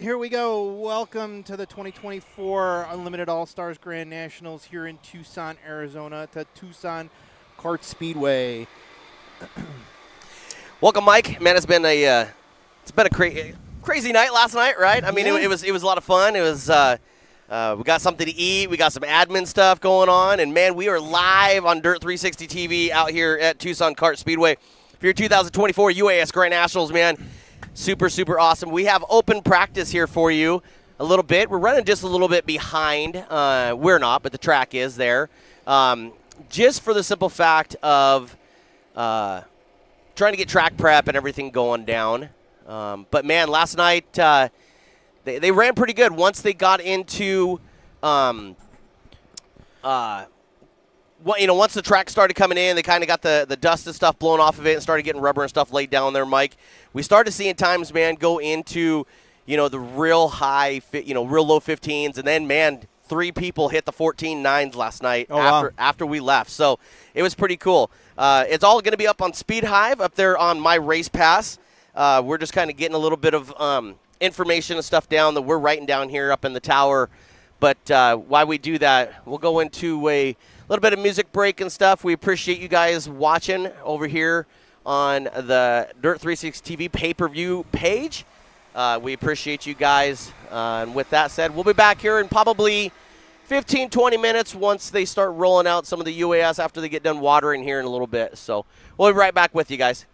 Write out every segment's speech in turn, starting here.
Here we go. Welcome to the 2024 Unlimited All-Stars Grand Nationals here in Tucson, Arizona, to Tucson Kart Speedway. Welcome, Mike. Man, it's been a crazy night last night, right? I mean, Yeah. it was a lot of fun. It was we got something to eat. We got some admin stuff going on, and man, we are live on Dirt 360 TV out here at Tucson Kart Speedway for your 2024 UAS Grand Nationals. Man, super awesome. We have open practice here for you a little bit. We're running just a little bit behind. We're not, but the track is there. Just for the simple fact of trying to get track prep and everything going down. But man, last night they ran pretty good. Once they got into, once the track started coming in, they kind of got the dust and stuff blown off of it and started getting rubber and stuff laid down there, Mike. We started seeing times, man, go into, the real high, real low 15s. And then, man, 3 people hit the 14.9s last night after we left. So it was pretty cool. It's all going to be up on Speed Hive up there on my race pass. We're just kind of getting a little bit of information and stuff down that we're writing down here up in the tower. But while we do that, we'll go into a little bit of music break and stuff. We appreciate you guys watching over here on the Dirt 360 TV pay-per-view page. We appreciate you guys. And with that said, we'll be back here in probably 15, 20 minutes once they start rolling out some of the UAS after they get done watering here in a little bit. So we'll be right back with you guys.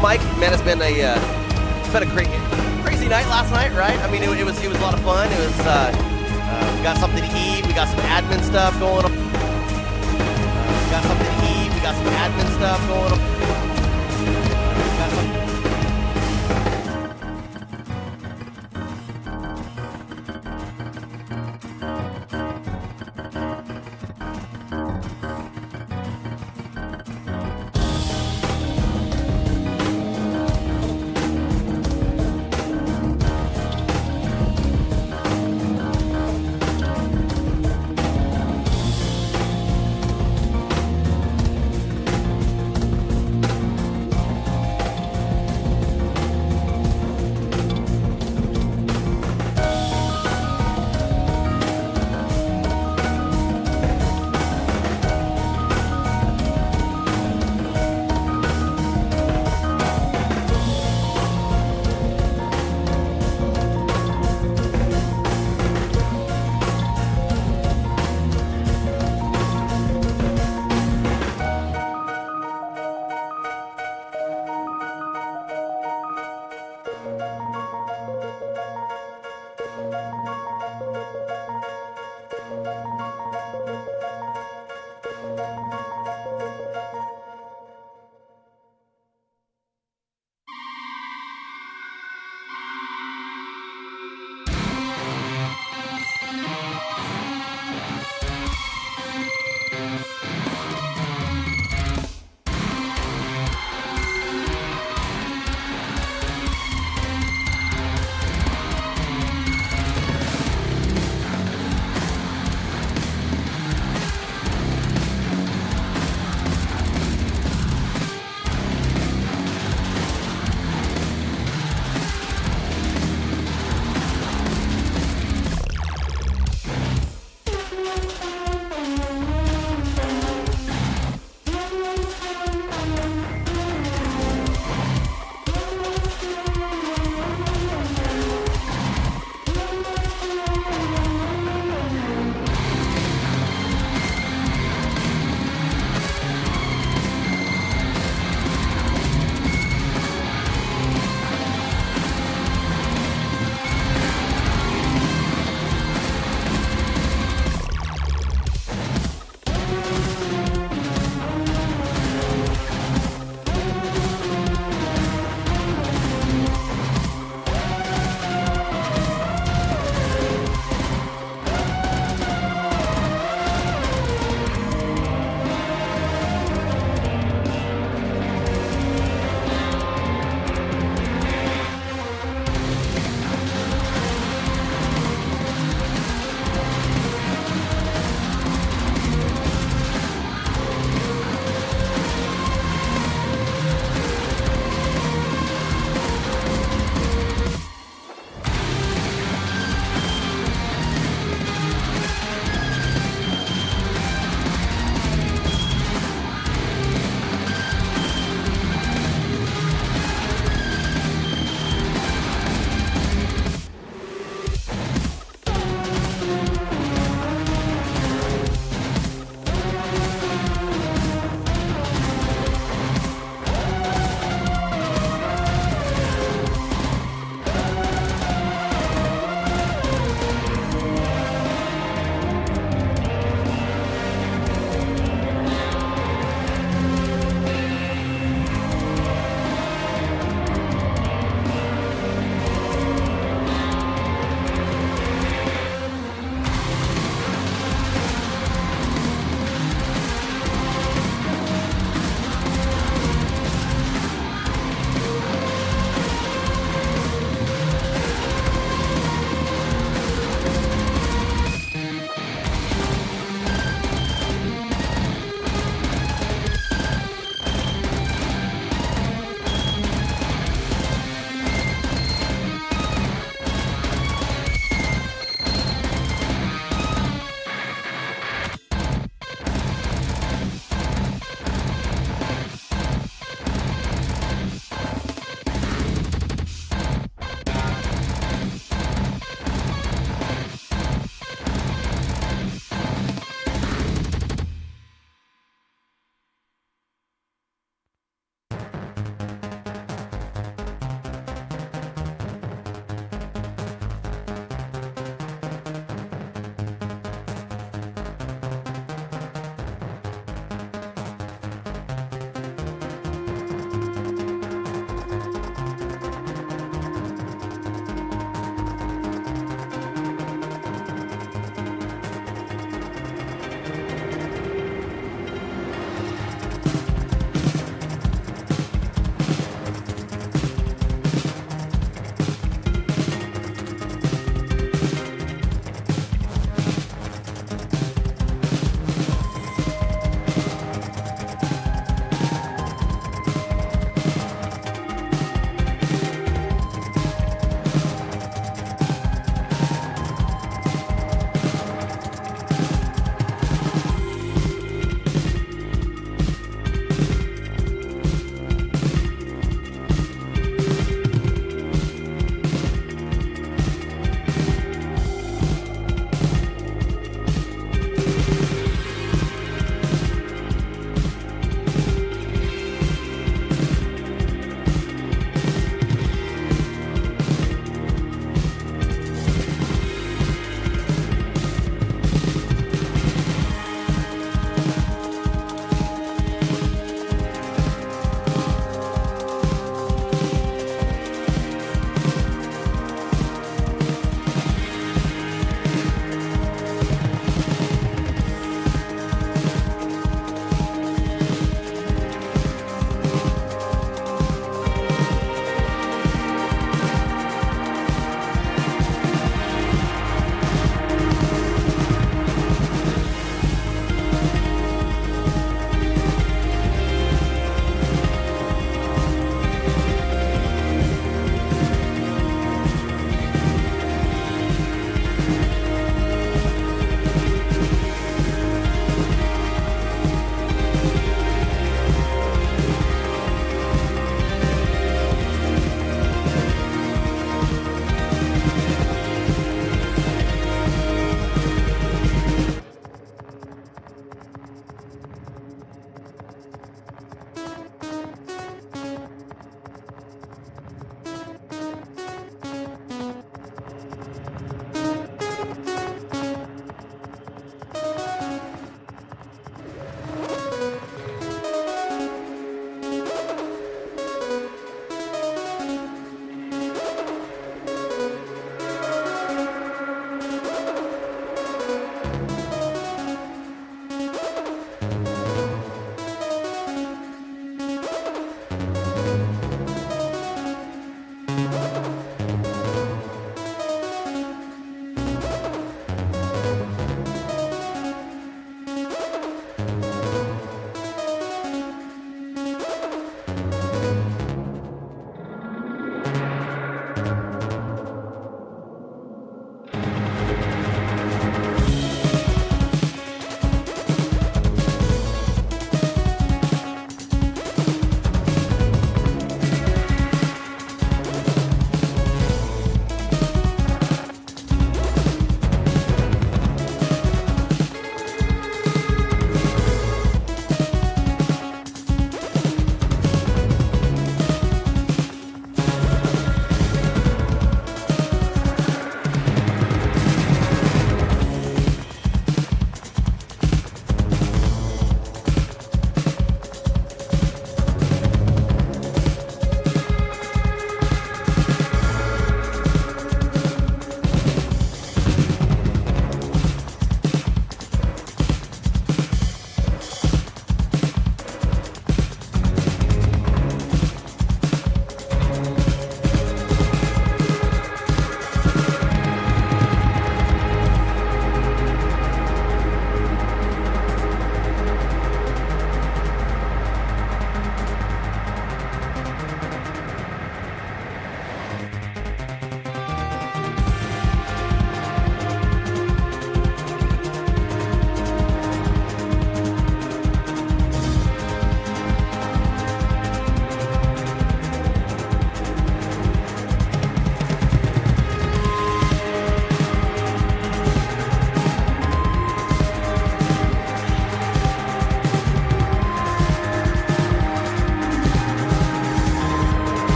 Mike, man, it's been a crazy night last night, right? I mean, it was a lot of fun. It was we got something to eat. We got some admin stuff going on. We got something to eat. We got some admin stuff going on.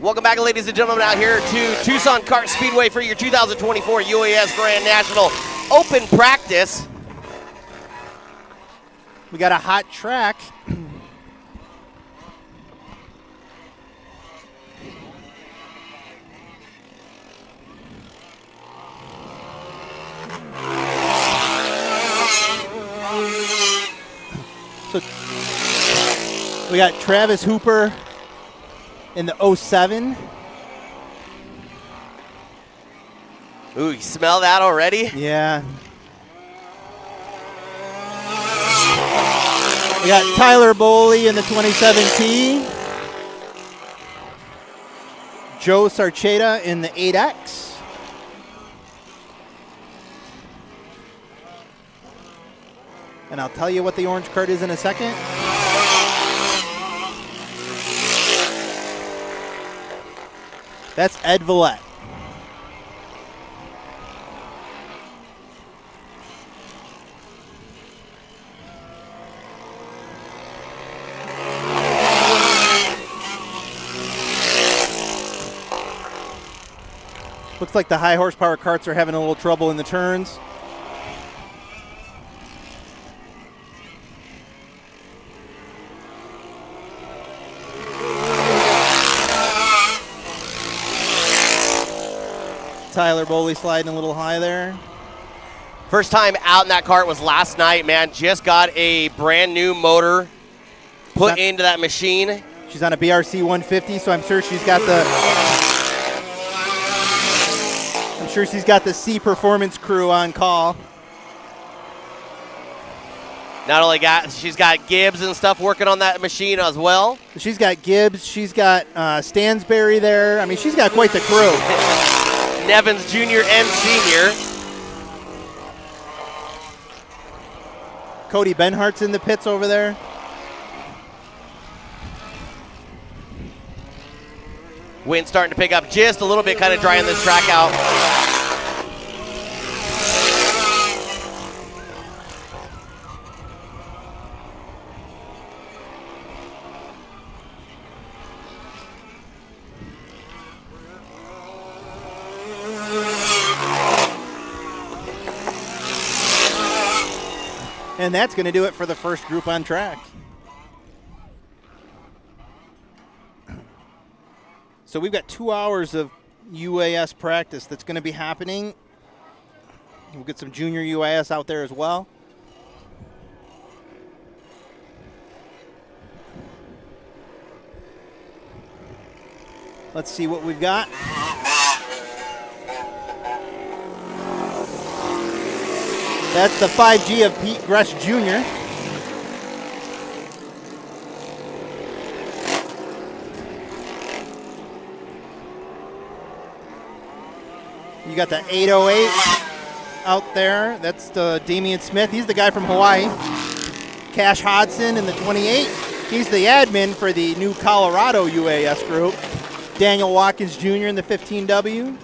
Welcome back, ladies and gentlemen, out here to Tucson Kart Speedway for your 2024 UAS Grand National Open Practice. We got a hot track. So we got Travis Hooper in the 07. Ooh, you smell that already? Yeah. We got Tyler Boley in the 27T. Joe Sarcheta in the 8X. And I'll tell you what the orange card is in a second. That's Ed Villette. Looks like the high horsepower karts are having a little trouble in the turns. Tyler Boley sliding a little high there. First time out in that kart was last night, man. Just got a brand new motor put into that machine. She's on a BRC 150, so I'm sure she's got the C Performance crew on call. Not only she's got Gibbs and stuff working on that machine as well. She's got Gibbs, she's got Stansberry there. I mean, she's got quite the crew. Nevins Jr. and Sr. Cody Benhart's in the pits over there. Wind starting to pick up just a little bit, kind of drying this track out. And that's going to do it for the first group on track. So we've got 2 hours of UAS practice that's going to be happening. We'll get some junior UAS out there as well. Let's see what we've got. That's the 5G of Pete Gress Jr. You got the 808 out there. That's the Damian Smith. He's the guy from Hawaii. Cash Hodson in the 28. He's the admin for the new Colorado UAS group. Daniel Watkins Jr. in the 15W.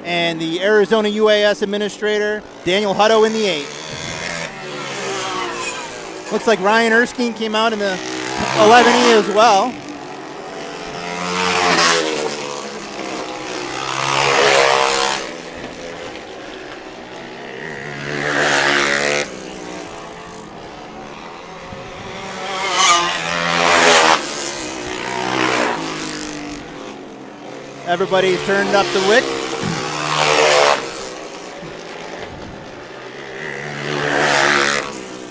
And the Arizona UAS administrator, Daniel Hutto in the 8. Looks like Ryan Erskine came out in the 11E as well. Everybody's turned up the wick.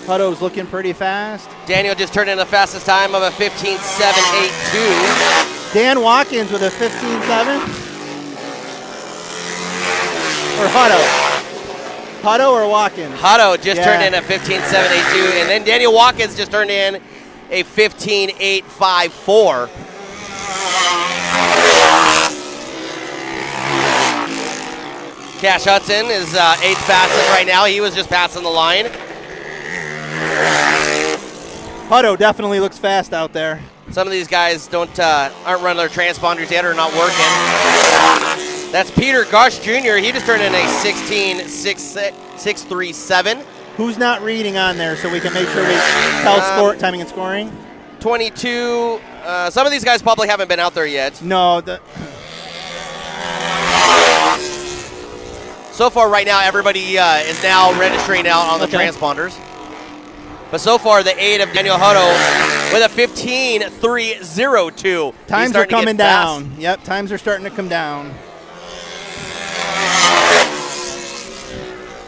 Hutto's looking pretty fast. Daniel just turned in the fastest time of a 15.782. Dan Watkins with a 15.7. Or Hutto? Hutto or Watkins? Hutto just turned in a 15.782, and then Daniel Watkins just turned in a 15.854. Cash Hudson is 8th fastest right now. He was just passing the line. Hutto definitely looks fast out there. Some of these guys aren't running their transponders yet or not working. That's Peter Gush Jr. He just turned in a 16.637. Who's not reading on there so we can make sure we tell timing and scoring? 22 Some of these guys probably haven't been out there yet. No. So far, right now, everybody is now registering out on the transponders. But so far, the 8 of Daniel Hutto with a 15.302. Times are coming down. Yep, times are starting to come down.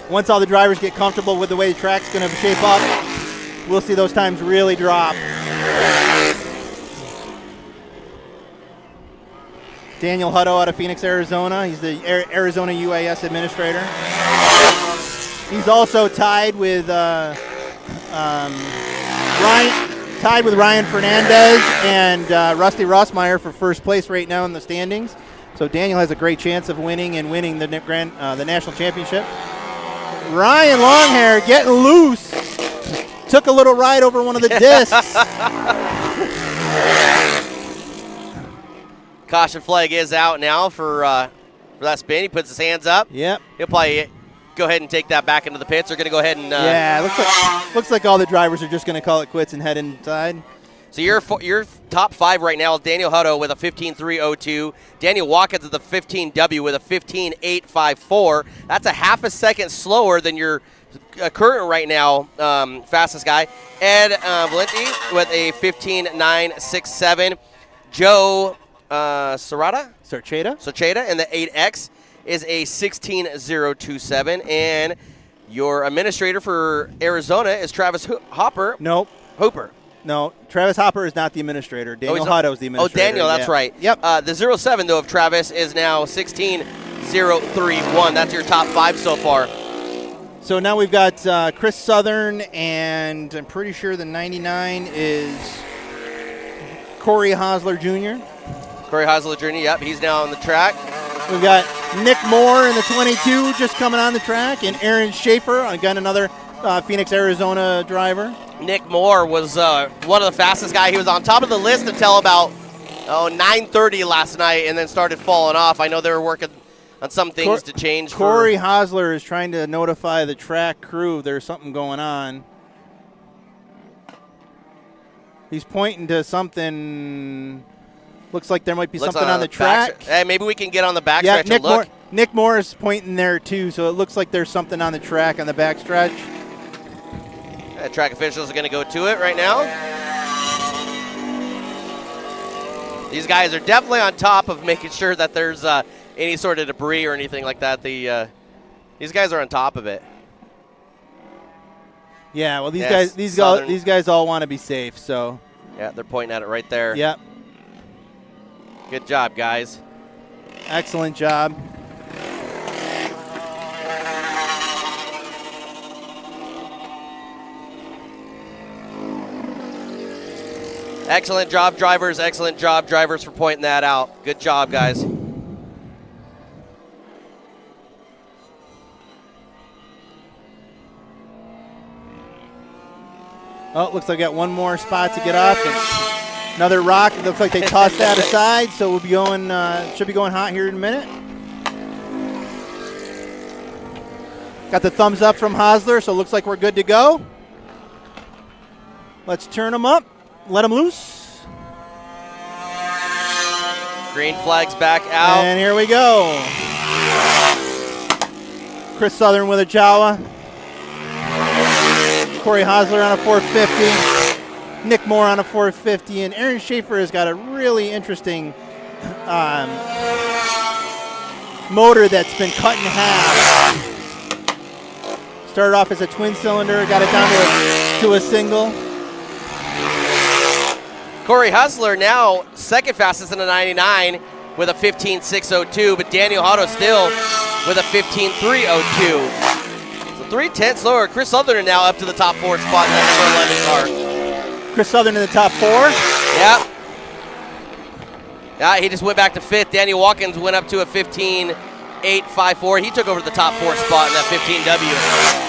Once all the drivers get comfortable with the way the track's going to shape up, we'll see those times really drop. Daniel Hutto out of Phoenix, Arizona. He's the Arizona UAS administrator. He's also tied with Ryan Fernandez and Rusty Rossmeyer for first place right now in the standings. So Daniel has a great chance of winning the national championship. Ryan Longhair getting loose. Took a little ride over one of the discs. Caution flag is out now for that spin. He puts his hands up. Yep. He'll probably go ahead and take that back into the pits. They're going to go ahead and looks like all the drivers are just going to call it quits and head inside. So your top 5 right now is Daniel Hutto with a 15.302. Daniel Watkins at the 15W with a 15.854. That's a half a second slower than your current right now fastest guy. Ed Valenti with a 15.967. Joe Sarcheta in the 8X is a 16.027. And your administrator for Arizona is Travis Hopper. Nope. Hooper. No, Travis Hopper is not the administrator. Daniel Hutto is the administrator. Oh, Daniel, that's right. Yep. The 07, though, of Travis is now 16.031. That's your top 5 so far. So now we've got Chris Southern, and I'm pretty sure the 99 is Corey Hosler Jr. Corey Hosler Jr., yep, he's now on the track. We've got Nick Moore in the 22 just coming on the track, and Aaron Schaefer, again, another Phoenix, Arizona driver. Nick Moore was one of the fastest guys. He was on top of the list until about 9:30 last night, and then started falling off. I know they were working on some things to change. Corey Hosler is trying to notify the track crew there's something going on. He's pointing to something. Looks like there might be something on the track. Hey, maybe we can get on the backstretch and look. Nick Moore is pointing there too, so it looks like there's something on the track on the backstretch. Track officials are going to go to it right now. These guys are definitely on top of making sure that there's any sort of debris or anything like that. These guys are on top of it. Yeah, well, these guys all want to be safe, so. Yeah, they're pointing at it right there. Yep. Good job, guys. Excellent job. Excellent job, drivers. Excellent job, drivers, for pointing that out. Good job, guys. Oh, looks like I got one more spot to get up. And another rock. It looks like they tossed that aside, so we'll be going. Should be going hot here in a minute. Got the thumbs up from Hosler, so it looks like we're good to go. Let's turn them up. Let them loose. Green flag's back out. And here we go. Chris Southern with a Jawa. Corey Hosler on a 450. Nick Moore on a 450. And Aaron Schaefer has got a really interesting motor that's been cut in half. Started off as a twin cylinder, got it down to a single. Corey Hosler now second fastest in the 99 with a 15.602, but Daniel Hutto still with a 15.302. So 3/10 slower. Chris Southern now up to the top 4 spot in that number 11 car. Chris Southern in the top 4? Yep. Yeah, he just went back to 5th. Daniel Watkins went up to a 15.854. He took over the top 4 spot in that 15W.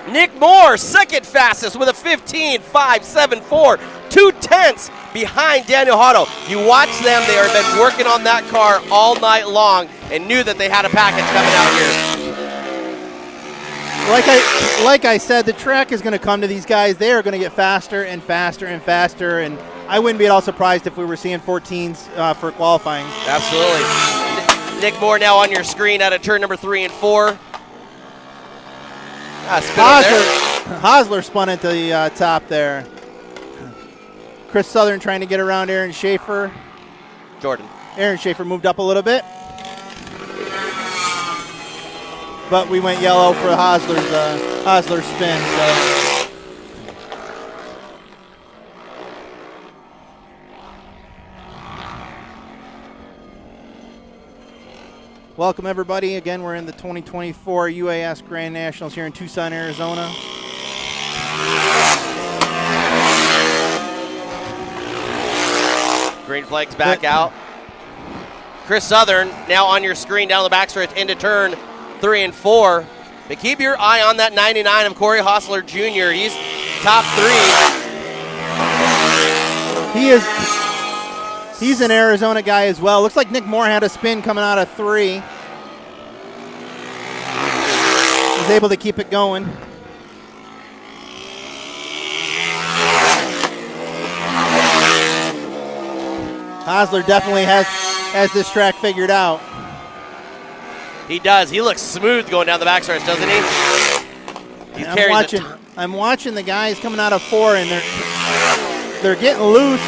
Nick Moore, second fastest with a 15.574, 2/10 behind Daniel Hutto. You watch them, they have been working on that car all night long and knew that they had a package coming out here. like I said, the track is going to come to these guys. They are going to get faster and faster and faster, and I wouldn't be at all surprised if we were seeing 14s for qualifying. Absolutely. Nick Moore now on your screen out of turn number 3 and 4. Hosler spun at the top there. Chris Southern trying to get around Aaron Schaefer. Aaron Schaefer moved up a little bit. But we went yellow for Hosler's spin. So. Welcome, everybody. Again, we're in the 2024 UAS Grand Nationals here in Tucson, Arizona. Green flag's back out. Chris Southern now on your screen down the backstretch into turn 3 and 4. But keep your eye on that 99 of Corey Hosler Jr. He's top 3. He's an Arizona guy as well. Looks like Nick Moore had a spin coming out of 3. He's able to keep it going. Hosler definitely has this track figured out. He does. He looks smooth going down the backstretch, doesn't he? I'm watching the guys coming out of 4, and they're getting loose.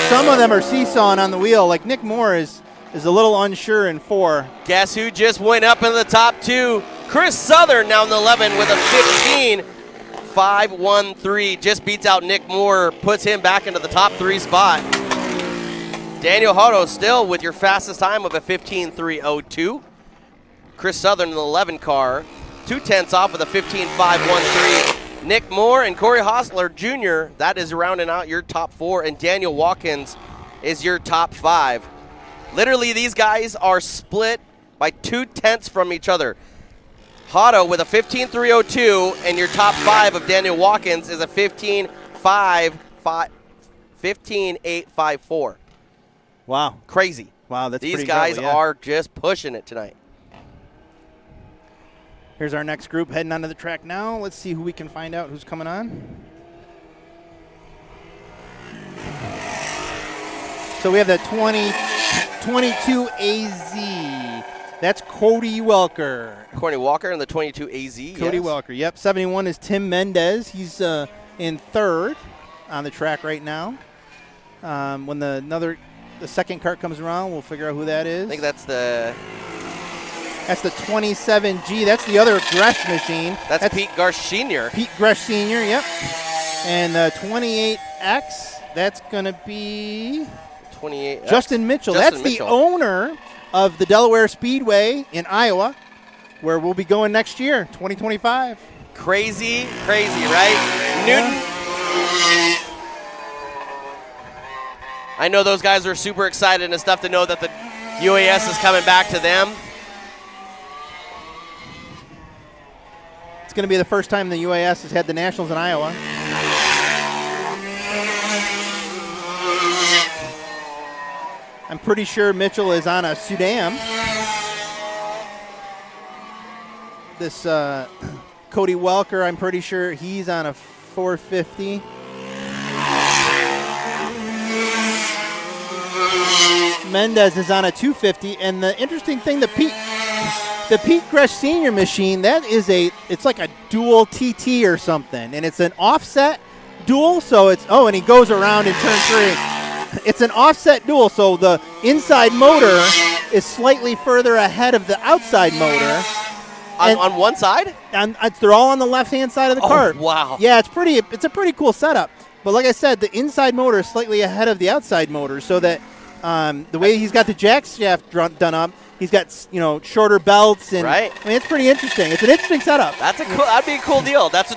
Some of them are seesawing on the wheel. Like Nick Moore is a little unsure in 4. Guess who just went up in the top 2? Chris Southern now in the 11 with a 15.513. Just beats out Nick Moore, puts him back into the top 3 spot. Daniel Hotto still with your fastest time of a 15.302. Chris Southern in the 11 car, 2/10 off with a 15.513. Nick Moore and Corey Hosler Jr., that is rounding out your top 4, and Daniel Watkins is your top 5. Literally, these guys are split by 2/10 from each other. Hotto with a 15.302, and your top 5 of Daniel Watkins is a 15.854. Wow. Crazy. Wow, that's These pretty guys incredible, yeah. are just pushing it tonight. Here's our next group heading onto the track now. Let's see who we can find out who's coming on. So we have the 22 AZ. That's Cody Welker. Corny Walker in the 22 AZ. Cody Welker, yep. 71 is Tim Mendez. He's in 3rd on the track right now. When the second cart comes around, we'll figure out who that is. I think that's the 27G. That's the other Gresh machine. That's Pete Gresh Sr. Pete Gresh Sr., yep. And the 28X, that's going to be 28. Justin Mitchell. That's the owner of the Delaware Speedway in Iowa, where we'll be going next year, 2025. Crazy, right? Newton. I know those guys are super excited and stuff to know that the UAS is coming back to them. It's going to be the first time the UAS has had the Nationals in Iowa. I'm pretty sure Mitchell is on a Sudan. This Cody Welker, I'm pretty sure he's on a 450. Mendez is on a 250, and the interesting thing, the Pete Gresh Sr. machine, it's like a dual TT or something, and it's an offset dual, so and he goes around in turn 3. It's an offset dual, so the inside motor is slightly further ahead of the outside motor. On one side? And they're all on the left-hand side of the cart. Wow. Yeah, it's a pretty cool setup. But like I said, the inside motor is slightly ahead of the outside motor, so that the way he's got the jack shaft done up, he's got shorter belts, and right. I mean, it's pretty interesting. It's an interesting setup. That'd be a cool deal. That's a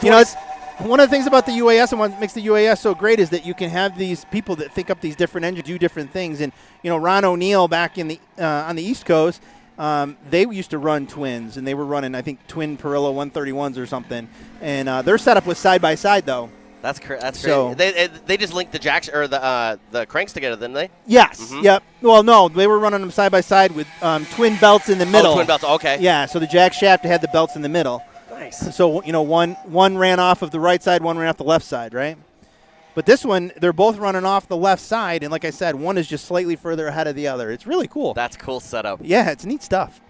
it's one of the things about the UAS and what makes the UAS so great is that you can have these people that think up these different engines, do different things. And Ron O'Neill back in the on the East Coast, they used to run twins, and they were running, I think, twin Perillo 131s or something. And their setup was side by side though. That's great. So, they just linked the jacks or the cranks together, didn't they? Yes. Mm-hmm. Yep. Well, no, they were running them side by side with twin belts in the middle. Oh, twin belts. Okay. Yeah. So the jack shaft had the belts in the middle. Nice. Nice. So, one ran off of the right side, one ran off the left side, right? But this one, they're both running off the left side, and like I said, one is just slightly further ahead of the other. It's really cool. That's cool setup. Yeah, it's neat stuff.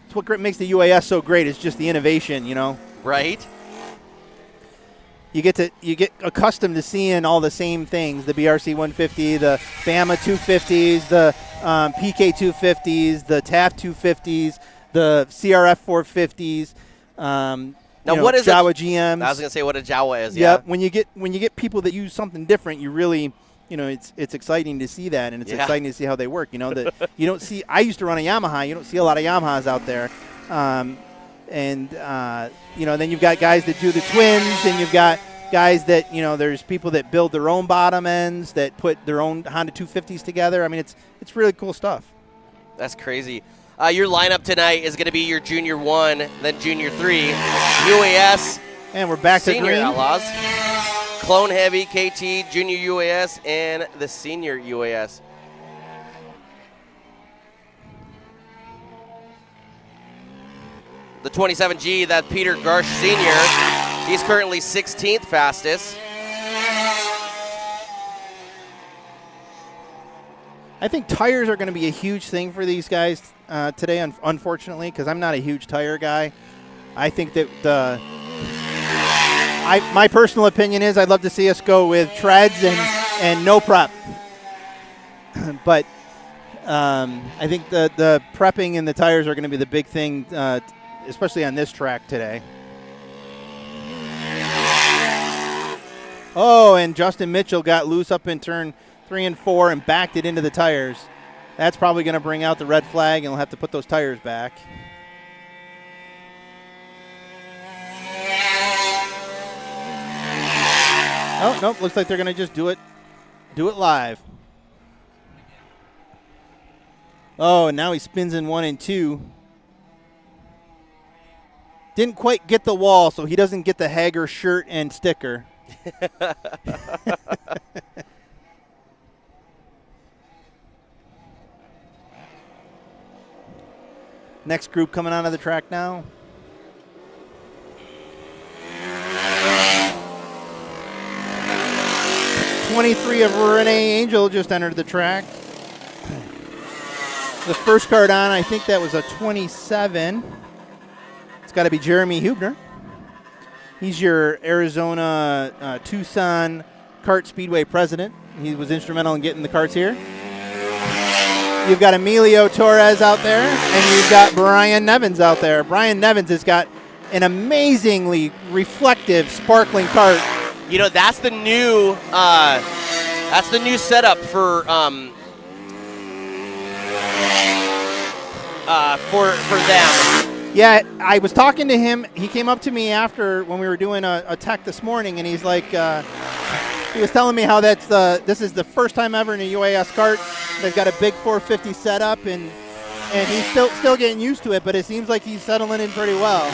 It's what makes the UAS so great. It's just the innovation, Right? You get accustomed to seeing all the same things: the BRC 150, the Bama 250s, the PK 250s, the TAF 250s, the CRF 450s. Now, what is Jawa GMs? I was gonna say what a Jawa is. Yeah. Yeah. When you get people that use something different, you really, it's exciting to see that, and it's exciting to see how they work. That you don't see. I used to run a Yamaha. You don't see a lot of Yamahas out there. Then you've got guys that do the twins, and you've got guys that, there's people that build their own bottom ends, that put their own Honda 250s together. I mean, it's really cool stuff. That's crazy. Your lineup tonight is going to be your Junior 1, then Junior 3, UAS, and we're back to Senior green. Outlaws, Clone Heavy, KT, Junior UAS, and the Senior UAS. The 27G, that's Peter Garsh Sr. He's currently 16th fastest. I think tires are going to be a huge thing for these guys today, unfortunately, because I'm not a huge tire guy. I think that my personal opinion is I'd love to see us go with treads and no prep. But I think the prepping and the tires are going to be the big thing, especially on this track today. Oh, and Justin Mitchell got loose up in turn 3 and 4 and backed it into the tires. That's probably going to bring out the red flag, and we'll have to put those tires back. Oh, nope, looks like they're going to just do it live. Oh, and now he spins in 1 and 2. Didn't quite get the wall, so he doesn't get the Hager shirt and sticker. Next group coming onto the track now. '23 of Renee Angel just entered the track. The first card on, I think that was a 27. It's got to be Jeremy Hubner. He's your Arizona Tucson Kart Speedway president. He was instrumental in getting the karts here. You've got Emilio Torres out there, and you've got Brian Nevins out there. Brian Nevins has got an amazingly reflective, sparkling kart. That's the new setup for them. Yeah, I was talking to him. He came up to me after when we were doing a tech this morning, and he's like, he was telling me how this is the first time ever in a UAS kart. They've got a big 450 setup, and he's still getting used to it, but it seems like he's settling in pretty well.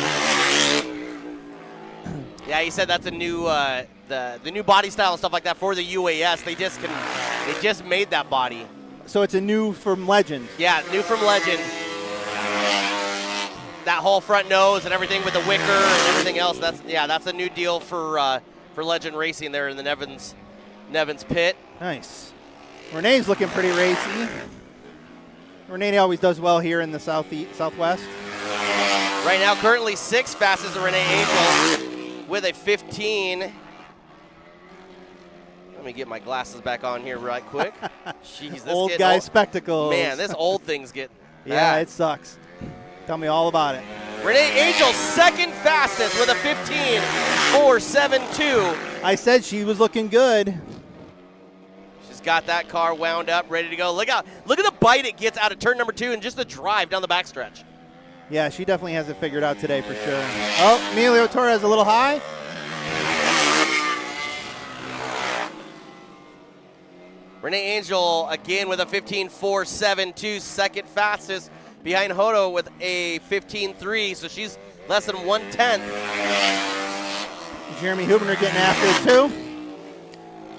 Yeah, he said that's a new the new body style and stuff like that for the UAS. They just made that body. So it's a new from Legend. Yeah, new from Legend. That whole front nose and everything with the wicker and everything else. That's a new deal for Legend Racing there in the Nevins pit. Nice. Renee's looking pretty racy. Renee always does well here in the Southwest. Right now, currently 6th fastest is Renee Angel with a 15. Let me get my glasses back on here right quick. Jeez, this old guy spectacles. Man, this old thing's getting yeah, bad. It sucks. Tell me all about it. Renee Angel, 2nd fastest with a 15.472. I said she was looking good. She's got that car wound up, ready to go. Look at the bite it gets out of turn number 2 and just the drive down the backstretch. Yeah, she definitely has it figured out today for sure. Oh, Emilio Torres a little high. Renee Angel again with a 15.472, 2nd fastest behind Hodo with a 15.3, so she's less than 1/10. Jeremy Hubner getting after it too.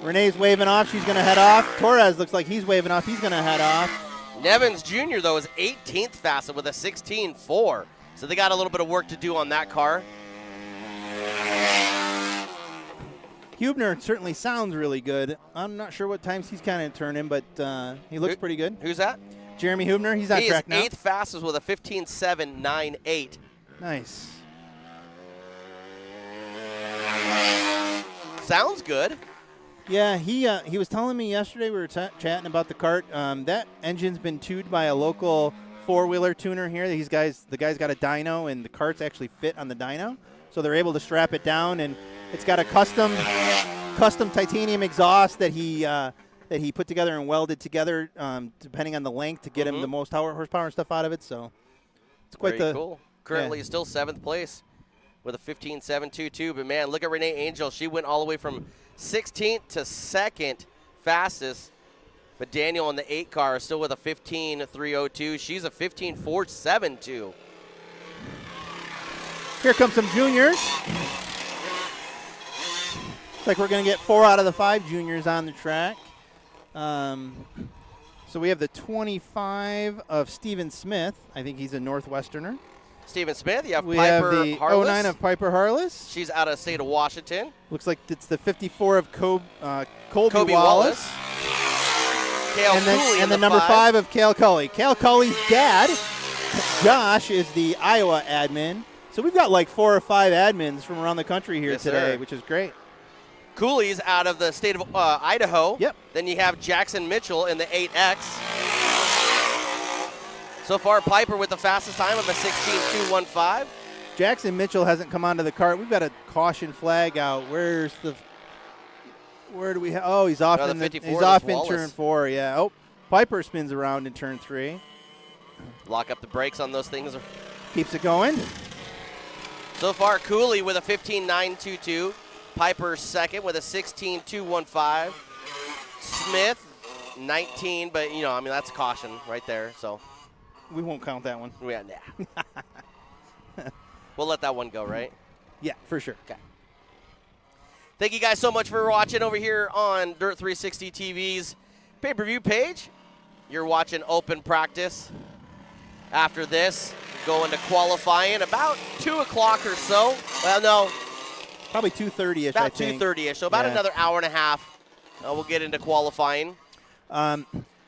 Renee's waving off. She's going to head off. Torres looks like he's waving off. He's going to head off. Nevins Jr., though, is 18th fastest with a 16.4. So they got a little bit of work to do on that car. Hubner certainly sounds really good. I'm not sure what times he's kind of turning, but he looks pretty good. Who's that? Jeremy Hubner. He's on track now. He is 8th fastest with a 15.798. Nice. Sounds good. Yeah, he was telling me yesterday, we were chatting about the Kart. That engine's been tuned by a local four-wheeler tuner here. The guy's got a dyno, and the Karts actually fit on the dyno, so they're able to strap it down, and it's got a custom titanium exhaust that he put together and welded together, depending on the length to get him the most horsepower and stuff out of it. So it's quite Very cool. Currently still 7th place with a 15.722. But, man, look at Renee Angel. She went all the way from 16th to 2nd fastest. But Daniel in the 8 car is still with a 15.302. She's a 15.472. Here come some juniors. Looks like we're going to get 4 out of the 5 juniors on the track. So we have the 25 of Steven Smith. I think he's a Northwesterner. Steven Smith, you have We Piper have the Harless. 09 of Piper Harless. She's out of the state of Washington. Looks like it's the 54 of Colby Wallace. Cale And then, Cooley and the in number 5. 5 of Cale Cully. Cale Cully's dad, Josh, is the Iowa admin. So we've got like 4 or 5 admins from around the country here today, sir. which is great. Cooley's out of the state of Idaho. Yep. Then you have Jackson Mitchell in the 8X. So far, Piper with the fastest time of a 16.215. Jackson Mitchell hasn't come onto the cart. We've got a caution flag out. Where do we have? Oh, he's off No, in the 54, he's off in Wallace. turn 4. Yeah. Oh, Piper spins around in turn 3. Lock up the brakes on those things. Keeps it going. So far, Cooley with a 15.922. Piper second with a 16.215. Smith, 19, but, that's caution right there. So We won't count that one. yeah, we'll let that one go, right? Yeah, for sure. Okay. Thank you guys so much for watching over here on Dirt 360 TV's pay-per-view page. You're watching open practice. After this, go into qualifying about 2 o'clock or so. Well, no. Probably 2:30ish. About I think. 2:30ish. So about another hour and a half. We'll get into qualifying.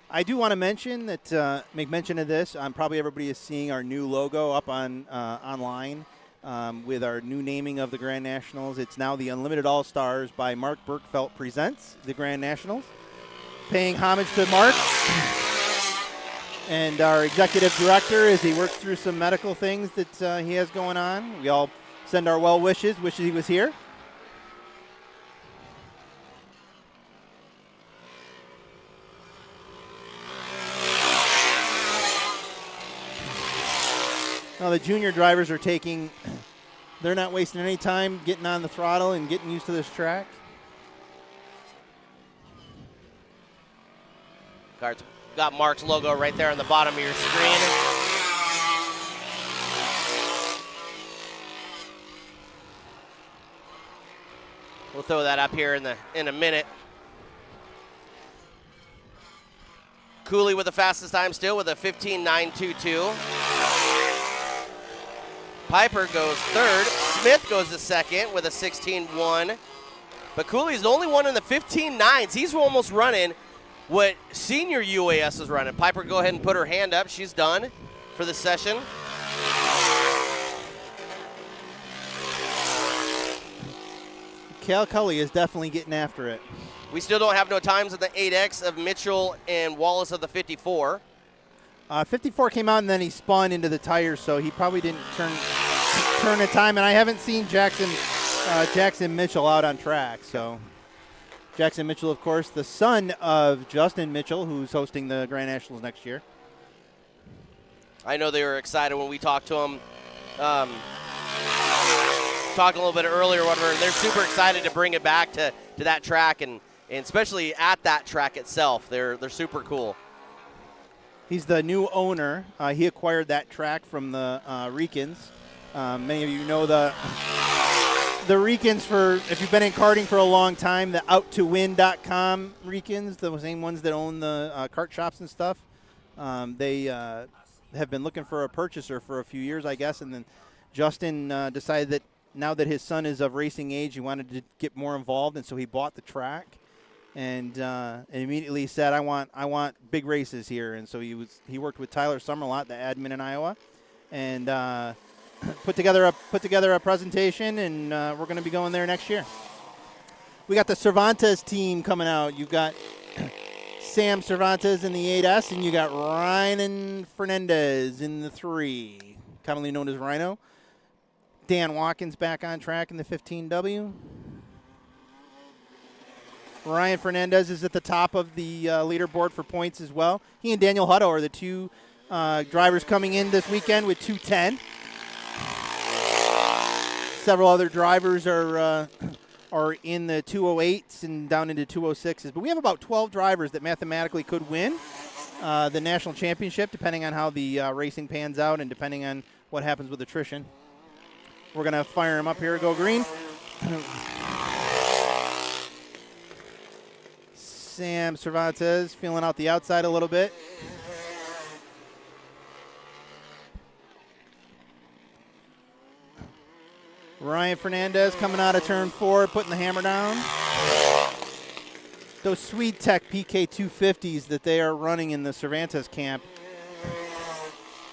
I do want to mention that make mention of this. Probably everybody is seeing our new logo up on online with our new naming of the Grand Nationals. It's now the Unlimited All Stars by Mark Burkfelt presents the Grand Nationals, paying homage to Mark and our executive director as he works through some medical things that he has going on. We all send our well wishes. Wish he was here. Now the junior drivers are they're not wasting any time getting on the throttle and getting used to this track. Cart's got Mark's logo right there on the bottom of your screen. We'll throw that up here in a minute. Cooley with the fastest time still with a 15.922. Piper goes third. Smith goes to second with a 16.1. But Cooley's the only one in the 15.9s. He's almost running what senior UAS is running. Piper, go ahead and put her hand up. She's done for the session. Cale Cully is definitely getting after it. We still don't have no times at the 8X of Mitchell and Wallace of the 54. 54 came out and then he spun into the tires, so he probably didn't turn a time. And I haven't seen Jackson Mitchell out on track. So Jackson Mitchell, of course, the son of Justin Mitchell, who's hosting the Grand Nationals next year. I know they were excited when we talked to them. Talked a little bit earlier, whatever. They're super excited to bring it back to that track, and especially at that track itself. They're super cool. He's the new owner. He acquired that track from the Ricans. Many of you know the Ricans if you've been in karting for a long time, the OutToWin.com Ricans, the same ones that own the kart shops and stuff. They have been looking for a purchaser for a few years, I guess, and then Justin decided that now that his son is of racing age, he wanted to get more involved, and so he bought the track, and immediately said, "I want big races here." And so he worked with Tyler Summerlot, the admin in Iowa, and put together a presentation, and we're going to be going there next year. We got the Cervantes team coming out. You've got Sam Cervantes in the 8S, and you got Ryan Fernandez in the 3, commonly known as Rhino. Dan Watkins back on track in the 15W. Ryan Fernandez is at the top of the leaderboard for points as well. He and Daniel Hutto are the two drivers coming in this weekend with 210. Several other drivers are in the 208s and down into 206s. But we have about 12 drivers that mathematically could win the national championship, depending on how the racing pans out and depending on what happens with attrition. We're going to fire him up here. Go green. Sam Cervantes feeling out the outside a little bit. Ryan Fernandez coming out of turn 4, putting the hammer down. Those Swede Tech PK 250s that they are running in the Cervantes camp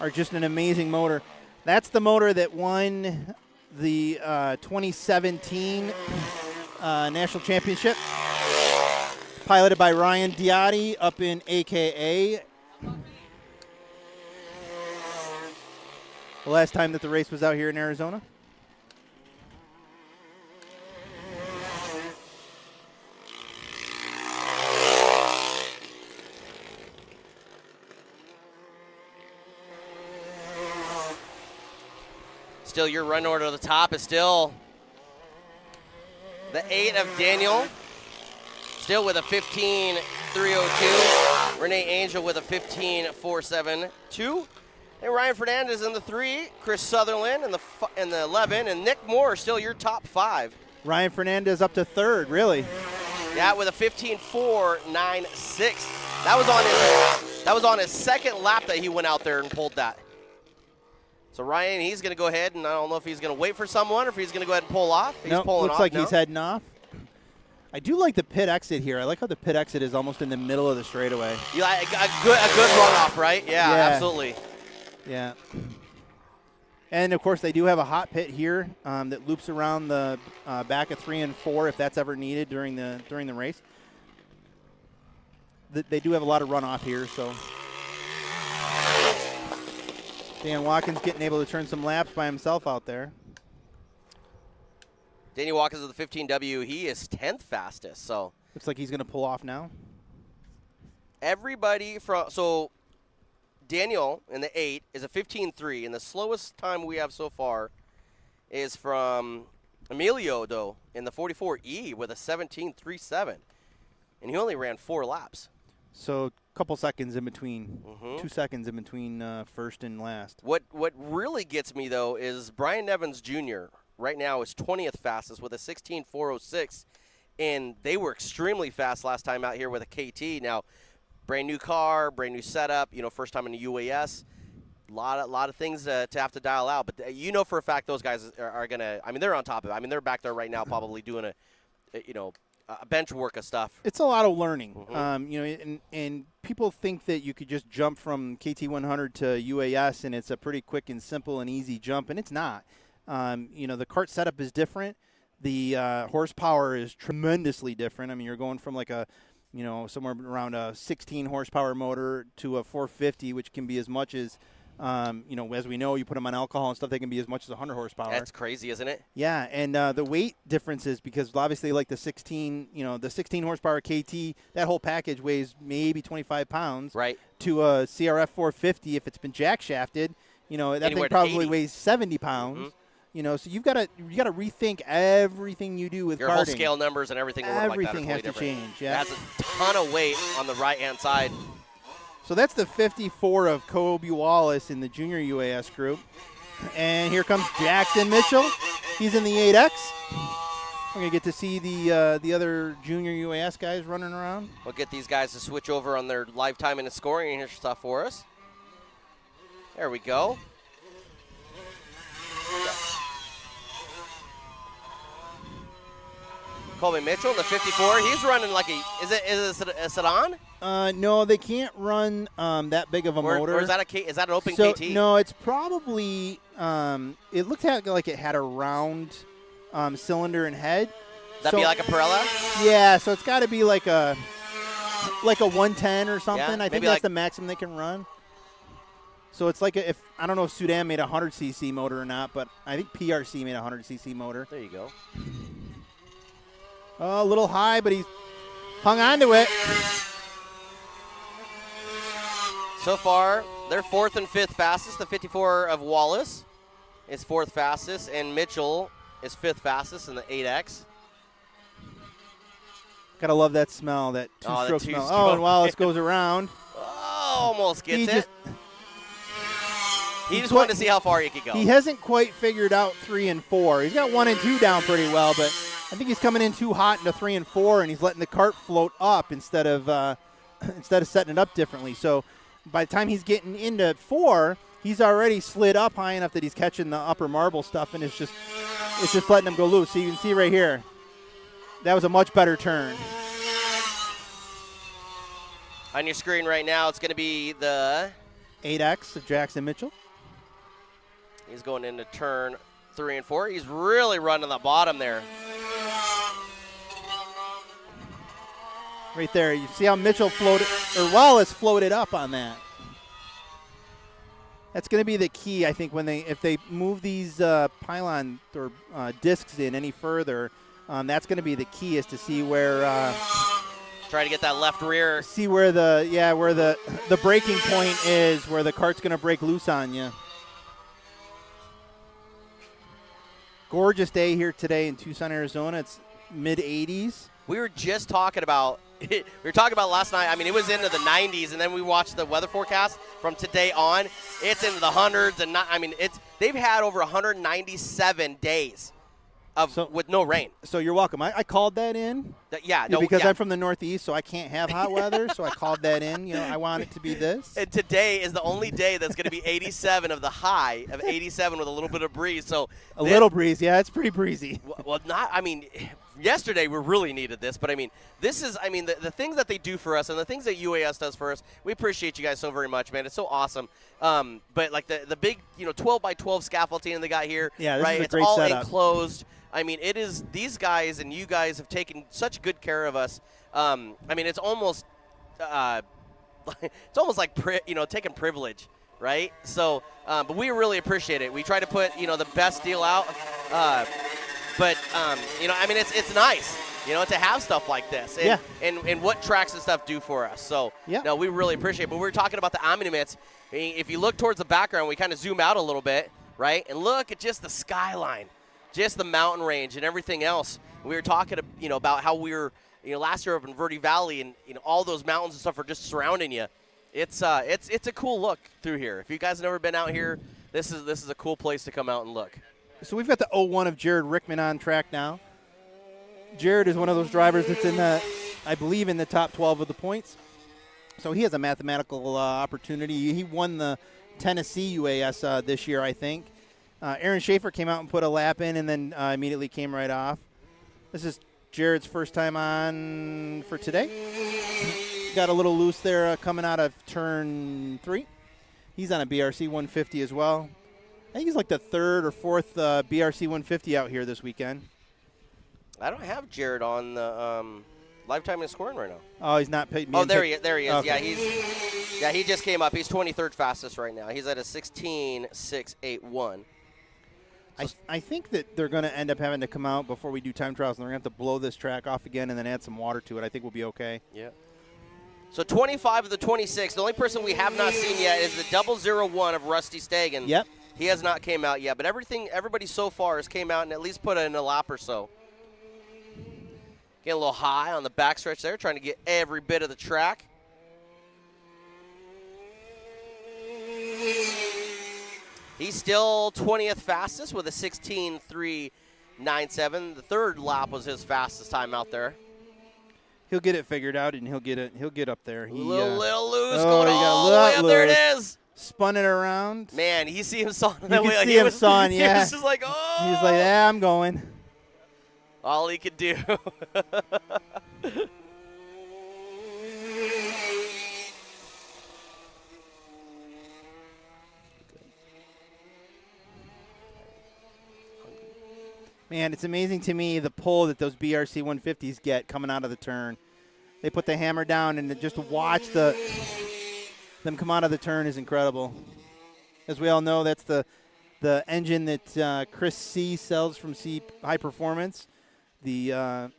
are just an amazing motor. That's the motor that won the 2017 national championship, piloted by Ryan Diotti up in AKA. The last time that the race was out here in Arizona. Still, your run order to the top is still the 8 of Daniel, still with a 15.302. Renee Angel with a 15.472. And Ryan Fernandez in the 3. Chris Sutherland in the 11. And Nick Moore still your top 5. Ryan Fernandez up to 3rd, really. Yeah, with a 15.496. That was on his second lap that he went out there and pulled that. So Ryan, he's going to go ahead, and I don't know if he's going to wait for someone or if he's going to go ahead and pull off. He's pulling looks off like now. He's heading off. I do like the pit exit here. I like how the pit exit is almost in the middle of the straightaway. You like a good runoff, right? Yeah, absolutely. Yeah. And, of course, they do have a hot pit here that loops around the back of 3 and 4 if that's ever needed during the race. They do have a lot of runoff here, so. Dan Watkins getting able to turn some laps by himself out there. Danny Watkins of the 15W, he is 10th fastest. So looks like he's going to pull off now. Everybody so Daniel in the 8 is a 15.3, and the slowest time we have so far is from Emilio, though, in the 44E with a 17.37, and he only ran 4 laps. So a couple seconds in between, 2 seconds in between first and last. What really gets me, though, is Brian Evans Jr. right now is 20th fastest with a 16.406, and they were extremely fast last time out here with a KT. Now, brand new car, brand new setup, first time in the UAS. A lot of things to have to dial out. But for a fact those guys are going to – they're on top of it. They're back there right now probably doing a bench work of stuff. It's a lot of learning. And people think that you could just jump from KT100 to UAS and it's a pretty quick and simple and easy jump, and it's not. The kart setup is different. The horsepower is tremendously different. You're going from like a, somewhere around a 16 horsepower motor to a 450, which can be as much as, as we know, you put them on alcohol and stuff, they can be as much as 100 horsepower. That's crazy, isn't it? Yeah, and the weight differences, because obviously like the 16 horsepower KT, that whole package weighs maybe 25 pounds. Right. To a CRF 450, if it's been jack shafted, that thing probably weighs 70 pounds. So you got to rethink everything you do with your karting. Whole scale numbers and everything. Everything has to change. Yeah, that's a ton of weight on the right-hand side. So that's the 54 of Kobe Wallace in the junior UAS group, and here comes Jackson Mitchell. He's in the 8X. We're gonna get to see the other junior UAS guys running around. We'll get these guys to switch over on their lifetime and scoring stuff for us. There we go. Colby Mitchell in the 54. He's running like a – is it a sedan? No, they can't run that big of a motor. Or is that an open so, KT? No, it's probably it looked like it had a round cylinder and head. That'd be like a Pirella? Yeah, so it's got to be like a 110 or something. Yeah, I think that's the maximum they can run. So it's like I don't know if Sudan made a 100cc motor or not, but I think PRC made a 100cc motor. There you go. Oh, a little high, but he's hung on to it. So far, they're 4th and 5th fastest. The 54 of Wallace is 4th fastest, and Mitchell is 5th fastest in the 8X. Gotta love that smell, that two-stroke smell. Oh, and Wallace goes around. Oh, almost gets it. He just wanted to see how far he could go. He hasn't quite figured out 3 and 4. He's got 1 and 2 down pretty well, but I think he's coming in too hot into 3 and 4, and he's letting the cart float up instead of setting it up differently. So by the time he's getting into 4, he's already slid up high enough that he's catching the upper marble stuff, and it's just letting him go loose. So you can see right here, that was a much better turn. On your screen right now, it's going to be the 8X of Jackson Mitchell. He's going into turn 3 and 4. He's really running the bottom there. Right there, you see how Mitchell Wallace floated up on that. That's going to be the key, I think, if they move these pylon or discs in any further. That's going to be the key, is to see where. Try to get that left rear. See where the breaking point is, where the cart's going to break loose on you. Gorgeous day here today in Tucson, Arizona. It's mid-80s. We were just talking about last night. I mean, it was into the 90s, and then we watched the weather forecast from today on. It's into the hundreds, and they've had over 197 days with no rain. So you're welcome. I called that in. Because I'm from the Northeast, so I can't have hot weather. So I called that in. I want it to be this. And today is the only day that's going to be 87 of the high of 87 with a little bit of breeze. So a little breeze, yeah, it's pretty breezy. Well, yesterday we really needed this, but this is the things that they do for us and the things that UAS does for us. We appreciate you guys so very much, man. It's so awesome. But like the big 12 by 12 scaffolding they got here, yeah, this right? is a great it's all setup. Enclosed. It is, these guys and you guys have taken such good care of us. It's almost like taking privilege, right? So, but we really appreciate it. We try to put the best deal out. It's nice, to have stuff like this. And, and what tracks and stuff do for us. So, no, we really appreciate it. But we were talking about the Omnimits. If you look towards the background, we kind of zoom out a little bit, right? And look at just the skyline, just the mountain range and everything else. We were talking, about how we were, last year up in Verde Valley, and all those mountains and stuff are just surrounding you. It's a cool look through here. If you guys have never been out here, this is a cool place to come out and look. So we've got the 01 of Jared Rickman on track now. Jared is one of those drivers that's I believe in the top 12 of the points. So he has a mathematical opportunity. He won the Tennessee UAS this year, I think. Aaron Schaefer came out and put a lap in, and then immediately came right off. This is Jared's first time on for today. Got a little loose there coming out of turn 3. He's on a BRC 150 as well. I think he's like the 3rd or 4th BRC 150 out here this weekend. I don't have Jared on the lifetime in scoring right now. Oh, he's not paid. Oh, there he is. Okay. He just came up. He's 23rd fastest right now. He's at a 16.681. I think that they're going to end up having to come out before we do time trials, and they're going to have to blow this track off again and then add some water to it. I think we'll be okay. Yeah. So 25 of the 26. The only person we have not seen yet is the 001 of Rusty Stagan. Yep. He has not came out yet, but everybody so far has came out and at least put in a lap or so. Getting a little high on the backstretch there, trying to get every bit of the track. He's still 20th fastest with a 16.397. The 3rd lap was his fastest time out there. He'll get it figured out, and he'll get up there. A little loose, going all the way up. There it is. spun it around. Man, you see him sawing You that can way. see him sawing, yeah. He was just like, oh. He's like, yeah, I'm going. All he could do. Man, it's amazing to me the pull that those BRC 150s get coming out of the turn. They put the hammer down, and just to watch them come out of the turn is incredible. As we all know, that's the engine that Chris C sells from C High Performance. The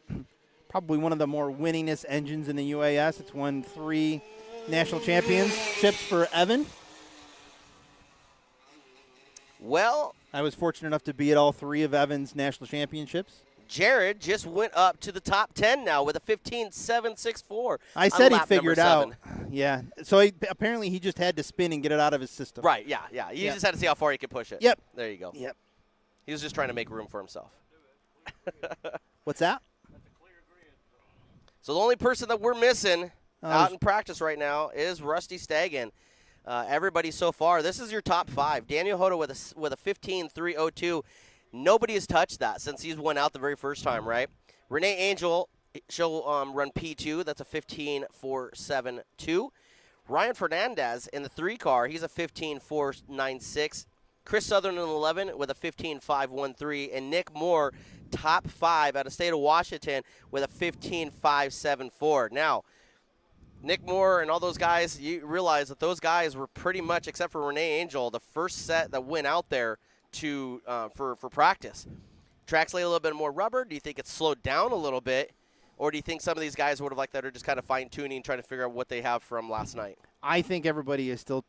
probably one of the more winningest engines in the UAS. It's won 3 national championships for Evan. Well, I was fortunate enough to be at all 3 of Evan's national championships. Jared just went up to the top 10 now with a 15.764. I said he figured out. Yeah. So apparently he just had to spin and get it out of his system. Right, yeah. You just had to see how far he could push it. Yep. There you go. Yep. He was just trying to make room for himself. What's that? So the only person that we're missing out in practice right now is Rusty Stagan. Everybody so far, this is your top 5. Daniel Hoda with a 15.302. Nobody has touched that since he's went out the very first time, right? Renee Angel, she'll run P2. That's a 15.472. Ryan Fernandez in the 3 car, he's a 15.496. Chris Southern in 11 with a 15.513. And Nick Moore, top 5 out of state of Washington with a 15.574. Now, Nick Moore and all those guys, you realize that those guys were pretty much, except for Renee Angel, the first set that went out there to for practice. Track's lay a little bit more rubber. Do you think it's slowed down a little bit, or do you think some of these guys would have liked that, or just kind of fine tuning, trying to figure out what they have from last night? I think everybody is still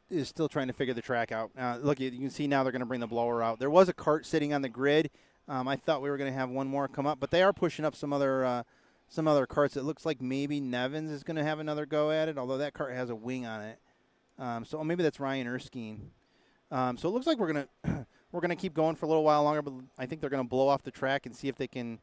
trying to figure the track out. Look, you can see now they're going to bring the blower out. There was a cart sitting on the grid. I thought we were going to have one more come up, but they are pushing up some other carts. It looks like maybe Nevins is going to have another go at it, although that cart has a wing on it. So maybe that's Ryan Erskine. So it looks like we're gonna keep going for a little while longer, but I think they're gonna blow off the track and see if they can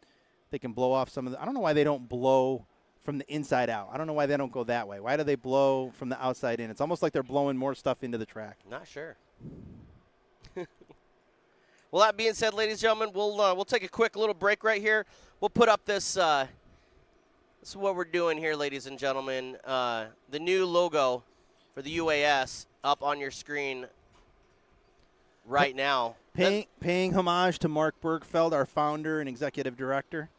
blow off some of the. I don't know why they don't blow from the inside out. I don't know why they don't go that way. Why do they blow from the outside in? It's almost like they're blowing more stuff into the track. Not sure. Well, that being said, ladies and gentlemen, we'll take a quick little break right here. We'll put up this. This is what we're doing here, ladies and gentlemen. The new logo for the UAS up on your screen right now. Paying homage to Mark Bergfeld, our founder and executive director.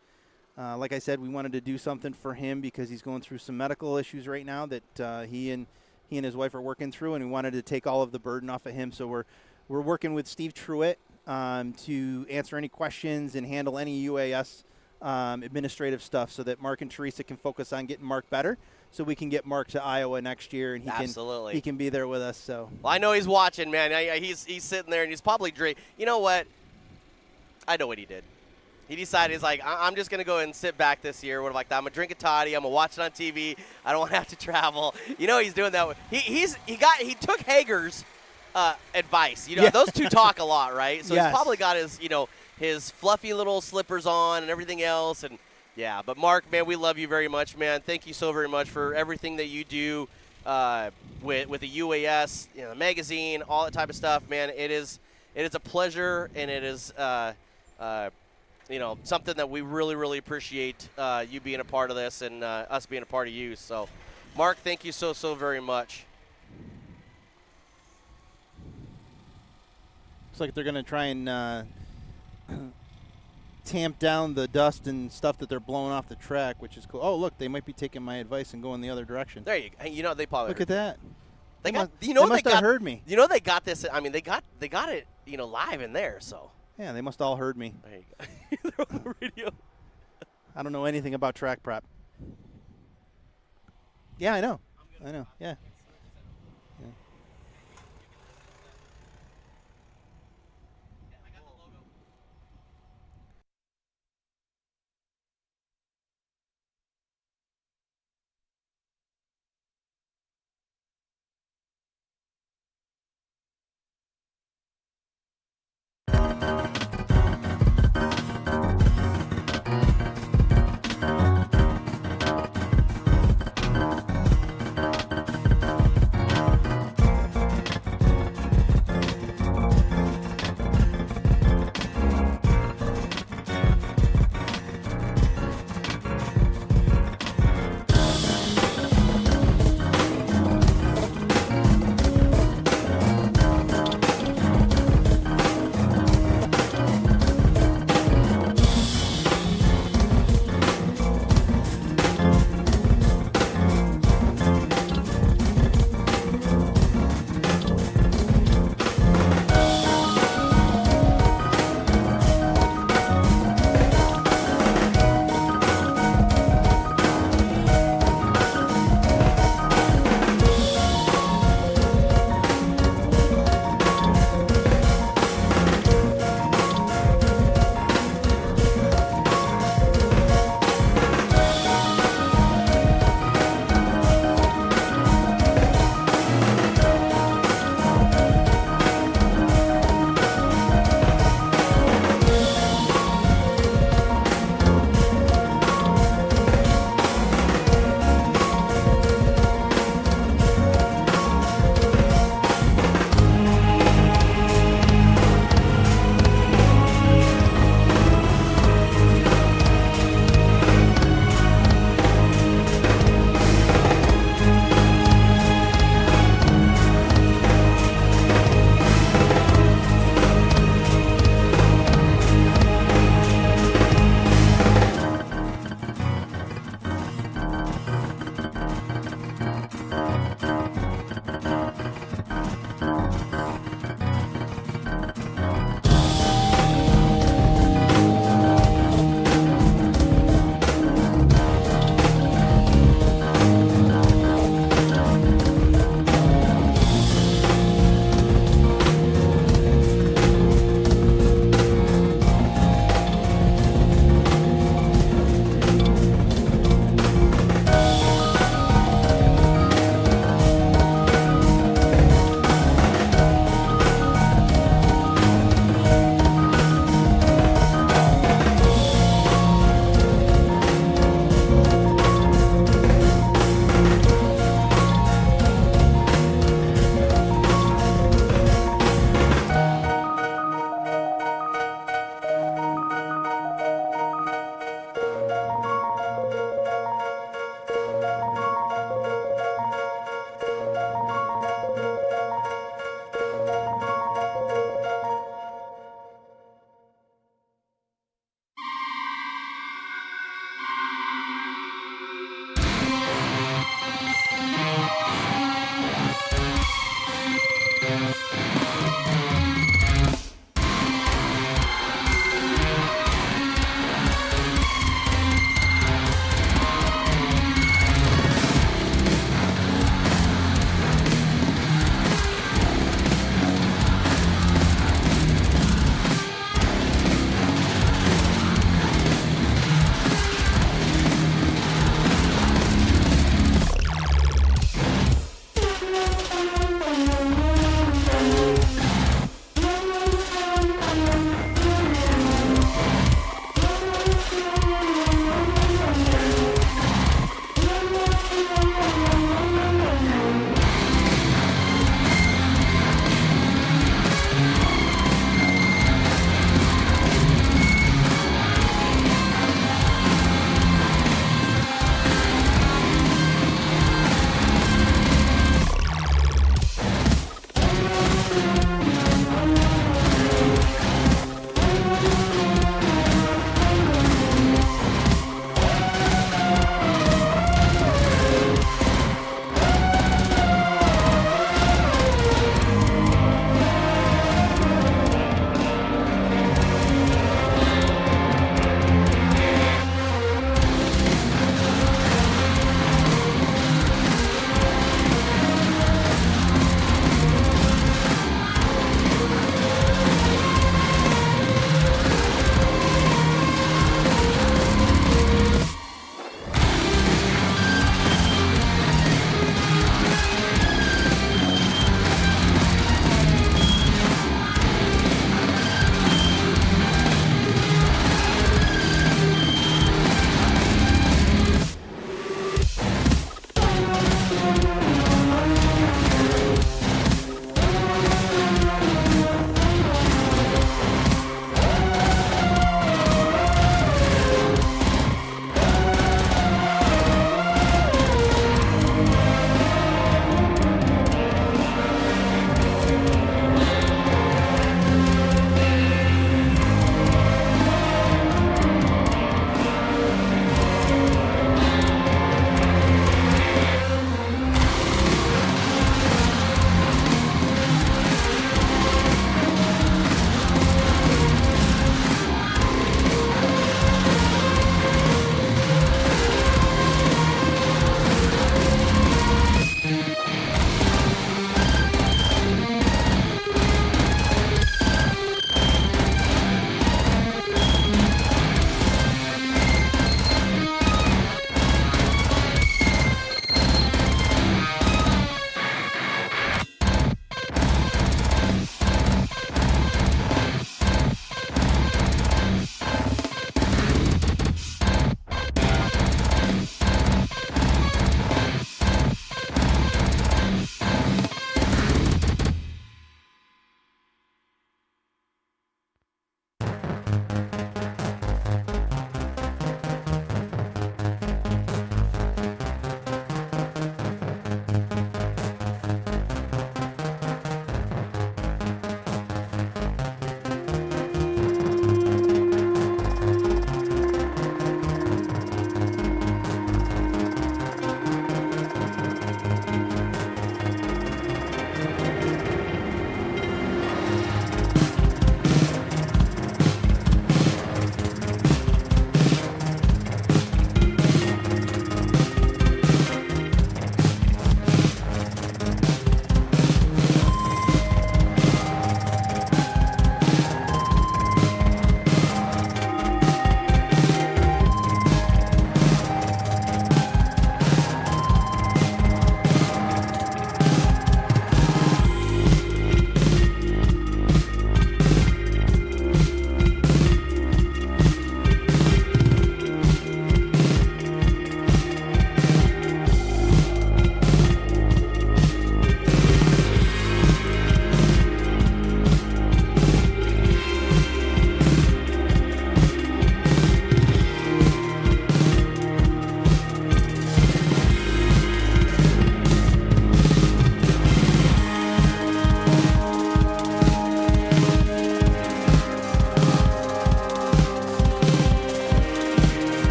Like I said, we wanted to do something for him because he's going through some medical issues right now that he and his wife are working through, and we wanted to take all of the burden off of him. So we're working with Steve Truitt to answer any questions and handle any UAS administrative stuff so that Mark and Teresa can focus on getting Mark better, so we can get Mark to Iowa next year, and he can be there with us. So well, I know he's watching, man. He's sitting there, and he's probably drinking. You know what? I know what he did. He decided, he's like, I'm just going to go and sit back this year. What like that? I'm going to drink a toddy. I'm going to watch it on TV. I don't want to have to travel. You know he's doing that. He took Hager's advice. You know, those two talk a lot, right? So he's probably got his fluffy little slippers on and everything else. And yeah, but Mark, man, we love you very much, man. Thank you so very much for everything that you do with the UAS, the magazine, all that type of stuff, man. It is a pleasure, and it is something that we really, really appreciate you being a part of this and us being a part of you. So, Mark, thank you so very much. Looks like they're going to try and tamp down the dust and stuff that they're blowing off the track, which is cool. Oh, look, they might be taking my advice and going the other direction. There you go. You know, they probably look at that. They must have heard me. You know, they got this. I mean, they got it. Live in there. So yeah, they must all heard me. There you go. They're on the radio. I don't know anything about track prep. Yeah, I know. Yeah.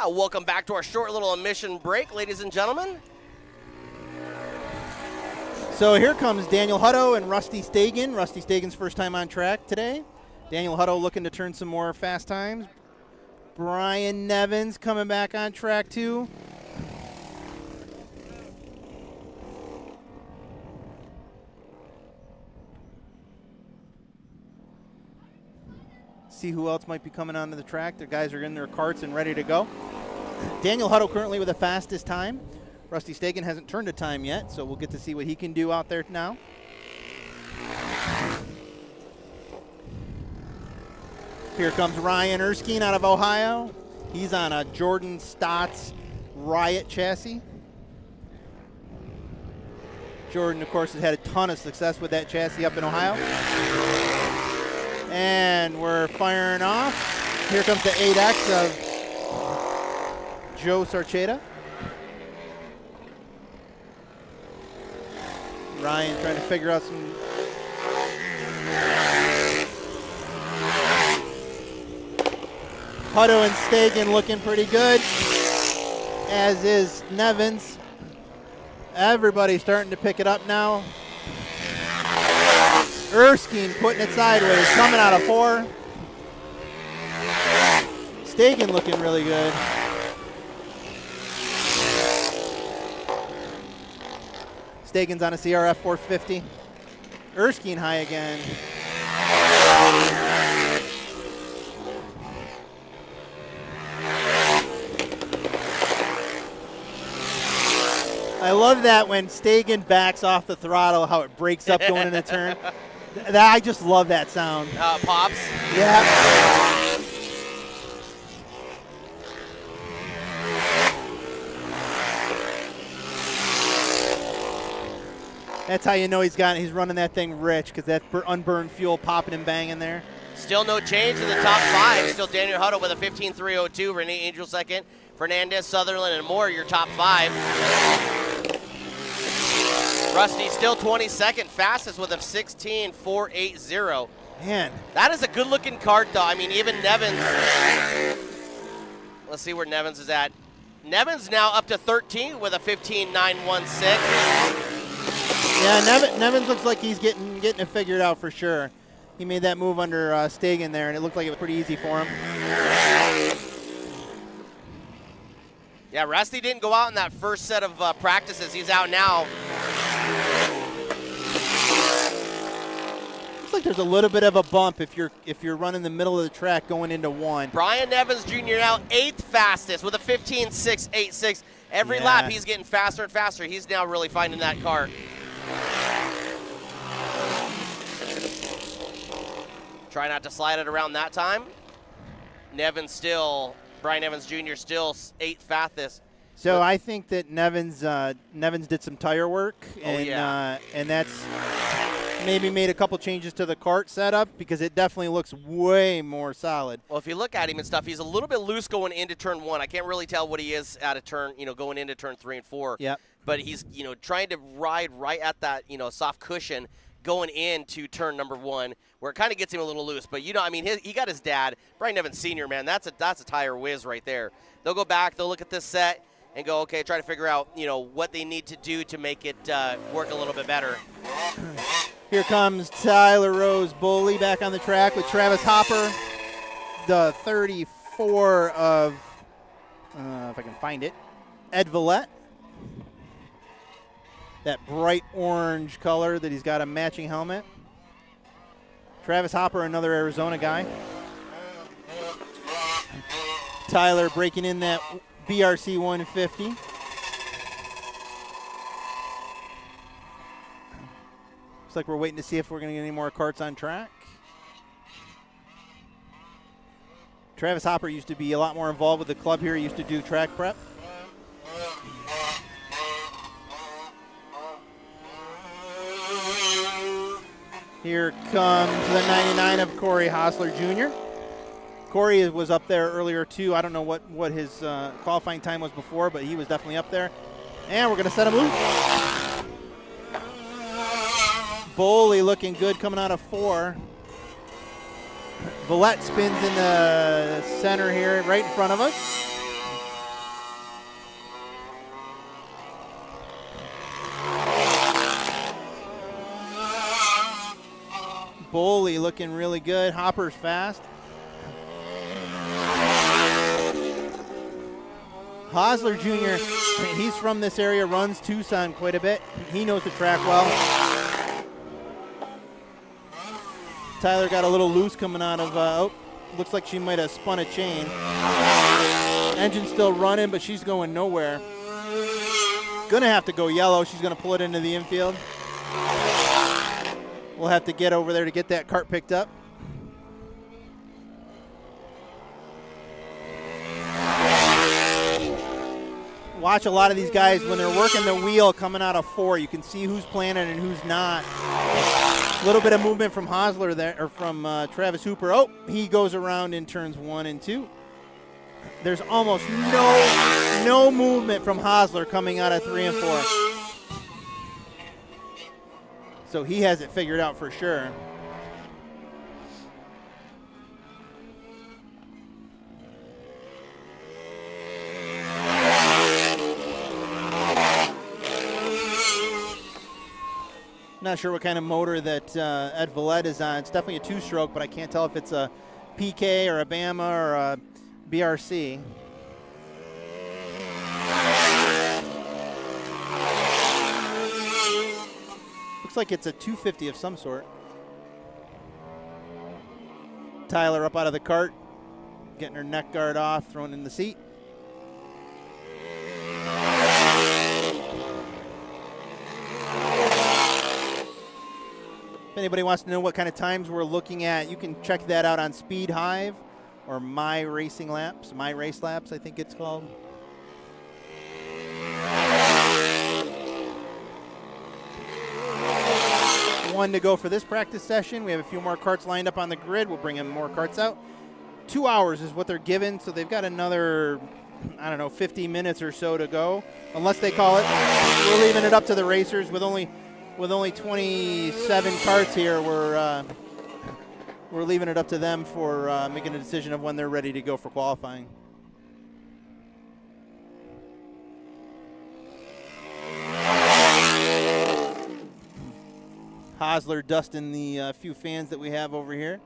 Welcome back to our short little emission break, ladies and gentlemen. So here comes Daniel Hutto and Rusty Stagen. Rusty Stagen's first time on track today. Daniel Hutto looking to turn some more fast times. Brian Nevins coming back on track too. See who else might be coming onto the track. The guys are in their carts and ready to go. Daniel Hutto currently with the fastest time. Rusty Stagen hasn't turned a time yet, so we'll get to see what he can do out there now. Here comes Ryan Erskine out of Ohio. He's on a Jordan Stotts Riot chassis. Jordan, of course, has had a ton of success with that chassis up in Ohio. And we're firing off. Here comes the 8X of Joe Sarcheta. Ryan trying to figure out some. Hutto and Stagen looking pretty good, as is Nevins. Everybody's starting to pick it up now. Erskine putting it sideways, coming out of 4. Stagen looking really good. Stagen's on a CRF 450. Erskine high again. I love that when Stagen backs off the throttle, how it breaks up going in a turn. I just love that sound. Pops. Yeah. That's how you know he's running that thing rich, because that unburned fuel popping and banging there. Still no change in the top 5. Still Daniel Hutto with a 15.302. Renee Angel second. Fernandez, Sutherland, and Moore your top 5. Rusty still 22nd fastest with a 16.480. Man. That is a good-looking kart, though. I mean, even Nevins. Let's see where Nevins is at. Nevins now up to 13 with a 15.916. Yeah, Nevins looks like he's getting it figured out for sure. He made that move under Stagen there, and it looked like it was pretty easy for him. Yeah, Rusty didn't go out in that first set of practices. He's out now. Looks like there's a little bit of a bump if you're running the middle of the track going into 1. Brian Nevins Jr. now 8th fastest with a 15.686. Every lap he's getting faster and faster. He's now really finding that car. Try not to slide it around that time. Brian Evans Jr. still 8th fastest. So I think that Nevins did some tire work, and and that's maybe made a couple changes to the kart setup, because it definitely looks way more solid. Well, if you look at him and stuff, he's a little bit loose going into turn 1. I can't really tell what he is at a turn, going into turn 3 and 4. Yep. But he's, trying to ride right at that, soft cushion going into turn number 1, where it kind of gets him a little loose. But, he got his dad, Brian Evans Sr., man, that's a tire whiz right there. They'll go back, they'll look at this set and go, okay, try to figure out, what they need to do to make it work a little bit better. Here comes Tyler Rose Bully back on the track with Travis Hopper, the 34 of, if I can find it, Ed Villette. That bright orange color that he's got a matching helmet. Travis Hopper, another Arizona guy. Tyler breaking in that BRC 150. Looks like we're waiting to see if we're going to get any more karts on track. Travis Hopper used to be a lot more involved with the club here. He used to do track prep. Here comes the 99 of Corey Hostler Jr. Corey was up there earlier too. I don't know what his qualifying time was before, but he was definitely up there. And we're going to set him loose. Boley looking good coming out of 4. Villette spins in the center here, right in front of us. Boley looking really good. Hopper's fast. Hosler Jr., he's from this area, runs Tucson quite a bit. He knows the track well. Tyler got a little loose coming out of, looks like she might have spun a chain. Engine's still running, but she's going nowhere. Gonna have to go yellow. She's gonna pull it into the infield. We'll have to get over there to get that cart picked up. Watch a lot of these guys when they're working the wheel coming out of 4. You can see who's planning and who's not. A little bit of movement from Hosler there, or from Travis Hooper. Oh, he goes around in turns 1 and 2. There's almost no movement from Hosler coming out of 3 and 4. So he has it figured out for sure. Not sure what kind of motor that Ed Vallette is on. It's definitely a 2-stroke, but I can't tell if it's a PK or a Bama or a BRC. Looks like it's a 250 of some sort. Tyler up out of the cart, getting her neck guard off, thrown in the seat. If anybody wants to know what kind of times we're looking at, you can check that out on Speed Hive or My Race Laps, I think it's called. One to go for this practice session. We have a few more carts lined up on the grid. We'll bring in more carts out. 2 hours is what they're given, so they've got another, 50 minutes or so to go, unless they call it. We're leaving it up to the racers with only 27 carts here. We're leaving it up to them for making a decision of when they're ready to go for qualifying. Hosler dusting the few fans that we have over here.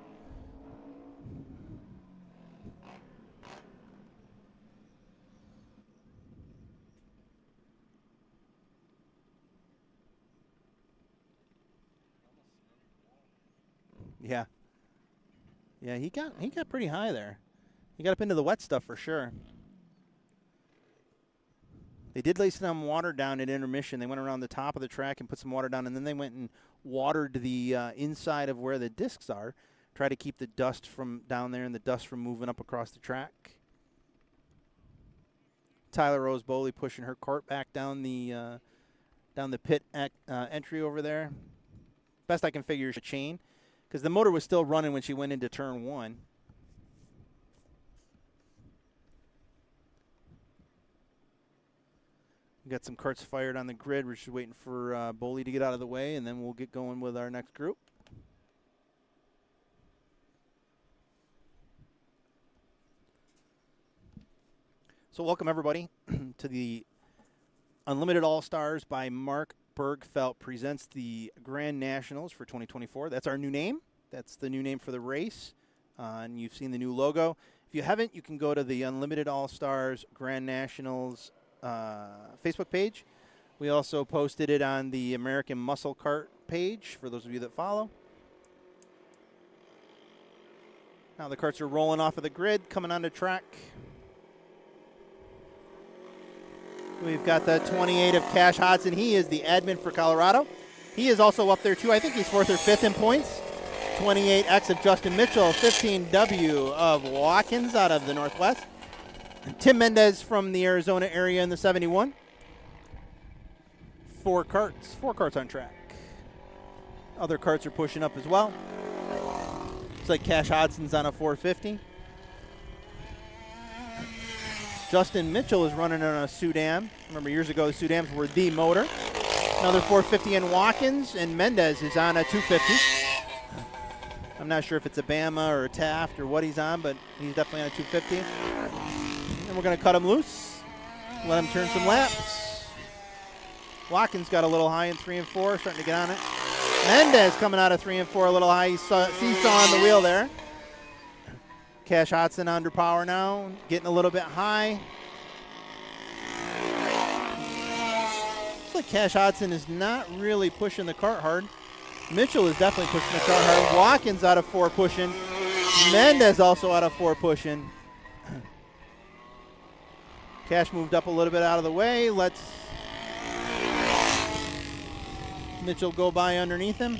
Yeah, he got pretty high there. He got up into the wet stuff for sure. They did lay some water down at intermission. They went around the top of the track and put some water down, and then they went and watered the inside of where the discs are, try to keep the dust from down there and the dust from moving up across the track. Tyler Rose Boley pushing her cart back down the pit entry over there. Best I can figure is a chain, because the motor was still running when she went into turn 1. We got some carts fired on the grid. We're just waiting for Boley to get out of the way, and then we'll get going with our next group. So welcome, everybody, to the Unlimited All-Stars by Mark Bergfelt presents the Grand Nationals for 2024. That's our new name. That's the new name for the race. And you've seen the new logo. If you haven't, you can go to the Unlimited All-Stars Grand Nationals Facebook page. We also posted it on the American Muscle Kart page for those of you that follow. Now the carts are rolling off of the grid, coming onto track. We've got the 28 of Cash Hodson. He is the admin for Colorado. He is also up there too. I think he's 4th or 5th in points. 28X of Justin Mitchell. 15W of Watkins out of the Northwest. Tim Mendez from the Arizona area in the 71. 4 carts on track. Other carts are pushing up as well. Looks like Cash Hodson's on a 450. Justin Mitchell is running on a Sudam. Remember, years ago, the Sudams were the motor. Another 450 in Watkins, and Mendez is on a 250. I'm not sure if it's a Bama or a Taft or what he's on, but he's definitely on a 250. And we're going to cut him loose, let him turn some laps. Watkins got a little high in 3 and 4, starting to get on it. Mendez coming out of 3 and 4 a little high. Seesaw on the wheel there. Cash Hodson under power now, getting a little bit high. Looks like Cash Hodson is not really pushing the cart hard. Mitchell is definitely pushing the cart hard. Watkins out of 4 pushing. Mendez also out of 4 pushing. Cash moved up a little bit out of the way. Let's Mitchell go by underneath him.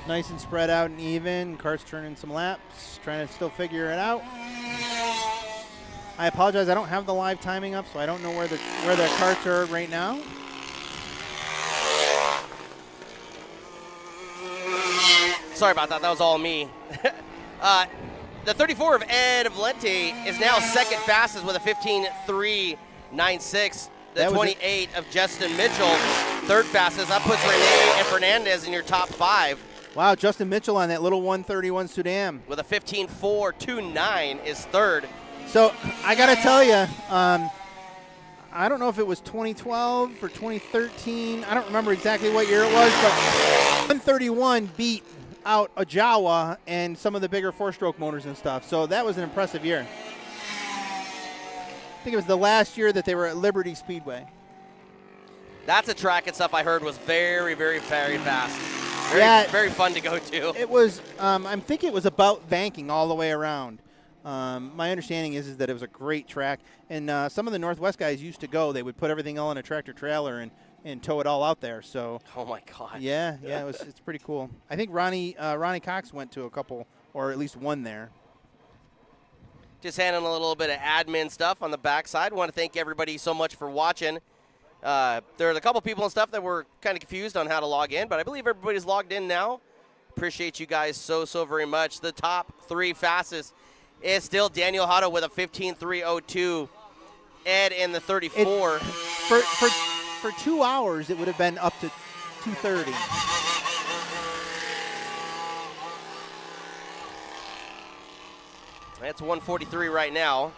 Nice and spread out and even. Kart's turning some laps, trying to still figure it out. I apologize, I don't have the live timing up, so I don't know where the karts are right now. Sorry about that. That was all me. The 34 of Ed Valente is now second fastest with a 15.396. The 28 of Justin Mitchell, third fastest. That puts Renee and Fernandez in your top 5. Wow, Justin Mitchell on that little 131 Sudan. With a 15.429 is third. So I got to tell you, I don't know if it was 2012 or 2013. I don't remember exactly what year it was, but 131 beat out a Jawa and some of the bigger 4-stroke motors and stuff. So that was an impressive year. I think it was the last year that they were at Liberty Speedway. That's a track and stuff I heard was very, very, very fast. Very fun to go to. It was, I think it was about banking all the way around. My understanding is that it was a great track. And some of the Northwest guys used to go. They would put everything all in a tractor trailer and tow it all out there. So. Oh, my God. Yeah, it's pretty cool. I think Ronnie Cox went to a couple, or at least one there. Just handling a little bit of admin stuff on the backside. Want to thank everybody so much for watching. There's a couple people and stuff that were kind of confused on how to log in, but I believe everybody's logged in now. Appreciate you guys so very much. The top 3 fastest is still Daniel Hotto with a 15.302. Ed in the 34. For 2 hours, it would have been up to 2:30. That's 1:43 right now.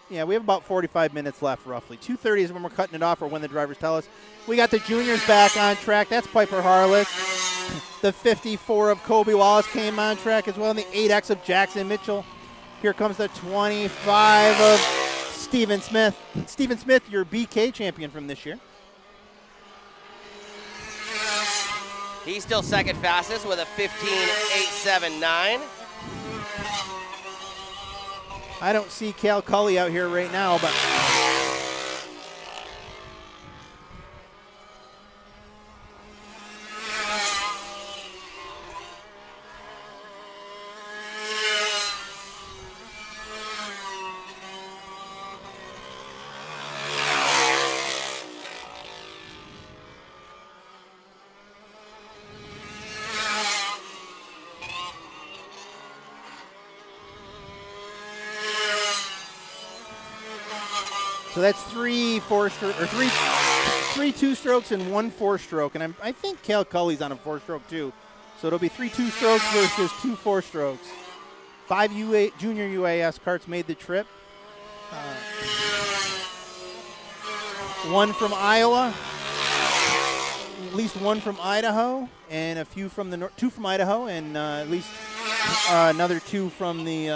We have about 45 minutes left, roughly. 2:30 is when we're cutting it off, or when the drivers tell us. We got the juniors back on track. That's Piper Harless. The 54 of Kobe Wallace came on track as well, and the 8X of Jackson Mitchell. Here comes the 25 of Steven Smith. Steven Smith, your BK champion from this year. He's still second fastest with a 15.879. I don't see Cal Cully out here right now, but so that's 3 2-strokes and 1 4-stroke, and I think Cal Cully's on a 4-stroke too. So it'll be 3 2-strokes versus 2 4-strokes. 5 junior UAS karts made the trip. 1 from Iowa, at least 1 from Idaho, and a few from the 2 from Idaho, and at least another 2 from the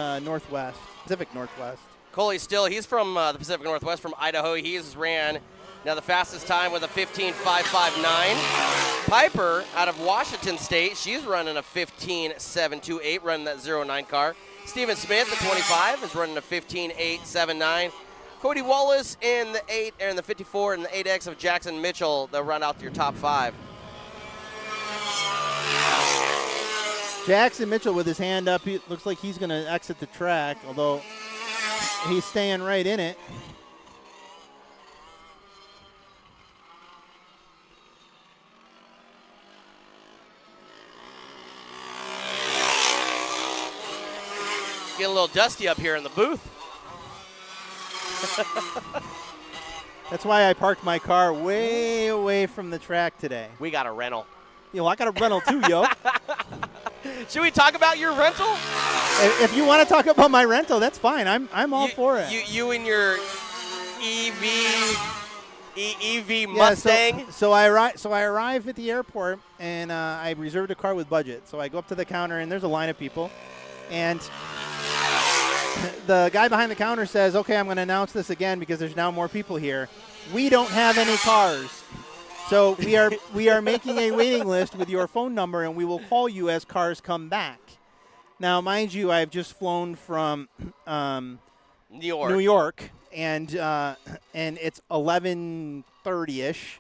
Pacific Northwest. Coley's he's from the Pacific Northwest, from Idaho. He has ran now the fastest time with a 15.559. Piper out of Washington State, she's running a 15.728, running that 09 car. Steven Smith, the 25, is running a 15.879. Cody Wallace in the 8 and the 54 and the 8X of Jackson Mitchell. They'll run out your top 5. Jackson Mitchell with his hand up, he looks like he's going to exit the track, although he's staying right in it. Getting a little dusty up here in the booth. That's why I parked my car way away from the track today. We got a rental. Yo, I got a rental too, yo. Should we talk about your rental? If you want to talk about my rental, that's fine. I'm all for it. You and your EV Mustang. So I arrive at the airport and I reserved a car with budget. So I go up to the counter and there's a line of people, and the guy behind the counter says, "Okay, I'm going to announce this again because there's now more people here. We don't have any cars, so we are making a waiting list with your phone number, and we will call you as cars come back." Now, mind you, I've just flown from New York, and it's 11:30ish,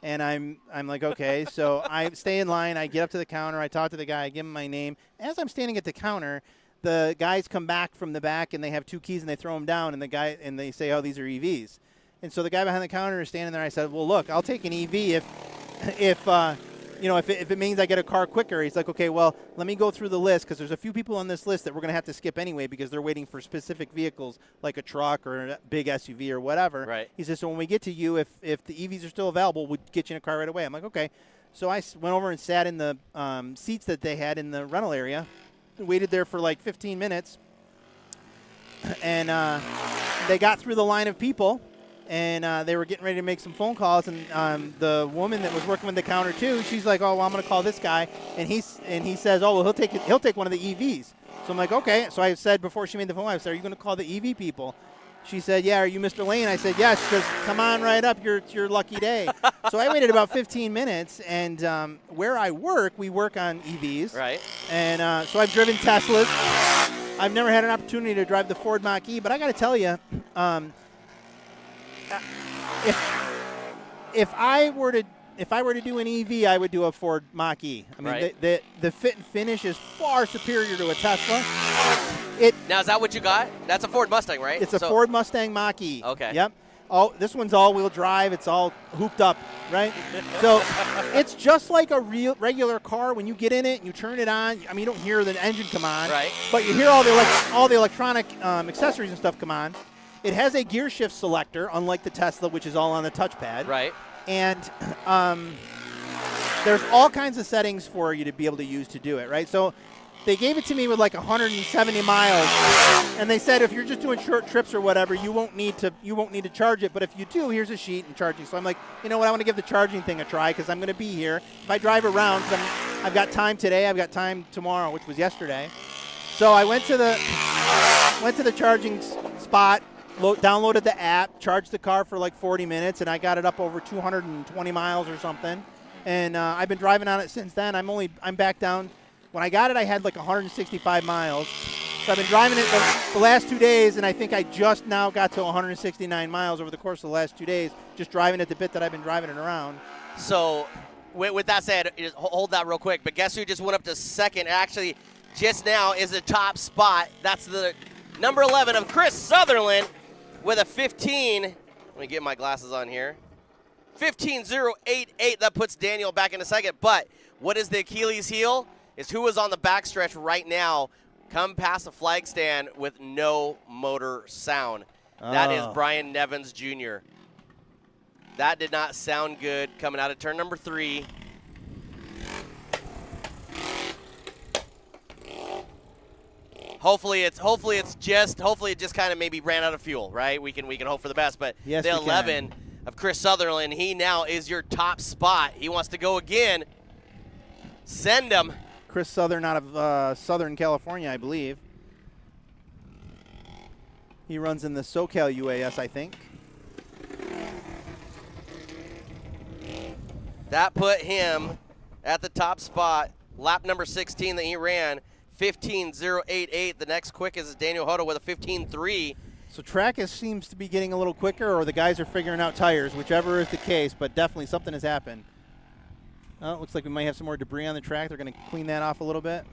and I'm like, okay, so I stay in line. I get up to the counter. I talk to the guy. I give him my name. As I'm standing at the counter, the guys come back from the back, and they have two keys, and they throw them down, and they say, "Oh, these are EVs." And so the guy behind the counter is standing there. I said, "Well, look, I'll take an EV if it means I get a car quicker." He's like, "Okay, well, let me go through the list because there's a few people on this list that we're going to have to skip anyway because they're waiting for specific vehicles like a truck or a big SUV or whatever." Right. He says, "So when we get to you, if the EVs are still available, we'll get you in a car right away." I'm like, "Okay." So I went over and sat in the seats that they had in the rental area. Waited there for like 15 minutes, and they got through the line of people, and they were getting ready to make some phone calls. And the woman that was working with the counter too, she's like, "Oh, well, I'm going to call this guy," and he says, "Oh, well, he'll take one of the EVs." So I'm like, "Okay." So I said before she made the phone, I said, "Are you going to call the EV people?" She said, "Yeah." "Are you Mr. Lane?" I said, "Yes." She goes, "Come on right up. It's your lucky day." So I waited about 15 minutes, and where I work, we work on EVs. Right. And so I've driven Teslas. I've never had an opportunity to drive the Ford Mach-E, but I got to tell you, if I were to do an EV, I would do a Ford Mach-E. I mean, right. the fit and finish is far superior to a Tesla. Now, is that what you got? That's a Ford Mustang, right? It's a Ford Mustang Mach-E. Okay. Yep. This one's all-wheel drive. It's all hooped up, right? So it's just like a regular car. When you get in it and you turn it on, I mean, you don't hear the engine come on. Right. But you hear all the electronic accessories and stuff come on. It has a gear shift selector, unlike the Tesla, which is all on the touchpad. Right. And there's all kinds of settings for you to be able to use to do it, right? So they gave it to me with like 170 miles, and they said if you're just doing short trips or whatever, you won't need to charge it. But if you do, here's a sheet and charging. So I'm like, you know what? I want to give the charging thing a try because I'm going to be here. If I drive around, I've got time today, I've got time tomorrow, which was yesterday. So I went to the charging spot, downloaded the app, charged the car for like 40 minutes, and I got it up over 220 miles or something. And I've been driving on it since then. I'm back down. When I got it, I had like 165 miles. So I've been driving it the last 2 days, and I think I just now got to 169 miles over the course of the last 2 days, just driving it the bit that I've been driving it around. So with that said, just hold that real quick. But guess who just went up to second? Actually, just now is the top spot. That's the number 11 of Chris Sutherland with a 15. Let me get my glasses on here. 15.088. That puts Daniel back in a second. But what is the Achilles heel? Is who is on the backstretch right now, come past the flag stand with no motor sound. That is Brian Nevins Jr. That did not sound good coming out of turn number 3. Hopefully it just kind of maybe ran out of fuel, right? We can hope for the best, but yes, the 11 of Chris Sutherland, he now is your top spot. He wants to go again. Send him. Chris Southern out of Southern California, I believe. He runs in the SoCal UAS, I think. That put him at the top spot. Lap number 16 that he ran, 15.088. The next quickest is Daniel Hodo with a 15.3. So track seems to be getting a little quicker, or the guys are figuring out tires, whichever is the case, but definitely something has happened. Oh, it looks like we might have some more debris on the track. They're going to clean that off a little bit.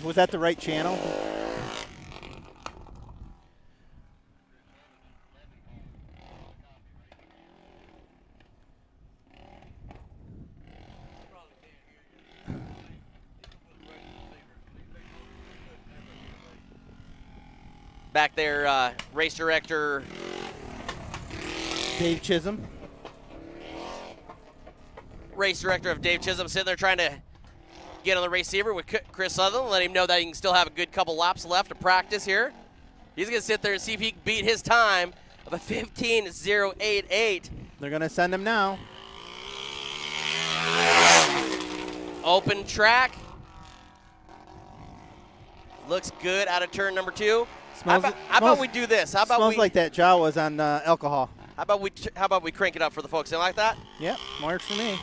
Was that the right channel? Back there, race director Dave Chisholm. Race director of Dave Chisholm sitting there trying to get on the receiver with Chris Sutherland, let him know that he can still have a good couple laps left to practice here. He's going to sit there and see if he can beat his time of a 15.088. They're going to send him now. Open track. Looks good out of turn number 2. How about we do this? How about smells like that jaw was on alcohol. How about we crank it up for the folks? You like that? Yep, works for me.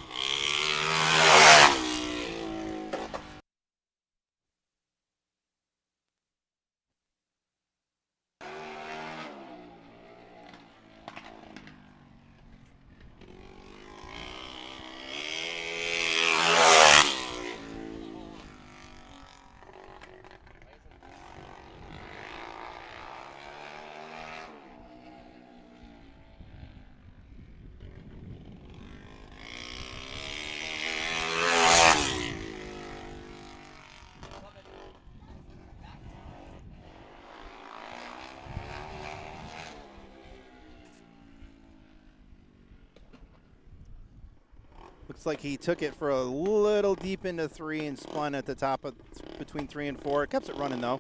Looks like he took it for a little deep into 3 and spun at the top of between 3 and 4. It kept it running though.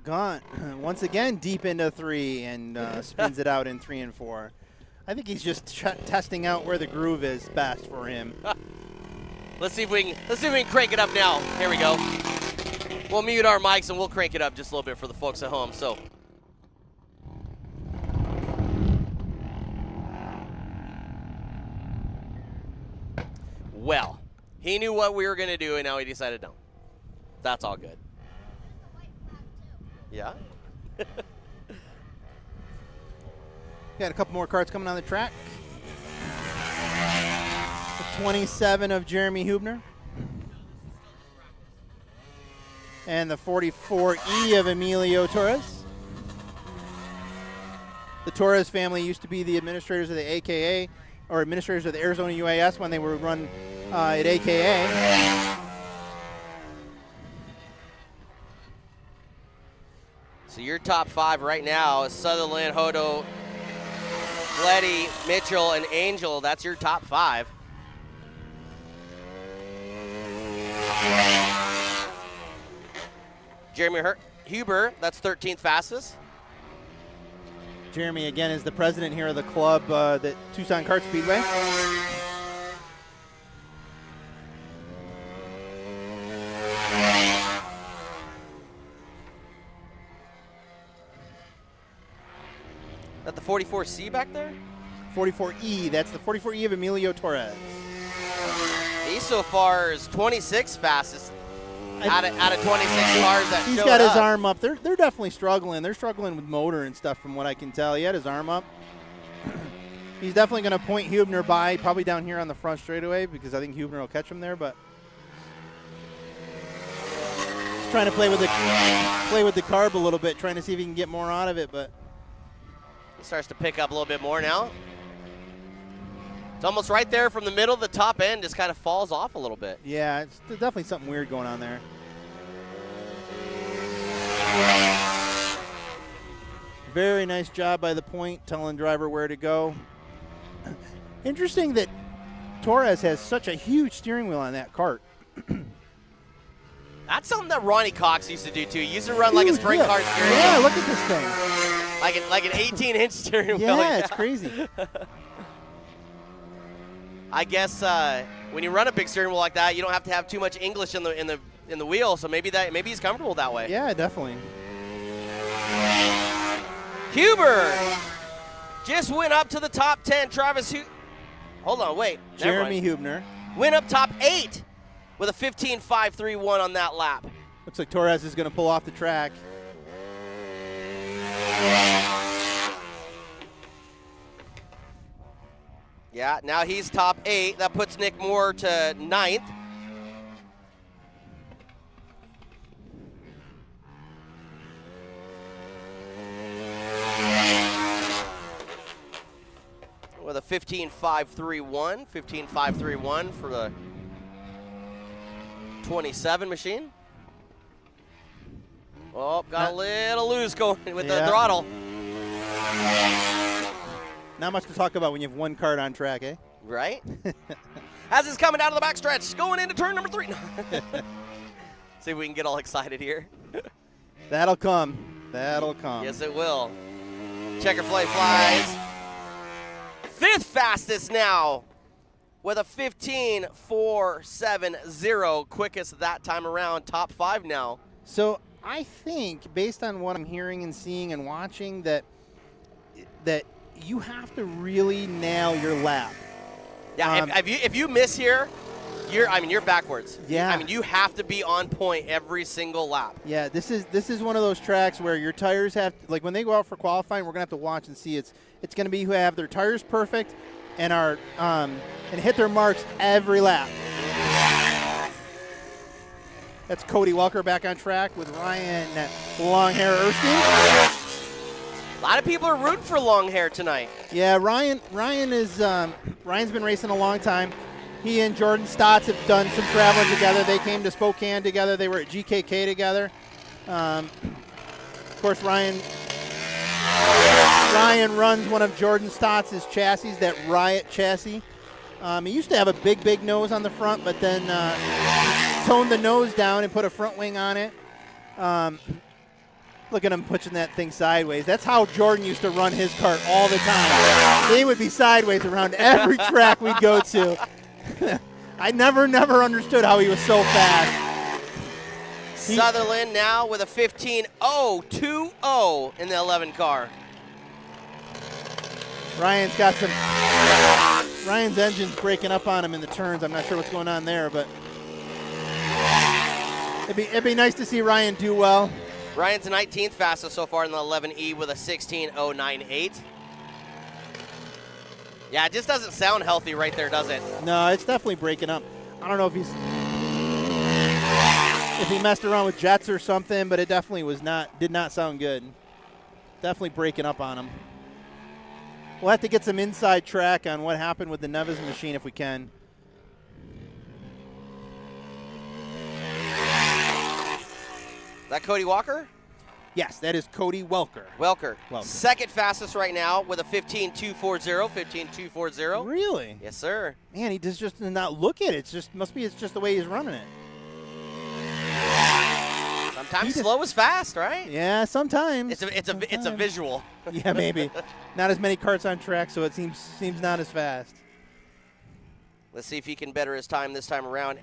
Gaunt once again deep into 3 and spins it out in 3 and 4. I think he's just testing out where the groove is best for him. Let's see if we can crank it up now. Here we go. We'll mute our mics and we'll crank it up just a little bit for the folks at home. So. Well, he knew what we were going to do and now he decided no. That's all good. Yeah. Got a couple more karts coming on the track. The 27 of Jeremy Hubner. And the 44E of Emilio Torres. The Torres family used to be the administrators of the AKA, or administrators of the Arizona UAS when they were run at AKA. So your top 5 right now is Sutherland, Hodo, Letty, Mitchell, and Angel. That's your top 5. Jeremy Huber, that's 13th fastest. Jeremy, again, is the president here of the club, the Tucson Kart Speedway. Is that the 44C back there? 44E, that's the 44E of Emilio Torres. He so far is 26th fastest out of 26 cars that He's showed got his up. arm up. They're definitely struggling. They're struggling with motor and stuff from what I can tell. He had his arm up. He's definitely going to point Hubner by, probably down here on the front straightaway because I think Hubner will catch him there, but trying to play with the carb a little bit, trying to see if he can get more out of it, but He starts to pick up a little bit more now. It's almost right there from the middle. The top end just kind of falls off a little bit. yeah, it's definitely something weird going on there. Very nice job by the point, telling driver where to go. Interesting that Torres has such a huge steering wheel on that kart. That's something that Ronnie Cox used to do too. He used to run like a sprint car steering wheel. Yeah, look at this thing. Like an 18-inch steering wheel. Yeah, it's crazy. I guess when you run a big steering wheel like that, you don't have to have too much English in the wheel. So maybe he's comfortable that way. Yeah, definitely. Huber just went up to the top 10. Travis, hold on, wait. Jeremy Hubner. went up top 8 with a 15.531 on that lap. Looks like Torres is going to pull off the track. Yeah, now he's top 8. That puts Nick Moore to 9th. With a 15.531. 15.531 for the 27 machine. Oh, got a little loose going with the throttle. Not much to talk about when you have one Kart on track, eh? Right? As it's coming out of the backstretch, going into turn number 3. See if we can get all excited here. That'll come. That'll come. Yes, it will. Checker flight flies. 5th fastest now with a 15.470. Quickest that time around. Top 5 now. So I think, based on what I'm hearing and seeing and watching, that you have to really nail your lap. Yeah, if you miss here, you're backwards. Yeah. I mean, you have to be on point every single lap. Yeah, this is one of those tracks where your tires have, like when they go out for qualifying, we're gonna have to watch and see. It's gonna be who have their tires perfect and are and hit their marks every lap. That's Cody Welker back on track with Ryan long hair Erskine. A lot of people are rooting for long hair tonight. Yeah, Ryan's been racing a long time. He and Jordan Stotts have done some traveling together. They came to Spokane together. They were at GKK together. Of course, Ryan runs one of Jordan Stotts' chassis, that Riot chassis. He used to have a big nose on the front, but then toned the nose down and put a front wing on it. Look at him pushing that thing sideways. That's how Jordan used to run his kart all the time. They would be sideways around every track we'd go to. I never understood how he was so fast. Sutherland now with a 15.020 in the 11 car. Ryan's engine's breaking up on him in the turns. I'm not sure what's going on there, but it'd be nice to see Ryan do well. Ryan's 19th fastest so far in the 11E with a 16.098. Yeah, it just doesn't sound healthy right there, does it? No, it's definitely breaking up. I don't know if he messed around with jets or something, but it definitely did not sound good. Definitely breaking up on him. We'll have to get some inside track on what happened with the Neves machine if we can. Is that Cody Walker? Yes, that is Cody Welker. Welker. Second fastest right now with a 15.240. 15.240. Really? Yes, sir. Man, he does just not look at it. It's just the way he's running it. Sometimes slow is fast, right? Yeah, sometimes. It's a visual. Yeah, maybe. Not as many karts on track, so it seems not as fast. Let's see if he can better his time this time around.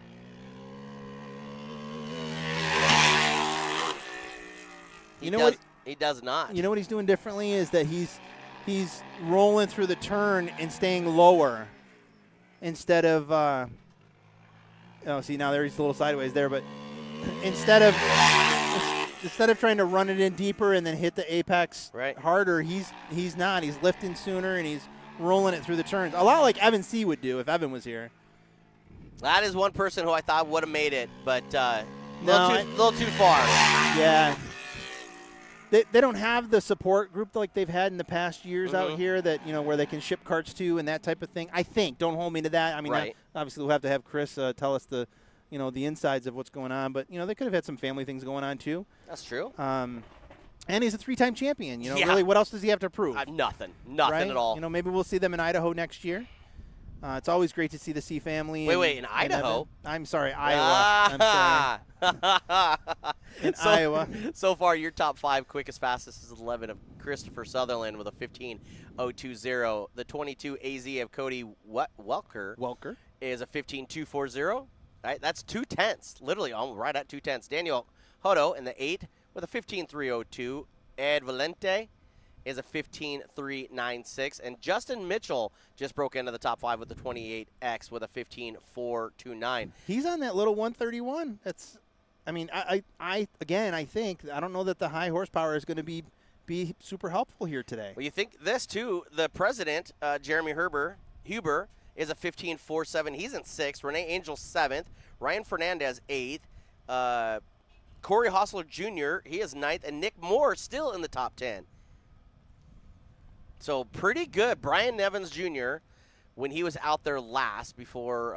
He does not. You know what he's doing differently is that he's rolling through the turn and staying lower instead of see, now there he's a little sideways there, but instead of trying to run it in deeper and then hit the apex harder, he's not. He's lifting sooner and he's rolling it through the turns. A lot like Evan C. would do if Evan was here. That is one person who I thought would have made it, but a little too far. Yeah. They don't have the support group like they've had in the past years out here that, where they can ship carts to and that type of thing. I think. Don't hold me to that. I mean, obviously we'll have to have Chris tell us the insides of what's going on. But, they could have had some family things going on too. That's true. And he's a 3-time champion. Really, what else does he have to prove? Nothing at all. Maybe we'll see them in Idaho next year. It's always great to see the C family. Wait, in Idaho? I'm sorry, Iowa. In Iowa. So far, your top 5 quickest, fastest is 11 of Christopher Sutherland with a 15.020. The 22 AZ of Cody Welker is a 15.240. Right, that's 2/10, literally right at 2/10. Daniel Hodo in the 8 with a 15.302. Ed Valente is a 15.396. And Justin Mitchell just broke into the top 5 with the 28X with a 15.429. He's on that little 131. That's, I mean, I think, I don't know that the high horsepower is going to be super helpful here today. Well, you think this, too. The president, Jeremy Huber, is a 15.47. He's in 6th. Renee Angel, 7th. Ryan Fernandez, 8th. Corey Hostler Jr., he is 9th. And Nick Moore still in the top 10. So pretty good. Brian Evans Jr., when he was out there last before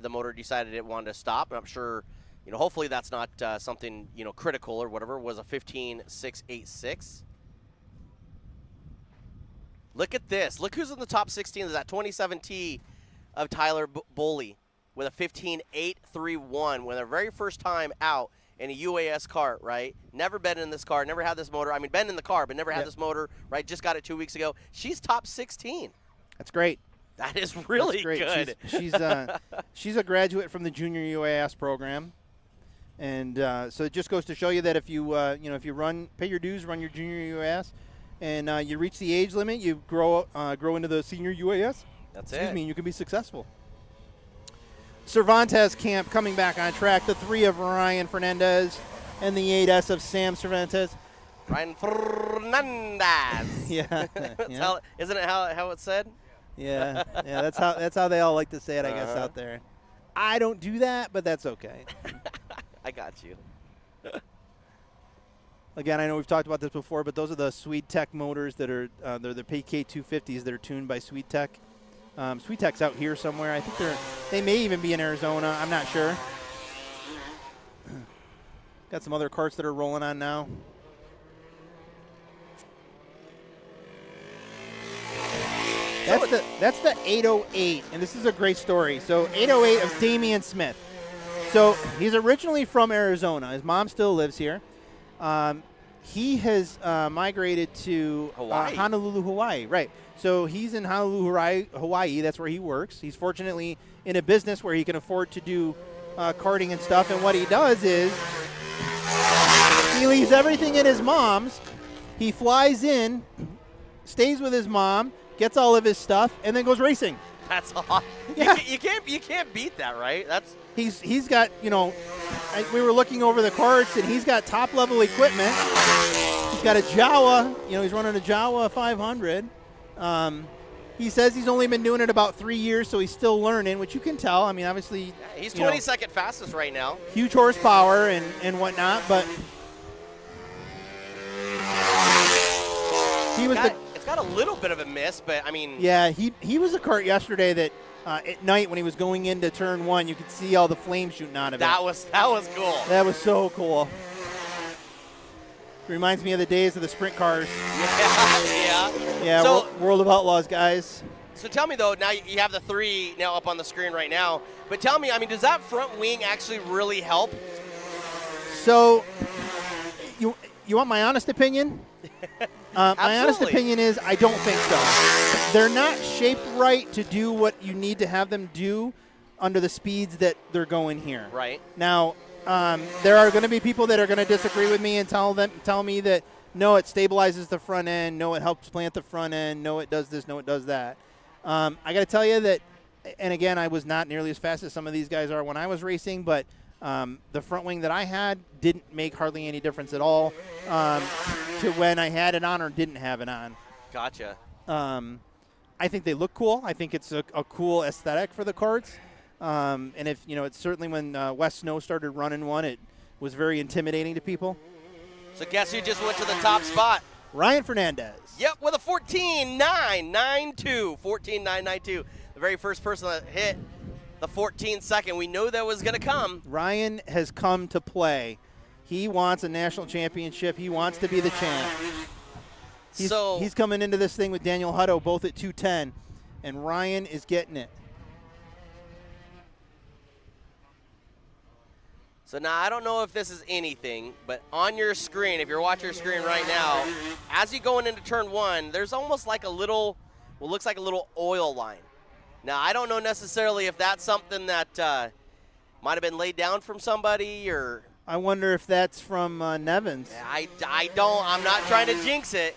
the motor decided it wanted to stop, I'm sure, hopefully that's not something, critical or whatever, was a 15.686. Look at this. Look who's in the top 16. Is that 27T of Tyler Boley with a 15.831 when their very first time out in a UAS Kart, right? Never been in this car, never had this motor. I mean, been in the car, but never had this motor, right? Just got it 2 weeks ago. She's top 16. That's great. That is really good. She's a graduate from the junior UAS program. And so it just goes to show you that if you, if you pay your dues, run your junior UAS, and you reach the age limit, you grow into the senior UAS. Excuse me, and you can be successful. Cervantes Camp coming back on track. The 3 of Ryan Fernandez and the 8S of Sam Cervantes. Ryan Fernandez. Yeah. Isn't it how it's said? Yeah. That's how they all like to say it, I guess, out there. I don't do that, but that's okay. I got you. Again, I know we've talked about this before, but those are the SwedeTech motors that are they're the PK250s that are tuned by SwedeTech. SwedeTech's out here somewhere. I think they may even be in Arizona. I'm not sure. Got some other carts that are rolling on now. That's the 808, and this is a great story. So 808 of Damian Smith. So he's originally from Arizona. His mom still lives here. He has migrated to Honolulu, Hawaii. Right. So he's in Honolulu, Hawaii. That's where he works. He's fortunately in a business where he can afford to do karting and stuff. And what he does is he leaves everything at his mom's. He flies in, stays with his mom, gets all of his stuff, and then goes racing. That's awesome. Yeah. You can't beat that, right? He's got, we were looking over the carts, and he's got top-level equipment. He's got a Jawa. He's running a Jawa 500. He says he's only been doing it about 3 years, so he's still learning, which you can tell. I mean, obviously. He's 22nd fastest right now. Huge horsepower and whatnot, but it's got a little bit of a miss, but I mean. Yeah, he was a kart yesterday that at night when he was going into turn 1, you could see all the flames shooting out of it. That was cool. That was so cool. Reminds me of the days of the sprint cars. Yeah. So, World of Outlaws, guys. So tell me, though, now you have the 3 now up on the screen right now. But tell me, I mean, does that front wing actually really help? So you want my honest opinion? My honest opinion is I don't think so. They're not shaped right to do what you need to have them do under the speeds that they're going here. Right. Now, there are going to be people that are going to disagree with me and tell me that, no, it stabilizes the front end, no, it helps plant the front end, no, it does this, no, it does that. I got to tell you that, and again, I was not nearly as fast as some of these guys are when I was racing, but the front wing that I had didn't make hardly any difference at all to when I had it on or didn't have it on. Gotcha. I think they look cool. I think it's a cool aesthetic for the karts. And if, it's certainly when Wes Snow started running one, it was very intimidating to people. So guess who just went to the top spot? Ryan Fernandez. Yep, with a 14.992. 14.992. The very first person that hit the 14-second. We knew that was going to come. Ryan has come to play. He wants a national championship. He wants to be the champ. He's coming into this thing with Daniel Hutto, both at 210, and Ryan is getting it. So now I don't know if this is anything, but on your screen, if you're watching your screen right now, as you're going into turn 1, there's almost like a little, what looks like a little oil line. Now I don't know necessarily if that's something that might have been laid down from somebody, or. I wonder if that's from Nevins. I'm not trying to jinx it,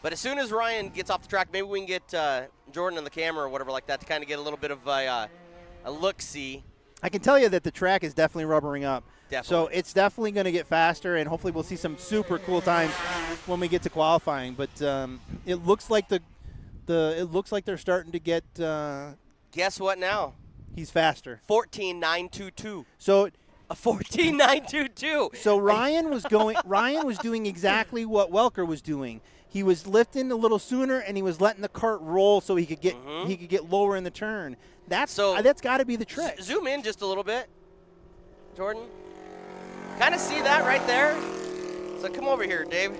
But as soon as Ryan gets off the track, maybe we can get Jordan on the camera or whatever like that to kind of get a little bit of a look-see. I can tell you that the track is definitely rubbering up. Definitely. So it's definitely going to get faster, and hopefully we'll see some super cool times when we get to qualifying. But it looks like they're starting to get. Guess what now? He's faster. 14.922. So a 14.922. So Ryan was doing exactly what Welker was doing. He was lifting a little sooner, and he was letting the cart roll so he could get lower in the turn. That's got to be the trick. Zoom in just a little bit, Jordan. Kind of see that right there. So come over here, Dave.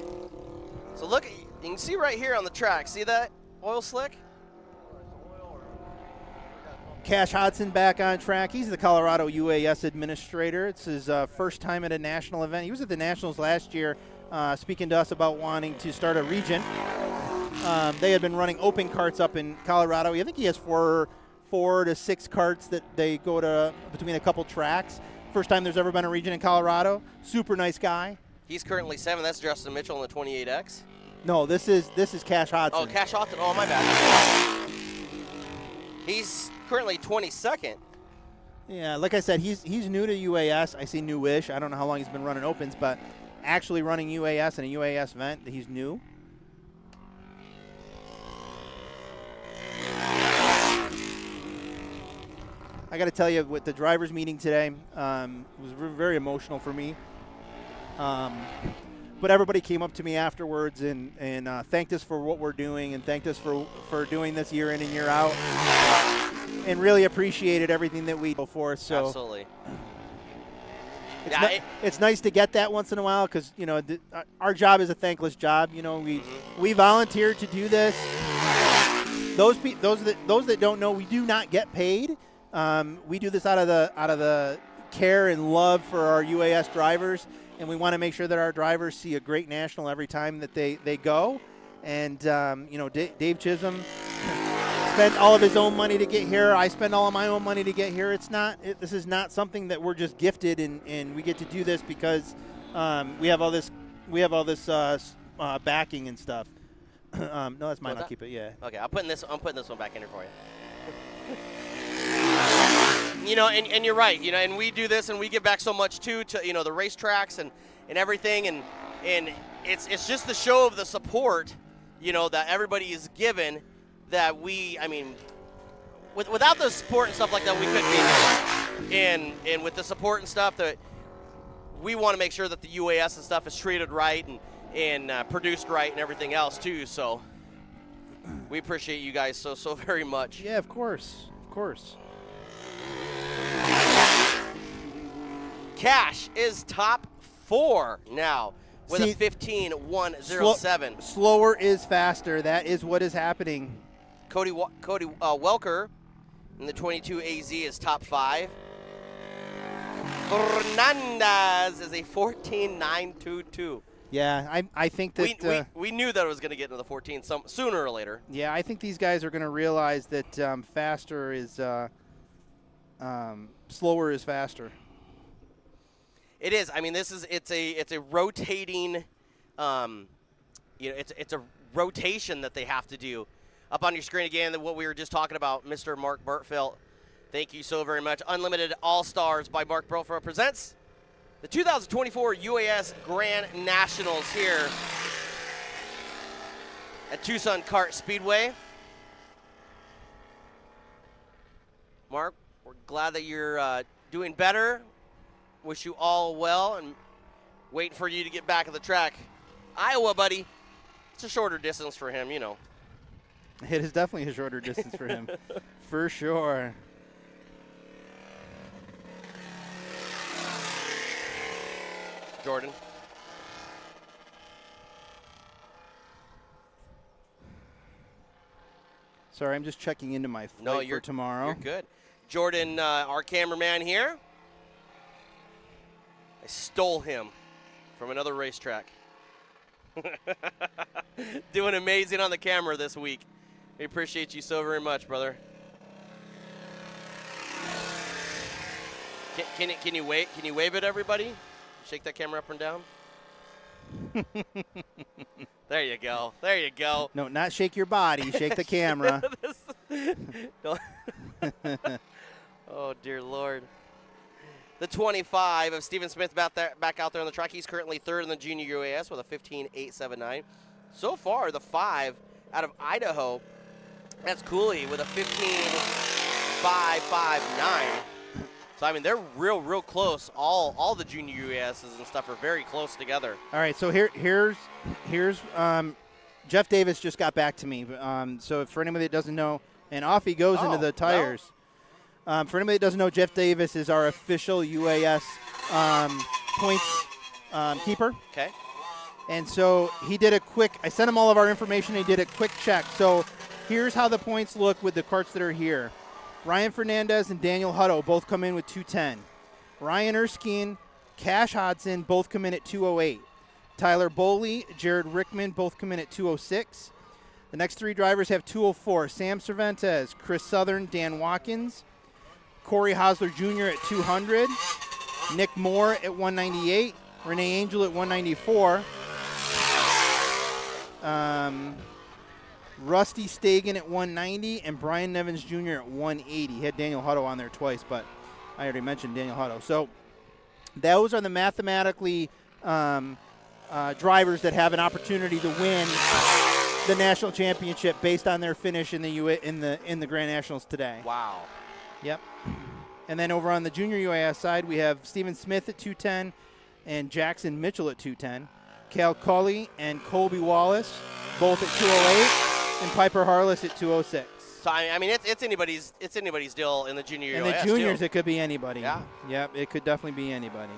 So look, you can see right here on the track. See that oil slick? Cash Hodson back on track. He's the Colorado UAS administrator. It's his first time at a national event. He was at the Nationals last year speaking to us about wanting to start a region. They had been running open carts up in Colorado. I think he has four to six carts that they go to between a couple tracks. First time there's ever been a region in Colorado. Super nice guy. He's currently 7. That's Justin Mitchell in the 28X. No, this is Cash Hodson. Oh, Cash Hodson. Oh, my bad. He's currently 22nd. Yeah, like I said, he's new to UAS. I say newish. I don't know how long he's been running opens, but actually running UAS in a UAS event, he's new. I got to tell you, with the drivers' meeting today, it was very emotional for me. But everybody came up to me afterwards and thanked us for what we're doing and thanked us for doing this year in and year out, and really appreciated everything that we do for us. So absolutely. It's nice to get that once in a while because our job is a thankless job. We volunteered to do this. Those that don't know, we do not get paid. We do this out of the care and love for our UAS drivers, and we want to make sure that our drivers see a great national every time that they go. And Dave Chisholm spent all of his own money to get here. I spend all of my own money to get here. This is not something that we're just gifted and we get to do this because we have all this backing and stuff. No, that's mine. I'll keep it. Yeah. Okay, I'm putting this one back in here for you. And you're right. And we do this and we give back so much too to the racetracks and everything, and it's just the show of the support that everybody is given. That without the support and stuff like that, we couldn't be here. And with the support and stuff, that we want to make sure that the UAS and stuff is treated right and produced right and everything else too. So we appreciate you guys so very much. Yeah, of course. Cash is top 4 now with a 15.107. Slower is faster. That is what is happening. Cody Welker in the 22 AZ is top 5. Fernandez is a 14.922. Yeah, I think that we knew that it was going to get into the 14 sooner or later. Yeah, I think these guys are going to realize that faster is slower is faster. It is. It's a rotating, it's a rotation that they have to do. Up on your screen again, what we were just talking about, Mr. Mark Bertfeld. Thank you so very much. Unlimited All-Stars by Mark Bertfeld presents the 2024 UAS Grand Nationals here at Tucson Kart Speedway. Mark, we're glad that you're doing better. Wish you all well and waiting for you to get back on the track. Iowa, buddy. It's a shorter distance for him, It is definitely a shorter distance for him, for sure. Jordan. Sorry, I'm just checking into my flight for tomorrow. You're good. Jordan, our cameraman here. I stole him from another racetrack. Doing amazing on the camera this week. We appreciate you so very much, brother. Can you wave? Can you wave at everybody? Shake that camera up and down. There you go. There you go. No, not shake your body. Shake the camera. Oh, dear Lord. The 25 of Steven Smith back out there on the track. He's currently third in the junior UAS with a 15.879. So far, the 5 out of Idaho, that's Cooley with a 15.559. So, I mean, they're real close. All the junior UASs and stuff are very close together. All right, so here's Jeff Davis just got back to me. So for anybody that doesn't know, and off he goes into the tires. No. For anybody that doesn't know, Jeff Davis is our official UAS points keeper. Okay. And so he did a quick, I sent him all of our information. He did a quick check. So here's how the points look with the carts that are here. Ryan Fernandez and Daniel Hutto both come in with 210. Ryan Erskine, Cash Hodson both come in at 208. Tyler Boley, Jared Rickman both come in at 206. The next 3 drivers have 204. Sam Cervantes, Chris Southern, Dan Watkins, Corey Hosler Jr. at 200. Nick Moore at 198. Renee Angel at 194. Rusty Stagen at 190 and Brian Nevins Jr. at 180. He had Daniel Hutto on there twice, but I already mentioned Daniel Hutto. So those are the mathematically drivers that have an opportunity to win the national championship based on their finish in the Grand Nationals today. Wow. Yep. And then over on the junior UAS side, we have Steven Smith at 210 and Jackson Mitchell at 210. Cal Culley and Colby Wallace both at 208. And Piper Harless at 206. So I mean, it's anybody's deal in the junior and UAS. And the juniors, too. It could be anybody. Yeah. Yep, it could definitely be anybody.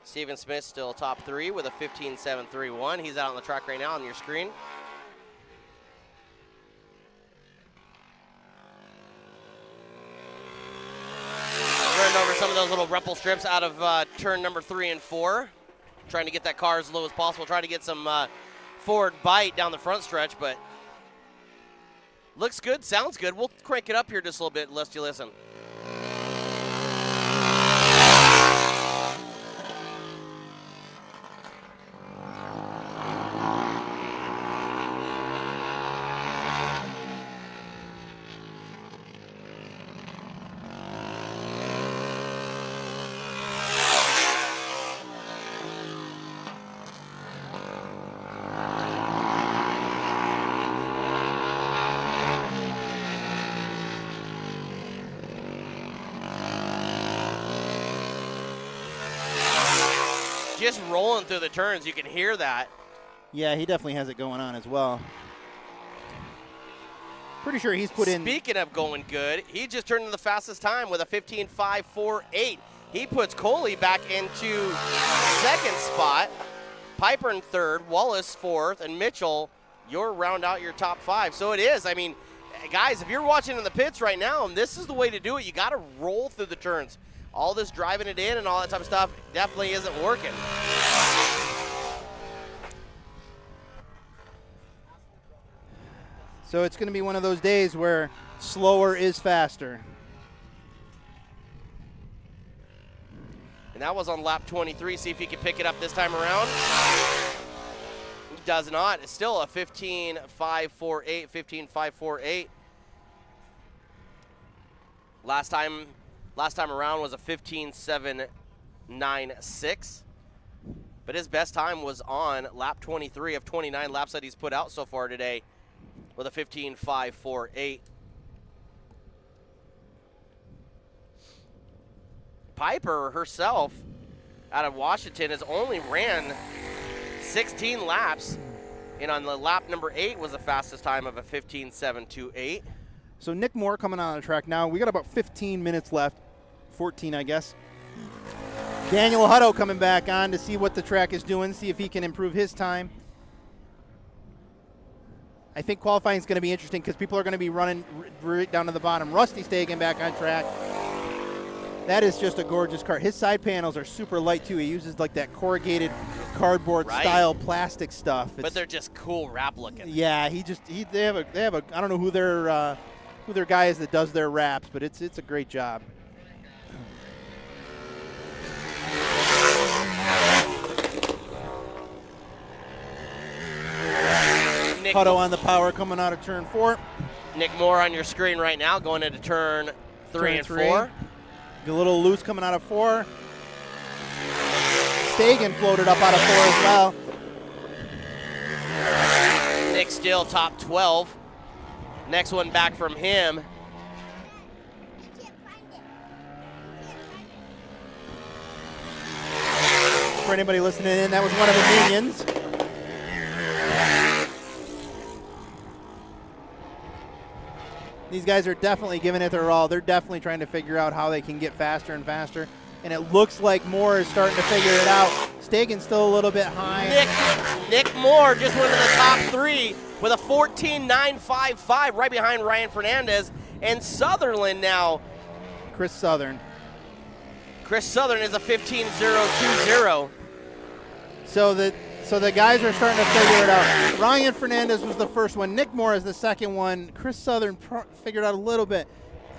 Steven Smith still top 3 with a 15.731. He's out on the track right now on your screen. Over some of those little rumple strips out of turn number 3 and 4. Trying to get that car as low as possible. Trying to get some forward bite down the front stretch, but looks good, sounds good. We'll crank it up here just a little bit and let you listen. Just rolling through the turns, you can hear that. Yeah, he definitely has it going on as well. Pretty sure he's put in. Speaking of going good, he just turned in the fastest time with a 15.548. He puts Coley back into second spot. Piper in third, Wallace fourth, and Mitchell, you'll round out your top 5. So it is. I mean, guys, if you're watching in the pits right now, this is the way to do it. You got to roll through the turns. All this driving it in and all that type of stuff definitely isn't working. So it's going to be one of those days where slower is faster. And that was on lap 23. See if he can pick it up this time around. He does not. It's still a 15.548, 15.548. Last time around was a 15.796. But his best time was on lap 23 of 29 laps that he's put out so far today with a 15.548. Piper herself out of Washington has only ran 16 laps, and on the lap number 8 was the fastest time of a 15.728. So Nick Moore coming on the track now. We got about 15 minutes left, 14 I guess. Daniel Hutto coming back on to see what the track is doing, see if he can improve his time. I think qualifying is going to be interesting because people are going to be running right down to the bottom. Rusty Stagen back on track. That is just a gorgeous car. His side panels are super light too. He uses like that corrugated cardboard Right. style plastic stuff. But they're just cool wrap looking. Yeah, they have a I don't know who their guy is that does their wraps, but it's a great job. Hutto on the power coming out of turn 4. Nick Moore on your screen right now, going into turn 3 and 4. A little loose coming out of 4. Stagen floated up out of 4 as well. Nick still top 12. Next one back from him. For anybody listening in, that was one of the minions. These guys are definitely giving it their all. They're definitely trying to figure out how they can get faster and faster. And it looks like Moore is starting to figure it out. Stagen's still a little bit high. Nick Moore just went to the top 3 with a 14.955 right behind Ryan Fernandez. And Sutherland now. Chris Southern is a 15.020. So the guys are starting to figure it out. Ryan Fernandez was the first one. Nick Moore is the second one. Chris Southern figured out a little bit.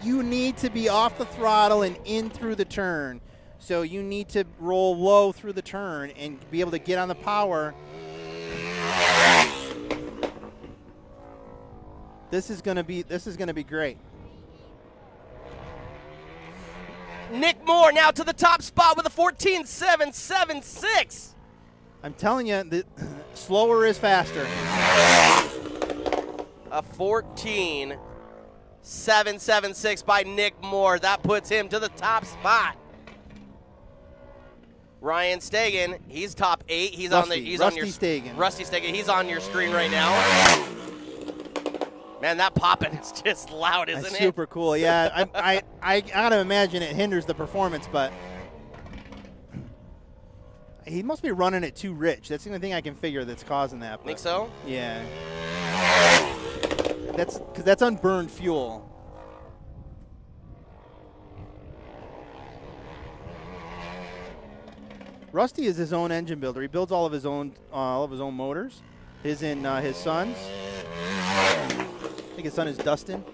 You need to be off the throttle and in through the turn. So you need to roll low through the turn and be able to get on the power. This is going to be great. Nick Moore now to the top spot with a 14.776. I'm telling you, the slower is faster. A 14.776 by Nick Moore. That puts him to the top spot. Ryan Stagen, he's top 8. He's on your Stagen. Rusty Stagen. He's on your screen right now. Man, that popping is just loud, isn't That's it? super cool. Yeah, I gotta imagine it hinders the performance, but he must be running it too rich. That's the only thing I can figure that's causing that. But think so? Yeah. That's because that's unburned fuel. Rusty is his own engine builder. He builds all of his own motors. His son's. I think his son is Dustin.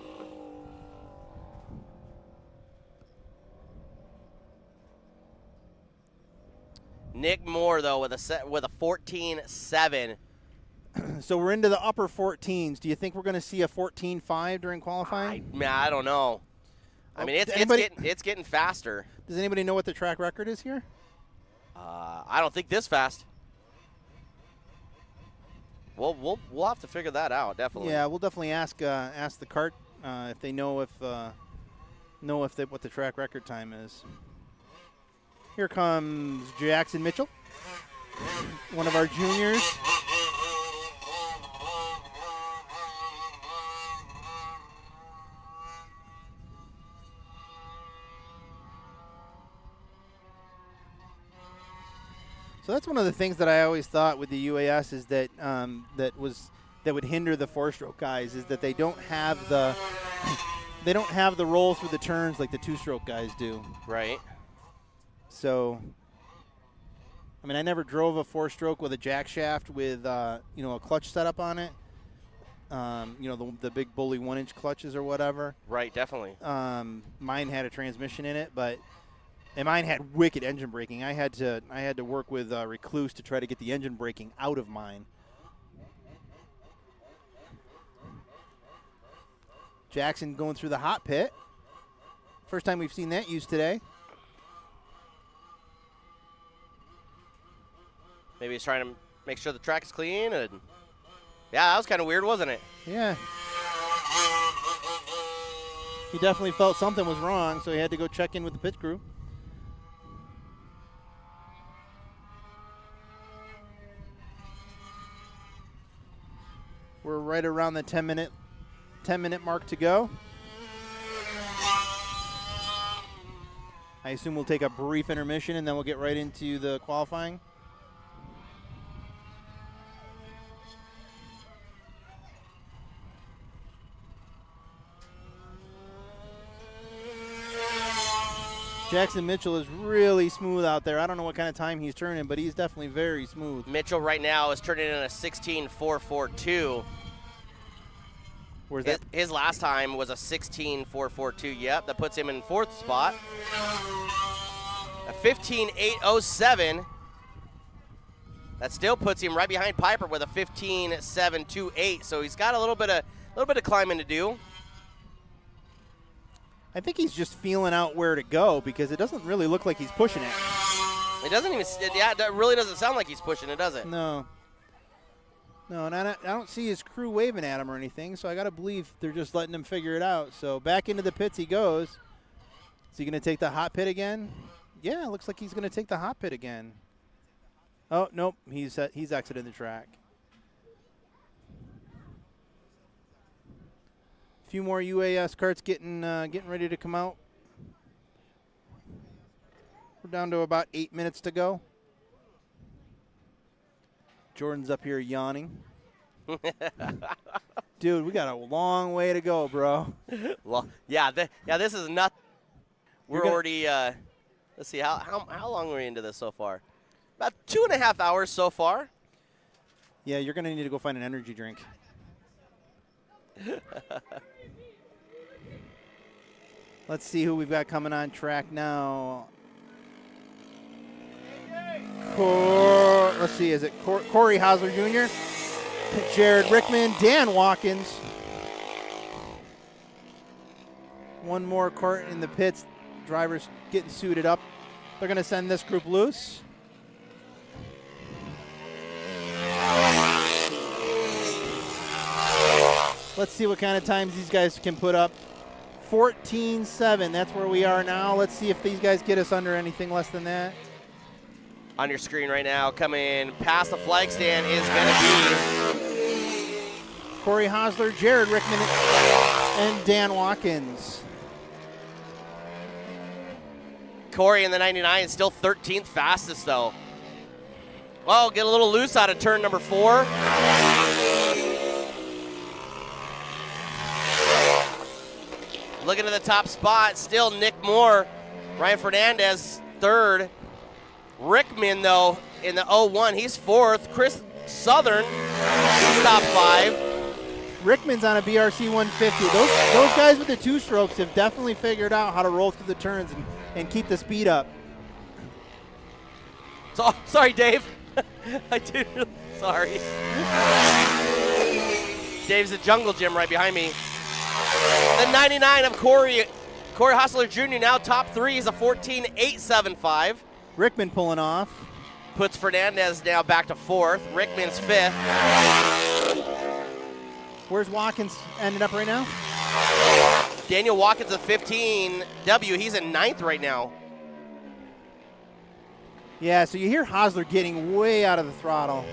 Nick Moore though with a 14.7. So we're into the upper 14s. Do you think we're going to see a 14.5 during qualifying? I don't know. I mean, it's getting faster. Does anybody know what the track record is here? I don't think this fast. We'll have to figure that out, definitely. Yeah, we'll definitely ask the Kart if they know what the track record time is. Here comes Jackson Mitchell, one of our juniors. So that's one of the things that I always thought with the UAS is that that would hinder the 4-stroke guys is that they don't have the roll through the turns like the 2-stroke guys do. Right. So, I mean, I never drove a 4-stroke with a jack shaft with a clutch setup on it. The big bully 1-inch clutches or whatever. Right, definitely. Mine had a transmission in it, and mine had wicked engine braking. I had to work with Recluse to try to get the engine braking out of mine. Jackson going through the hot pit. First time we've seen that used today. Maybe he's trying to make sure the track is clean. And yeah, that was kind of weird, wasn't it? Yeah. He definitely felt something was wrong, so he had to go check in with the pit crew. We're right around the 10-minute mark to go. I assume we'll take a brief intermission and then we'll get right into the qualifying. Jackson Mitchell is really smooth out there. I don't know what kind of time he's turning, but he's definitely very smooth. Mitchell right now is turning in a 16.442. Where's that? His last time was a 16.442. Yep, that puts him in 4th spot. A 15.807. That still puts him right behind Piper with a 15.728. So he's got a little bit of climbing to do. I think he's just feeling out where to go because it doesn't really look like he's pushing it. It doesn't even. Yeah, that really doesn't sound like he's pushing it, does it? No. No, and I don't see his crew waving at him or anything, so I got to believe they're just letting him figure it out. So back into the pits he goes. Is he going to take the hot pit again? Yeah, it looks like he's going to take the hot pit again. Oh, nope, he's exited the track. A few more UAS carts getting ready to come out. We're down to about 8 minutes to go. Jordan's up here yawning. Dude, we got a long way to go, bro. Well, yeah, this is not. We're already. Let's see, how long are we into this so far? About 2.5 hours so far. Yeah, you're gonna need to go find an energy drink. Let's see who we've got coming on track now. Let's see, is it Corey Hosler Jr., Jared Rickman, Dan Watkins. One more cart in the pits. Drivers getting suited up. They're going to send this group loose. Let's see what kind of times these guys can put up. 14.7, that's where we are now. Let's see if these guys get us under anything less than that. On your screen right now, coming past the flag stand is going to be Corey Hosler, Jared Rickman, and Dan Watkins. Corey in the 99 is still 13th fastest, though. Well, get a little loose out of turn number 4. Looking at the top spot, still Nick Moore, Ryan Fernandez 3rd. Rickman, though, in the 01, he's 4th. Chris Southern, he's top 5. Rickman's on a BRC 150. Those guys with the 2 strokes have definitely figured out how to roll through the turns and keep the speed up. So, sorry, Dave. I did. Sorry. Dave's at Jungle Gym right behind me. The 99 of Corey Hosler Jr. now top 3 is a 14.875. Rickman pulling off. Puts Fernandez now back to 4th. Rickman's 5th. Where's Watkins ended up right now? Daniel Watkins of 15W. He's in 9th right now. Yeah, so you hear Hosler getting way out of the throttle.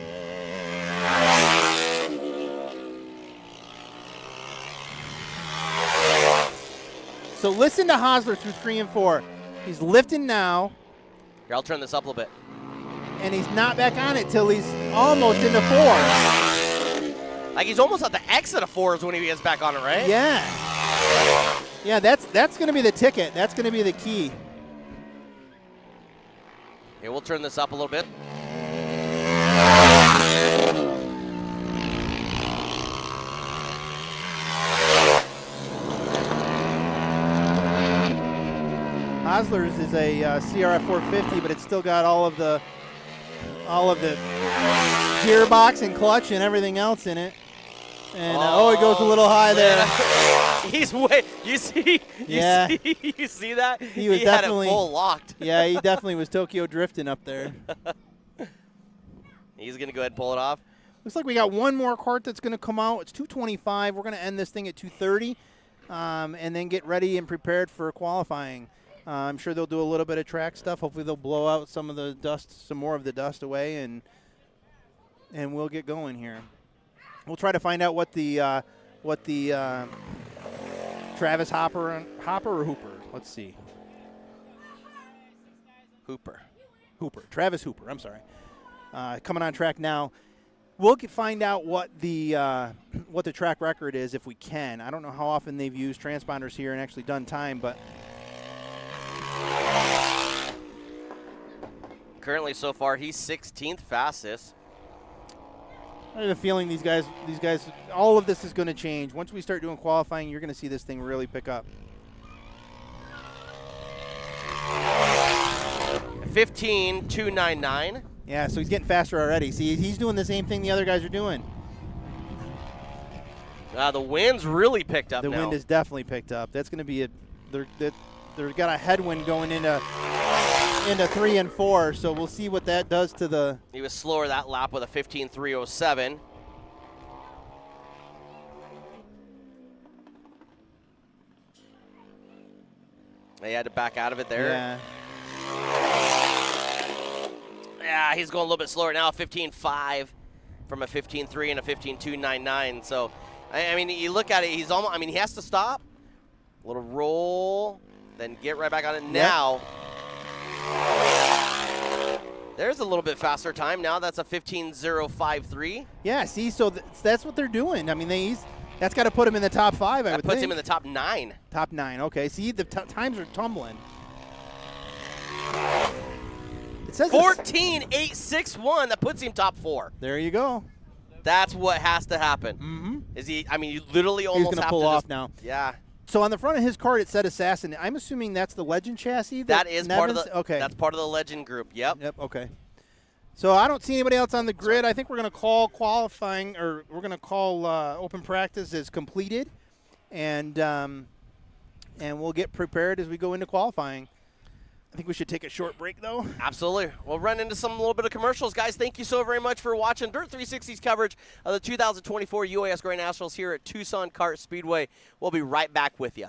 So listen to Hosler through 3 and 4. He's lifting now. Here, I'll turn this up a little bit. And he's not back on it till he's almost into 4. Like he's almost at the exit of 4s when he gets back on it, right? Yeah. Yeah, that's going to be the ticket. That's going to be the key. Here, we'll turn this up a little bit. Hosler's is a CRF 450, but it's still got all of the gearbox and clutch and everything else in it. And it goes a little high there. He's way. You see? Yeah. You see that? He was had it definitely full locked. Yeah, he definitely was Tokyo drifting up there. He's gonna go ahead and pull it off. Looks like we got one more cart that's going to come out. It's 2:25. We're going to end this thing at 2:30, and then get ready and prepared for qualifying. I'm sure they'll do a little bit of track stuff. Hopefully they'll blow out some of the dust, some more of the dust away, and we'll get going here. We'll try to find out what the Travis Hopper or Hooper. Let's see. Hooper. Travis Hooper. I'm sorry. Coming on track now. We'll find out what the track record is if we can. I don't know how often they've used transponders here and actually done time, but currently so far, he's 16th fastest. I have a feeling these guys, all of this is going to change. Once we start doing qualifying, you're going to see this thing really pick up. 15.299. Yeah, so he's getting faster already. See, he's doing the same thing the other guys are doing. The wind's really picked up The now. wind has definitely picked up. That's going to be they've got a headwind going into 3 and 4, so we'll see what that does to the. He was slower that lap with a 15.307. He had to back out of it there. Yeah. Yeah, he's going a little bit slower now, 15.5 from a 15.3 and a 15.299. So, I mean, you look at it, he's almost, I mean, he has to stop, a little roll, then get right back on it. Yep. Now, there's a little bit faster time now. That's a 15.053. Yeah, see, so that's what they're doing. I mean, that's got to put him in the top 5, I would think. That puts him in the top 9. Top 9, okay. See, the times are tumbling. It says 14.861. That puts him top 4. There you go. That's what has to happen. Mm-hmm. Is he? I mean, you literally almost He's going have to pull to off just, now. Yeah. So on the front of his cart, it said Assassin. I'm assuming that's the Legend chassis. That is part of the. Okay. That's part of the Legend group. Yep. Yep. Okay. So I don't see anybody else on the grid. I think we're going to call qualifying, or we're going to call open practice as completed, and we'll get prepared as we go into qualifying. I think we should take a short break, though. Absolutely. We'll run into a little bit of commercials. Guys, thank you so very much for watching Dirt 360's coverage of the 2024 UAS Grand Nationals here at Tucson Kart Speedway. We'll be right back with you.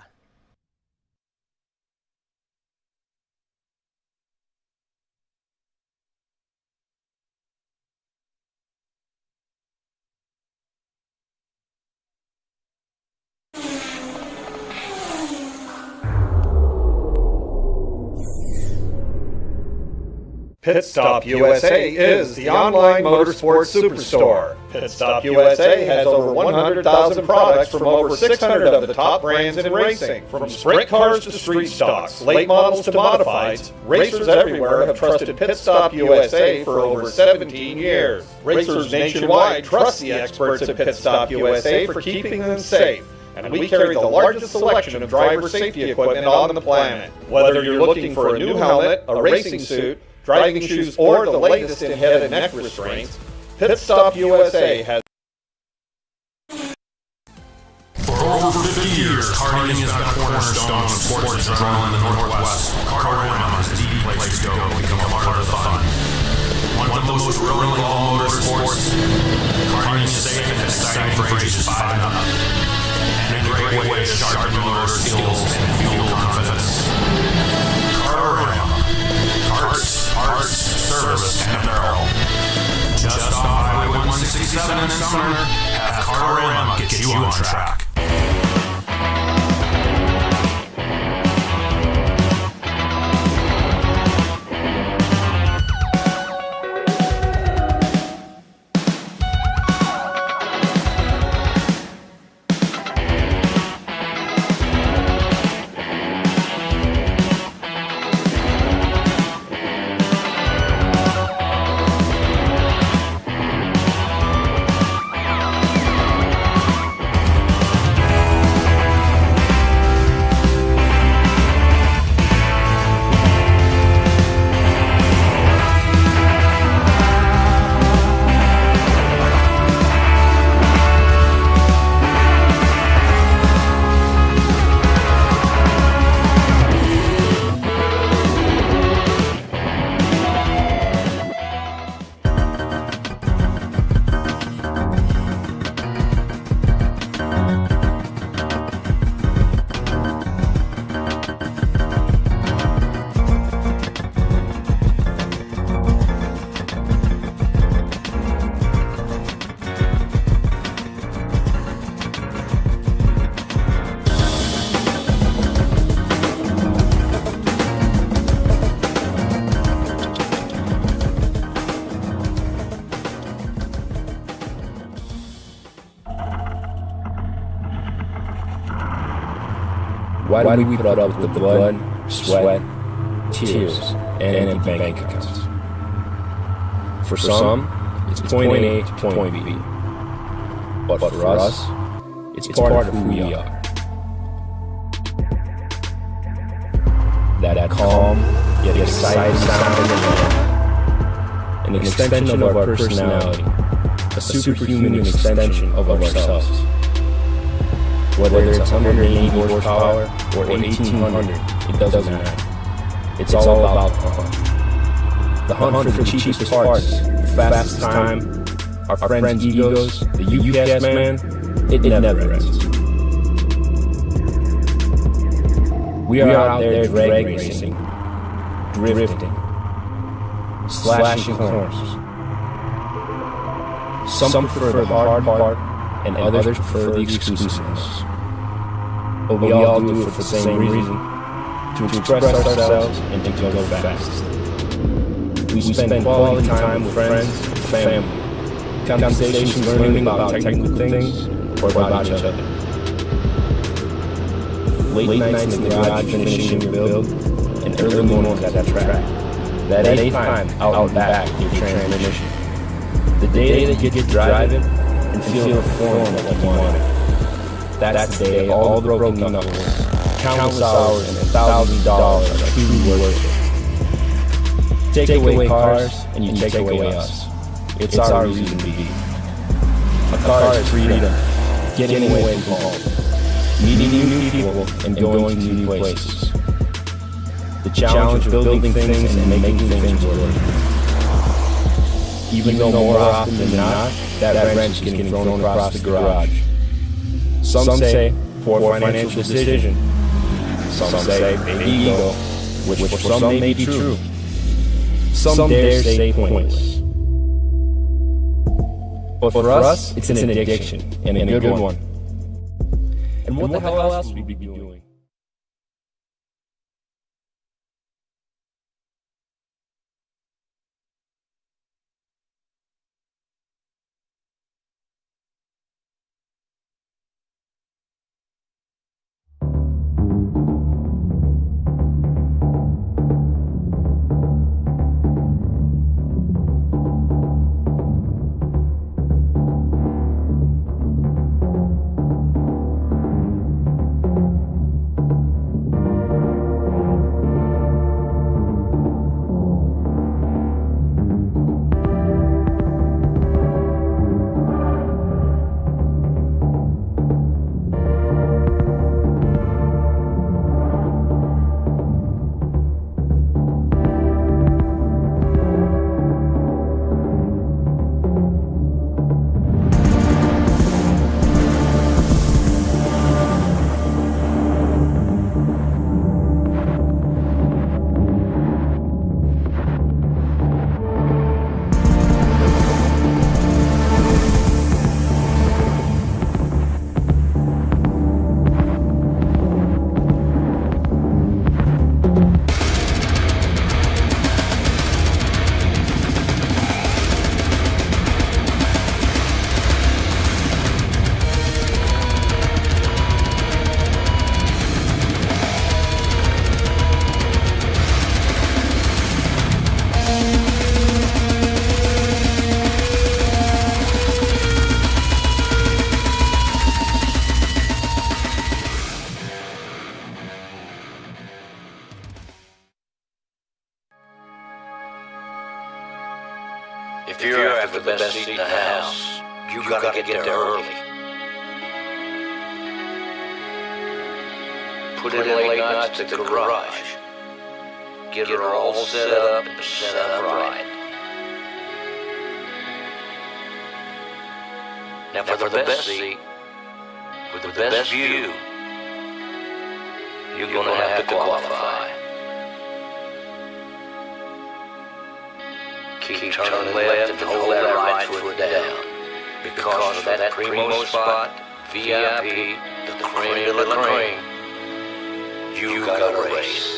Pit Stop USA is the online motorsports superstore. Pit Stop USA has over 100,000 products from over 600 of the top brands in racing. From sprint cars to street stocks, late models to modifieds, racers everywhere have trusted Pit Stop USA for over 17 years. Racers nationwide trust the experts at Pit Stop USA for keeping them safe. And we carry the largest selection of driver safety equipment on the planet. Whether you're looking for a new helmet, a racing suit, driving shoes, or the latest in head and neck restraints, Pit Stop USA has. For over 50 years, karting has been a cornerstone of sports drawn in the Northwest. Karting is the place to go to become a part of the fun. One of the most thrilling of all motorsports, karting is safe and exciting for ages 5 and up. And a great way to sharpen motor skills and fuel confidence. Karting. Parts, service, and apparel. Just off Highway 167 in Sumner, have Cartorama get you on track. Why do we put up with the blood, sweat, tears, and empty bank accounts? For some, it's point A to point B. But for us, it's part of who we are. That calm, yet exciting sound in the air. An extension of our personality. A superhuman extension of ourselves. Whether it's 180 horsepower or 1800, it doesn't matter. It's all about the hunt. The hunt for the cheapest parts, the fastest time, our friends' egos, the UAS man, it never ends. We are out there drag racing, drifting, slashing corners. Some prefer the hard part, and others prefer the exclusiveness. But we all do it for the same reason, to express ourselves and to go fast. We spend quality time with friends, family, conversations learning about technical things or about each other. Late nights in the garage finishing your build, and early mornings at that track. That eighth time out and back your transmission. The day that you get driving and feel the form that you wanted. That's the day all the broken knuckles, countless hours, and $1,000 are truly worth it. Take away cars, and you take away us. It's our reason to be. A car is freedom, getting away from home, meeting new people, and going to new places. The challenge of building things and making things work. Even though more often than not, that wrench is getting thrown across the garage. Some say poor financial decision. Some say ego, which for some may be true. Some dare say pointless. But for us, it's an addiction, and a good one. And what the hell else would we be doing? If you're after the best seat in the house, you gotta get there early. Put in late nights at the garage. Get her all set up and set up right. Now for the best seat, with the best view, you're gonna have to qualify. Keep turning left and hold that right foot down. Because for that primo spot, VIP, the cream de la cream, you gotta race.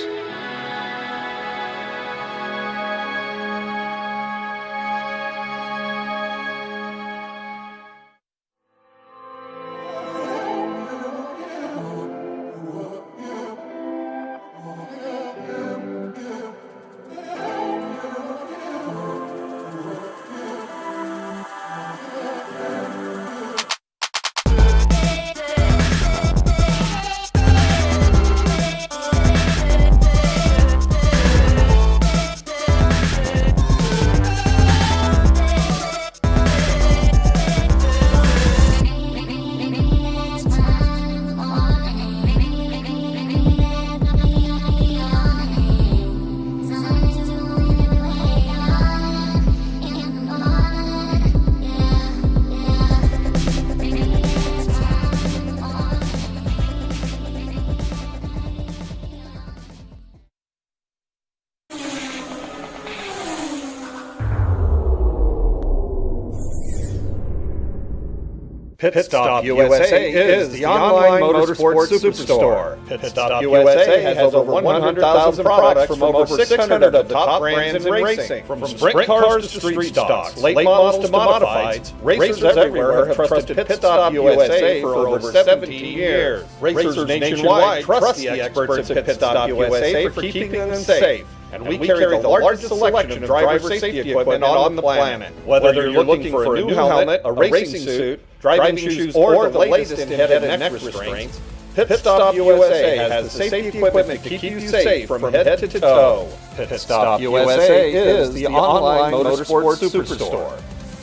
Pit Stop USA is the online motorsports superstore. Pit Stop USA has over 100,000 products from over 600 of the top brands in racing. From sprint cars to street stocks, late models to modifieds, racers everywhere have trusted Pit Stop USA for over 17 years. Racers nationwide trust the experts at Pit Stop USA for keeping them safe. And we carry the largest selection of driver safety equipment on the planet. Whether you're looking for a new helmet, a racing suit, driving shoes, or the latest in head and neck restraints, Pit Stop USA has the safety equipment to keep you safe from head to toe. Pit Stop USA is the online motorsports superstore.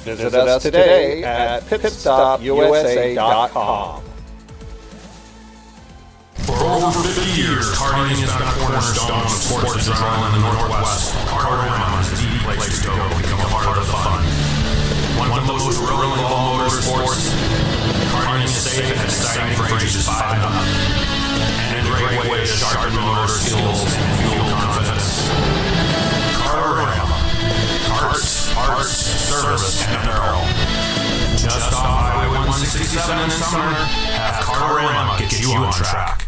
Visit us today at pitstopusa.com. For over 50 years, karting has been a cornerstone of sports adrenaline in the Northwest. Kartorama is the place to go to become a part of the fun. One of the most thrilling of all motorsports, karting is safe and exciting for ages 5 and up. And a great way to sharpen motor skills and fuel confidence. Kartorama. Karts, parts, service, and apparel. Just off Highway 167 in summer, have Kartorama get you on track.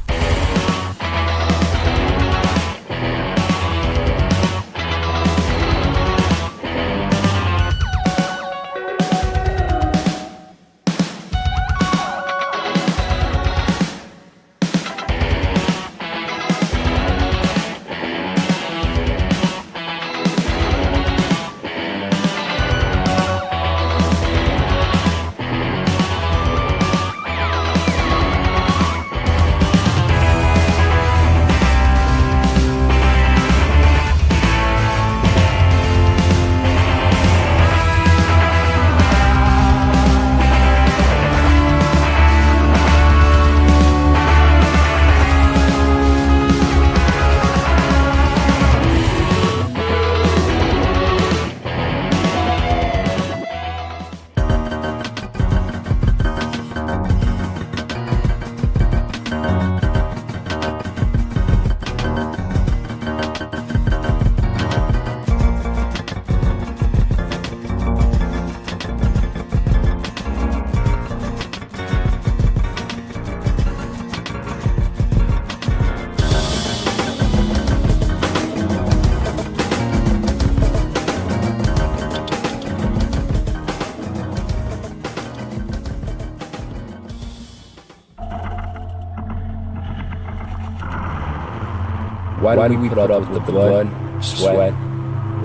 Why do we put up with the blood, sweat,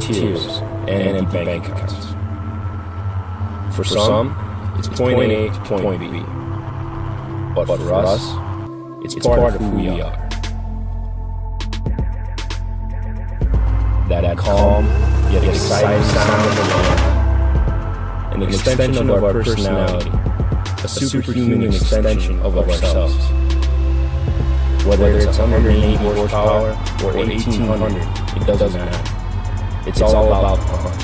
tears, and empty bank accounts? For some, it's point A to point B. But for us, it's part of who we are. That calm, yet exciting sound of the land. An extension of our personality. A superhuman extension of ourselves. Whether it's 180 horsepower or 1800, it doesn't matter. It's all about the hunt.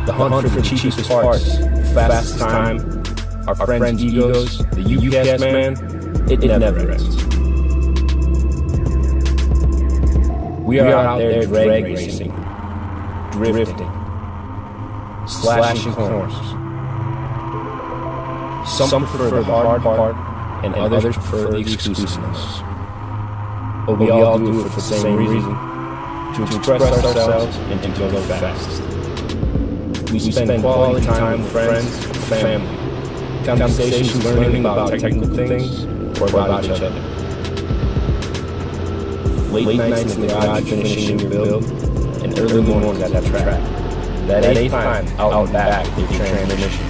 The hunt for the cheapest parts, the fastest time, our friends' egos, the UAS man, it never ends. We are out there drag racing, drifting, slashing corners. Some prefer the hard part, and others prefer the exclusiveness. But we all do it for the same reason, to express ourselves and to go fast. We spend quality time with friends and family, conversations learning about technical things or about each other. Late nights in the garage finishing your build, and early mornings at the track. That A time out and back with your transmission.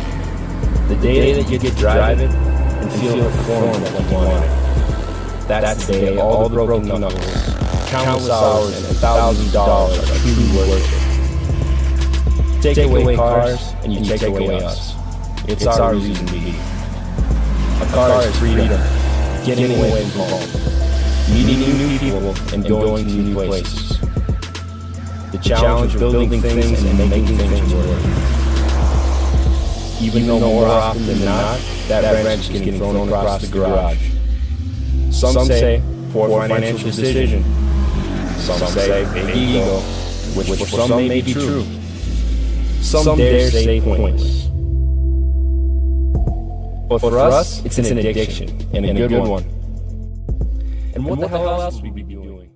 The day that you get driving and feel the form that you want. That's the day all the broken knuckles, countless hours, and $1,000 are truly worth it. Take away cars, and you take away us. It's our reason to be. A car is freedom, getting away from home, meeting new people, and going to new places. The challenge of building things and making things work. Even though more often than not, that wrench is getting thrown across the garage. Some say poor financial decision. Some say big ego, which for some may be true. Some dare say pointless. But for us, it's an addiction, and a good one. And what the hell else would we be doing?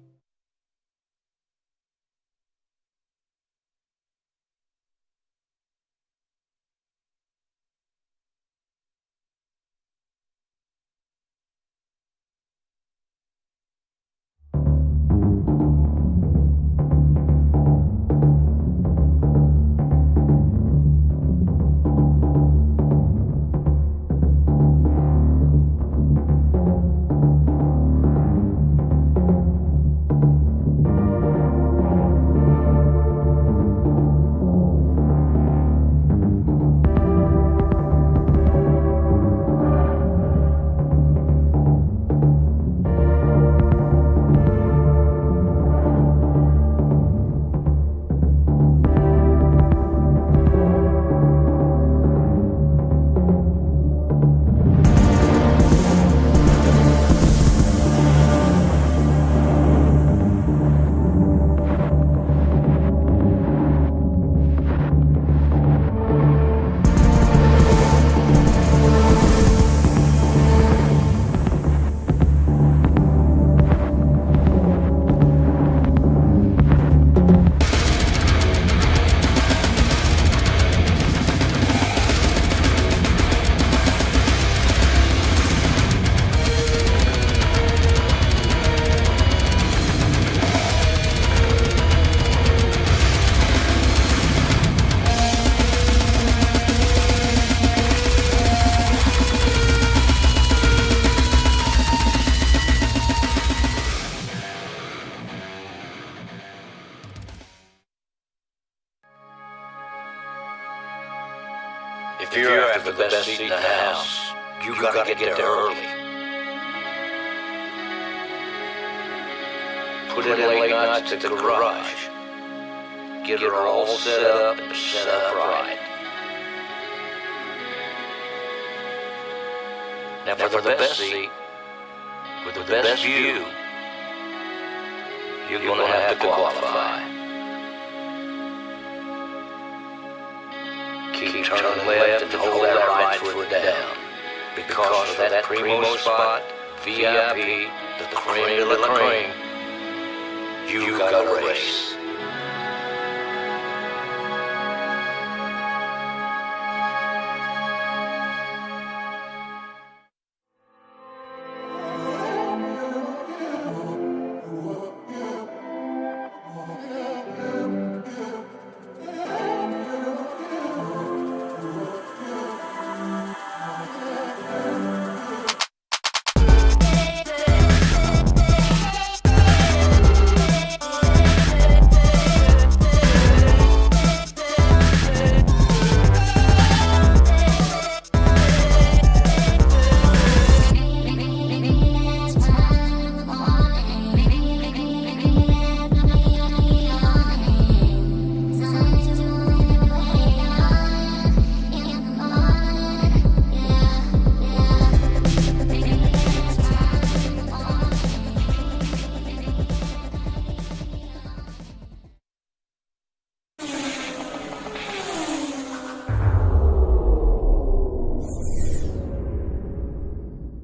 If you're after the best seat in the house, you gotta get there early. Put in late nights at the garage. Get her all set up and set up right. Now for the best seat, with the best view, you're gonna have to qualify. Keep turning left and hold that right foot down. Because of that primo spot, VIP, the creme de la creme, you gotta race.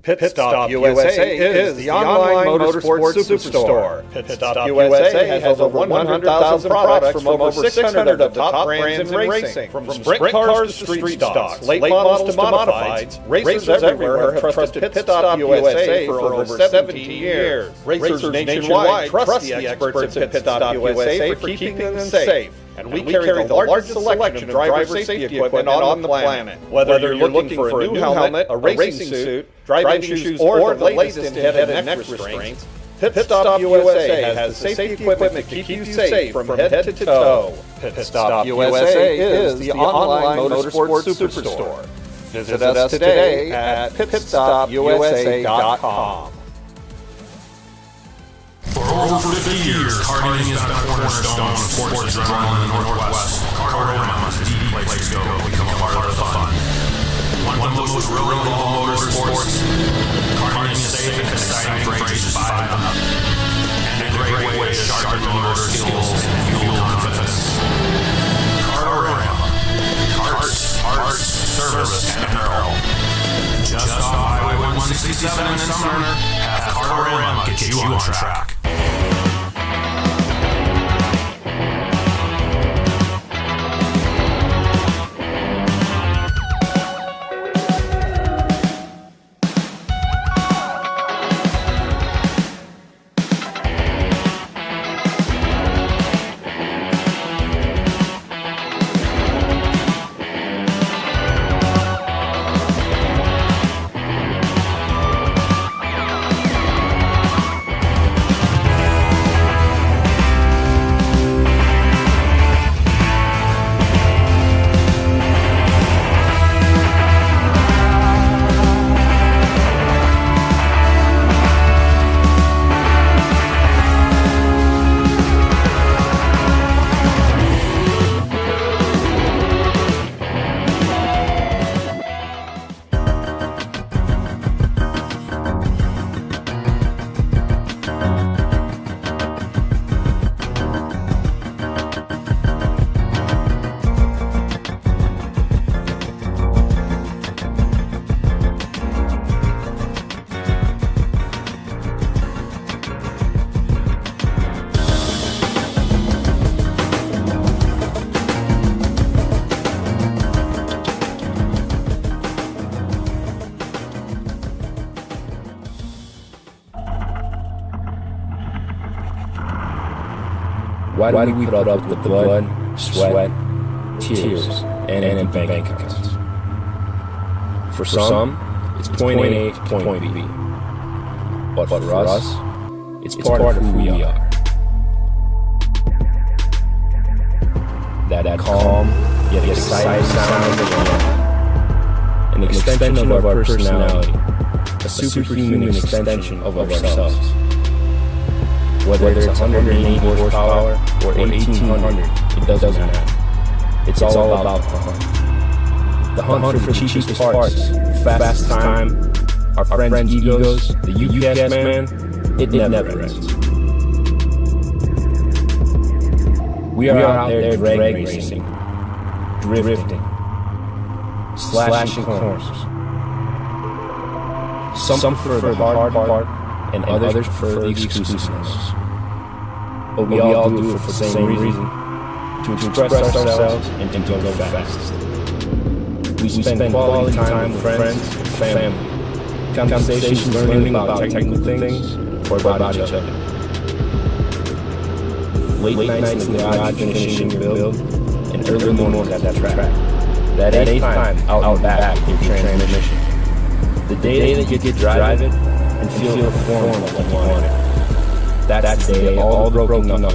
Pit Stop USA is the online motorsports superstore. Pit Stop USA has over 100,000 products from over 600 of the top brands in racing. From sprint cars to street stocks, late models to modifieds, racers everywhere have trusted Pit Stop USA for over 17 years. Racers nationwide trust the experts at Pit Stop USA for keeping them safe. And we carry the largest selection of driver safety equipment on the planet. Whether you're looking for a new helmet, a racing suit, driving shoes, or the latest in head and neck restraints, Pit Stop USA has the safety equipment to keep you safe from head to toe. Pit Stop USA is the online motorsports superstore. Visit us today at pitstopusa.com. For over 50 years, karting has been a cornerstone of sports adrenaline in the Northwest. Kart is a deep place to go and become a part of the fun. One of the most thrilling of all motorsports, karting is safe and exciting for ages 5 and up. And a great way to sharpen motor skills and fuel confidence. Kartorama. Karts, parts, service, and apparel. 167 and Sumner, have Cartorama get you on track. Why do we put up with the blood, sweat, tears, and bank accounts? For some, it's point A to point B. But for us, it's part of who we are. That calm, yet exciting sound of the air. An extension of our personality. A superhuman extension of ourselves. Whether it's 180 horsepower or 1800, it doesn't matter. It's all about the hunt. The hunt for the cheapest parts, fast time, our friends' egos, the UAS man, it never ends. We are out there drag racing, drifting, slashing corners. Some prefer the hard part, and others prefer the exclusiveness. But we all do it for the same reason, to express ourselves and to go fast. We spend quality time with friends and family, conversations learning about technical things or about each other. Late nights in the garage finishing your build, and early mornings at that track. That eighth time out and back your transmission. The day that you get driving and feel the form like you want it. That's the day all the broken knuckles,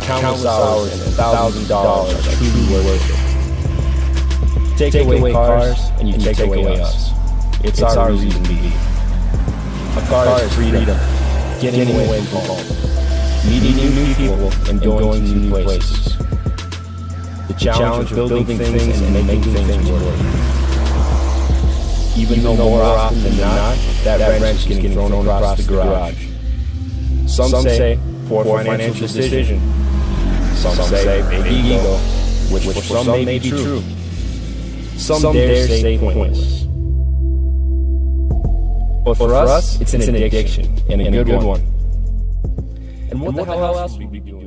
countless hours, and $1,000 are truly worth it. Take away cars, and you take away us. It's our reason to be. A car is freedom, getting away from home, meeting new people, and going to new places. The challenge of building things and making things work. Even though more often than not, that wrench is getting thrown across the garage. Some say poor financial decision. Some say big ego, which for some may be true. Some dare say pointless. But for us, it's an addiction, and a good one. And what the hell else would we be doing?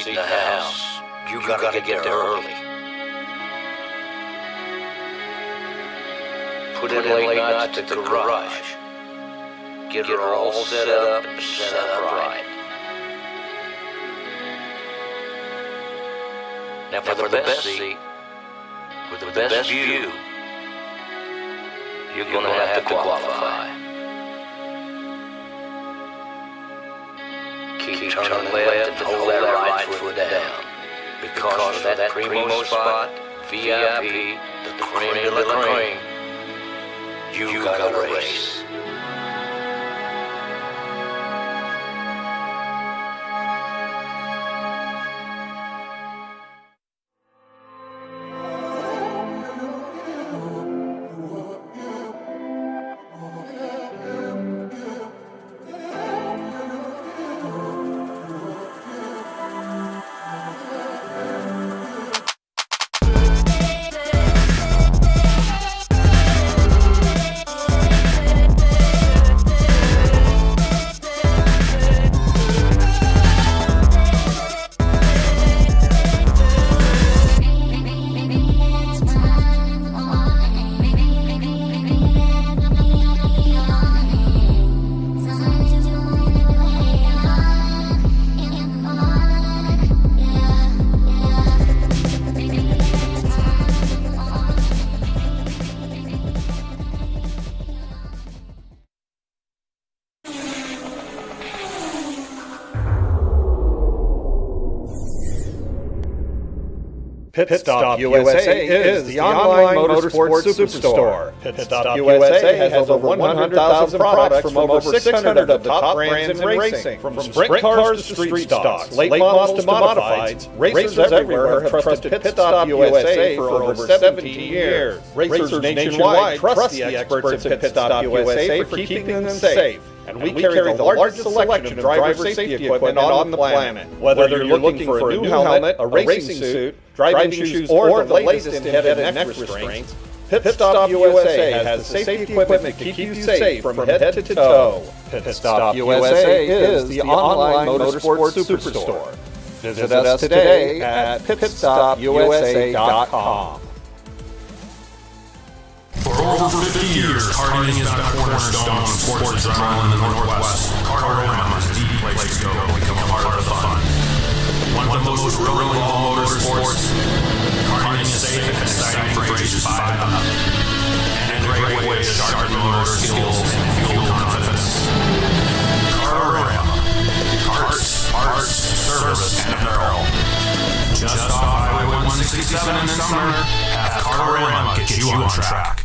seat in the house. You gotta get there early. Put in late nights at the garage. Get her all set up and set up right. Now for the best seat, with the best view, you're gonna have to qualify. Keep turning left and hold that right foot down. Because of that primo spot, VIP, the creme de la creme, you gotta race. Pit Stop USA is the online motorsports superstore. Pit Stop USA has over 100,000 products from over 600 of the top brands in racing. From sprint cars to street stocks, late models to modifieds, racers everywhere have trusted Pit Stop USA for over 17 years. Racers nationwide trust the experts at Pit Stop USA for keeping them safe. And we carry the largest selection of driver safety equipment on the planet. Whether you're looking for a new helmet, a racing suit, driving shoes, or the latest in head and neck restraints, Pit Stop USA has the safety equipment to keep you safe from head to toe. Pit Stop USA is the online motorsports superstore. Visit us today at pitstopusa.com. For over 50 years, karting has been a cornerstone of sports adrenaline in the Northwest. Kartorama is the place to go and become a part of the fun. One of the most thrilling of all motorsports, karting is safe and exciting for ages 5 and up. And a great way to sharpen motor skills and fuel confidence. Kartorama. Karts, parts, service, and apparel. Just off Highway 167 in Sumner, have Kartorama get you on track.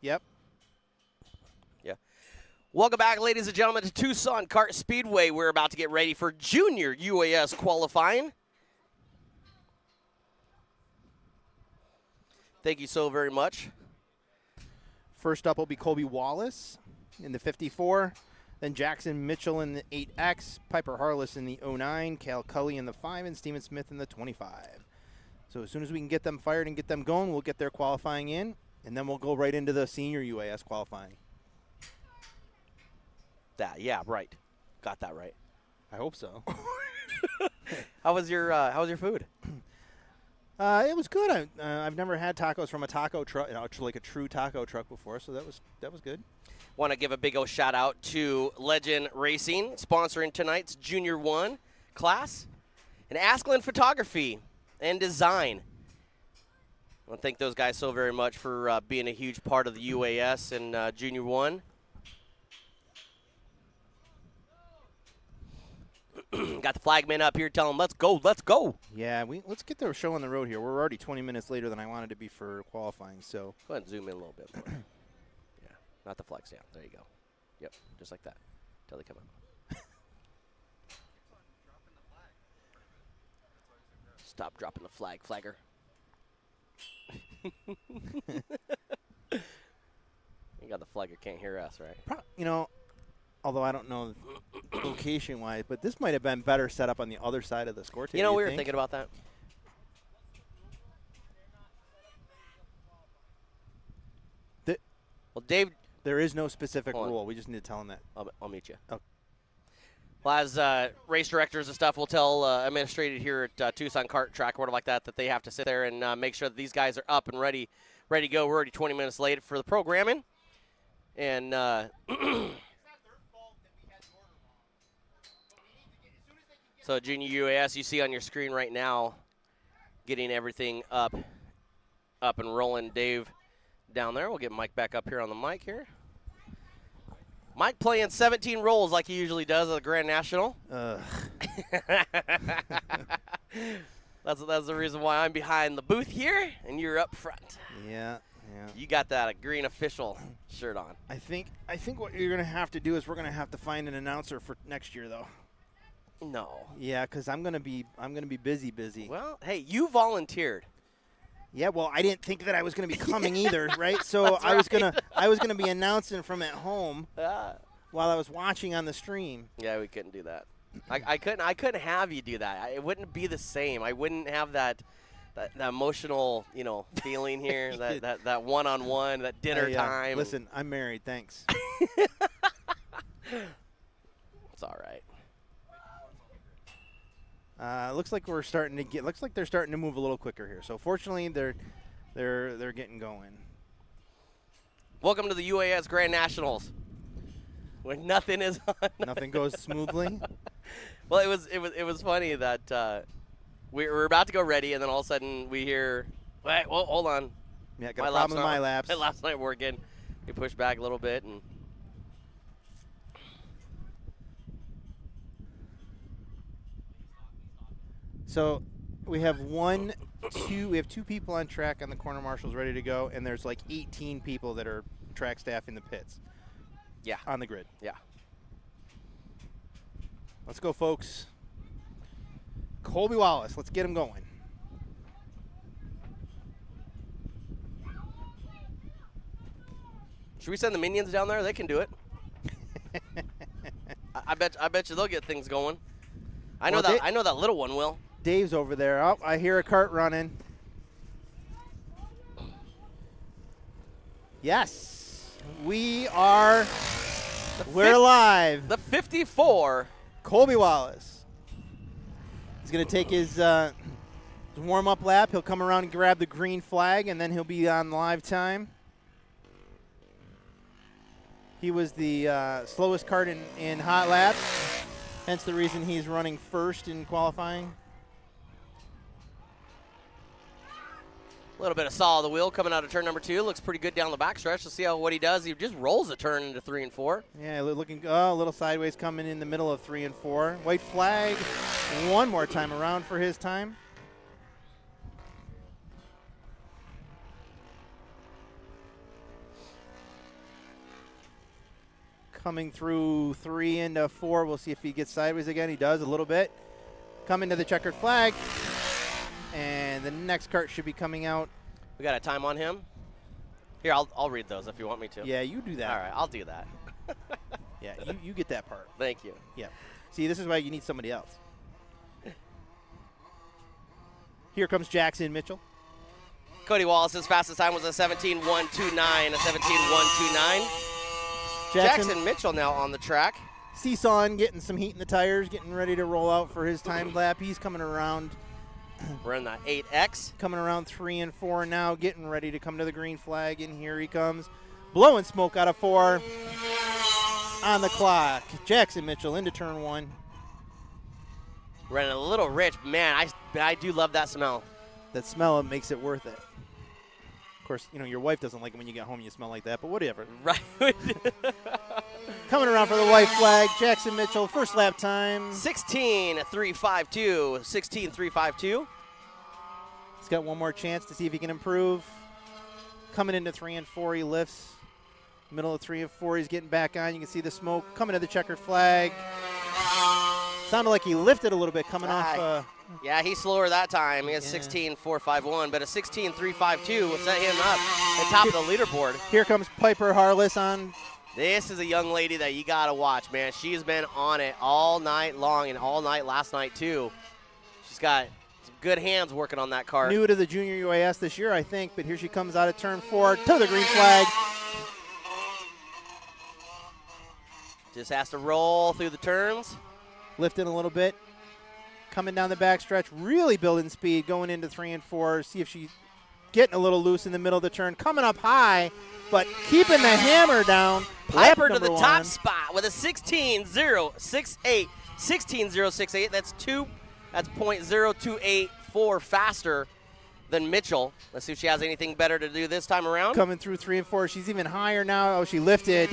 Yep. Yeah. Welcome back, ladies and gentlemen, to Tucson Kart Speedway. We're about to get ready for junior UAS qualifying. Thank you so very much. First up will be Colby Wallace in the 54. Then Jackson Mitchell in the 8X. Piper Harless in the 09. Cal Cully in the 5. And Steven Smith in the 25. So as soon as we can get them fired and get them going, we'll get their qualifying in. And then we'll go right into the senior UAS qualifying. Yeah, right. Got that right. I hope so. How was your food? It was good. I've never had tacos from a taco truck, like a true taco truck before, so that was good. Want to give a big old shout out to Legend Racing, sponsoring tonight's Junior 1 class, and Asklin Photography and Design. I want to thank those guys so very much for being a huge part of the UAS and Junior 1. Got the flagman up here telling them, let's go, let's go. Yeah, let's get the show on the road here. We're already 20 minutes later than I wanted to be for qualifying, so. Go ahead and zoom in a little bit more. Yeah, not the flex down. There you go. Yep, just like that until they come up. Stop dropping the flag, flagger. You got the flagger can't hear us, right? Although I don't know location-wise, but this might have been better set up on the other side of the score table. We were thinking about that. Well, Dave, there is no specific rule. We just need to tell him that. I'll meet you. Oh. Well, as race directors and stuff, we'll tell administrators here at Tucson Kart Track, whatever like that they have to sit there and make sure that these guys are up and ready to go. We're already 20 minutes late for the programming. And so junior UAS, you see on your screen right now, getting everything up and rolling. Dave down there. We'll get Mike back up here on the mic here. Mike playing 17 rolls like he usually does at the Grand National. That's the reason why I'm behind the booth here and you're up front. Yeah. You got that green official shirt on. I think what you're going to have to do is we're going to have to find an announcer for next year, though. No. Yeah, because I'm gonna be busy. Well, hey, you volunteered. Yeah, well, I didn't think that I was gonna be coming either, right? So I was gonna be announcing from at home while I was watching on the stream. Yeah, we couldn't do that. I couldn't have you do that. It wouldn't be the same. I wouldn't have that emotional, feeling here. that one-on-one, that dinner time. Listen, I'm married. Thanks. It's all right. Looks like they're starting to move a little quicker here. So fortunately, they're getting going. Welcome to the UAS Grand Nationals, where nothing is on. Nothing goes smoothly. Well, it was funny that we were about to go ready, and then all of a sudden we hear, wait, well, hold on. Yeah, got a problem with my laps. My laps not working. We pushed back a little bit and. So we have two people on track on the corner marshals ready to go, and there's like 18 people that are track staff in the pits. Yeah. On the grid. Yeah. Let's go, folks. Colby Wallace, let's get him going. Should we send the minions down there? They can do it. I bet you they'll get things going. I know that little one will. Dave's over there. Oh, I hear a cart running. Yes, we're live. The 54. Colby Wallace. He's going to take his warm-up lap. He'll come around and grab the green flag, and then he'll be on live time. He was the slowest kart in hot laps, hence the reason he's running first in qualifying. A little bit of saw of the wheel coming out of turn number 2. Looks pretty good down the backstretch. Let's see what he does. He just rolls a turn into 3 and 4. Yeah, looking a little sideways coming in the middle of 3 and 4. White flag one more time around for his time. Coming through 3 into 4. We'll see if he gets sideways again. He does a little bit. Coming to the checkered flag. And the next cart should be coming out. We got a time on him. Here, I'll read those if you want me to. Yeah, you do that. All right, I'll do that. Yeah, you get that part. Thank you. Yeah. See, this is why you need somebody else. Here comes Jackson Mitchell. Cody Wallace's fastest time was a 17.129. A 17.129. Jackson Mitchell now on the track. Seesaw getting some heat in the tires, getting ready to roll out for his time lap. He's coming around. We're in the 8X. Coming around 3 and 4 now, getting ready to come to the green flag, and here he comes. Blowing smoke out of 4 on the clock. Jackson Mitchell into turn 1. Running a little rich. Man, I do love that smell. That smell makes it worth it. Of course, you know, your wife doesn't like it when you get home and you smell like that, but whatever. Right. Coming around for the white flag, Jackson Mitchell, first lap time. 16.352. 16.352. He's got one more chance to see if he can improve. Coming into 3 and 4, he lifts. Middle of 3 and 4, he's getting back on. You can see the smoke coming to the checkered flag. Sounded like he lifted a little bit coming off. Yeah, he's slower that time. He has 16.451, but a 16.352 will set him up at top of the leaderboard. Here comes Piper Harless on. This is a young lady that you got to watch, man. She's been on it all night long and all night last night, too. She's got some good hands working on that car. New to the junior UAS this year, I think, but here she comes out of turn 4 to the green flag. Just has to roll through the turns. Lifting a little bit. Coming down the backstretch, really building speed, going into 3 and 4. See if she's getting a little loose in the middle of the turn. Coming up high, but keeping the hammer down. Piper to the top spot with a 16.068. 16.068. That's 0.0284 faster than Mitchell. Let's see if she has anything better to do this time around. Coming through 3 and 4. She's even higher now. Oh, she lifted.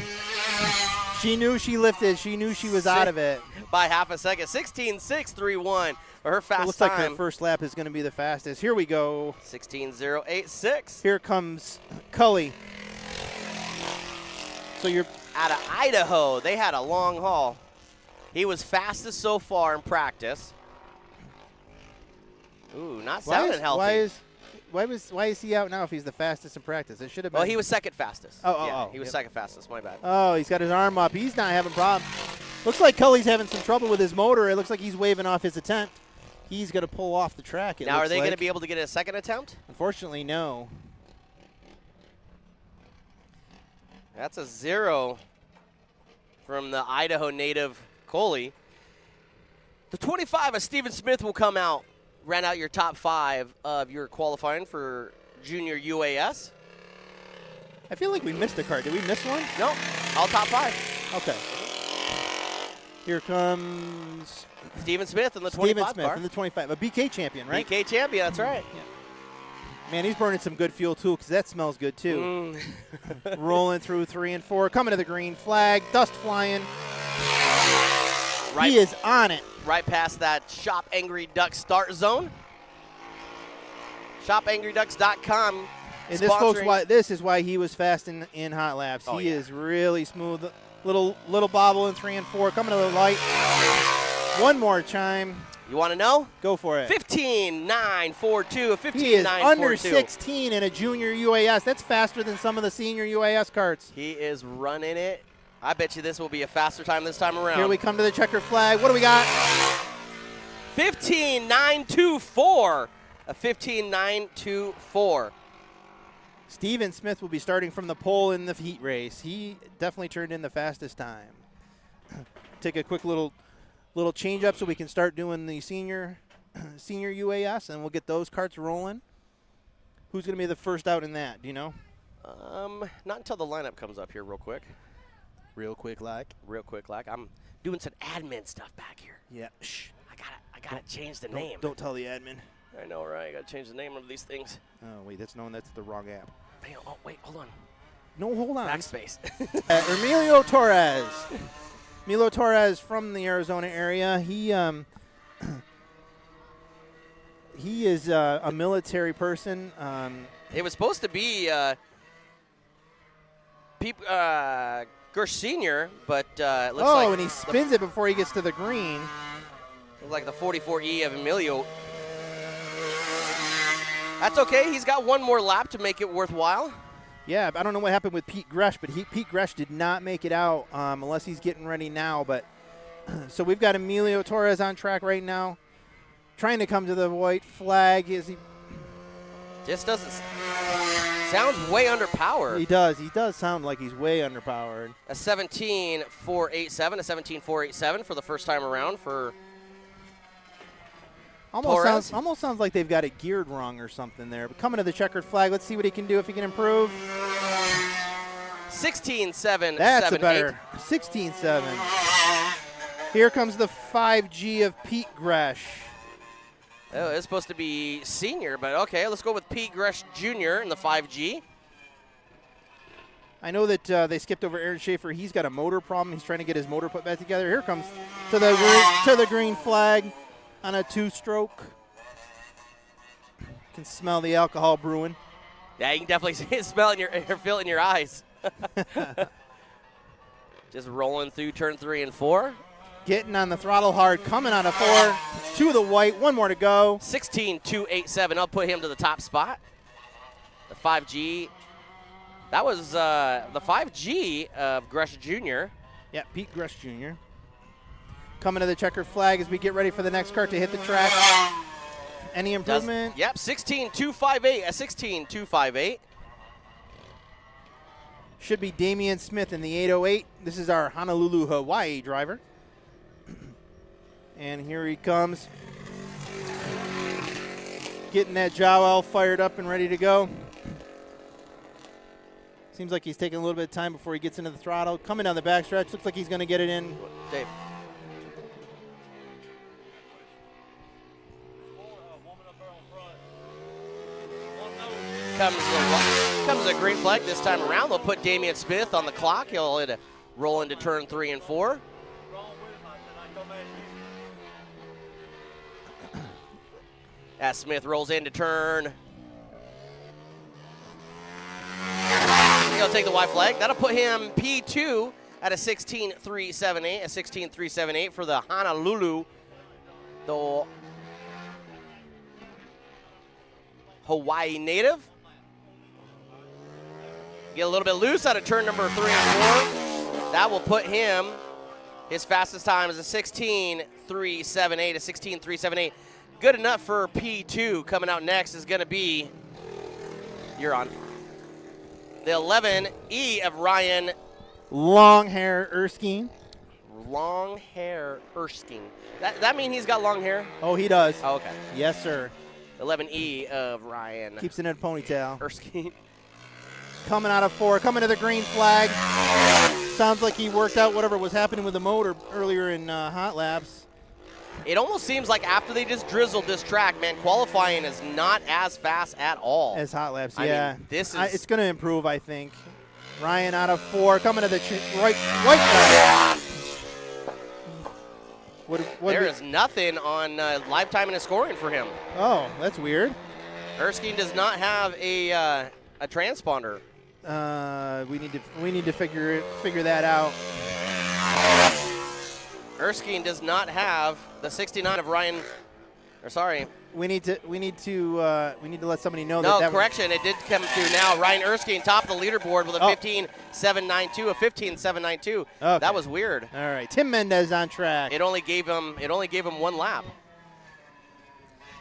She knew she lifted. She knew she was out of it. By half a second. 16.631 for her fast looks time. Like her first lap is going to be the fastest. Here we go. 16.086. Here comes Cully. So you're out of Idaho. They had a long haul. He was fastest so far in practice. Ooh, not sounding healthy. Why is he out now if he's the fastest in practice? It should have been. Well, he was second fastest. He was yep. second fastest. My bad. Oh, he's got his arm up. He's not having problems. Looks like Cully's having some trouble with his motor. It looks like he's waving off his attempt. He's going to pull off the track. Now, are they going to be able to get a second attempt? Unfortunately, no. That's a 0 from the Idaho native Coley. The 25 of Steven Smith will come out. Ran out your top 5 of your qualifying for junior UAS. I feel like we missed a card. Did we miss one? No, all top 5. Okay. Here comes Steven Smith in the 25 Steven Smith car. in the 25. A BK champion, right? BK champion, that's right. Yeah. Man, he's burning some good fuel, too, because that smells good, too. Rolling through 3 and 4. Coming to the green flag. Dust flying. He is on it. Right past that Shop Angry Duck start zone. ShopAngryDucks.com. And this, folks, this is why he was fast in hot laps. He is really smooth. Little bobble in 3 and 4. Coming to the light. One more chime. You want to know? Go for it. 15.942. 15.942. He is under 16 in a junior UAS. That's faster than some of the senior UAS carts. He is running it. I bet you this will be a faster time this time around. Here we come to the checkered flag. What do we got? 15.924. A 15.924. Steven Smith will be starting from the pole in the heat race. He definitely turned in the fastest time. Take a quick little change up so we can start doing the senior UAS, and we'll get those carts rolling. Who's going to be the first out in that? Do you know? Not until the lineup comes up here real quick. Real quick, like. I'm doing some admin stuff back here. Yeah. Shh. I gotta change the name. Don't tell the admin. I know, right? I gotta change the name of these things. Oh wait, that's the wrong app. Bam. Oh wait, hold on. No, hold on. Backspace. Emilio Torres. Emilio Torres from the Arizona area. He is a military person. It was supposed to be Gersh Sr., but it looks like and he spins it before he gets to the green. looks like the 44E of Emilio. That's okay. He's got one more lap to make it worthwhile. Yeah, I don't know what happened with Pete Gresh, but Pete Gresh did not make it out unless he's getting ready now. But so we've got Emilio Torres on track right now, trying to come to the white flag. Is he? Just doesn't. Sounds way underpowered. He does. He does sound like he's way underpowered. A 17.487, a 17.487 for the first time around for Torres. Almost sounds like they've got it geared wrong or something there. But coming to the checkered flag, let's see what he can do if he can improve. 16.778. That's a better 16.7. Here comes the 5G of Pete Gresh. Oh, it's supposed to be senior, but okay, let's go with Pete Gresh Jr. in the 5G. I know that they skipped over Aaron Schaefer. He's got a motor problem. He's trying to get his motor put back together. Here comes to the green flag on a 2-stroke. Can smell the alcohol brewing. Yeah, you can definitely see it, smell it in your feel it in your eyes. Just rolling through turn 3 and 4. Getting on the throttle hard, coming out of 4 to the white. One more to go. 16.287. I'll put him to the top spot. The 5G. That was the 5G of Gresh Jr. Yeah, Pete Gresh Jr. Coming to the checkered flag as we get ready for the next kart to hit the track. Any improvement? Yep, 16.258. A 16.258. Should be Damian Smith in the 808. This is our Honolulu, Hawaii driver. And here he comes. Getting that jowl fired up and ready to go. Seems like he's taking a little bit of time before he gets into the throttle. Coming down the backstretch. Looks like he's going to get it in. Dave. Comes a green flag this time around. They'll put Damian Smith on the clock. He'll roll into turn 3 and 4. As Smith rolls into turn. He'll take the white flag. That'll put him P2 at a 16.378. A 16.378 for the Honolulu, the Hawaii native. Get a little bit loose out of turn number 3 and 4. That will put him, his fastest time is a 16.378, a 16.378. Good enough for P2. Coming out next is going to be, you're on, the 11E of Ryan. Long hair Erskine. Long hair Erskine. That mean he's got long hair? Oh, he does. Oh, okay. Yes, sir. 11E of Ryan. Keeps it in a ponytail. Erskine. Coming out of 4, coming to the green flag. Sounds like he worked out whatever was happening with the motor earlier in hot laps. It almost seems like after they just drizzled this track, man, qualifying is not as fast at all. As hot laps, I yeah. mean, this is it's going to improve, I think. Ryan out of 4, coming to the white flag. There is nothing on lifetime in his scoring for him. Oh, that's weird. Erskine does not have a transponder. We need to figure that out. Erskine does not have the 69 of Ryan. Or sorry. We need to let somebody know No, that. correction. It did come through now. Ryan Erskine top of the leaderboard with a 15.792. A 15.792. Okay. That was weird. All right, Tim Mendez on track. It only gave him one lap.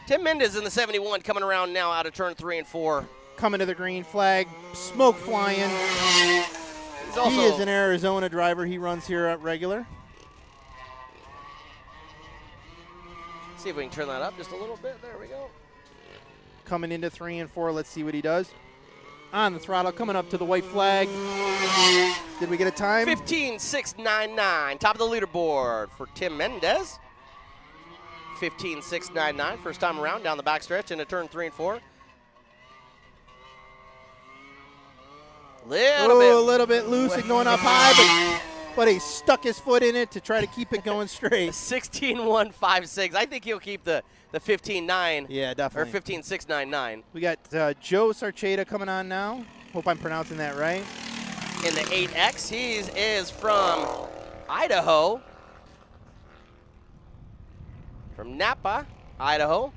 Tim Mendez in the 71 coming around now out of turn 3 and 4. Coming to the green flag, smoke flying. He is an Arizona driver. He runs here at regular. See if we can turn that up just a little bit. There we go. Coming into 3 and 4. Let's see what he does. On the throttle, coming up to the white flag. Did we get a time? 15.699. Top of the leaderboard for Tim Mendez. 15.699. First time around down the backstretch into turn 3 and 4. A little bit loose and going up high, but he stuck his foot in it to try to keep it going straight. 16.156. I think he'll keep the 15.9. Yeah, definitely. Or 15.699. We got Joe Sarcheda coming on now. Hope I'm pronouncing that right. in the 8X. He is from Idaho. From Napa, Idaho.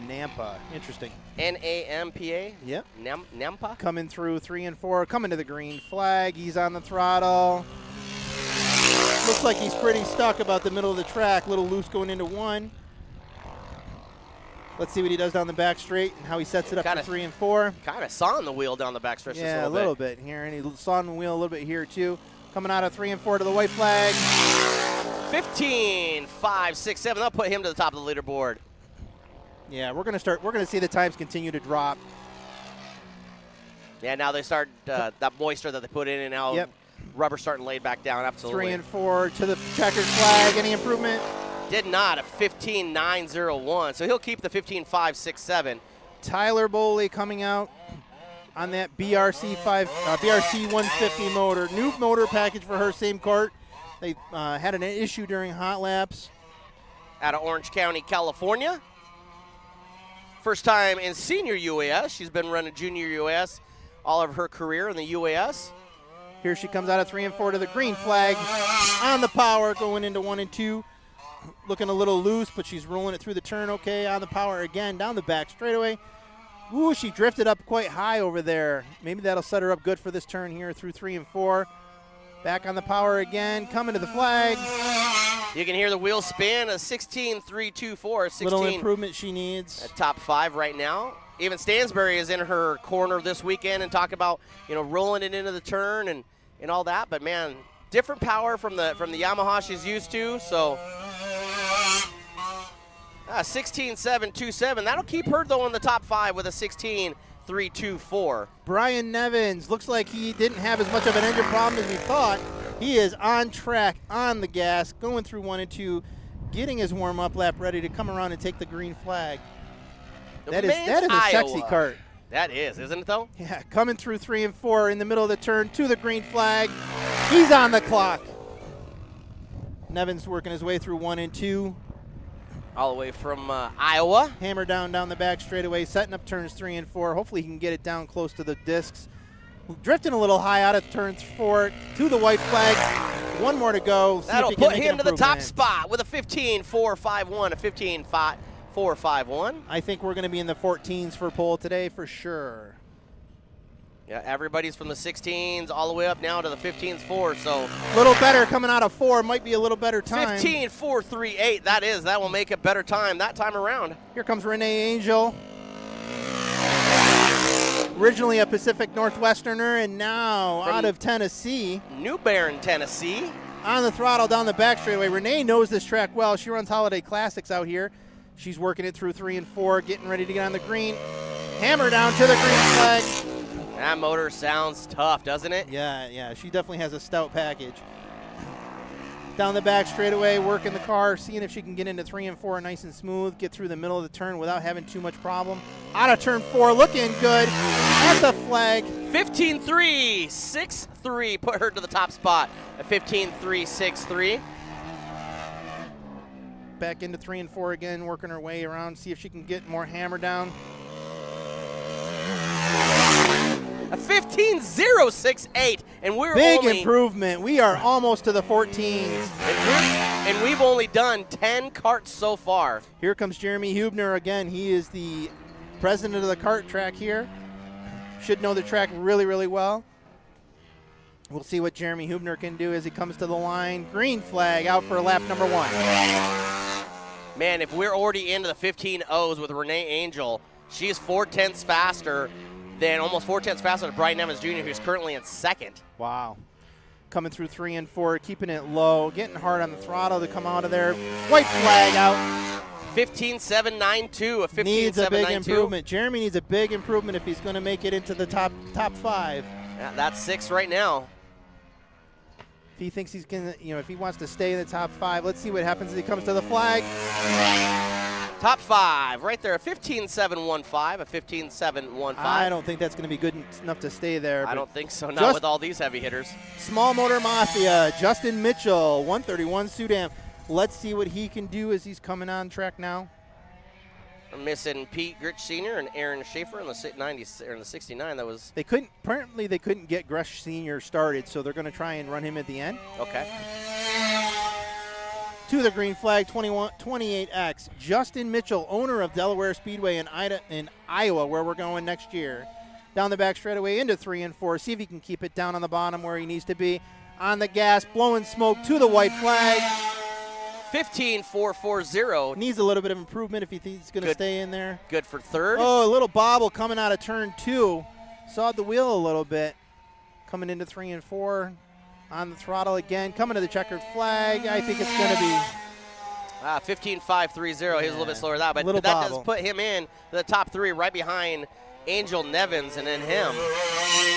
Nampa. Interesting. N-A-M-P-A. Yep. Nampa. Coming through 3 and 4. Coming to the green flag. He's on the throttle. Looks like he's pretty stuck about the middle of the track. A little loose going into 1. Let's see what he does down the back straight and how he sets it up for 3 and 4. Kind of sawing the wheel down the back stretch Yeah, just a little bit here. And he sawing the wheel a little bit here, too. Coming out of 3 and 4 to the white flag. 15, 5, 6, 7. That'll put him to the top of the leaderboard. Yeah, we're gonna see the times continue to drop. Yeah, now they start that moisture that they put in, and now rubber starting laid back down. Absolutely. 3 and 4 to the checkered flag. Any improvement? Did not. A 15.901. So he'll keep the 15.567. Tyler Boley coming out on that BRC 150 motor. New motor package for her, same cart. They had an issue during hot laps. Out of Orange County, California. First time in senior UAS. She's been running junior UAS all of her career in the UAS. Here she comes out of 3 and 4 to the green flag. On the power, going into 1 and 2. Looking a little loose, but she's rolling it through the turn okay. On the power again, down the back straightaway. Ooh, she drifted up quite high over there. Maybe that'll set her up good for this turn here through 3 and 4. Back on the power again, coming to the flag. You can hear the wheel spin, a 16.324. 16 little improvement she needs. At top 5 right now. Even Stansbury is in her corner this weekend and talk about, rolling it into the turn and all that. But man, different power from the Yamaha she's used to. So 16.727. That'll keep her though in the top 5 with a 16.324. Brian Nevins looks like he didn't have as much of an engine problem as we thought. He is on track, on the gas, going through 1 and 2, getting his warm-up lap ready to come around and take the green flag. That is a sexy cart. That is, isn't it though? Yeah, coming through 3 and 4 in the middle of the turn to the green flag. He's on the clock. Nevins working his way through 1 and 2. All the way from Iowa. Hammer down the back straightaway, setting up turns 3 and 4. Hopefully he can get it down close to the discs. Drifting a little high out of turns 4 to the white flag. 1 more to go. That'll put him to the top spot with a 15.451, a 15.451. I think we're going to be in the 14s for pole today for sure. Yeah, everybody's from the 16s all the way up now to the 15s 4, so. A little better coming out of 4, might be a little better time. 15.438, that will make a better time that time around. Here comes Renee Angel. Originally a Pacific Northwesterner and now out of Tennessee. New Bern, Tennessee. On the throttle down the back straightaway. Renee knows this track well. She runs Holiday Classics out here. She's working it through 3 and 4, getting ready to get on the green. Hammer down to the green flag. That motor sounds tough, doesn't it? Yeah, she definitely has a stout package. Down the back straightaway, working the car, seeing if she can get into 3 and 4 nice and smooth, get through the middle of the turn without having too much problem. Out of turn 4, looking good at the flag. 15.363 put her to the top spot at 15.363. Back into 3 and 4 again, working her way around, see if she can get more hammer down. A 15.068, and we're big improvement. We are almost to the 14s. And we've only done 10 carts so far. Here comes Jeremy Hubner again. He is the president of the kart track here. Should know the track really, really well. We'll see what Jeremy Hubner can do as he comes to the line. Green flag out for lap number 1. Man, if we're already into the 15.0s with Renee Angel, she is 4/10 faster than almost 4/10 faster than Brian Evans Jr., who's currently in second. Wow. Coming through 3 and 4, keeping it low, getting hard on the throttle to come out of there. White flag out. 15.792, a 15.792. Needs a big improvement. Jeremy needs a big improvement if he's going to make it into the top 5. Yeah, that's 6 right now. If he thinks he's going to, if he wants to stay in the top 5, let's see what happens as he comes to the flag. Top 5, right there, a 15.715, a 15.715. I don't think that's going to be good enough to stay there. I don't think so, not with all these heavy hitters. Small Motor Mafia, Justin Mitchell, 131 Sudan. Let's see what he can do as he's coming on track now. We're missing Pete Gritch Sr. and Aaron Schaefer in the 90 or in the 69. That was Apparently they couldn't get Gritch Sr. started, so they're going to try and run him at the end. okay. To the green flag, 28X. Justin Mitchell, owner of Delaware Speedway in Iowa, where we're going next year. Down the back straightaway into 3 and 4. See if he can keep it down on the bottom where he needs to be. On the gas, blowing smoke to the white flag. 15.440. Needs a little bit of improvement if he's going to stay in there. Good for third. Oh, a little bobble coming out of turn 2. Sawed the wheel a little bit. Coming into 3 and 4. On the throttle again. Coming to the checkered flag. I think it's going to be 15.530. He's a little bit slower than that. But that bobble. does put him in the top 3 right behind Angel Nevins and then him.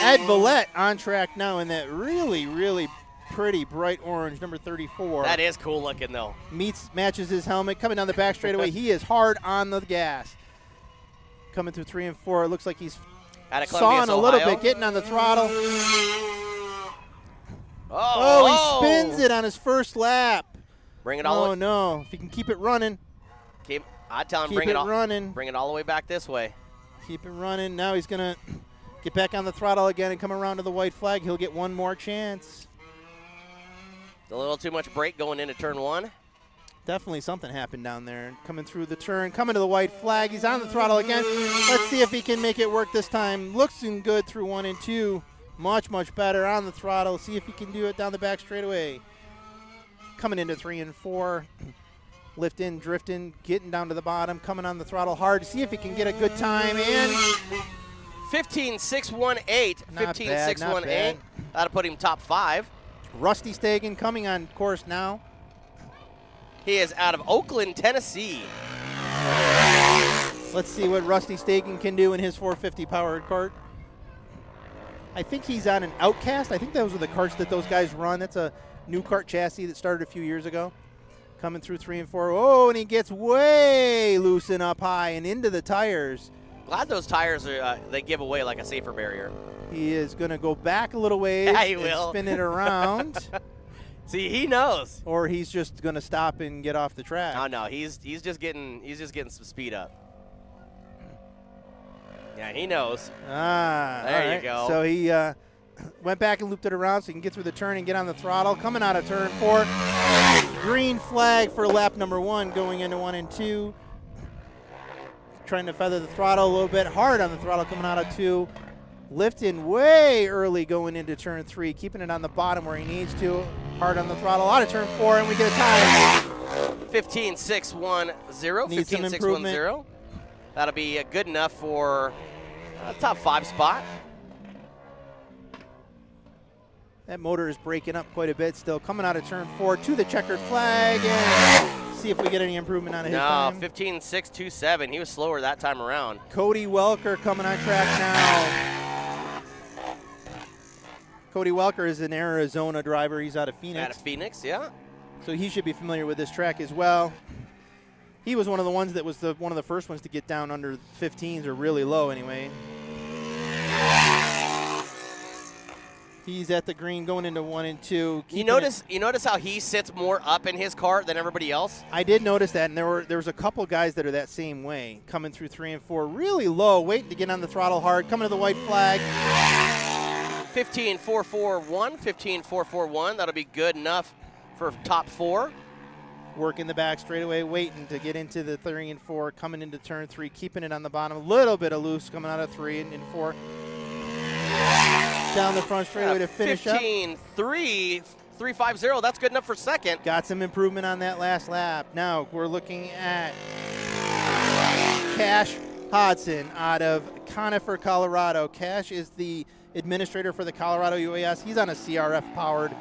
Ed Villette on track now in that really, really pretty bright orange, number 34. That is cool looking, though. Matches his helmet. Coming down the back straightaway, he is hard on the gas. Coming through 3 and 4, it looks like he's sawing a little bit, getting on the throttle. Oh, he spins it on his first lap. Bring it all. Oh no! If he can keep it running. I tell him Keep it running. Bring it all the way back this way. Keep it running. Now he's gonna get back on the throttle again and come around to the white flag. He'll get one more chance. A little too much brake going into turn 1. Definitely something happened down there. Coming through the turn, coming to the white flag. He's on the throttle again. Let's see if he can make it work this time. Looking good through 1 and 2. Much, much better on the throttle. See if he can do it down the back straightaway. Coming into 3 and 4. Lifting, drifting, getting down to the bottom. Coming on the throttle hard. See if he can get a good time. And 15.618. 15.618. That'll put him top 5. Rusty Stagen coming on course now. He is out of Oakland, Tennessee. Let's see what Rusty Stagen can do in his 450 powered kart. I think he's on an Outcast. I think those are the karts that those guys run. That's a new kart chassis that started a few years ago. Coming through 3 and 4. Oh, and he gets way loose and up high and into the tires. Glad those tires are they give away like a safer barrier. He is going to go back a little ways He and will. spin it around. See, he knows. Or he's just going to stop and get off the track. Oh no, he's just getting some speed up. Yeah, he knows. There you go. So he went back and looped it around so he can get through the turn and get on the throttle. Coming out of turn 4. Green flag for lap number 1 going into 1 and 2. Trying to feather the throttle a little bit. Hard on the throttle coming out of 2. Lifting way early going into turn 3. Keeping it on the bottom where he needs to. Hard on the throttle. Out of turn 4 and we get a time. 15.610. Needs some 15.610. That'll be good enough for a top 5 spot. That motor is breaking up quite a bit still. Coming out of turn 4 to the checkered flag. And see if we get any improvement on his time. No, 15.627. He was slower that time around. Cody Welker coming on track now. Cody Welker is an Arizona driver. He's out of Phoenix. Out of Phoenix, yeah. So he should be familiar with this track as well. He was one of the ones that was one of the first ones to get down under 15s or really low anyway. He's at the green going into 1 and 2. You notice how he sits more up in his kart than everybody else? I did notice that, and there was a couple guys that are that same way, coming through 3 and 4, really low, waiting to get on the throttle hard, coming to the white flag. 15.441, 15.441. That'll be good enough for top 4. Working the back straightaway, waiting to get into the 3 and 4, coming into turn 3, keeping it on the bottom. A little bit of loose coming out of 3 and 4. Down the front straightaway to finish up. 15.350. That's good enough for second. Got some improvement on that last lap. Now we're looking at Cash Hodson out of Conifer, Colorado. Cash is the administrator for the Colorado UAS. He's on a CRF-powered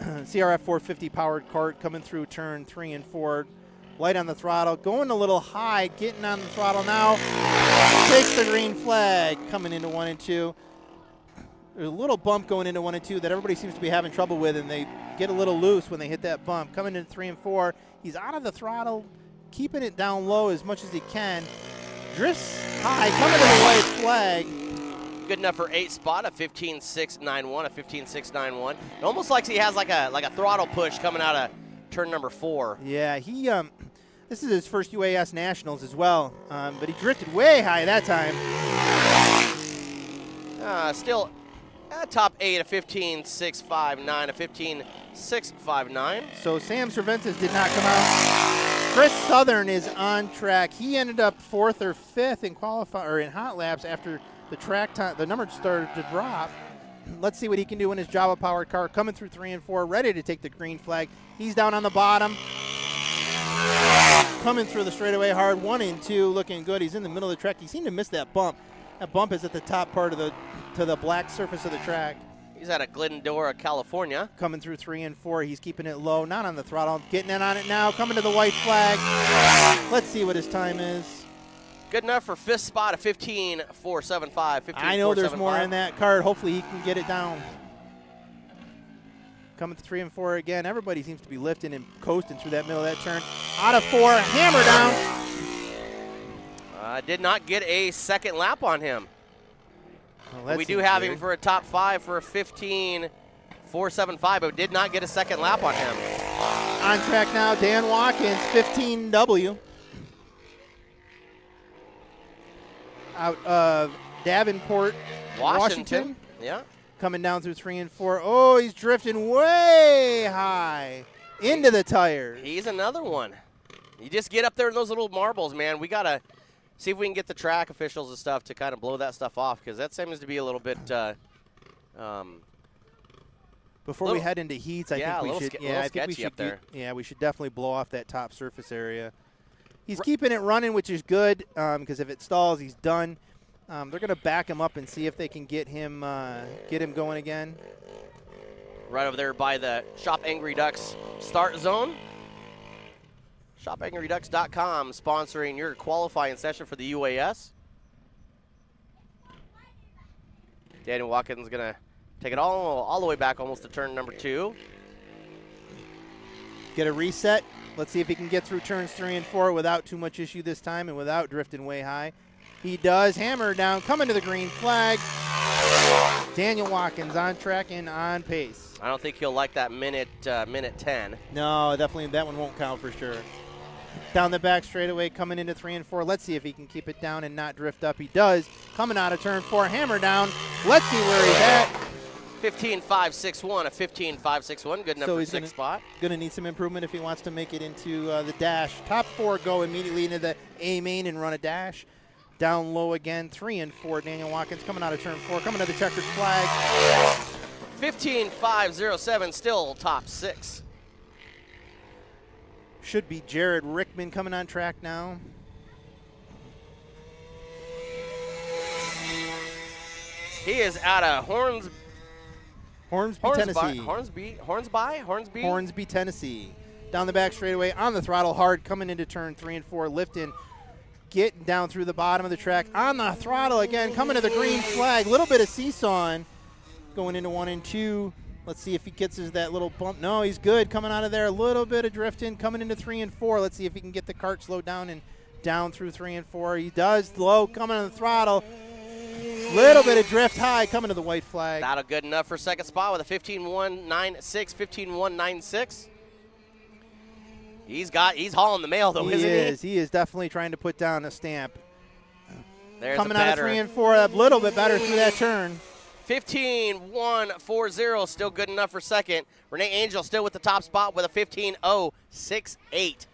CRF 450 powered kart coming through turn 3 and 4. Light on the throttle, going a little high, getting on the throttle now. Takes the green flag, coming into 1 and 2. There's a little bump going into 1 and 2 that everybody seems to be having trouble with, and they get a little loose when they hit that bump. Coming into 3 and 4, he's out of the throttle, keeping it down low as much as he can. Drifts high, coming to the white flag. Good enough for 8 spot, a 15.691, a 15.691. It almost like he has like a throttle push coming out of turn number 4. Yeah, he This is his first UAS Nationals as well, but he drifted way high that time. Still top 8, a 15.659, a 15.659. So Sam Cervantes did not come out. Chris Southern is on track. He ended up 4th or 5th in in hot laps after the track time. The numbers started to drop. Let's see what he can do in his Java-powered car. Coming through 3 and 4, ready to take the green flag. He's down on the bottom. Coming through the straightaway hard, 1 and 2, looking good. He's in the middle of the track. He seemed to miss that bump. That bump is at the top part of the black surface of the track. He's out of Glendora, California. Coming through 3 and 4, he's keeping it low, not on the throttle. Getting in on it now, coming to the white flag. Let's see what his time is. Good enough for 5th spot, a 15.475. I know there's more in that card. Hopefully he can get it down. Coming to 3 and 4 again. Everybody seems to be lifting and coasting through that middle of that turn. Out of 4, hammer down. Did not get a second lap on him. Well, we do have him for a top 5 for a 15.475, but did not get a second lap on him. On track now, Dan Watkins, 15W. Out of Davenport, Washington. Yeah. Coming down through 3 and 4. Oh, he's drifting way high into the tires. He's another one. You just get up there in those little marbles, man. We got to see if we can get the track officials and stuff to kind of blow that stuff off, because that seems to be a little bit before we head into heats, I think we should. I think we should. We should definitely blow off that top surface area. He's keeping it running, which is good, because if it stalls, he's done. They're going to back him up and see if they can get him going again. Right over there by the Shop Angry Ducks start zone. ShopAngryDucks.com sponsoring your qualifying session for the UAS. Daniel Watkins going to take it all the way back almost to turn number 2. Get a reset. Let's see if he can get through turns 3 and 4 without too much issue this time and without drifting way high. He does. Hammer down, coming to the green flag. Daniel Watkins on track and on pace. I don't think he'll like that minute 10. No, definitely that one won't count for sure. Down the back straightaway, coming into 3 and 4. Let's see if he can keep it down and not drift up. He does. Coming out of turn 4, hammer down. Let's see where he's at. 15.561, a 15.561, good enough for 6th spot. Going to need some improvement if he wants to make it into the dash. Top 4 go immediately into the A main and run a dash. Down low again, 3 and 4. Daniel Watkins coming out of turn 4, coming to the checkered flag. 15.507, still top 6. Should be Jared Rickman coming on track now. He is out of Hornsby, Tennessee. Hornsby, Tennessee. Down the back straightaway, on the throttle hard, coming into turn 3 and 4, lifting, getting down through the bottom of the track, on the throttle again, coming to the green flag. Little bit of seesawing going into 1 and 2. Let's see if he gets that little bump. No, he's good coming out of there. A little bit of drifting, coming into 3 and 4. Let's see if he can get the kart slowed down and down through 3 and 4. He does. Low, coming on the throttle. Little bit of drift high, coming to the white flag. That'll good enough for 2nd spot with a 15.196, 15.196. He's hauling the mail though, isn't he? He is definitely trying to put down a stamp. There's coming out of 3 and 4, a little bit better through that turn. 15.140, still good enough for 2nd. Renee Angel still with the top spot with a 15.068.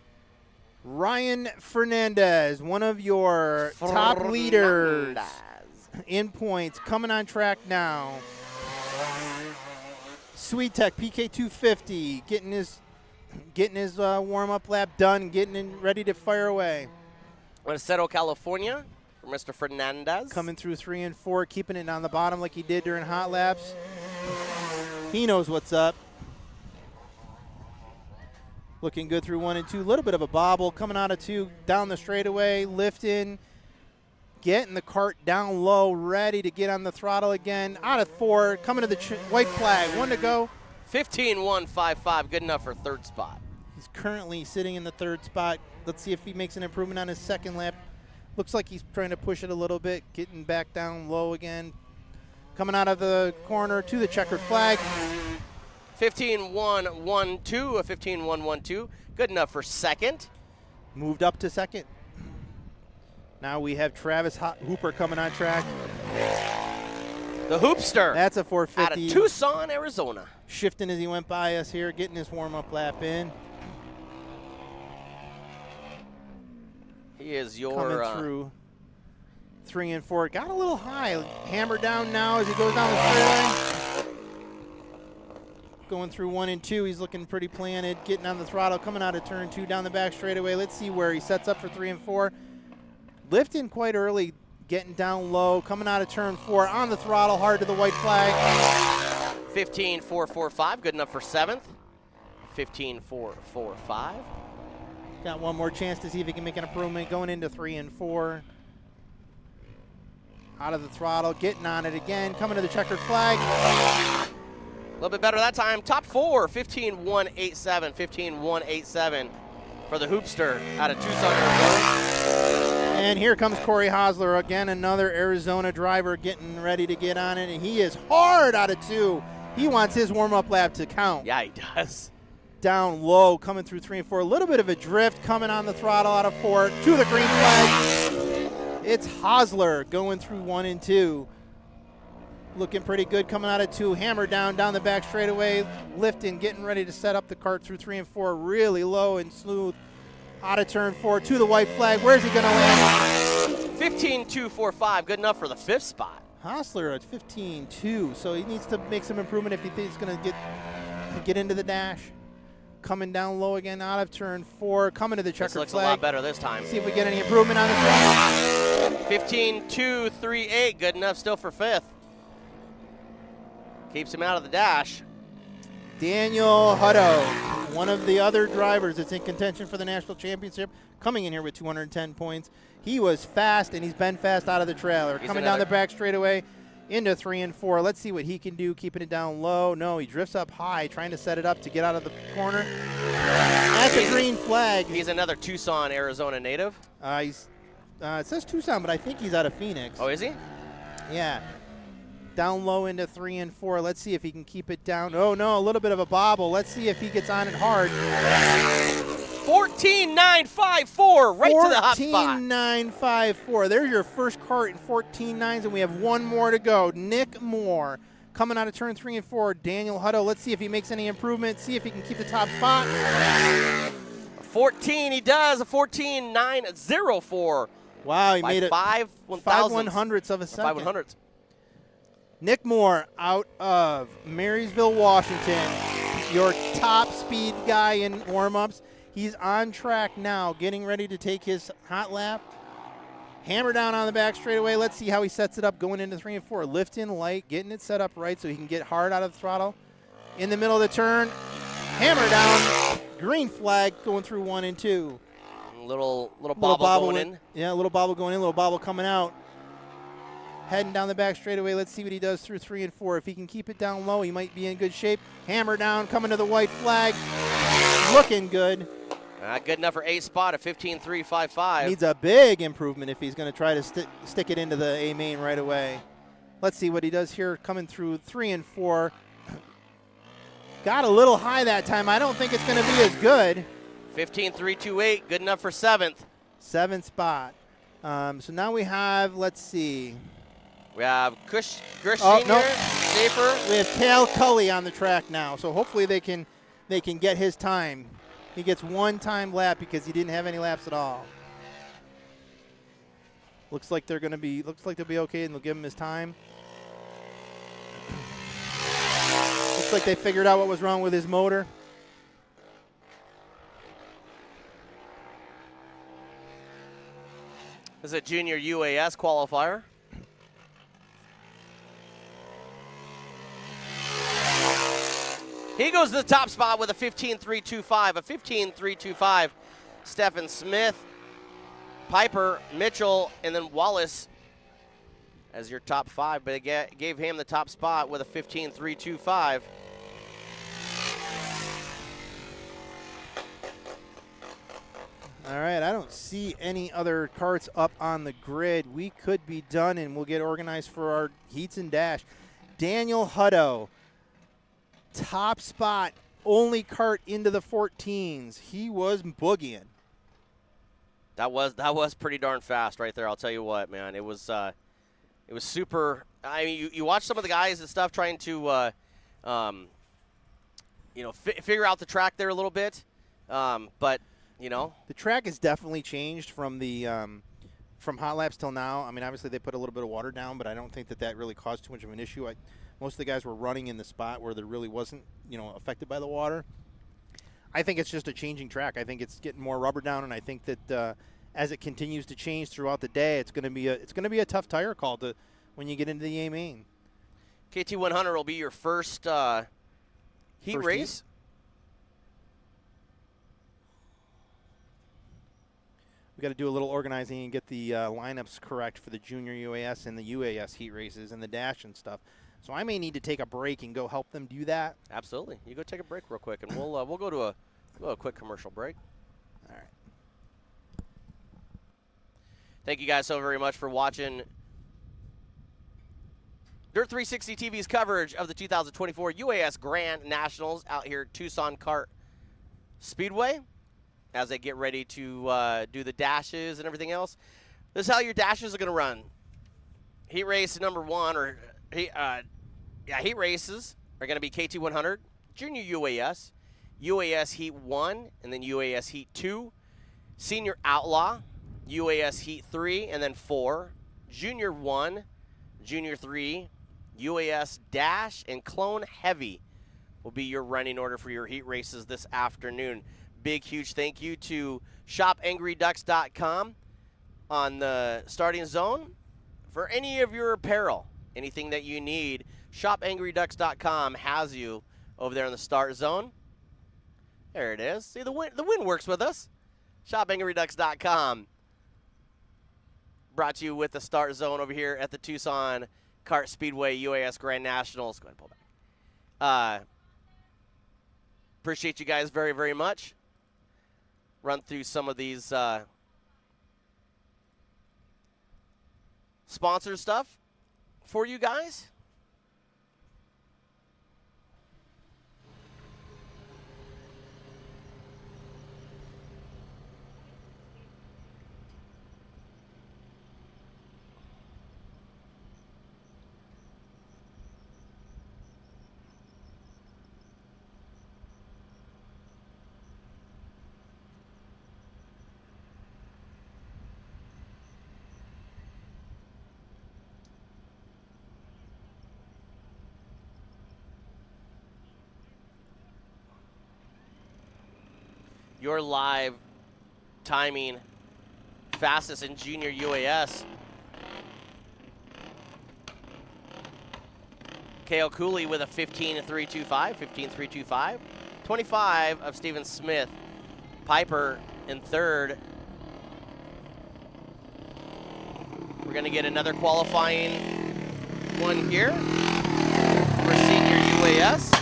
Ryan Fernandez, one of your top leaders in points, coming on track now. Sweet Tech PK250, getting his warm-up lap done, ready to fire away. Montecito, California, for Mr. Fernandez. Coming through 3 and 4, keeping it on the bottom like he did during hot laps. He knows what's up. Looking good through 1 and 2. A little bit of a bobble. Coming out of 2, down the straightaway, lifting. Getting the kart down low, ready to get on the throttle again. Out of 4, coming to the white flag. 1 to go. 15.155, good enough for 3rd spot. He's currently sitting in the 3rd spot. Let's see if he makes an improvement on his 2nd lap. Looks like he's trying to push it a little bit, getting back down low again. Coming out of the corner to the checkered flag. 15.112, a 15.112, good enough for 2nd. moved up to second. Now we have Travis Hooper coming on track. The Hoopster. That's a out 450. of Tucson, Arizona. Shifting as he went by us here, getting his warm-up lap in. He is Coming your through 3 and 4. Got a little high. Hammered down now as he goes down the straightaway. Going through 1 and 2. He's looking pretty planted. Getting on the throttle. Coming out of turn 2 down the back straightaway. Let's see where he sets up for 3 and 4. Lifting quite early. Getting down low. Coming out of turn 4. On the throttle. Hard to the white flag. 15.445. Good enough for 7th. 15.445. Got one more chance to see if he can make an improvement. Going into 3 and 4. Out of the throttle, getting on it again. Coming to the checkered flag. A little bit better that time. Top 4, 15.187. 15.187 for the Hoopster out of Tucson, Arizona. And here comes Corey Hosler again, another Arizona driver getting ready to get on it, and he is hard out of 2. He wants his warm-up lap to count. Yeah, he does. Down low, coming through 3 and 4. A little bit of a drift, coming on the throttle out of 4 to the green flag. It's Hosler going through 1 and 2. Looking pretty good coming out of 2. Hammer down the back straightaway. Lifting, getting ready to set up the Kart through 3 and 4. Really low and smooth. Out of turn 4 to the white flag. Where's he going to land? 15.245. Good enough for the 5th spot. Hosler at 15.2. So he needs to make some improvement if he thinks he's going to get into the dash. Coming down low again out of turn 4. Coming to the checkered flag. This looks a lot better this time. See if we get any improvement on this one. 15.238. Good enough still for 5th. Keeps him out of the dash. Daniel Hutto, one of the other drivers that's in contention for the national championship, coming in here with 210 points. He was fast, and he's been fast out of the trailer. Coming down the back straightaway into 3 and 4. Let's see what he can do, keeping it down low. No, he drifts up high, trying to set it up to get out of the corner. That's a green flag. He's another Tucson, Arizona native. It says Tucson, but I think he's out of Phoenix. Oh, is he? Yeah. Down low into 3 and 4. Let's see if he can keep it down. Oh, no, a little bit of a bobble. Let's see if he gets on it hard. 14.954, right to the hot spot. 14.954. There's your first Kart in 14.9s, and we have one more to go. Nick Moore coming out of turn 3 and 4. Daniel Hutto. Let's see if he makes any improvement. See if he can keep the top spot. 14, he does. A 14.904. Wow, he made it 5 100ths of a second. 5 100ths. Nick Moore out of Marysville, Washington. Your top speed guy in warm-ups. He's on track now, getting ready to take his hot lap. Hammer down on the back straightaway. Let's see how he sets it up going into 3 and 4. Lifting light, getting it set up right so he can get hard out of the throttle. In the middle of the turn, hammer down. Green flag going through 1 and 2. Little bobble going in. Yeah, a little bobble going in, little bobble coming out. Heading down the back straightaway. Let's see what he does through 3 and 4. If he can keep it down low, he might be in good shape. Hammer down, coming to the white flag. Looking good. Good enough for 8th spot at 15.355. Needs a big improvement if he's going to try to stick it into the A main right away. Let's see what he does here coming through 3 and 4. Got a little high that time. I don't think it's going to be as good. 15.328, good enough for 7th. 7th spot. So now we have, let's see. We have Kush Oh, Senior, no. Schaefer. We have Cal Cully on the track now. So hopefully they can get his time. He gets 1 time lap because he didn't have any laps at all. Looks like they'll be okay and they'll give him his time. Looks like they figured out what was wrong with his motor. This is a junior UAS qualifier. He goes to the top spot with a 15.325. A 15.325. Stephen Smith, Piper, Mitchell, and then Wallace as your top 5. But they gave him the top spot with a 15.325. All right, I don't see any other carts up on the grid. We could be done, and we'll get organized for our heats and dash. Daniel Hutto, top spot, only cart into the 14s. He was boogieing. That was pretty darn fast right there. I'll tell you what, man. It was super. I mean, you watch some of the guys and stuff trying to, figure out the track there a little bit, but the track has definitely changed from the from hot laps till now. I mean, obviously they put a little bit of water down, but I don't think that really caused too much of an issue. Most of the guys were running in the spot where there really wasn't, affected by the water. I think it's just a changing track. I think it's getting more rubber down, and I think that as it continues to change throughout the day, it's going to be a tough tire call when you get into the A main. KT100 will be your first heat race. We got to do a little organizing and get the lineups correct for the junior UAS and the UAS heat races and the dash and stuff. So I may need to take a break and go help them do that. Absolutely. You go take a break real quick, and we'll go to a quick commercial break. All right. Thank you guys so very much for watching Dirt 360 TV's coverage of the 2024 UAS Grand Nationals out here at Tucson Kart Speedway as they get ready to do the dashes and everything else. This is how your dashes are going to run. Heat race number 1, heat races are going to be KT100, Junior UAS, UAS Heat 1, and then UAS Heat 2, Senior Outlaw, UAS Heat 3, and then 4, Junior 1, Junior 3, UAS Dash, and Clone Heavy will be your running order for your heat races this afternoon. Big, huge thank you to shopangryducks.com on the starting zone for any of your apparel. Anything that you need, shopangryducks.com has you over there in the start zone. There it is. See, the wind works with us. Shopangryducks.com. Brought to you with the start zone over here at the Tucson Kart Speedway UAS Grand Nationals. Go ahead and pull back. Appreciate you guys very, very much. Run through some of these sponsor stuff for you guys. Your live timing fastest in junior UAS. Kale Cooley with a 15.325, 15.325. 25 of Steven Smith. Piper in third. We're going to get another qualifying one here for senior UAS.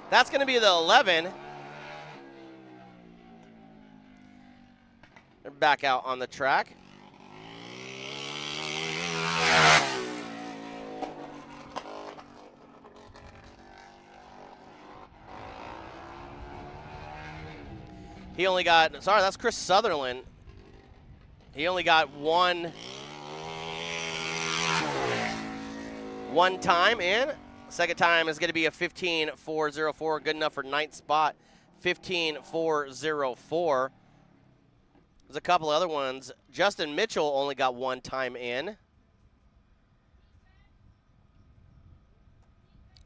That's going to be the 11. They're back out on the track. He only got, sorry, that's Chris Sutherland. He only got one time in. Second time is going to be a 15.404, good enough for ninth spot, 15.404. There's a couple other ones. Justin Mitchell only got one time in.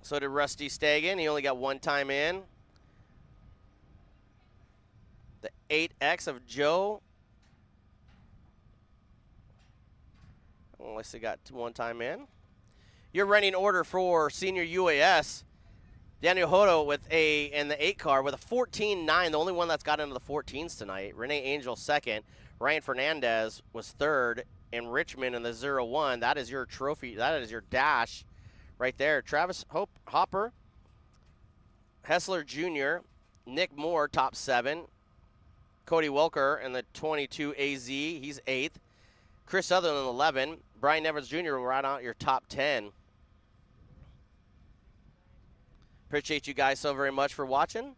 So did Rusty Stagan. He only got one time in. The 8X of Joe. Unless he got one time in. Your running order for senior UAS, Daniel Hodo in the 8 car with a 14.9, the only one that's got into the 14s tonight. Renee Angel second. Ryan Fernandez was third. And Richmond in the 0-1. That is your trophy. That is your dash right there. Travis Hopper, Hessler Jr., Nick Moore, top 7. Cody Welker in the 22 AZ. He's 8th. Chris Sutherland, 11. Brian Evans Jr. will ride out your top 10. Appreciate you guys so very much for watching.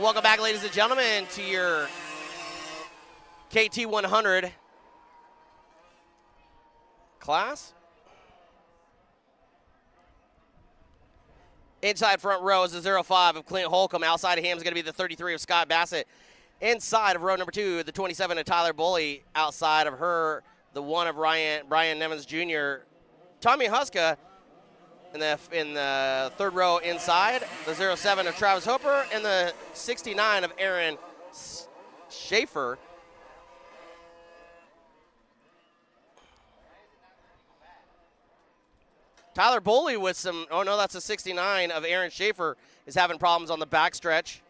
Welcome back, ladies and gentlemen, to your KT100 class. Inside front row is the 05 of Clint Holcomb. Outside of him is going to be the 33 of Scott Bassett. Inside of row number 2, the 27 of Tyler Bully. Outside of her, the 1 of Brian Nevins Jr. Tommy Huska in the third row inside, the 07 of Travis Hooper, and the 69 of Aaron Schaefer. Tyler Boley with some, oh no, that's a 69 of Aaron Schaefer, is having problems on the backstretch.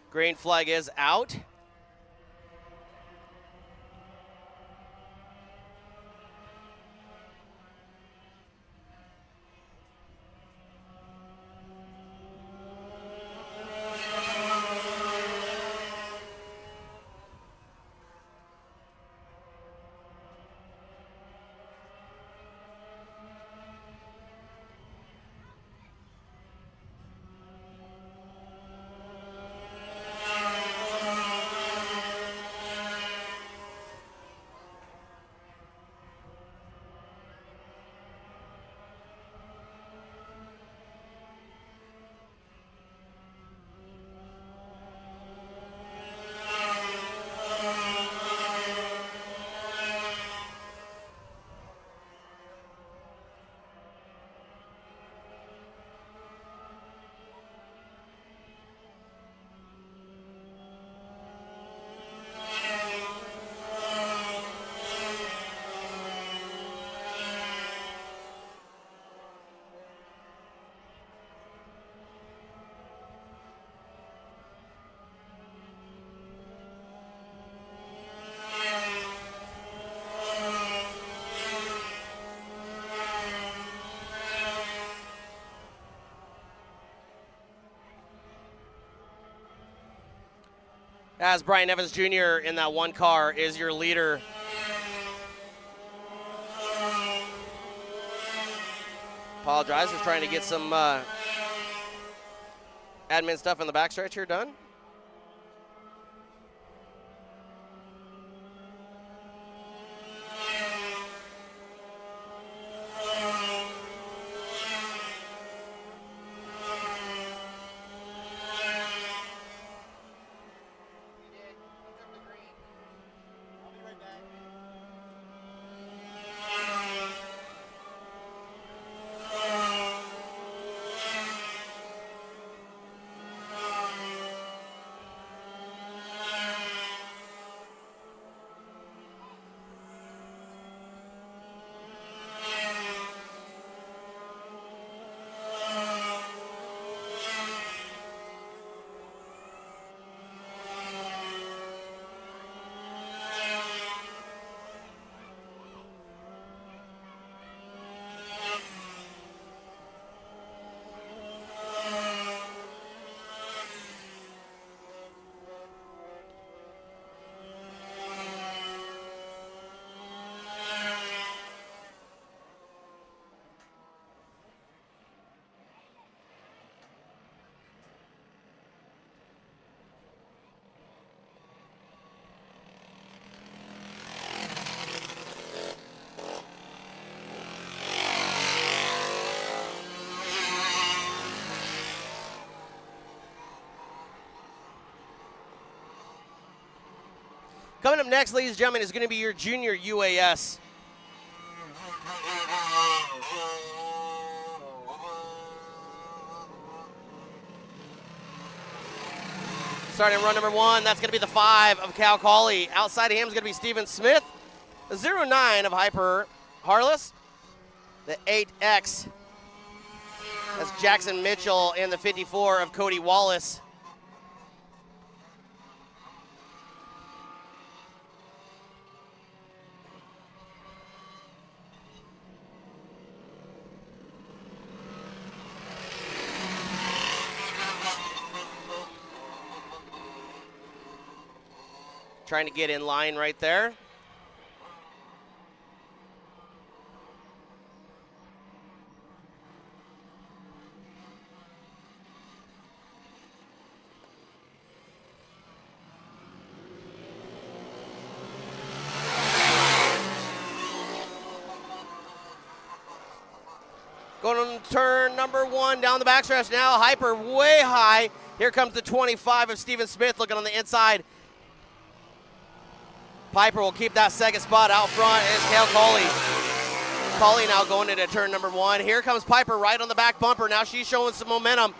Green flag is out. As Brian Evans Jr. in that one car is your leader. Apologize, just trying to get some admin stuff in the backstretch here done. Coming up next, ladies and gentlemen, is going to be your junior UAS. Starting run number 1, that's going to be the 5 of Cal Colley. Outside of him is going to be Steven Smith. The 09 of Hyper Harless. The 8X. That's Jackson Mitchell, and the 54 of Cody Wallace. Trying to get in line right there. Going to turn number 1 down the backstretch now. Hyper way high. Here comes the 25 of Steven Smith looking on the inside. Piper will keep that second spot. Out front is Cal Colley. Colley now going into turn number 1. Here comes Piper right on the back bumper. Now she's showing some momentum.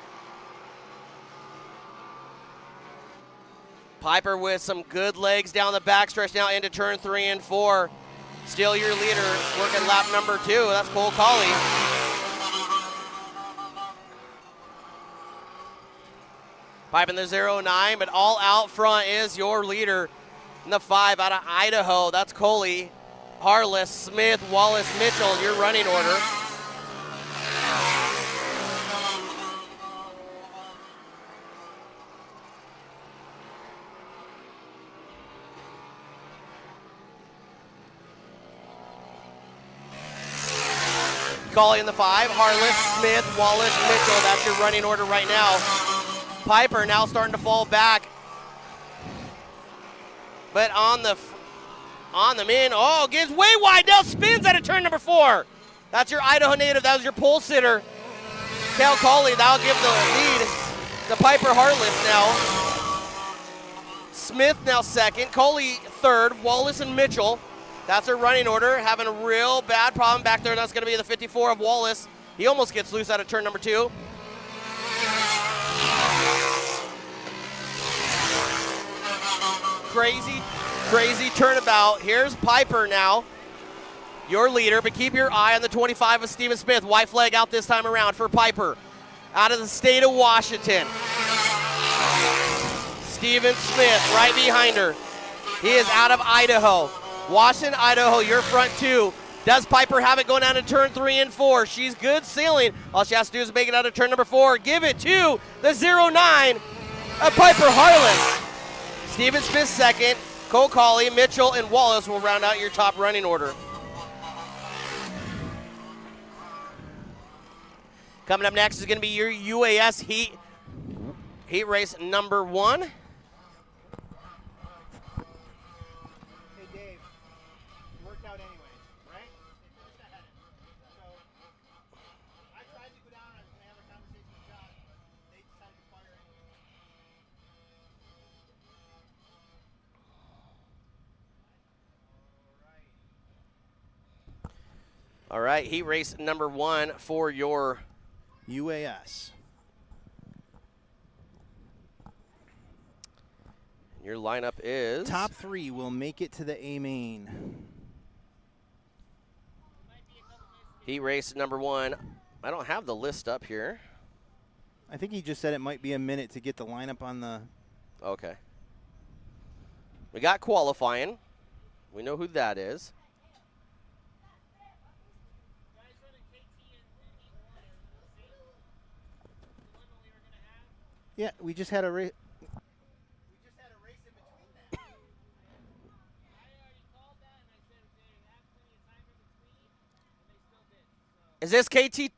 Piper with some good legs down the backstretch now into turn 3 and 4. Still your leader working lap number 2. That's Cole Colley. Piping the 09, but all out front is your leader. And the 5 out of Idaho, that's Coley, Harless, Smith, Wallace, Mitchell, your running order. Coley in the 5, Harless, Smith, Wallace, Mitchell, that's your running order right now. Piper now starting to fall back. But on the min, oh, gives way wide, now spins out of turn number 4. That's your Idaho native, that was your pole sitter. Cal Colley, that'll give the lead to Piper Harless now. Smith now second, Colley third, Wallace and Mitchell. That's their running order, having a real bad problem back there. That's gonna be the 54 of Wallace. He almost gets loose out of turn number 2. Crazy turnabout. Here's Piper now, your leader, but keep your eye on the 25 of Steven Smith. White flag out this time around for Piper. Out of the state of Washington. Steven Smith right behind her. He is out of Idaho. Washington, Idaho, your front 2. Does Piper have it going down to turn 3 and 4? She's good sealing. All she has to do is make it out of turn number 4. Give it to the 09 of Piper Harless. Steven Smith second, Cole Colley, Mitchell, and Wallace will round out your top running order. Coming up next is going to be your UAS heat race number 1. Hey, Dave, it worked out anyway, right? So I tried to go down and I was going to have a conversation with Josh, but they decided to fire it. All right, heat race number 1 for your UAS. Your lineup is Top 3 will make it to the A main. heat race number 1. I don't have the list up here. I think he just said it might be a minute to get the lineup on the. Okay. We got qualifying. We know who that is. Yeah, we just had a race. Is this KT?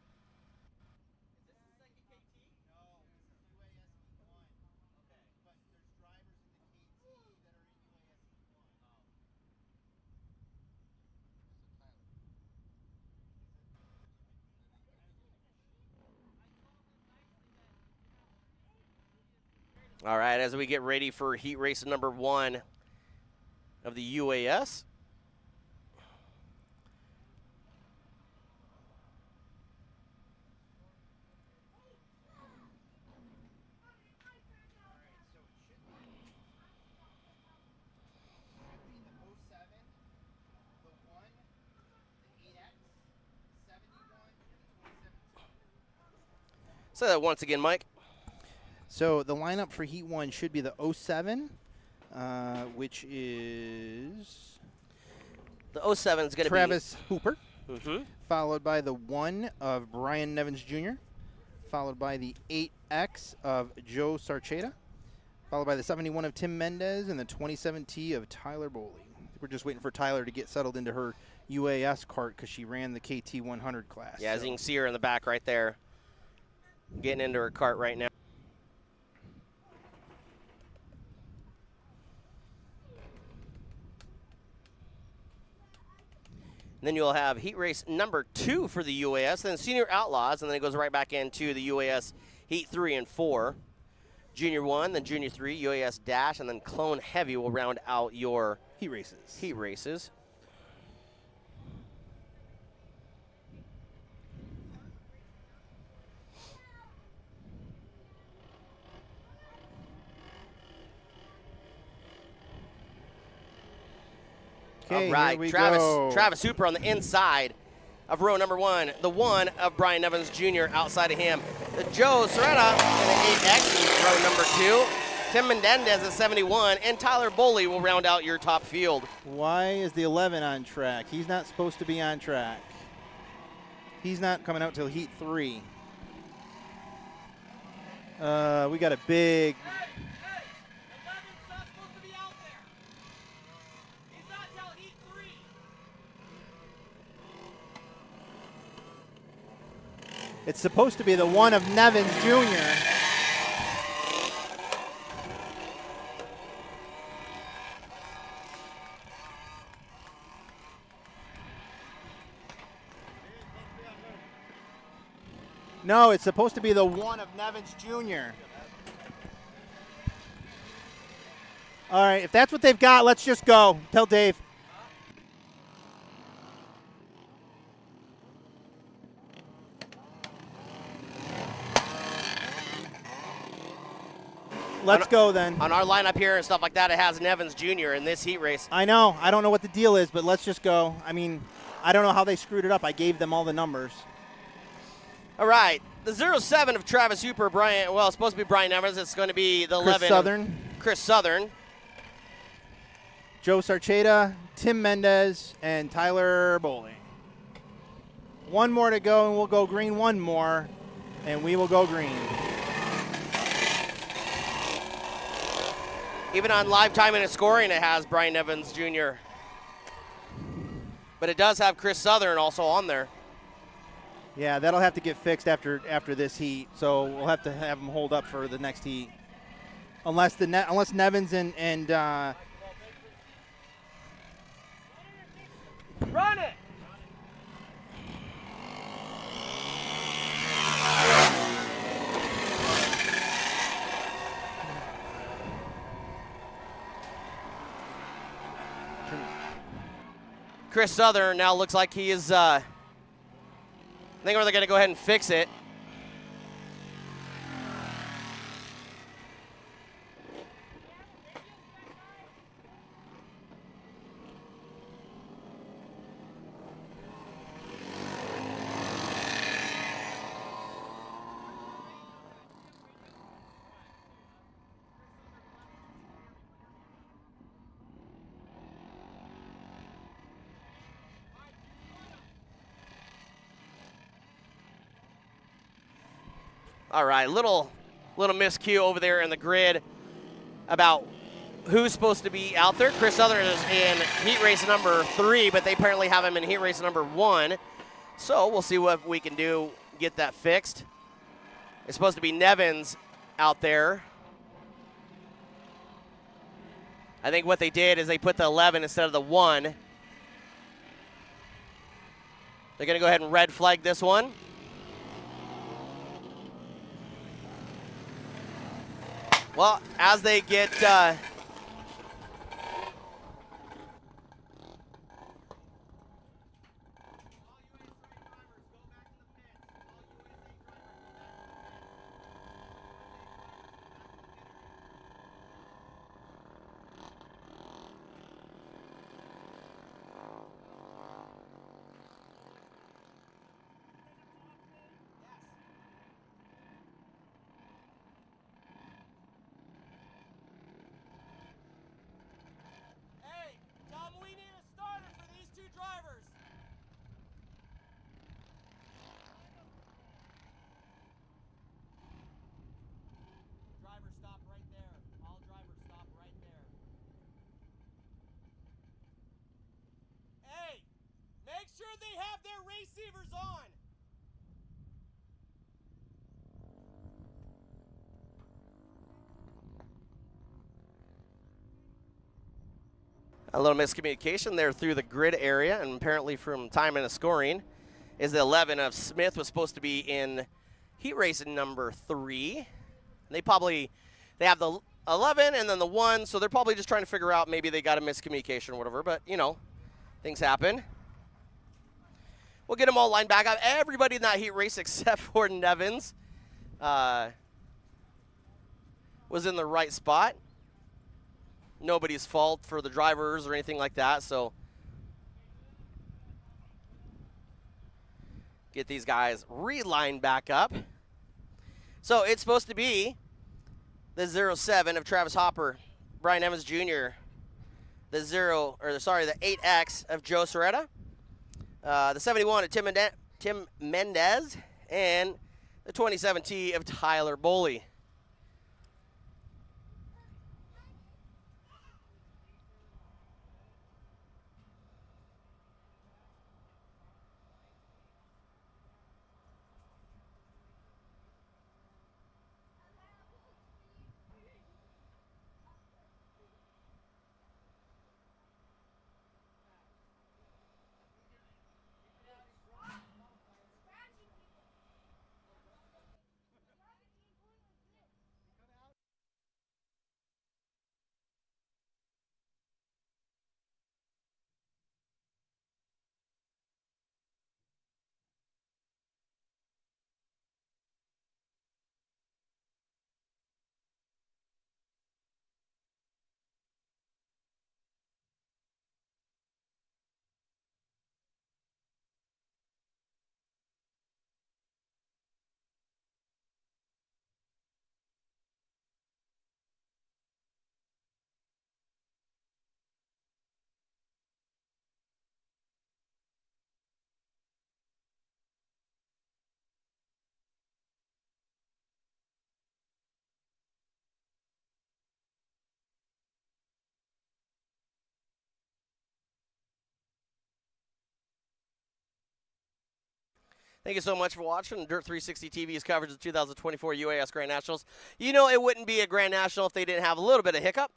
All right, as we get ready for heat race number 1 of the UAS. Say that once again, Mike. So the lineup for Heat 1 should be the 07, which is The 07 is going to be Travis Hooper, Mm-hmm. followed by the 1 of Brian Nevins Jr., followed by the 8X of Joe Sarcheta, followed by the 71 of Tim Mendez, and the 27T of Tyler Boley. We're just waiting for Tyler to get settled into her UAS cart because she ran the KT 100 class. Yeah, as you can see her in the back right there, getting into her cart right now. And then you'll have heat race number 2 for the UAS, then Senior Outlaws, and then it goes right back into the UAS Heat 3 and 4. Junior 1, then Junior 3, UAS Dash, and then Clone Heavy will round out your Heat races. heat races. Okay, All right, here we go. Travis Hooper on the inside of row number 1. The 1 of Brian Evans Jr. outside of him. The Joe Serrata in the 8X, row number 2. Tim Mendez at 71, and Tyler Boley will round out your top field. Why is the 11 on track? He's not supposed to be on track. He's not coming out till Heat 3. We got a big... It's supposed to be the 1 of Nevins Jr. No, it's supposed to be the 1 of Nevins Jr. All right, if that's what they've got, let's just go. Tell Dave. Let's go then. On our lineup here and stuff like that, it has Nevins Jr. in this heat race. I know. I don't know what the deal is, but let's just go. I mean, I don't know how they screwed it up. I gave them all the numbers. All right, the 07 of Travis Hooper, Brian. Well, it's supposed to be Brian Evans. It's going to be the 11. Chris Southern. Joe Sarcheta, Tim Mendez, and Tyler Boley. One more to go, and we'll go green. One more, and we will go green. Even on live timing and scoring, it has Brian Evans Jr. But it does have Chris Southern also on there. Yeah, that'll have to get fixed after this heat. So we'll have to have them hold up for the next heat, unless Nevins and Run it. Chris Southern now looks like he is, I think they're going to go ahead and fix it. All right, little miscue over there in the grid about who's supposed to be out there. Chris Southern is in heat race number 3, but they apparently have him in heat race number 1. So we'll see what we can do, get that fixed. It's supposed to be Nevins out there. I think what they did is they put the 11 instead of the 1. They're going to go ahead and red flag this one. Well, as they get they have their receivers on? A little miscommunication there through the grid area, and apparently from time and scoring is the 11 of Smith was supposed to be in heat race number 3. They have the 11 and then the 1, so they're probably just trying to figure out maybe they got a miscommunication or whatever, but, you know, things happen. We'll get them all lined back up. Everybody in that heat race except for Nevins was in the right spot. Nobody's fault for the drivers or anything like that, so get these guys relined back up. So it's supposed to be the 07 of Travis Hopper, Brian Evans Jr., the 8X of Joe Soretta, the 71 of Tim Mendez, and the 27T of Tyler Boley. Thank you so much for watching Dirt 360 TV's coverage of the 2024 UAS Grand Nationals. You know it wouldn't be a Grand National if they didn't have a little bit of hiccup.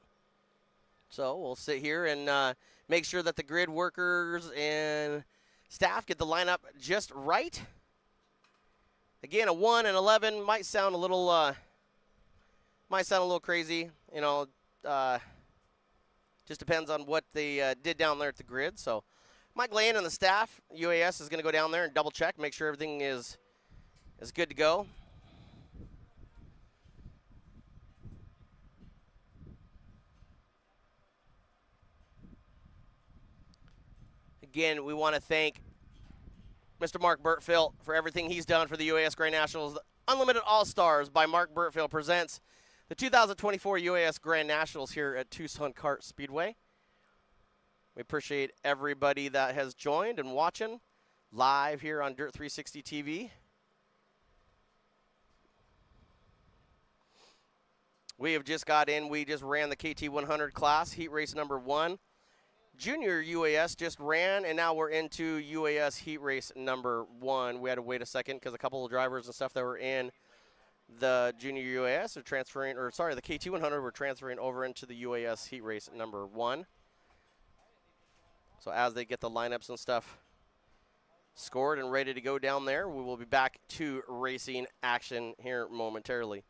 So we'll sit here and make sure that the grid workers and staff get the lineup just right. Again, a 1 and 11 might sound a little crazy. You know, just depends on what they did down there at the grid. So Mike Lane and the staff, UAS, is going to go down there and double check, make sure everything is good to go. Again, we want to thank Mr. Mark Burtfield for everything he's done for the UAS Grand Nationals. The Unlimited All-Stars by Mark Burtfield presents the 2024 UAS Grand Nationals here at Tucson Kart Speedway. We appreciate everybody that has joined and watching live here on Dirt 360 TV. We have just got in. We just ran the KT100 class, heat race number 1. Junior UAS just ran, and now we're into UAS heat race number 1. We had to wait a second because a couple of drivers and stuff that were in the junior UAS are transferring, or sorry, the KT100 were transferring over into the UAS heat race number 1. So as they get the lineups and stuff scored and ready to go down there, we will be back to racing action here momentarily.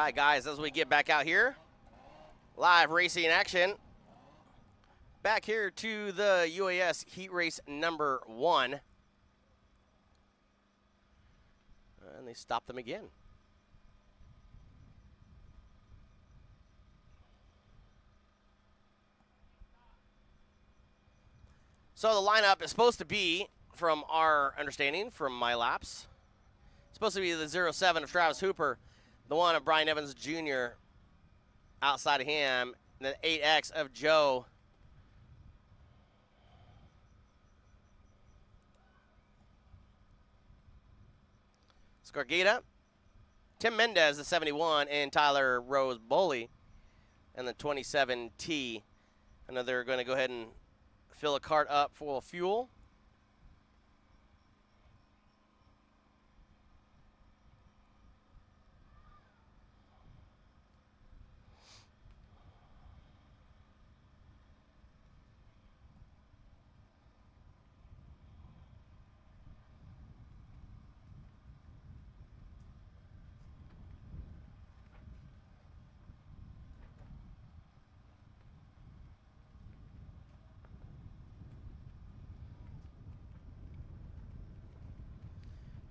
right, guys, as we get back out here, live racing action. Back here to the UAS heat race number 1. And they stop them again. So the lineup is supposed to be, from our understanding, from my laps, supposed to be the 07 of Travis Hooper, the 1 of Brian Evans Jr. outside of him, and the 8X of Joe. Scargita, Tim Mendez, the 71, and Tyler Rose Boley, and the 27T. I know they're going to go ahead and fill a cart up full of fuel.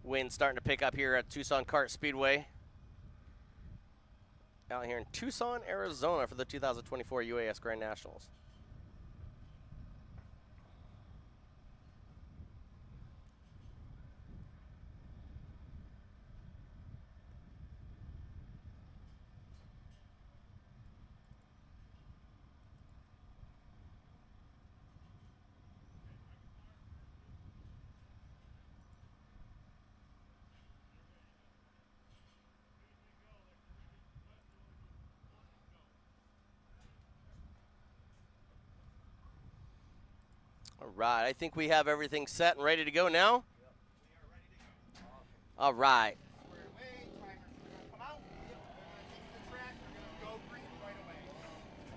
Wind starting to pick up here at Tucson Kart Speedway. Out here in Tucson, Arizona for the 2024 UAS Grand Nationals. All right, I think we have everything set and ready to go now. All right.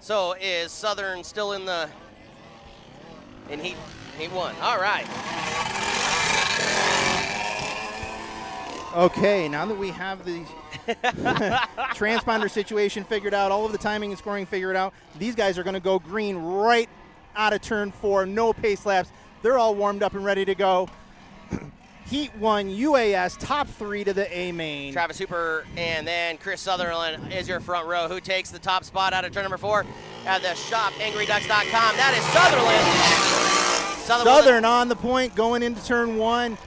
So is Southern still in heat 1? All right. Okay, now that we have the transponder situation figured out, all of the timing and scoring figured out, these guys are going to go green right out of turn 4, no pace laps. They're all warmed up and ready to go. Heat 1 UAS, top 3 to the A main. Travis Hooper and then Chris Sutherland is your front row. Who takes the top spot out of turn number 4 at the shop, angryducks.com? That is Sutherland. Southern on the point going into turn 1.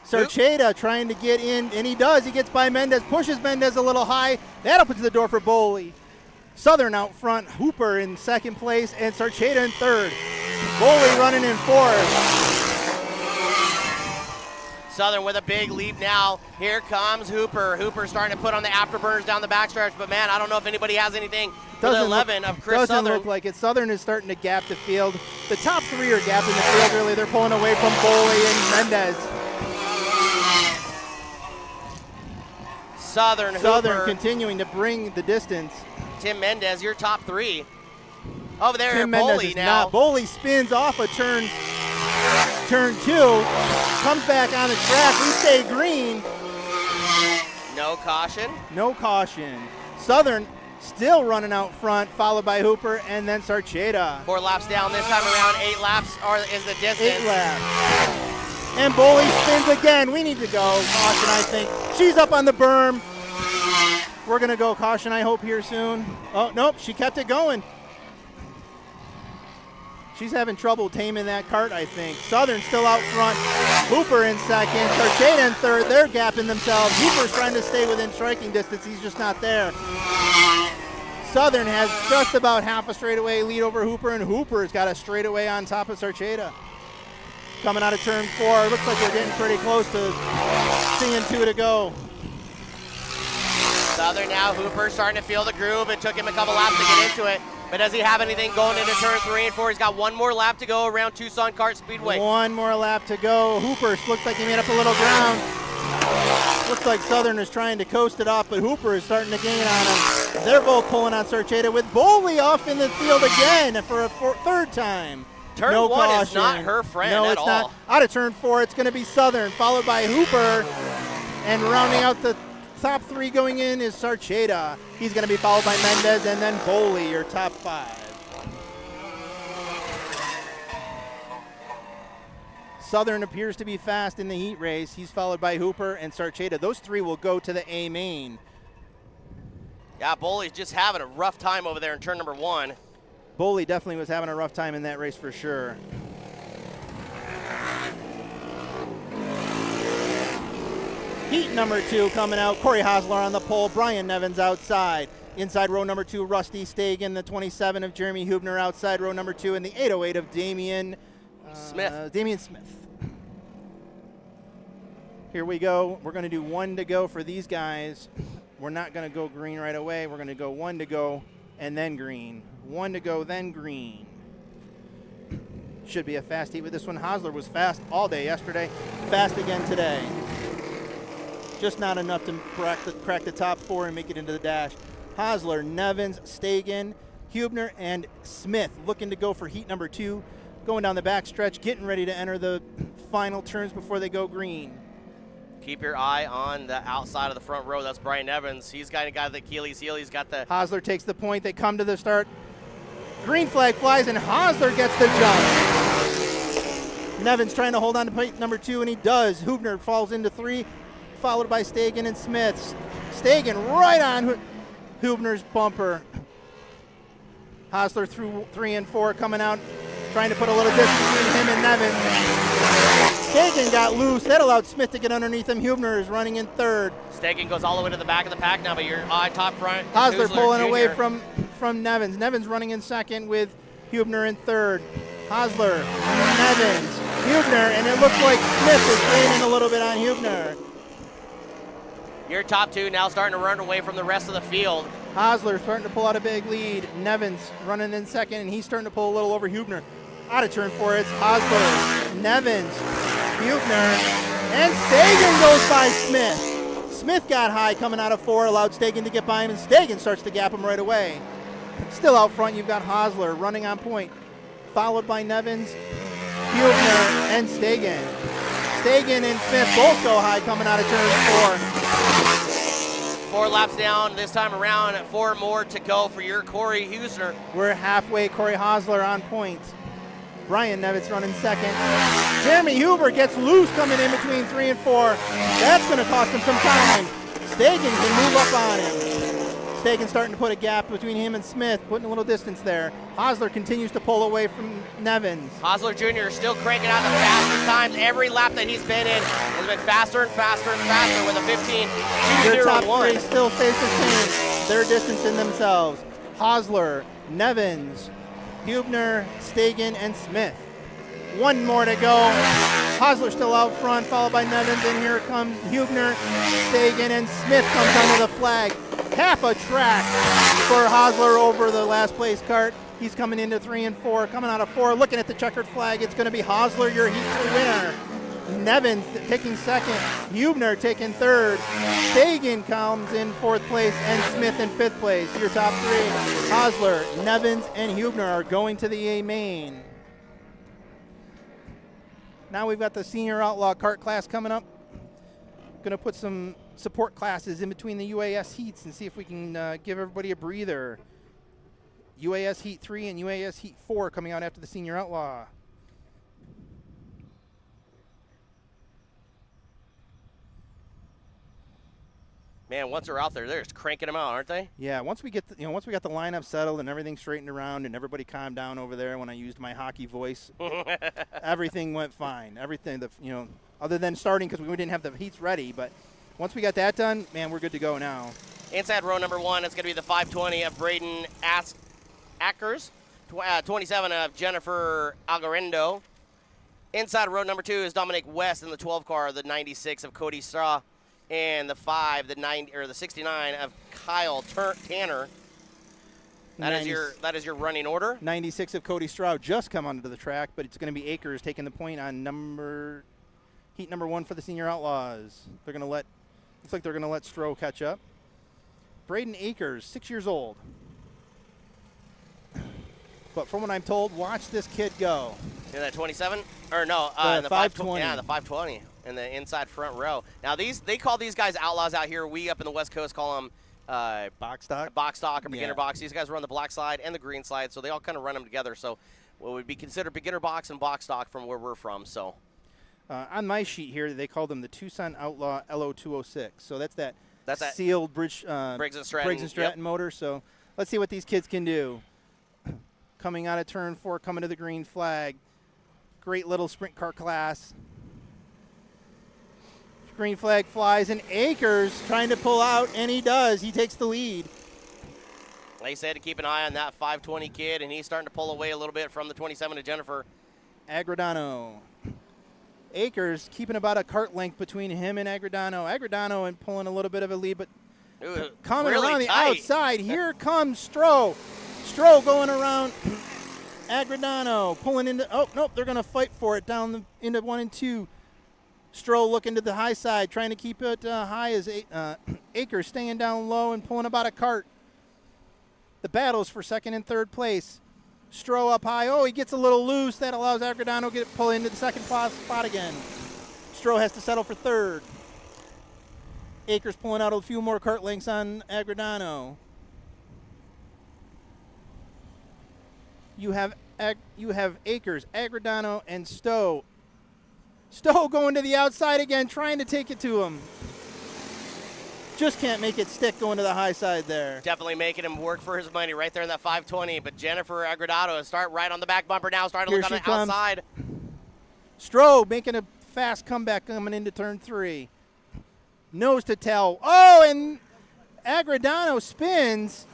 Sarcheda trying to get in, and he does. He gets by Mendez, pushes Mendez a little high. That opens the door for Boley. Southern out front, Hooper in second place, and Sarcheda in third. Boley running in fourth. Southern with a big lead now. Here comes Hooper. Hooper starting to put on the afterburners down the backstretch, but man, I don't know if anybody has anything for the 11 of Chris Southern. Doesn't look like it. Southern is starting to gap the field. The top 3 are gapping the field, really. They're pulling away from Boley and Mendez. Southern Hooper continuing to bring the distance. Tim Mendez, your top 3. Over there, Tim Mendez Boley is now. Boley spins off a turn 2, comes back on the track. We stay green. No caution. No caution. Southern still running out front, followed by Hooper and then Sarcheda. 4 laps down this time around. 8 laps is the distance. 8 laps. And Boley spins again. We need to go. Caution, I think. She's up on the berm. We're going to go caution, I hope, here soon. Oh, nope, she kept it going. She's having trouble taming that cart, I think. Southern still out front. Hooper in second. Sarcheda in third. They're gapping themselves. Hooper's trying to stay within striking distance. He's just not there. Southern has just about half a straightaway lead over Hooper, and Hooper's got a straightaway on top of Sarcheda. Coming out of turn 4. Looks like we're getting pretty close to seeing 2 to go. Southern now, Hooper starting to feel the groove. It took him a couple laps to get into it. But does he have anything going into turn 3 and 4? He's got 1 more lap to go around Tucson Kart Speedway. 1 more lap to go. Hooper looks like he made up a little ground. Looks like Southern is trying to coast it off, but Hooper is starting to gain on him. They're both pulling on Sarcheda with Boley off in the field again for a 3rd time. Turn no 1 caution. is not her friend no, at it's all. Not. Out of turn 4, it's going to be Southern, followed by Hooper, and rounding out the top 3 going in is Sarcheda. He's going to be followed by Mendez and then Boley, your top 5. Southern appears to be fast in the heat race. He's followed by Hooper and Sarcheda. Those 3 will go to the A main. Yeah, Boley's just having a rough time over there in turn number 1. Boley definitely was having a rough time in that race for sure. Heat number 2 coming out. Corey Hosler on the pole. Brian Nevins outside. Inside row number 2, Rusty Stagen. The 27 of Jeremy Hubner outside row number 2. And the 808 of Damian Smith. Here we go. We're going to do 1 to go for these guys. We're not going to go green right away. We're going to go 1 to go and then green. 1 to go, then green. Should be a fast heat with this one. Hosler was fast all day yesterday. Fast again today. Just not enough to crack the top 4 and make it into the dash. Hosler, Nevins, Stagen, Hubner, and Smith looking to go for heat number 2. Going down the back stretch, getting ready to enter the final turns before they go green. Keep your eye on the outside of the front row. That's Brian Evans. He's got the Achilles heel. He's got the... Hosler takes the point. They come to the start. Green flag flies, and Hosler gets the jump. Nevins trying to hold on to point number 2, and he does. Hubner falls into 3, followed by Stagen and Smith. Stagen right on Hubner's bumper. Hosler through 3 and 4 coming out, trying to put a little distance between him and Nevins. Stagen got loose. That allowed Smith to get underneath him. Hubner is running in 3rd. Stagen goes all the way to the back of the pack now, but you're top front. Hosler pulling away from Nevins. Nevins running in 2nd with Hubner in 3rd. Hosler, Nevins, Hubner, and it looks like Smith is gaining a little bit on Hubner. Your top 2 now starting to run away from the rest of the field. Hosler starting to pull out a big lead. Nevins running in 2nd, and he's starting to pull a little over Hubner. Out of turn 4, it's Hosler, Nevins, Hubner, and Stagen goes by Smith. Smith got high coming out of 4, allowed Stagen to get by him, and Stagen starts to gap him right away. Still out front, you've got Hosler running on point, followed by Nevins, Hubner, and Stagen. Stagen and Smith both go high coming out of turn 4. 4 laps down this time around, 4 more to go for your Corey Husner. We're halfway. Corey Hosler on point. Brian Nevitz running 2nd. Jeremy Huber gets loose coming in between 3 and 4. That's going to cost him some time. Stagen can move up on him. Stagen starting to put a gap between him and Smith, putting a little distance there. Hosler continues to pull away from Nevins. Hosler Jr. is still cranking out the fastest times. Every lap that he's been in has been faster and faster and faster with a 15.201. Their top 3 still stays the same. They're distancing themselves. Hosler, Nevins, Hubner, Stagen, and Smith. 1 more to go. Hosler still out front, followed by Nevins, and here comes Hubner, Stagen, and Smith comes under the flag. Half a track for Hosler over the last place Kart. He's coming into 3 and 4, coming out of 4, looking at the checkered flag. It's going to be Hosler, your heat 3 winner. Nevins taking 2nd, Hubner taking 3rd, Stagen comes in 4th place, and Smith in 5th place. Your top 3, Hosler, Nevins, and Hubner are going to the A main. Now we've got the senior outlaw kart class coming up. Going to put some support classes in between the UAS heats and see if we can give everybody a breather. UAS Heat 3 and UAS Heat 4 coming out after the senior outlaw. Man, once they're out there, they're just cranking them out, aren't they? Yeah, once we get once we got the lineup settled and everything straightened around and everybody calmed down over there when I used my hockey voice, everything went fine. Everything, other than starting because we didn't have the heats ready, but once we got that done, man, we're good to go now. Inside row number 1, it's going to be the 520 of Braden Ackers, 27 of Jennifer Algarendo. Inside row number 2 is Dominic West in the 12 car, the 96 of Cody Straw. And the 69 of Kyle Tanner. That is your running order. 96 of Cody Stroud just come onto the track, but it's going to be Akers taking the point on heat number 1 for the senior outlaws. Looks like they're going to let Stroh catch up. Braden Akers, 6 years old. But from what I'm told, watch this kid go. In that 27? Or no, the the 520. Yeah, the 520. in the inside front row. Now they call these guys outlaws out here. We up in the West Coast call them Box stock. box stock or beginner Yeah. box. These guys run the black slide and the green slide, so they all kind of run them together. So what would be considered beginner box and box stock from where we're from. So On my sheet here, they call them the Tucson Outlaw LO206. So that's that that sealed Briggs and Stratton, Stratton motor. So let's see what these kids can do. Coming out of turn 4, coming to the green flag. Great little sprint car class. Green flag flies, and Akers trying to pull out, and he does. He takes the lead. They said to keep an eye on that 520 kid, and he's starting to pull away a little bit from the 27 to Jennifer. Agredano. Akers keeping about a cart length between him and Agredano. Agredano and pulling a little bit of a lead, but Ooh, coming really around the tight. outside. Here comes Stroh. Stroh going around Agredano, pulling into. Oh, nope, they're going to fight for it down into 1 and 2. Stroh looking to the high side, trying to keep it high as Akers staying down low and pulling about a cart. The battles for second and third place. Stroh up high. Oh, he gets a little loose. That allows Agredano to pull into the second spot again. Stroh has to settle for third. Akers pulling out a few more cart lengths on Agredano. You have Akers, Agredano, and Stowe. Stowe going to the outside again, trying to take it to him. Just can't make it stick going to the high side there. Definitely making him work for his money right there in that 520. But Jennifer Agredano start right on the back bumper now, starting to Here look on she the comes. outside. Stroh making a fast comeback coming into turn 3. Nose to tail. Oh, and Agredano spins.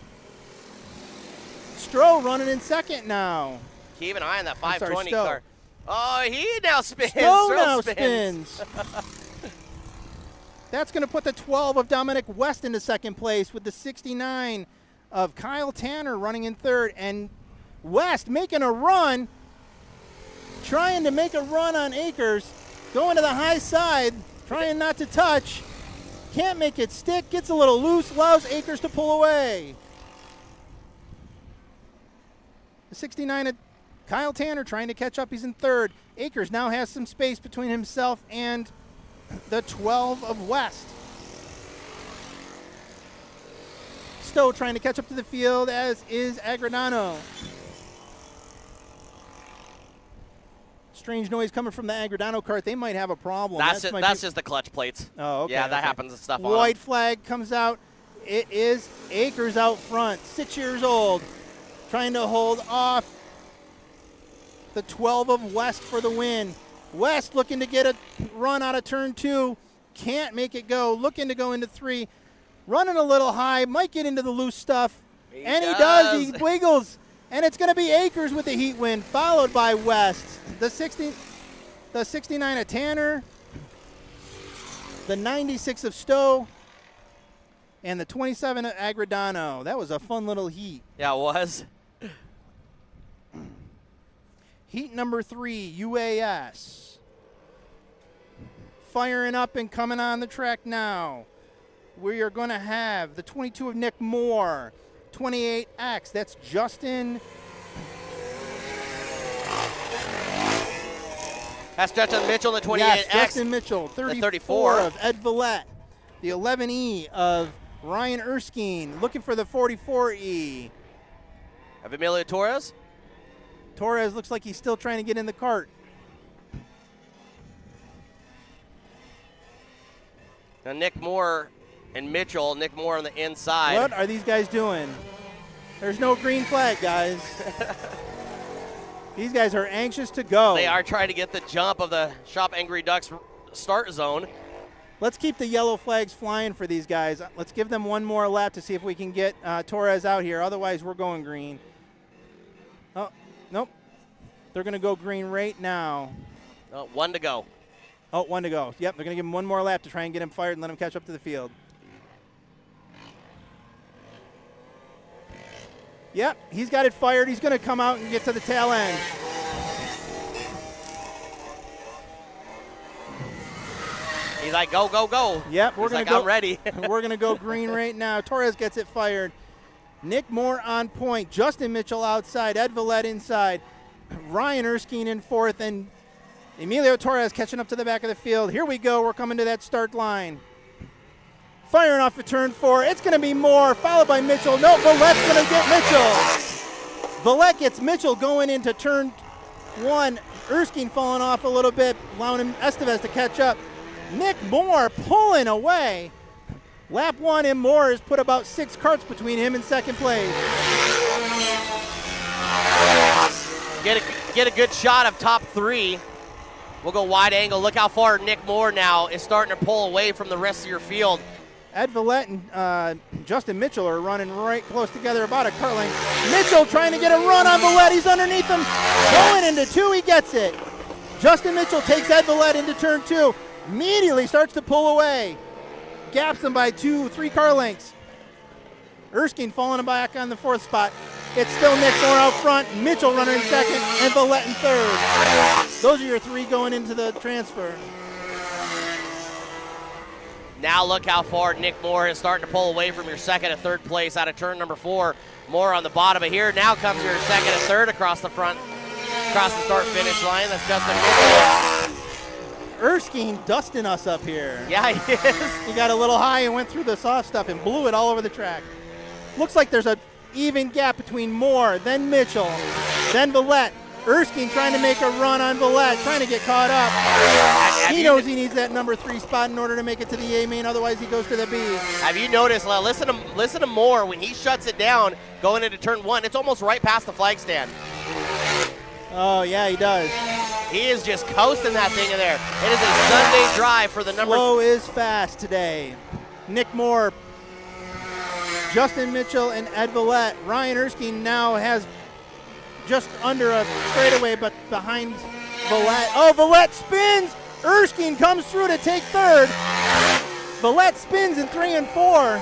Stroh running in second now. Keep an eye on that I'm sorry, 520 Stowe. car. Oh, he now spins. Stowe Stroh now spins. That's going to put the 12 of Dominic West into second place with the 69 of Kyle Tanner running in third. And West making a run, trying to make a run on Akers, going to the high side, trying not to touch. Can't make it stick, gets a little loose, allows Akers to pull away. The 69 of Kyle Tanner trying to catch up, he's in third. Akers now has some space between himself and the 12 of West. Stowe trying to catch up to the field, as is Agredano. Strange noise coming from the Agredano cart. They might have a problem. That's just the clutch plates. Oh, okay. Yeah, that okay. happens and stuff on White them. flag comes out. It is Akers out front, 6 years old, trying to hold off the 12 of West for the win. West looking to get a run out of turn 2. Can't make it go. Looking to go into 3. Running a little high. Might get into the loose stuff. He does. He wiggles. And it's going to be Akers with the heat win, followed by West. The 69 of Tanner. The 96 of Stowe. And the 27 of Agredano. That was a fun little heat. Yeah, it was. Heat number 3, UAS. Firing up and coming on the track now. We are going to have the 22 of Nick Moore, 28X. That's Justin. That's Justin Mitchell, the 28X. Yes, Justin Mitchell, 34 34 of Ed Villette. The 11E of Ryan Erskine, looking for the 44E. Of Emilio Torres. Torres looks like he's still trying to get in the cart. Now Nick Moore and Mitchell. Nick Moore on the inside. What are these guys doing? There's no green flag, guys. These guys are anxious to go. They are trying to get the jump of the Shop Angry Ducks start zone. Let's keep the yellow flags flying for these guys. Let's give them one more lap to see if we can get Torres out here. Otherwise, we're going green. Oh, nope. They're going to go green right now. Oh, 1 to go. Oh, 1 to go. Yep, they're going to give him one more lap to try and get him fired and let him catch up to the field. Yep, he's got it fired. He's going to come out and get to the tail end. He's like, go, go, go. Yep, we're He's going like, to go. I'm ready. We're going to go green right now. Torres gets it fired. Nick Moore on point. Justin Mitchell outside. Ed Villette inside. Ryan Erskine in fourth. And Emilio Torres catching up to the back of the field. Here we go. We're coming to that start line. Firing off of turn 4. It's going to be Moore, followed by Mitchell. No, Villette's going to get Mitchell. Villette gets Mitchell going into turn 1. Erskine falling off a little bit, allowing him Estevez to catch up. Nick Moore pulling away. Lap 1 and Moore has put about 6 carts between him and second place. Get a good shot of top 3. We'll go wide angle. Look how far Nick Moore now is starting to pull away from the rest of your field. Ed Villette and Justin Mitchell are running right close together, about a cart length. Mitchell trying to get a run on Villette. He's underneath him. Going into 2, he gets it. Justin Mitchell takes Ed Villette into turn 2. Immediately starts to pull away. Gaps him by 2-3 car lengths. Erskine falling back on the 4th spot. It's still Nick Moore out front, Mitchell running in 2nd, and Villette in 3rd. Those are your 3 going into the transfer. Now look how far Nick Moore is starting to pull away from your 2nd and 3rd place out of turn number 4. Moore on the bottom of here. Now comes your 2nd and 3rd across the front, across the start-finish line. That's Justin Mitchell. Erskine dusting us up here. Yeah, he is. He got a little high and went through the soft stuff and blew it all over the track. Looks like there's a even gap between Moore, then Mitchell, then Villette. Erskine trying to make a run on Villette, trying to get caught up. He knows he needs that number 3 spot in order to make it to the A main, otherwise he goes to the B. Have you noticed, listen to Moore, when he shuts it down going into turn 1, it's almost right past the flag stand. Oh, yeah, he does. He is just coasting that thing in there. It is a Sunday drive for the number. Slow is fast today. Nick Moore, Justin Mitchell, and Ed Villette. Ryan Erskine now has just under a straightaway, but behind Villette. Oh, Villette spins. Erskine comes through to take 3rd. Villette spins in 3 and 4.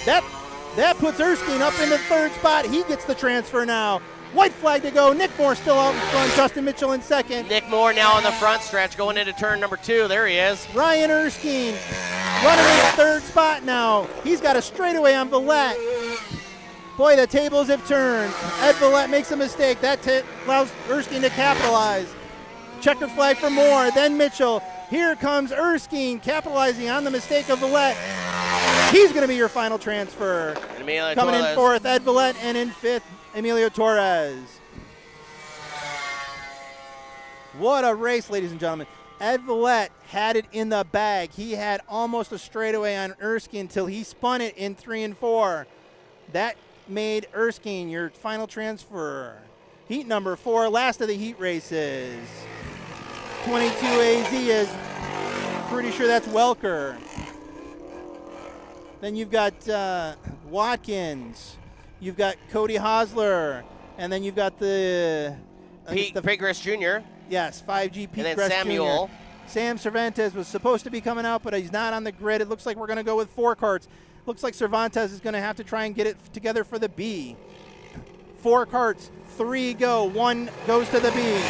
That puts Erskine up into 3rd spot. He gets the transfer now. White flag to go. Nick Moore still out in front. Justin Mitchell in 2nd. Nick Moore now on the front stretch going into turn number 2. There he is. Ryan Erskine running in 3rd spot now. He's got a straightaway on Villette. Boy, the tables have turned. Ed Villette makes a mistake. That allows Erskine to capitalize. Checkered flag for Moore, then Mitchell. Here comes Erskine capitalizing on the mistake of Villette. He's going to be your final transfer. Coming in 4th, Ed Villette, and in 5th, Emilio Torres. What a race, ladies and gentlemen. Ed Villette had it in the bag. He had almost a straightaway on Erskine until he spun it in 3 and 4. That made Erskine your final transfer. Heat number 4, last of the heat races. 22 AZ is pretty sure that's Welker. Then you've got Watkins. You've got Cody Hosler. And then you've got the Pete Gress Jr. Yes, 5G Pete and then Gress Samuel. Jr. Sam Cervantes was supposed to be coming out, but he's not on the grid. It looks like we're going to go with 4 carts. Looks like Cervantes is going to have to try and get it together for the B. 4 carts, 3 go, 1 goes to the B.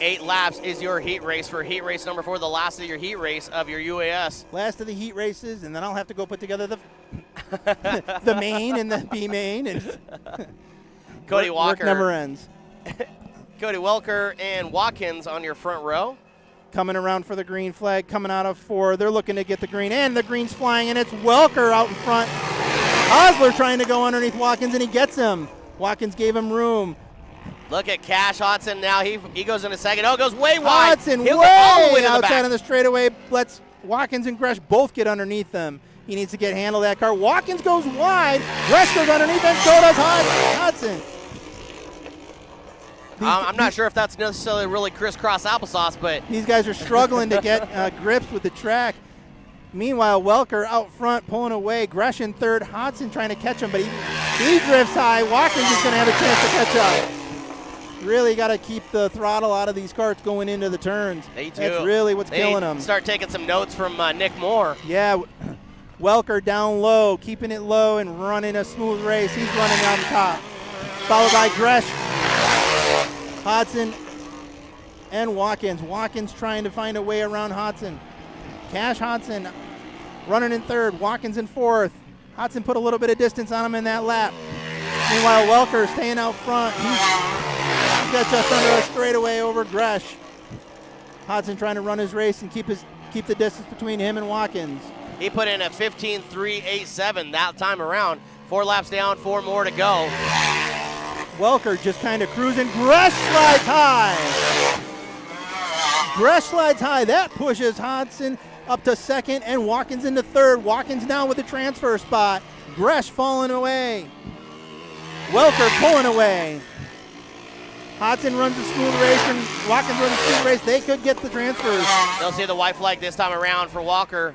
8 laps is your heat race for heat race number 4, the last of your heat race of your UAS. Last of the heat races, and then I'll have to go put together the the main and the B main. And Cody Walker. Work never ends. Cody Welker and Watkins on your front row. Coming around for the green flag, coming out of 4. They're looking to get the green, and the green's flying, and it's Welker out in front. Hosler trying to go underneath Watkins, and he gets him. Watkins gave him room. Look at Cash Hodson now. He goes in a second. Oh, goes way wide. Hodson He'll go all the way way to the outside back. on the straightaway. Lets Watkins and Gresh both get underneath them. He needs to get handle of that car. Watkins goes wide. Gresh goes underneath, and so does Hodson. I'm not sure if that's necessarily really crisscross applesauce, but these guys are struggling to get grips with the track. Meanwhile, Welker out front pulling away. Gresh in 3rd. Hodson trying to catch him, but he drifts high. Watkins is going to have a chance to catch up. Really got to keep the throttle out of these carts going into the turns. They do. That's really what's killing them. Start taking some notes from Nick Moore. Yeah, Welker down low, keeping it low and running a smooth race. He's running on top. Followed by Gresh, Hodson, and Watkins. Watkins trying to find a way around Hodson. Cash Hodson running in 3rd, Watkins in 4th. Hodson put a little bit of distance on him in that lap. Meanwhile, Welker staying out front. He's got just under a straightaway over Gresh. Hodson trying to run his race and keep the distance between him and Watkins. He put in a 15.387 that time around. 4 laps down, 4 more to go. Welker just kind of cruising. Gresh slides high. Gresh slides high. That pushes Hodson up to second and Watkins into third. Watkins down with the transfer spot. Gresh falling away. Welker pulling away. Hodson runs a smooth race and Watkins runs a smooth race. They could get the transfers. They'll see the white flag this time around for Walker.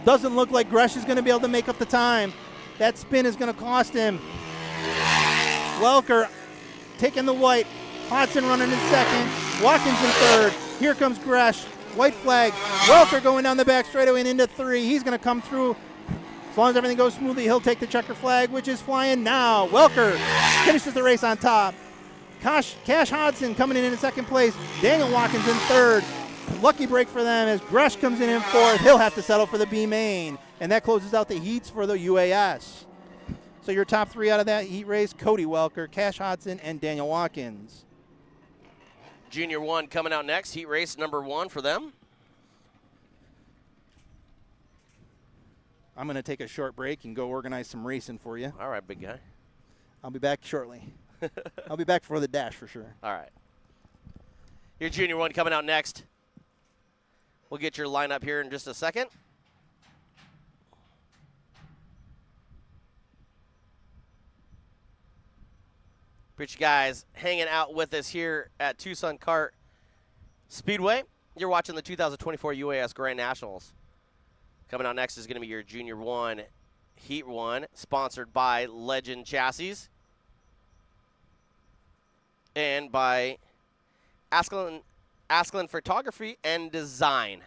Doesn't look like Gresh is going to be able to make up the time. That spin is going to cost him. Welker taking the white. Hodson running in second. Watkins in third. Here comes Gresh. White flag. Welker going down the back straightaway and into 3. He's going to come through. As long as everything goes smoothly, he'll take the checker flag, which is flying now. Welker finishes the race on top. Cash Hodson coming in second place. Daniel Watkins in third. Lucky break for them as Gresh comes in fourth. He'll have to settle for the B main. And that closes out the heats for the UAS. So your top 3 out of that heat race, Cody Welker, Cash Hodson, and Daniel Watkins. Junior 1 coming out next. Heat race number 1 for them. I'm going to take a short break and go organize some racing for you. All right, big guy. I'll be back shortly. I'll be back for the dash for sure. All right. Your Junior 1 coming out next. We'll get your lineup here in just a second. Appreciate you guys hanging out with us here at Tucson Kart Speedway. You're watching the 2024 UAS Grand Nationals. Coming out next is going to be your Junior 1 Heat 1, sponsored by Legend Chassis and by Askelin Photography and Design.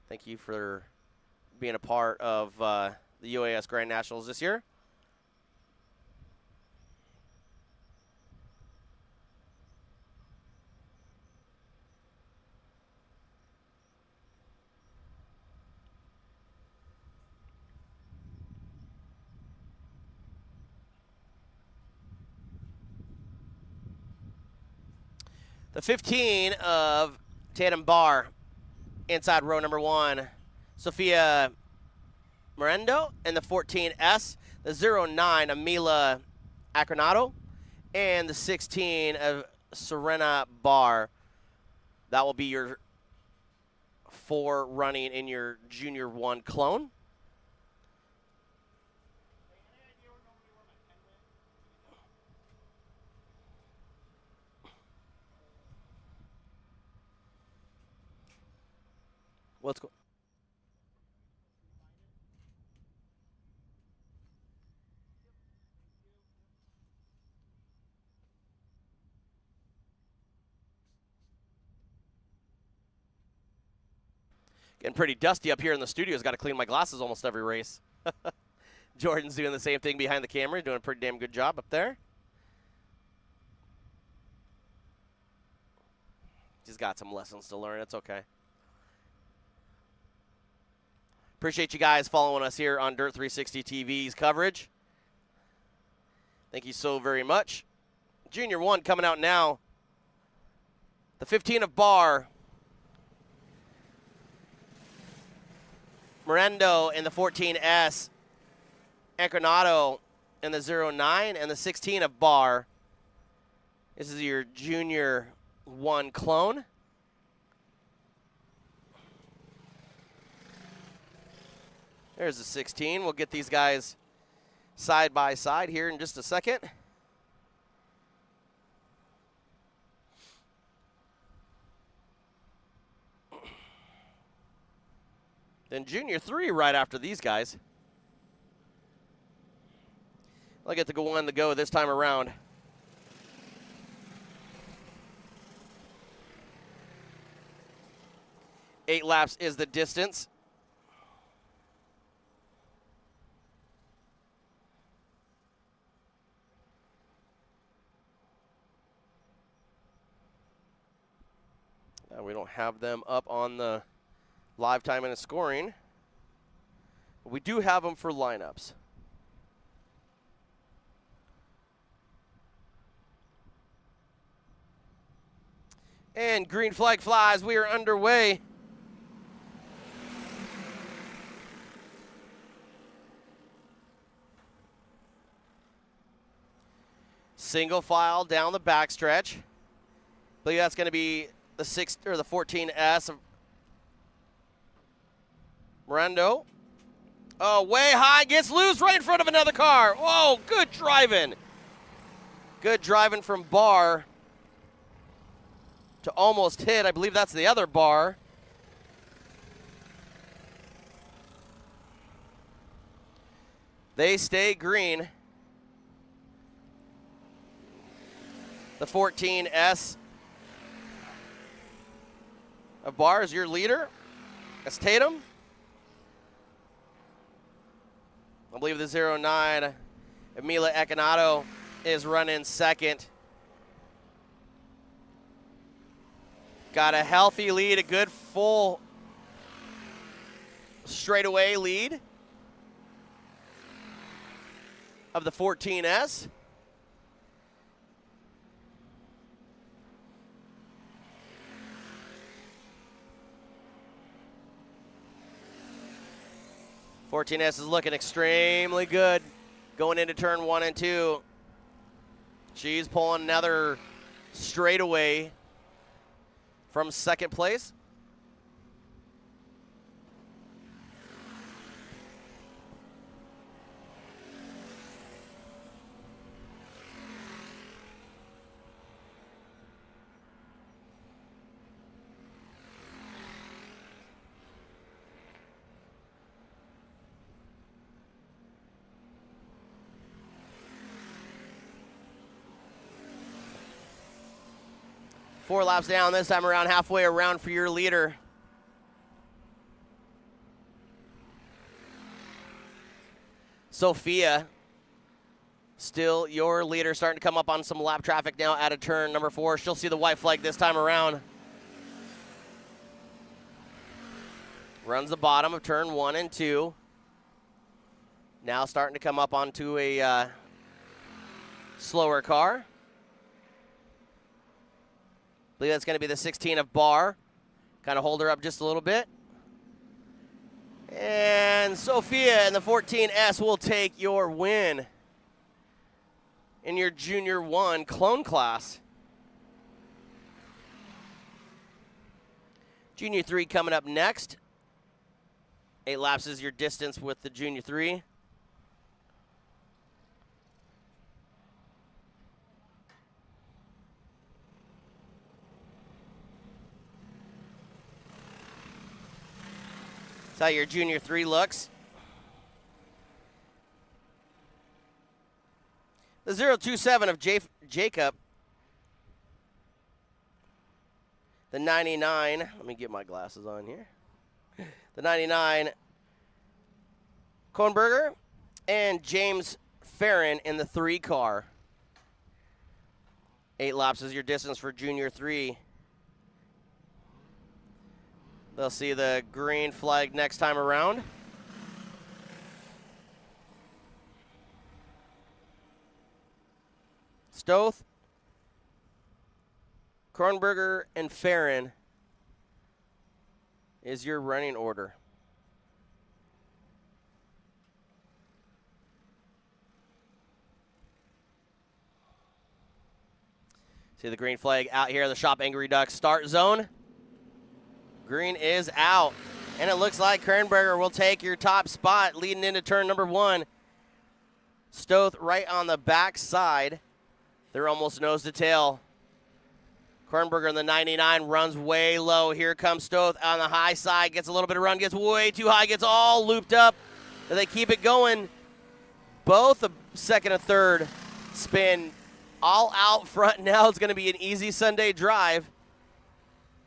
Thank you for being a part of the UAS Grand Nationals this year. The 15 of Tandem Bar, inside row number 1, Sofia Mirando, and the 14S, the 09 Amila Acronato, and the 16 of Serena Bar. That will be your 4 running in your Junior 1 clone. Let's go. Getting pretty dusty up here in the studios. Got to clean my glasses almost every race. Jordan's doing the same thing behind the camera. Doing a pretty damn good job up there. He's got some lessons to learn. It's okay. Appreciate you guys following us here on Dirt 360 TV's coverage. Thank you so very much. Junior 1 coming out now. The 15 of Bar. Mirando in the 14S. Econato in the 09 and the 16 of Bar. This is your Junior 1 clone. There's the 16. We'll get these guys side by side here in just a second. Then Junior 3 right after these guys. I'll get to go on the go this time around. Eight laps is the distance. We don't have them up on the live time and scoring, but we do have them for lineups. And green flag flies. We are underway. Single file down the backstretch. I believe that's going to be the 14S of Mirando. Oh, way high, gets loose right in front of another car. Whoa, good driving. Good driving from Barr to almost hit. I believe that's the other Barr. They stay green. The 14S of Barr is your leader. That's Tatum. I believe the 09, Emila Econato, is running second. Got a healthy lead, a good full straightaway lead of the 14S. S is looking extremely good going into turn 1 and 2. She's pulling another straightaway from second place. Four laps down, this time around halfway around for your leader. Sophia, still your leader, starting to come up on some lap traffic now out of turn number 4. She'll see the white flag this time around. Runs the bottom of turn 1 and 2. Now starting to come up onto a slower car. I believe that's going to be the 16 of Barr. Kind of hold her up just a little bit. And Sophia and the 14S will take your win in your Junior 1 clone class. Junior 3 coming up next. 8 laps is your distance with the Junior 3. That's how your Junior 3 looks. The 027 of Jacob. The 99. Let me get my glasses on here. The 99, Kornberger. And James Farron in the 3 car. 8 laps is your distance for Junior 3. They'll see the green flag next time around. Stoth, Kronberger, and Farron is your running order. See the green flag out here, the Shop Angry Ducks start zone. Green is out, and it looks like Kernberger will take your top spot leading into turn number 1. Stoth right on the back side. They're almost nose to tail. Kernberger in the 99 runs way low. Here comes Stoth on the high side, gets a little bit of run, gets way too high, gets all looped up. They keep it going. Both the second and third spin all out front. Now it's going to be an easy Sunday drive.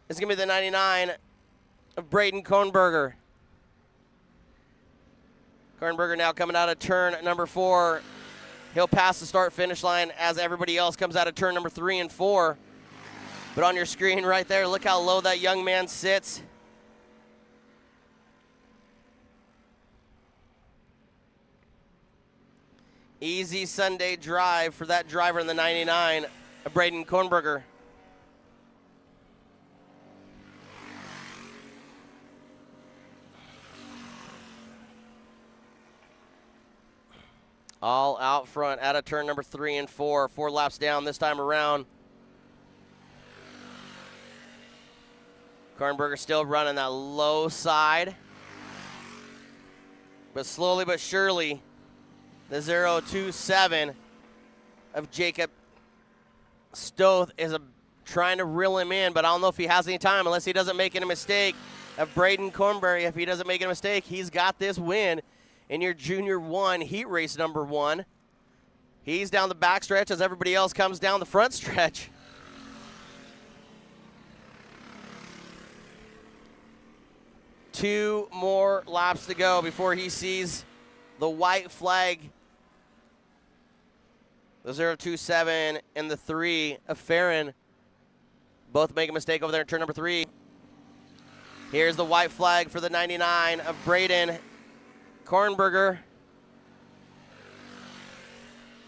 It's going to be the 99 of Braden Kornberger. Kornberger now coming out of turn number 4. He'll pass the start-finish line as everybody else comes out of turn number 3 and 4. But on your screen right there, look how low that young man sits. Easy Sunday drive for that driver in the 99 of Braden Kornberger. All out front out of turn number 3 and 4. 4 laps down this time around. Kornberger still running that low side. But slowly but surely, the 0.27 of Jacob Stoth is trying to reel him in, but I don't know if he has any time unless he doesn't make any mistake. Of Braden Cornberry, if he doesn't make a mistake, he's got this win in your Junior 1 heat race number 1. He's down the back stretch as everybody else comes down the front stretch. Two more laps to go before he sees the white flag. The 0.27 and the 3 of Farron both make a mistake over there in turn number 3. Here's the white flag for the 99 of Braden Kornberger.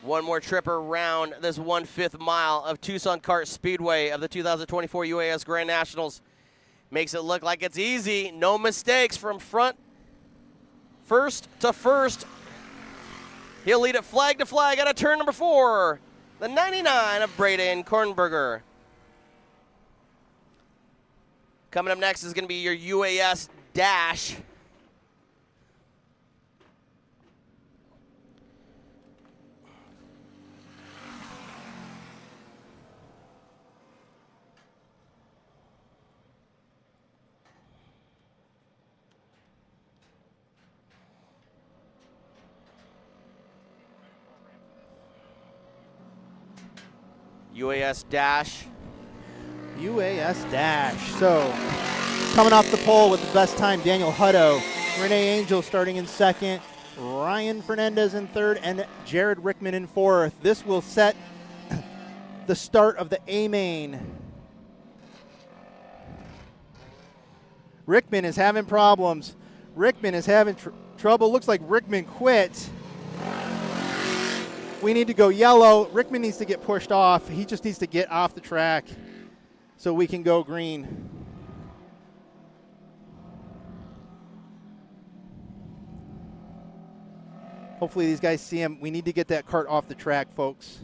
One more trip around this 1/5 mile of Tucson Kart Speedway of the 2024 UAS Grand Nationals. Makes it look like it's easy. No mistakes from first to first. He'll lead it flag to flag out of turn number 4. The 99 of Braden Kornberger. Coming up next is going to be your UAS dash. UAS dash. UAS dash. So, coming off the pole with the best time, Daniel Hutto. Renee Angel starting in second. Ryan Fernandez in third. And Jared Rickman in fourth. This will set the start of the A main. Rickman is having problems. Rickman is having trouble. Looks like Rickman quit. We need to go yellow. Rickman needs to get pushed off. He just needs to get off the track so we can go green. Hopefully these guys see him. We need to get that cart off the track, folks.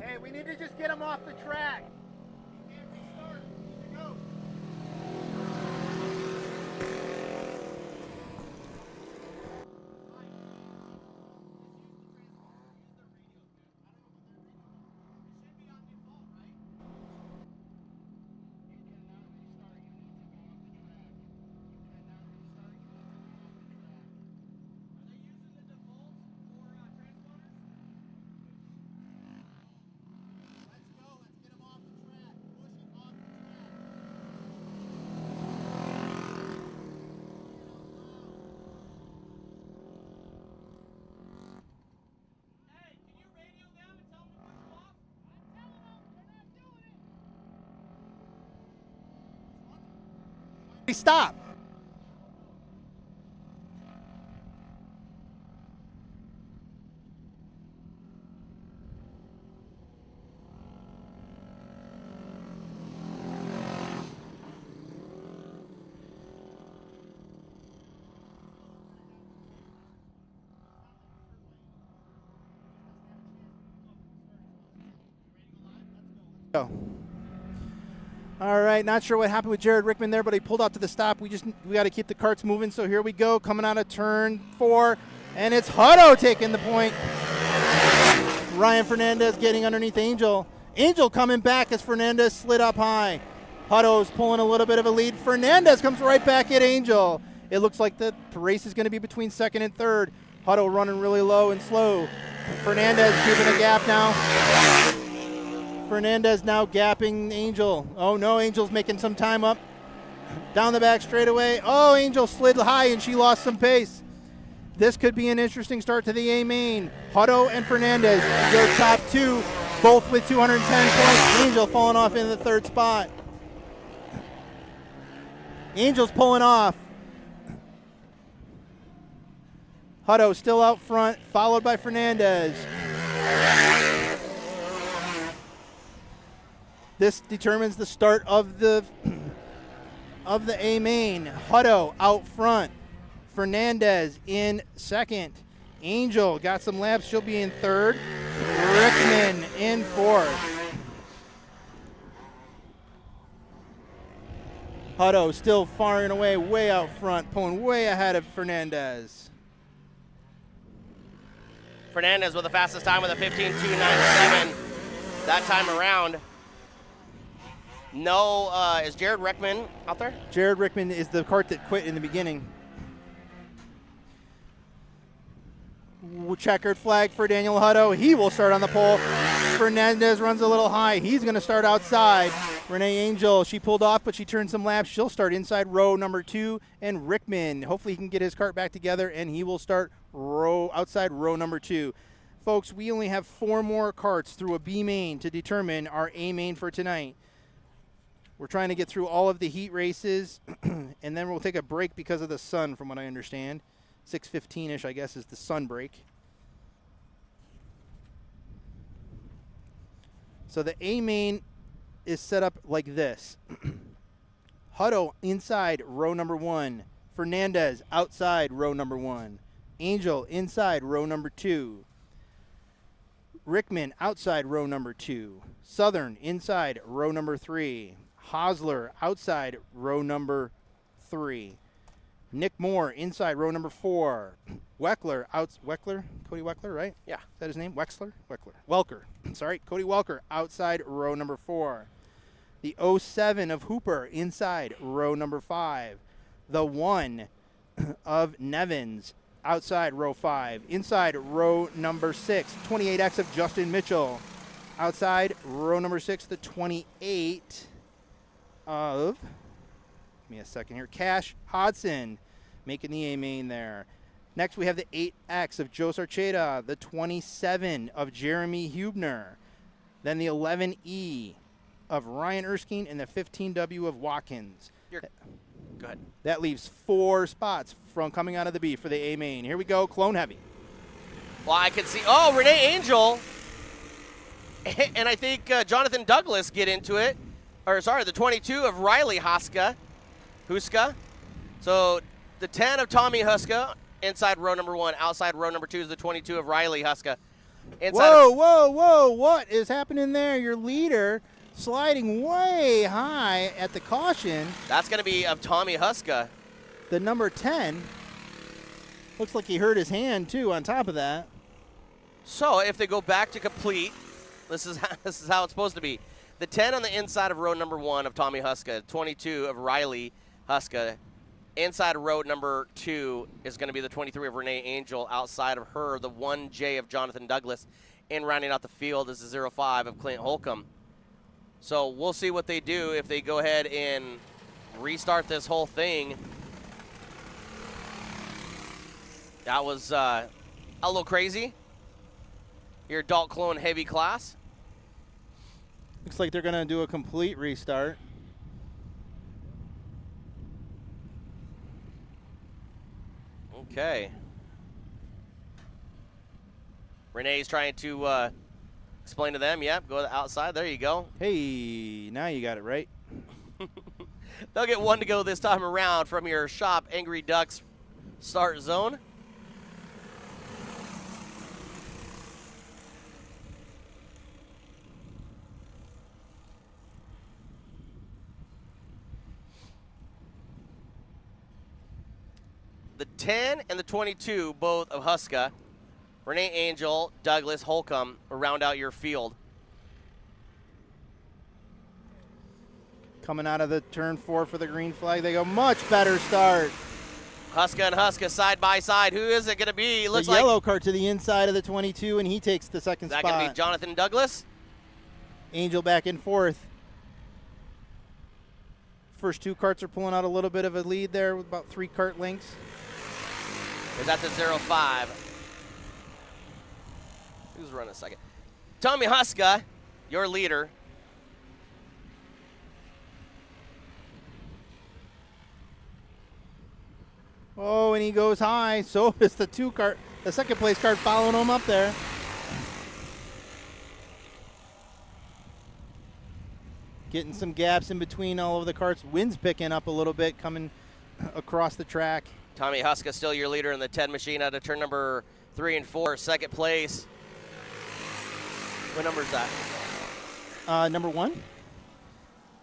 Hey, we need to just get him off the track. He can't restart. We need to go. Stop. Go. All right, not sure what happened with Jared Rickman there, but he pulled out to the stop. We got to keep the carts moving, so here we go, coming out of turn 4, and it's Hutto taking the point. Ryan Fernandez getting underneath Angel. Angel coming back as Fernandez slid up high. Hutto's pulling a little bit of a lead. Fernandez comes right back at Angel. It looks like the race is going to be between second and third. Hutto running really low and slow. Fernandez keeping a gap now. Fernandez now gapping Angel. Oh no, Angel's making some time up. Down the back straightaway. Oh, Angel slid high and she lost some pace. This could be an interesting start to the A main. Hutto and Fernandez go top 2, both with 210 points. Angel falling off in the third spot. Angel's pulling off. Hutto still out front, followed by Fernandez. This determines the start of the A main. Hutto out front, Fernandez in second. Angel got some laps. She'll be in third. Rickman in fourth. Hutto still far and away, way out front, pulling way ahead of Fernandez. Fernandez with the fastest time with a 15.297 that time around. No, is Jared Rickman out there? Jared Rickman is the kart that quit in the beginning. Checkered flag for Daniel Hutto. He will start on the pole. Fernandez runs a little high. He's going to start outside. Renee Angel, she pulled off, but she turned some laps. She'll start inside row number 2. And Rickman, hopefully he can get his kart back together, and he will start outside row number 2. Folks, we only have 4 more karts through a B main to determine our A main for tonight. We're trying to get through all of the heat races, and then we'll take a break because of the sun, from what I understand. 6:15-ish, I guess, is the sun break. So the A main is set up like this. Hutto inside row number 1. Fernandez outside row number 1. Angel inside row number 2. Rickman outside row number 2. Southern inside row number 3. Hosler outside row number 3. Nick Moore inside row number 4. Weckler, Cody Weckler, right? Yeah. Is that his name? Welker. Sorry, Cody Welker outside row number 4. The 07 of Hooper inside row number 5. The 1 of Nevins outside row 5. Inside row number 6. 28X of Justin Mitchell outside row number 6. The 28 of, give me a second here, Cash Hodson making the A main there. Next we have the 8X of Joe Sarcheda, the 27 of Jeremy Hubner, then the 11E of Ryan Erskine, and the 15W of Watkins. Go ahead. That leaves 4 spots from coming out of the B for the A main. Here we go, Clone Heavy. Well, I can see, Renee Angel, and I think Jonathan Douglas get into it. The 22 of Riley Huska. So the 10 of Tommy Huska inside row number 1. Outside row number 2 is the 22 of Riley Huska. Whoa. What is happening there? Your leader sliding way high at the caution. That's going to be of Tommy Huska. The number 10. Looks like he hurt his hand, too, on top of that. So if they go back to complete, this is how it's supposed to be. The 10 on the inside of row number 1 of Tommy Huska, 22 of Riley Huska. Inside of row number 2 is going to be the 23 of Renee Angel. Outside of her, the 1J of Jonathan Douglas. And rounding out the field is the 05 of Clint Holcomb. So we'll see what they do if they go ahead and restart this whole thing. That was a little crazy. Your adult clone heavy class. Looks like they're going to do a complete restart. Okay. Renee's trying to explain to them. Yep, go to the outside. There you go. Hey, now you got it right. They'll get 1 to go this time around from your Shop Angry Ducks start zone. The 10 and the 22, both of Huska. Renee Angel, Douglas, Holcomb, round out your field. Coming out of the turn 4 for the green flag. They go much better start. Huska and Huska side by side. Who is it going to be? The yellow kart to the inside of the 22, and he takes the second spot. Is that going to be Jonathan Douglas? Angel back in 4th. First 2 karts are pulling out a little bit of a lead there with about 3 kart lengths. Is that the 05? Who's running second? Tommy Huska, your leader. Oh, and he goes high. So is the second place kart following him up there. Getting some gaps in between all of the karts. Wind's picking up a little bit coming across the track. Tommy Huska still your leader in the 10 machine out of turn number 3 and 4. Second place. What number is that? Number 1.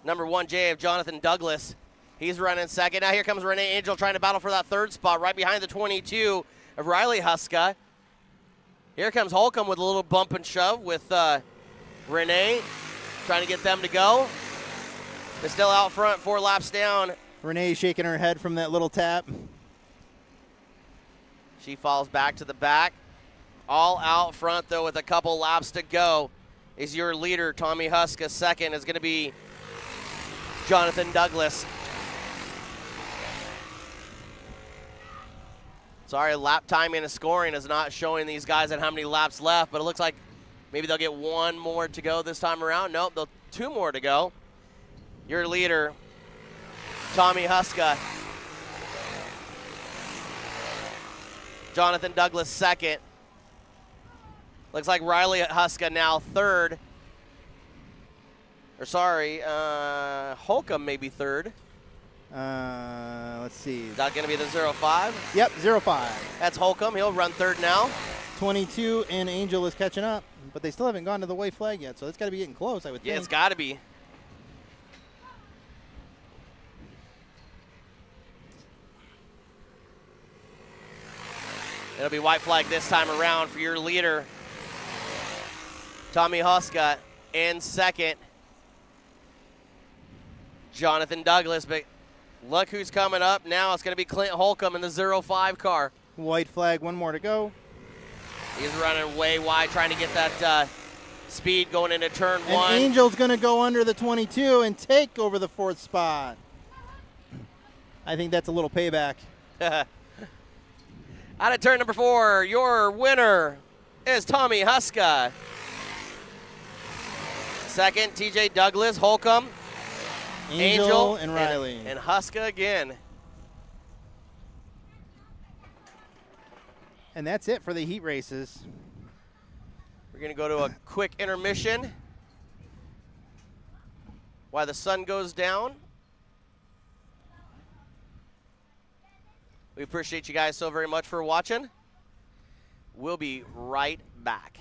Number 1, JF Jonathan Douglas. He's running second. Now here comes Renee Angel trying to battle for that third spot right behind the 22 of Riley Huska. Here comes Holcomb with a little bump and shove with Renee trying to get them to go. They're still out front, 4 laps down. Renee shaking her head from that little tap. She falls back to the back. All out front, though, with a couple laps to go, is your leader. Tommy Huska. Second is going to be Jonathan Douglas. Sorry, lap timing and scoring is not showing these guys at how many laps left, but it looks like maybe they'll get 1 more to go this time around. Nope, they'll 2 more to go. Your leader, Tommy Huska. Jonathan Douglas second. Looks like Riley Huska now third. Or sorry, Holcomb maybe third. Let's see. Is that going to be the 05? Yep, 05. That's Holcomb. He'll run third now. 22 and Angel is catching up, but they still haven't gone to the white flag yet, so it's got to be getting close, I would think. Yeah, it's got to be. It'll be white flag this time around for your leader, Tommy Huska, in second. Jonathan Douglas, but look who's coming up now. It's going to be Clint Holcomb in the 05 car. White flag, 1 more to go. He's running way wide, trying to get that speed going into turn 1. And Angel's going to go under the 22 and take over the 4th spot. I think that's a little payback. Out of turn number 4, your winner is Tommy Huska. Second, TJ Douglas, Holcomb, Angel and Riley. And Huska again. And that's it for the heat races. We're going to go to a quick intermission while the sun goes down. We appreciate you guys so very much for watching. We'll be right back.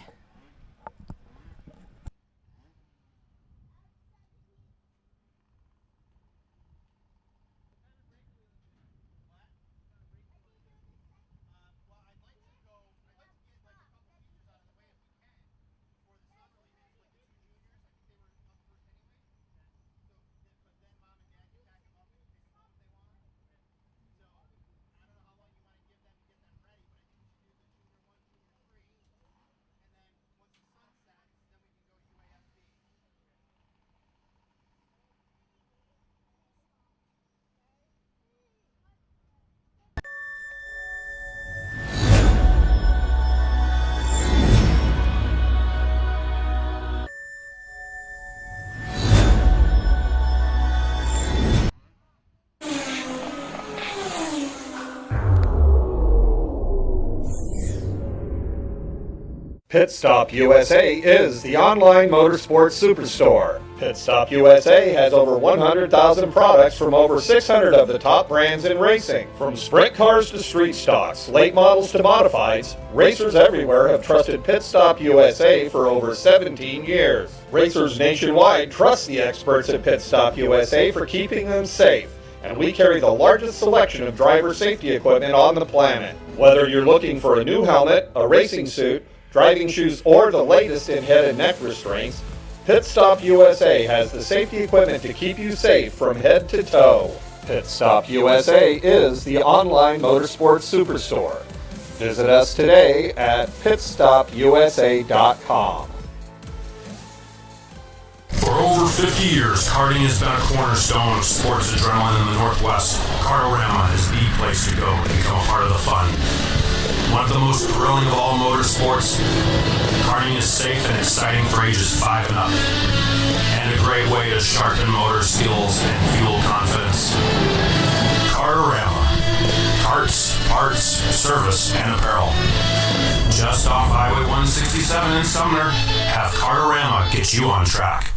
Pit Stop USA is the online motorsports superstore. Pit Stop USA has over 100,000 products from over 600 of the top brands in racing. From sprint cars to street stocks, late models to modifieds, racers everywhere have trusted Pit Stop USA for over 17 years. Racers nationwide trust the experts at Pit Stop USA for keeping them safe, and we carry the largest selection of driver safety equipment on the planet. Whether you're looking for a new helmet, a racing suit, driving shoes, or the latest in head and neck restraints, Pit Stop USA has the safety equipment to keep you safe from head to toe. Pit Stop USA is the online motorsports superstore. Visit us today at pitstopusa.com. For over 50 years, karting has been a cornerstone of sports adrenaline in the Northwest. Kartorama is the place to go to become a part of the fun. One of the most thrilling of all motorsports, karting is safe and exciting for ages 5 and up. And a great way to sharpen motor skills and fuel confidence. Kartorama. Karts, parts, service, and apparel. Just off Highway 167 in Sumner, have Kartorama get you on track.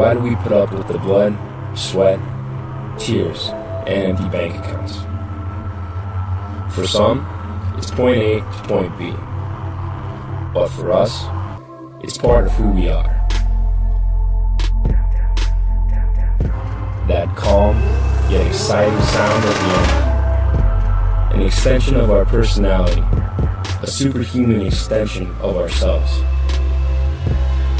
Why do we put up with the blood, sweat, tears, and empty bank accounts? For some, it's point A to point B. But for us, it's part of who we are. That calm, yet exciting sound of the engine. An extension of our personality. A superhuman extension of ourselves.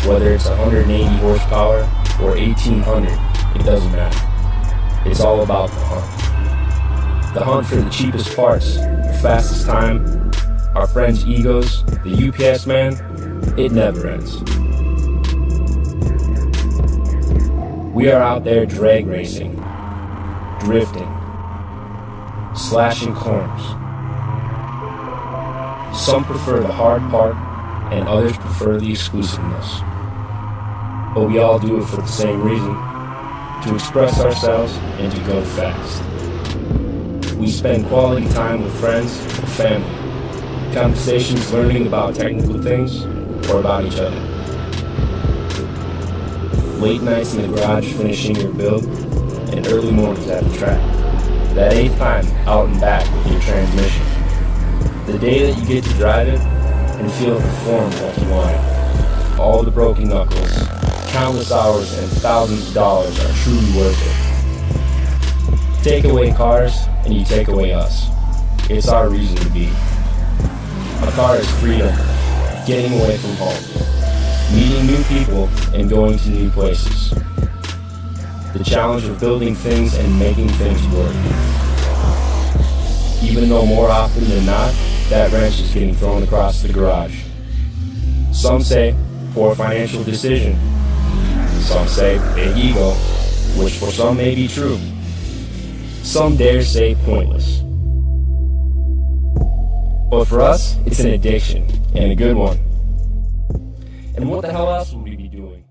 Whether it's 180 horsepower or 1800, it doesn't matter. It's all about the hunt. The hunt for the cheapest parts, the fastest time, our friends' egos, the UPS man, it never ends. We are out there drag racing, drifting, slashing corners. Some prefer the hard part, and others prefer the exclusiveness. But we all do it for the same reason, to express ourselves and to go fast. We spend quality time with friends and family, conversations learning about technical things or about each other. Late nights in the garage finishing your build, and early mornings at the track. That 8th time out and back with your transmission. The day that you get to drive it and feel it perform like you want it. All the broken knuckles, countless hours, and thousands of dollars are truly worth it. Take away cars, and you take away us. It's our reason to be. A car is freedom, getting away from home, meeting new people, and going to new places. The challenge of building things and making things work. Even though more often than not, that wrench is getting thrown across the garage. Some say poor financial decision. Some say big ego, which for some may be true. Some dare say pointless. But for us, it's an addiction, and a good one. And what the hell else would we be doing?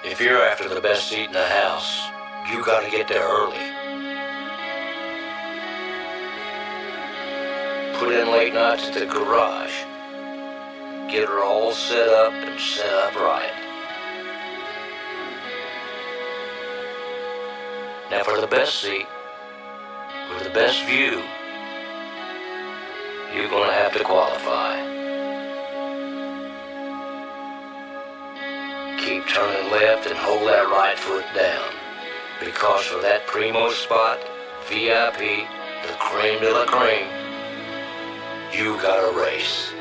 If you're after the best seat in the house, you gotta get there early. Put in late nights at the garage. Get her all set up and set up right. Now for the best seat, with the best view, you're gonna have to qualify. Keep turning left and hold that right foot down, because for that primo spot, VIP, the cream de la cream, you gotta race.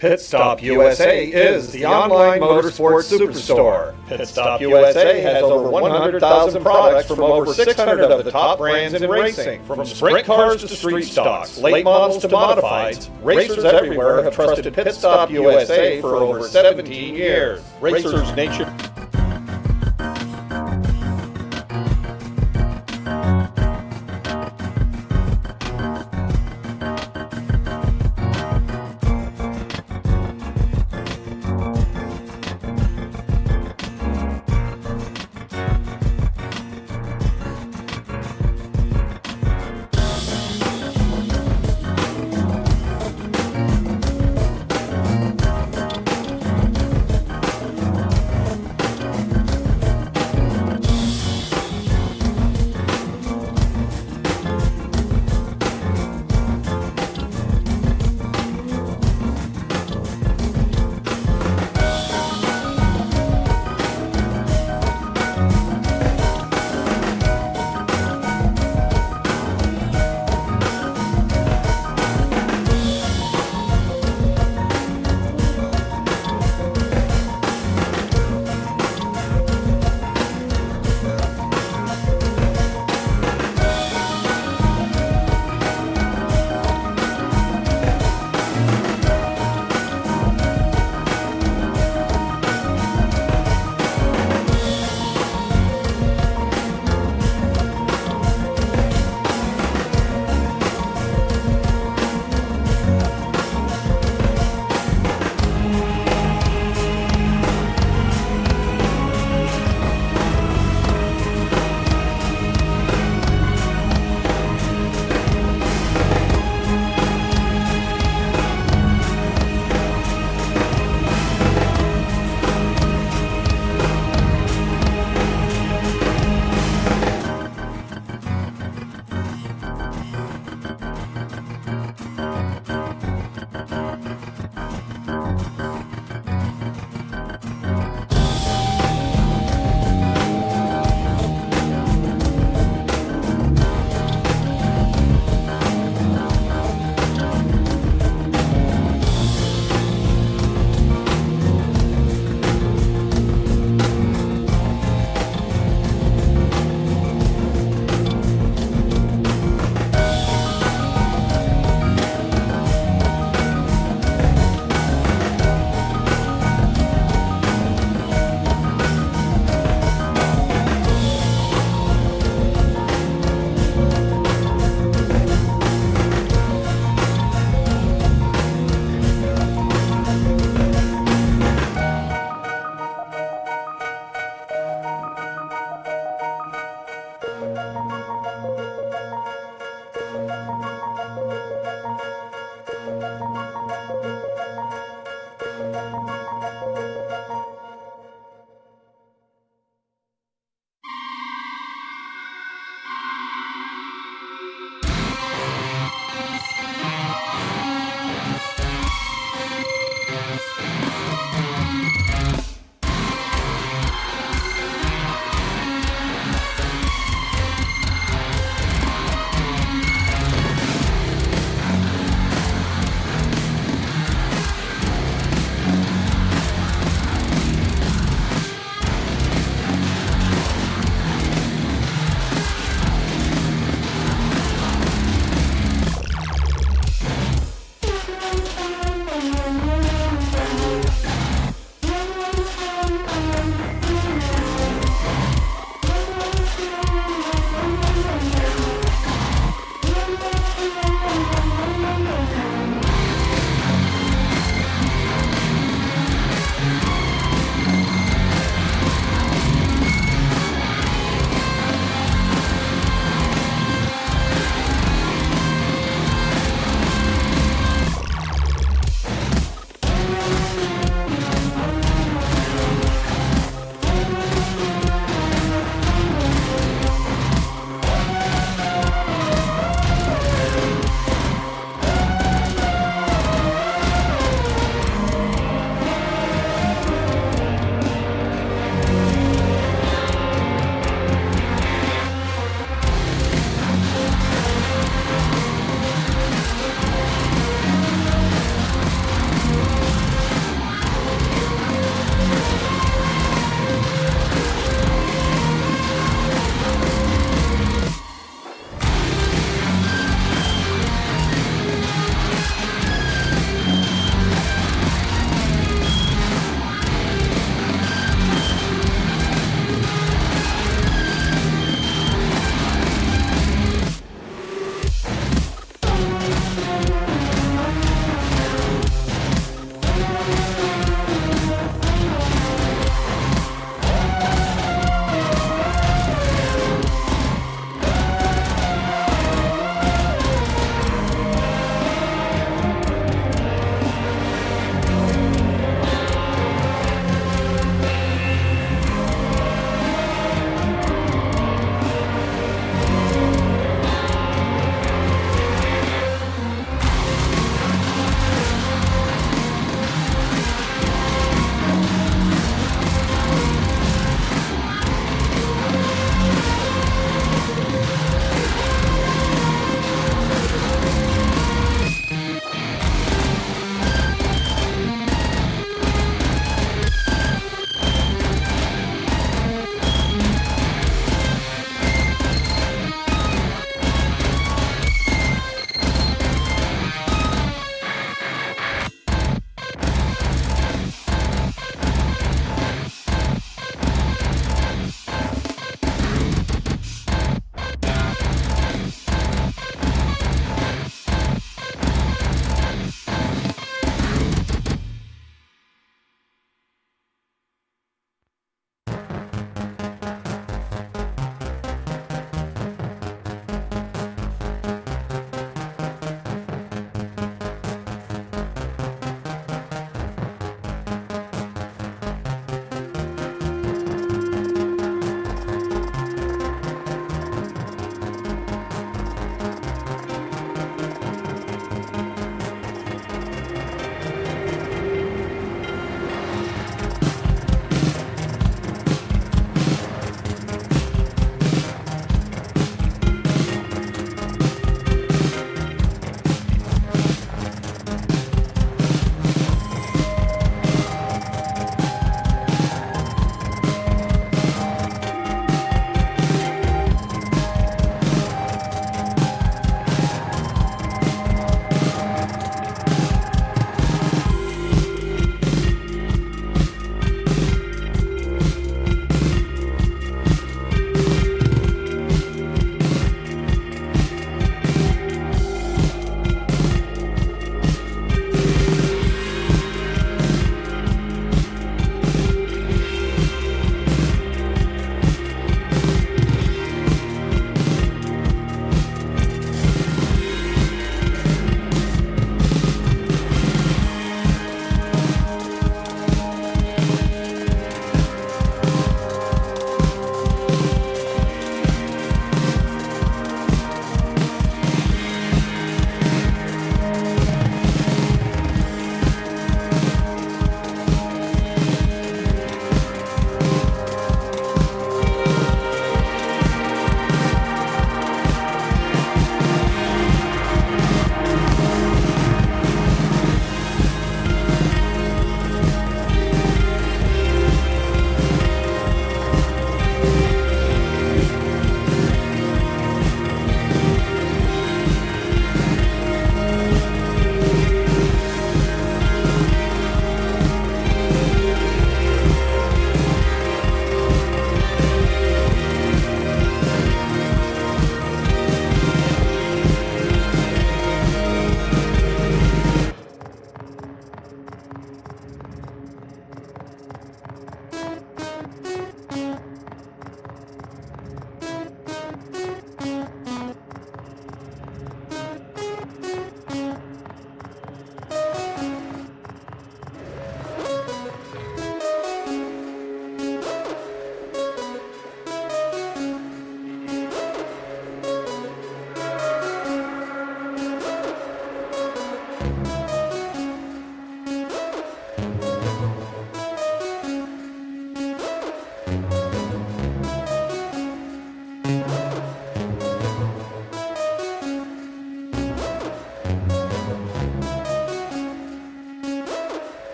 Pit Stop USA is the online motorsports superstore. Pit Stop USA has over 100,000 products from over 600 of the top brands in racing. From sprint cars to street stocks, late models to modifieds, racers everywhere have trusted Pit Stop USA for over 17 years. Racers Nation.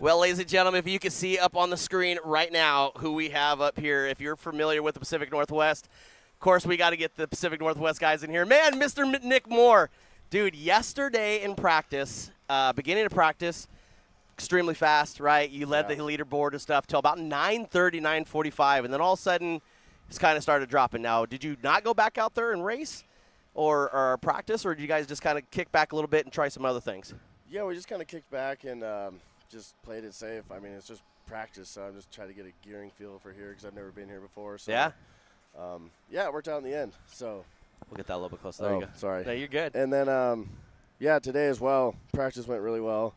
Well, ladies and gentlemen, if you can see up on the screen right now who we have up here, if you're familiar with the Pacific Northwest, of course, we got to get the Pacific Northwest guys in here. Man, Mr. Nick Moore. Dude, yesterday in practice, beginning of practice, extremely fast, right? You led the leaderboard and stuff till about 9:30, 9:45, and then all of a sudden it's kind of started dropping. Now, did you not go back out there and race or practice, or did you guys just kind of kick back a little bit and try some other things? Yeah, we just kind of kicked back and just played it safe. I mean, it's just practice, so I'm just trying to get a gearing feel for here because I've never been here before. So, yeah? Yeah, it worked out in the end. So we'll get that a little bit closer. There you go. Sorry. No, you're good. And then, yeah, today as well, practice went really well.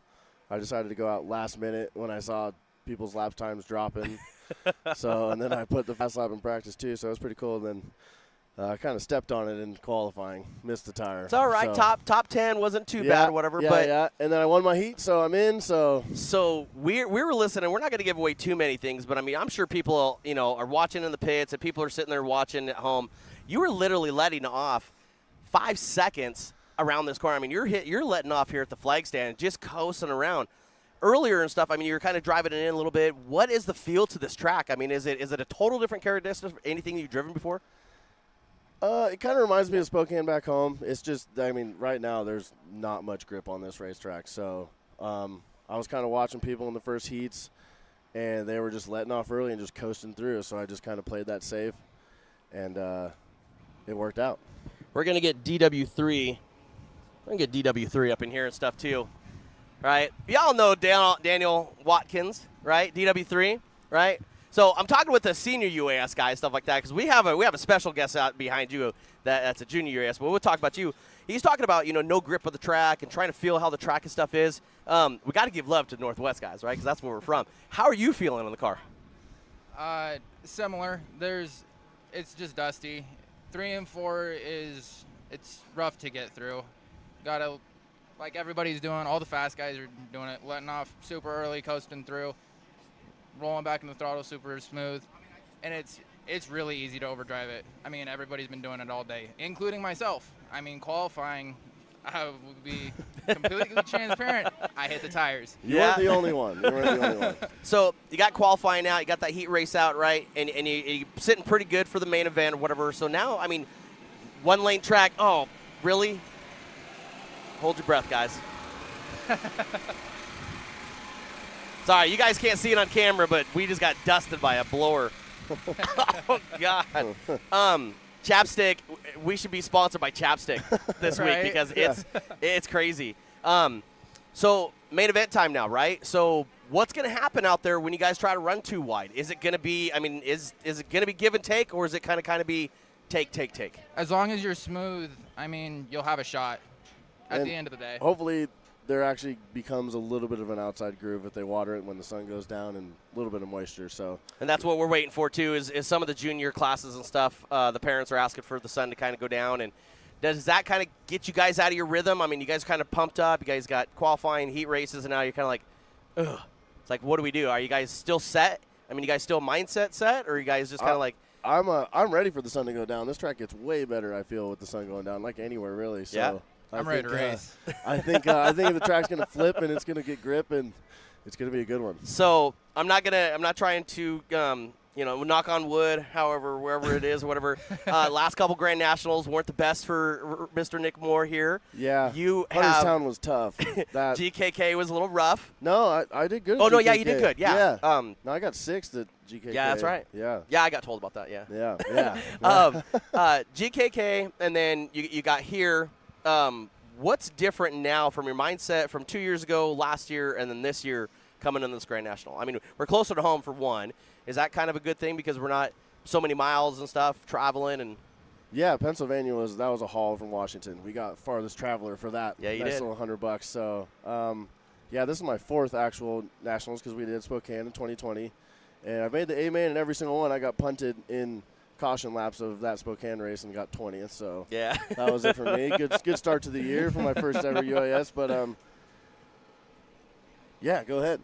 I decided to go out last minute when I saw people's lap times dropping. And then I put the fast lap in practice too, so it was pretty cool. Then I kind of stepped on it in qualifying, missed the tire. It's all right. So, top 10 wasn't too bad or whatever. Yeah. And then I won my heat, so I'm in. So we were listening. We're not going to give away too many things, but I mean, I'm sure people are watching in the pits and people are sitting there watching at home. You were literally letting off 5 seconds around this corner. I mean, you're letting off here at the flag stand, just coasting around. Earlier and stuff, I mean, you're kind of driving it in a little bit. What is the feel to this track? I mean, is it a total different characteristic from anything you've driven before? It kind of reminds me of Spokane back home. It's just, I mean, right now there's not much grip on this racetrack. So I was kind of watching people in the first heats, and they were just letting off early and just coasting through. So I just kind of played that safe, and it worked out. We're going to get DW3. We're going to get DW3 up in here and stuff too, right? Y'all know Daniel Watkins, right? DW3, right? So I'm talking with the senior UAS guy, stuff like that, because we have a special guest out behind you that's a junior UAS. But we'll talk about you. He's talking about no grip of the track and trying to feel how the track and stuff is. We got to give love to the Northwest guys, right? Because that's where we're from. How are you feeling on the car? Similar. It's just dusty. 3 and 4 it's rough to get through. Gotta, like everybody's doing, all the fast guys are doing it, letting off super early, coasting through, rolling back in the throttle super smooth, and it's really easy to overdrive it. I mean, everybody's been doing it all day, including myself. I mean, qualifying, I would be completely transparent. I hit the tires. You weren't the only one. You weren't the only one. So you got qualifying out, you got that heat race out, right? And you're sitting pretty good for the main event or whatever. So now, I mean, 1 lane track. Oh, really? Hold your breath, guys. Sorry, you guys can't see it on camera, but we just got dusted by a blower. Oh, God. Chapstick, we should be sponsored by Chapstick this week because it's crazy. So main event time now, right? So what's going to happen out there when you guys try to run too wide? Is it going to be, I mean, is it going to be give and take, or is it kind of be take? As long as you're smooth, I mean, you'll have a shot at the end of the day. Hopefully there actually becomes a little bit of an outside groove if they water it when the sun goes down and a little bit of moisture. So, and that's what we're waiting for too. Is some of the junior classes and stuff. The parents are asking for the sun to kind of go down, and does that kind of get you guys out of your rhythm? I mean, you guys kind of pumped up. You guys got qualifying, heat races, and now you're kind of like, ugh. It's like, what do we do? Are you guys still set? I mean, you guys still mindset set, or are you guys just kind of like I'm ready for the sun to go down. This track gets way better, I feel, with the sun going down, like anywhere really. So Yeah. I'm ready to race. I think the track's gonna flip and it's gonna get grip and it's gonna be a good one. So I'm not trying to knock on wood, however, wherever it is, whatever. Last couple Grand Nationals weren't the best for Mr. Nick Moore here. Yeah. You Hunterstown was tough. That GKK was a little rough. No, I did good. Oh, at no, GKK. yeah, you did good. Yeah. No, I got 6th at GKK. Yeah, that's right. Yeah. Yeah, I got told about that. Yeah. Yeah. GKK, and then you got here. What's different now from your mindset from 2 years ago, last year, and then this year coming in this Grand National? I mean, we're closer to home for one. Is that kind of a good thing because we're not so many miles and stuff traveling? And Yeah, Pennsylvania was a haul from Washington. We got farthest traveler for that. Yeah, you nice did. little $100. So, yeah, this is my 4th actual Nationals because we did Spokane in 2020, and I made the A-main in every single one. I got punted in caution laps of that Spokane race and got 20th. So yeah, that was it for me. Good start to the year for my first ever UAS. But yeah, go ahead.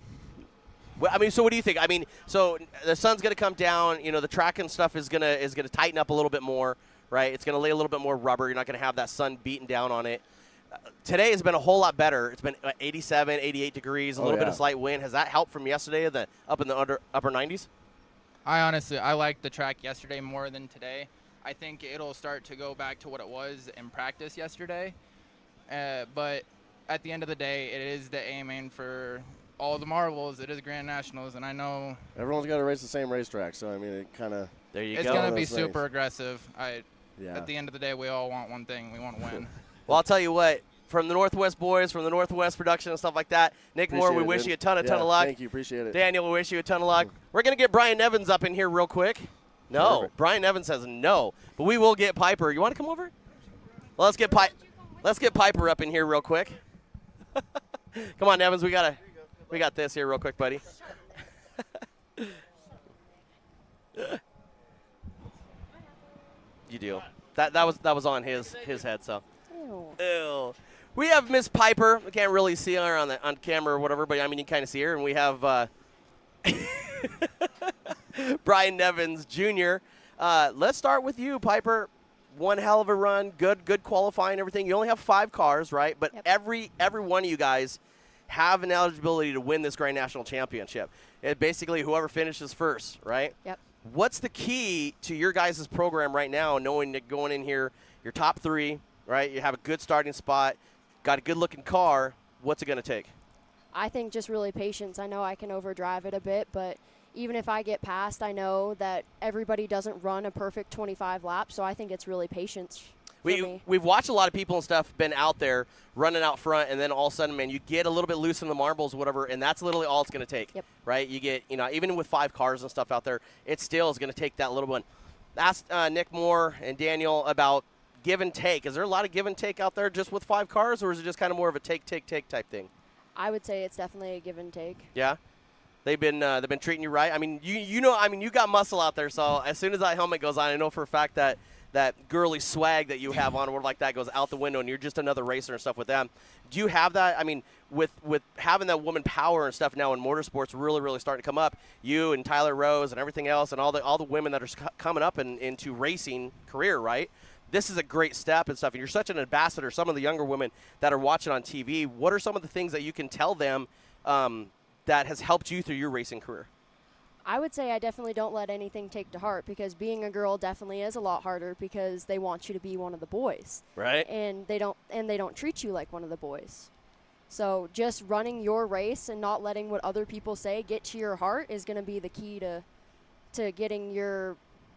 Well, I mean, so what do you think? I mean, so the sun's going to come down. The track and stuff is gonna tighten up a little bit more, right? It's going to lay a little bit more rubber. You're not going to have that sun beating down on it. Today has been a whole lot better. It's been 87, 88 degrees, a little bit of slight wind. Has that helped from yesterday, up in the upper 90s? I liked the track yesterday more than today. I think it'll start to go back to what it was in practice yesterday. But at the end of the day, it is the A-main for all the marbles. It is Grand Nationals, and I know Everyone's got to race the same racetrack. So, I mean, it kind of – There you it's go. going to be Those things. super aggressive. Yeah. At the end of the day, we all want one thing. We want to win. Well, I'll tell you what. From the Northwest boys, from the Northwest production and stuff like that, Nick Moore, we wish you a ton of luck. Thank you. Appreciate it. Daniel, we wish you a ton of luck. We're going to get Brian Evans up in here real quick. No, Perfect. Brian Evans says no, but we will get Piper. You want to come over? Well, let's get Piper up in here real quick. Come on, Evans, we got this here real quick, buddy. You do. That was on his head, so. Ew. We have Miss Piper. We can't really see her on camera or whatever, but I mean you kind of see her, and we have Brian Evans Jr. Let's start with you, Piper. One hell of a run, good qualifying, everything. You only have 5 cars, right? But every one of you guys have an eligibility to win this Grand National Championship. It basically whoever finishes first, right? Yep. What's the key to your guys' program right now, knowing that going in here, your top 3, right? You have a good starting spot, got a good-looking car. What's it going to take? I think just really patience. I know I can overdrive it a bit, but even if I get past, I know that everybody doesn't run a perfect 25 laps, so I think it's really patience for me. We've watched a lot of people and stuff been out there running out front, and then all of a sudden, man, you get a little bit loose in the marbles, whatever, and that's literally all it's going to take, right? You get, even with 5 cars and stuff out there, it still is going to take that little one. Ask Nick Moore and Daniel about give and take. Is there a lot of give and take out there just with 5 cars, or is it just kind of more of a take type thing? I would say it's definitely a give and take. Yeah, they've been treating you right. I mean, you got muscle out there. So as soon as that helmet goes on, I know for a fact that girly swag that you have on or like that goes out the window, and you're just another racer and stuff with them. Do you have that? I mean, with having that woman power and stuff now in motorsports really starting to come up, you and Tyler Rose and everything else, and all the women that are coming up into racing career, right? This is a great step and stuff, and you're such an ambassador. Some of the younger women that are watching on TV, what are some of the things that you can tell them that has helped you through your racing career? I would say I definitely don't let anything take to heart, because being a girl definitely is a lot harder because they want you to be one of the boys. Right. And they don't treat you like one of the boys. So just running your race and not letting what other people say get to your heart is going to be the key to getting your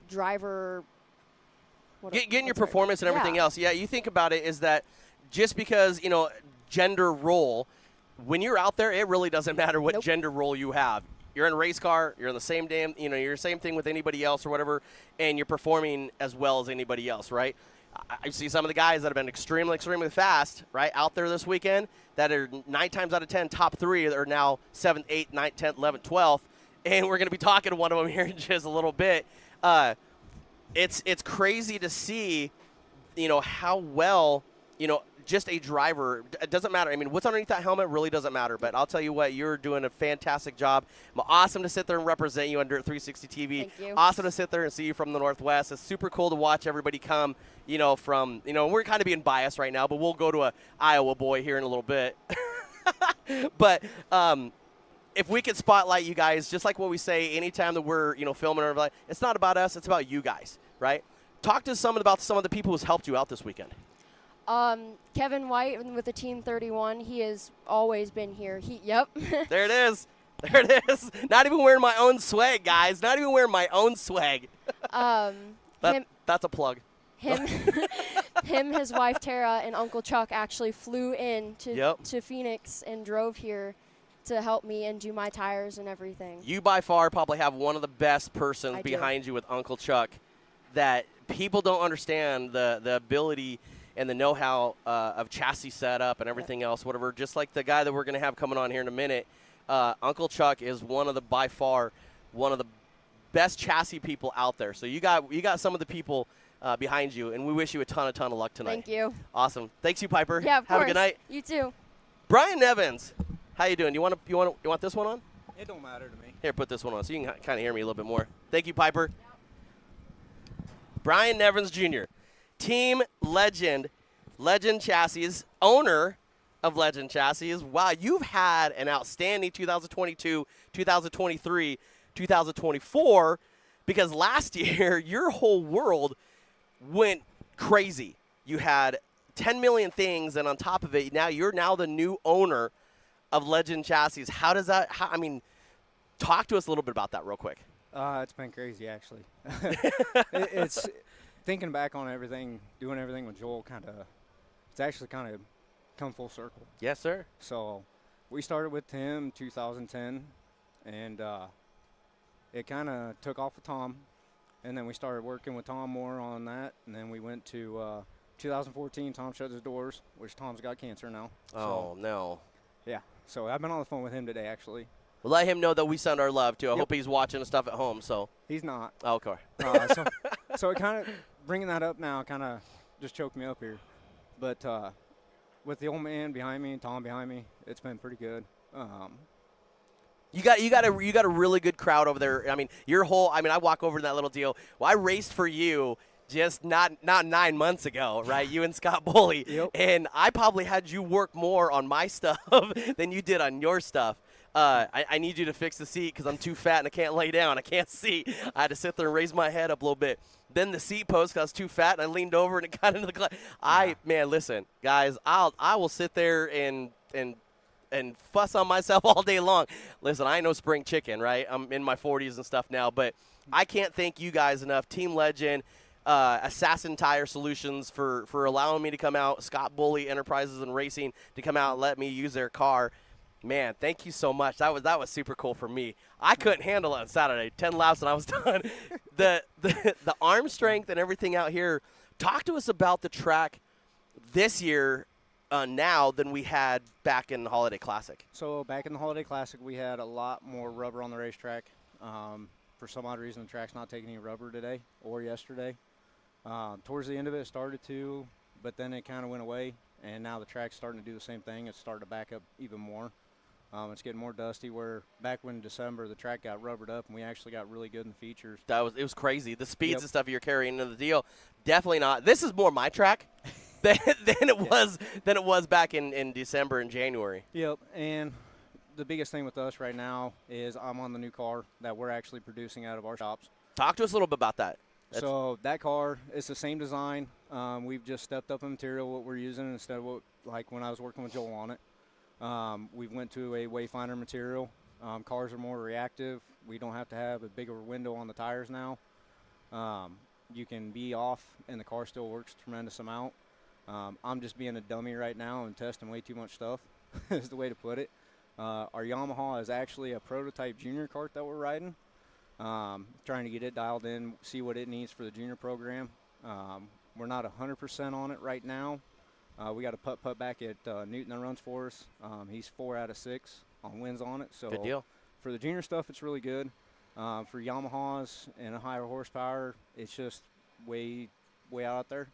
driver getting your performance and everything else. Yeah, you think about it is that just because, gender role, when you're out there, it really doesn't matter what gender role you have. You're in a race car, you're in the same you're the same thing with anybody else or whatever, and you're performing as well as anybody else, right? I see some of the guys that have been extremely fast, right, out there this weekend that are 9 times out of 10 top 3 that are now 7th, 8th, 9th, 10th, 11th, 12th, and we're going to be talking to one of them here in just a little bit. It's crazy to see, how well, just a driver, it doesn't matter. I mean, what's underneath that helmet really doesn't matter. But I'll tell you what, you're doing a fantastic job. Awesome to sit there and represent you on Dirt 360 TV. Thank you. Awesome to sit there and see you from the Northwest. It's super cool to watch everybody come, from, we're kind of being biased right now, but we'll go to a Iowa boy here in a little bit. But if we could spotlight you guys, just like what we say anytime that we're, filming or everything, it's not about us, it's about you guys, right? Talk to someone about some of the people who's helped you out this weekend. Kevin White with the Team 31, he has always been here. Yep. There it is. There it is. Not even wearing my own swag, guys. Not even wearing my own swag. That's a plug. Him, his wife Tara, and Uncle Chuck actually flew in to Phoenix and drove here to help me and do my tires and everything. You by far probably have one of the best persons I do. behind you with Uncle Chuck that people don't understand the ability and the know-how of chassis setup and everything else, whatever. Just like the guy that we're going to have coming on here in a minute, Uncle Chuck is by far one of the best chassis people out there. So you got some of the people behind you, and we wish you a ton of luck tonight. Thank you. Awesome. Thanks, you Piper. Yeah, of have course. a good night. You too. Brian Evans, how you doing? You want this one on? It don't matter to me. Here, put this one on so you can kind of hear me a little bit more. Thank you, Piper. Brian Nevins Jr., Team Legend Chassis, owner of Legend Chassis. Wow, you've had an outstanding 2022, 2023, 2024, because last year your whole world went crazy. You had 10 million things, and on top of it, you're the new owner of Legend Chassis. How does that, talk to us a little bit about that real quick. It's been crazy, actually. It's thinking back on everything, doing everything with Joel, it's actually kind of come full circle. Yes, sir. So we started with him 2010, and it kind of took off with Tom, and then we started working with Tom more on that, and then we went to 2014. Tom shut his doors, which Tom's got cancer now. Oh, no. Yeah. So I've been on the phone with him today, actually. We'll let him know that we send our love, too. I hope he's watching the stuff at home. So He's not. Oh, okay. So it kind of, bringing that up now kind of just choked me up here. But with the old man behind me and Tom behind me, it's been pretty good. You got a really good crowd over there. I mean, I walk over to that little deal. Well, I raced for you just not 9 months ago, right? You and Scott Bully. Yep. And I probably had you work more on my stuff than you did on your stuff. I need you to fix the seat because I'm too fat and I can't lay down. I can't see. I had to sit there and raise my head up a little bit. Then the seat post, because I was too fat, and I leaned over and it got into the glass. Man, listen, guys, I will sit there and fuss on myself all day long. Listen, I ain't no spring chicken, right? I'm in my 40s and stuff now, but I can't thank you guys enough. Team Legend, Assassin Tire Solutions for allowing me to come out, Scott Bully Enterprises and Racing to come out and let me use their car. Man, thank you so much. That was super cool for me. I couldn't handle it on Saturday. 10 laps and I was done. The arm strength and everything out here. Talk to us about the track this year now than we had back in the Holiday Classic. So back in the Holiday Classic, we had a lot more rubber on the racetrack. For some odd reason, the track's not taking any rubber today or yesterday. Towards the end of it started to, but then it kind of went away, and now the track's starting to do the same thing. It's starting to back up even more. It's getting more dusty, where back when December the track got rubbered up and we actually got really good in features. It was crazy. The speeds and stuff you're carrying into the deal, definitely not. This is more my track than it was back in December and January. Yep, and the biggest thing with us right now is I'm on the new car that we're actually producing out of our shops. Talk to us a little bit about that. So that car is the same design. We've just stepped up in material what we're using instead of what, like when I was working with Joel on it. We went to a Wayfinder material. Cars are more reactive. We don't have to have a bigger window on the tires now. You can be off and the car still works a tremendous amount. I'm just being a dummy right now and testing way too much stuff is the way to put it. Our Yamaha is actually a prototype junior kart that we're riding. Trying to get it dialed in, see what it needs for the junior program. We're not 100% on it right now. We got a putt back at Newton that runs for us. He's 4 out of 6 on wins on it. So good deal. For the junior stuff, it's really good. For Yamahas and a higher horsepower, it's just way out there.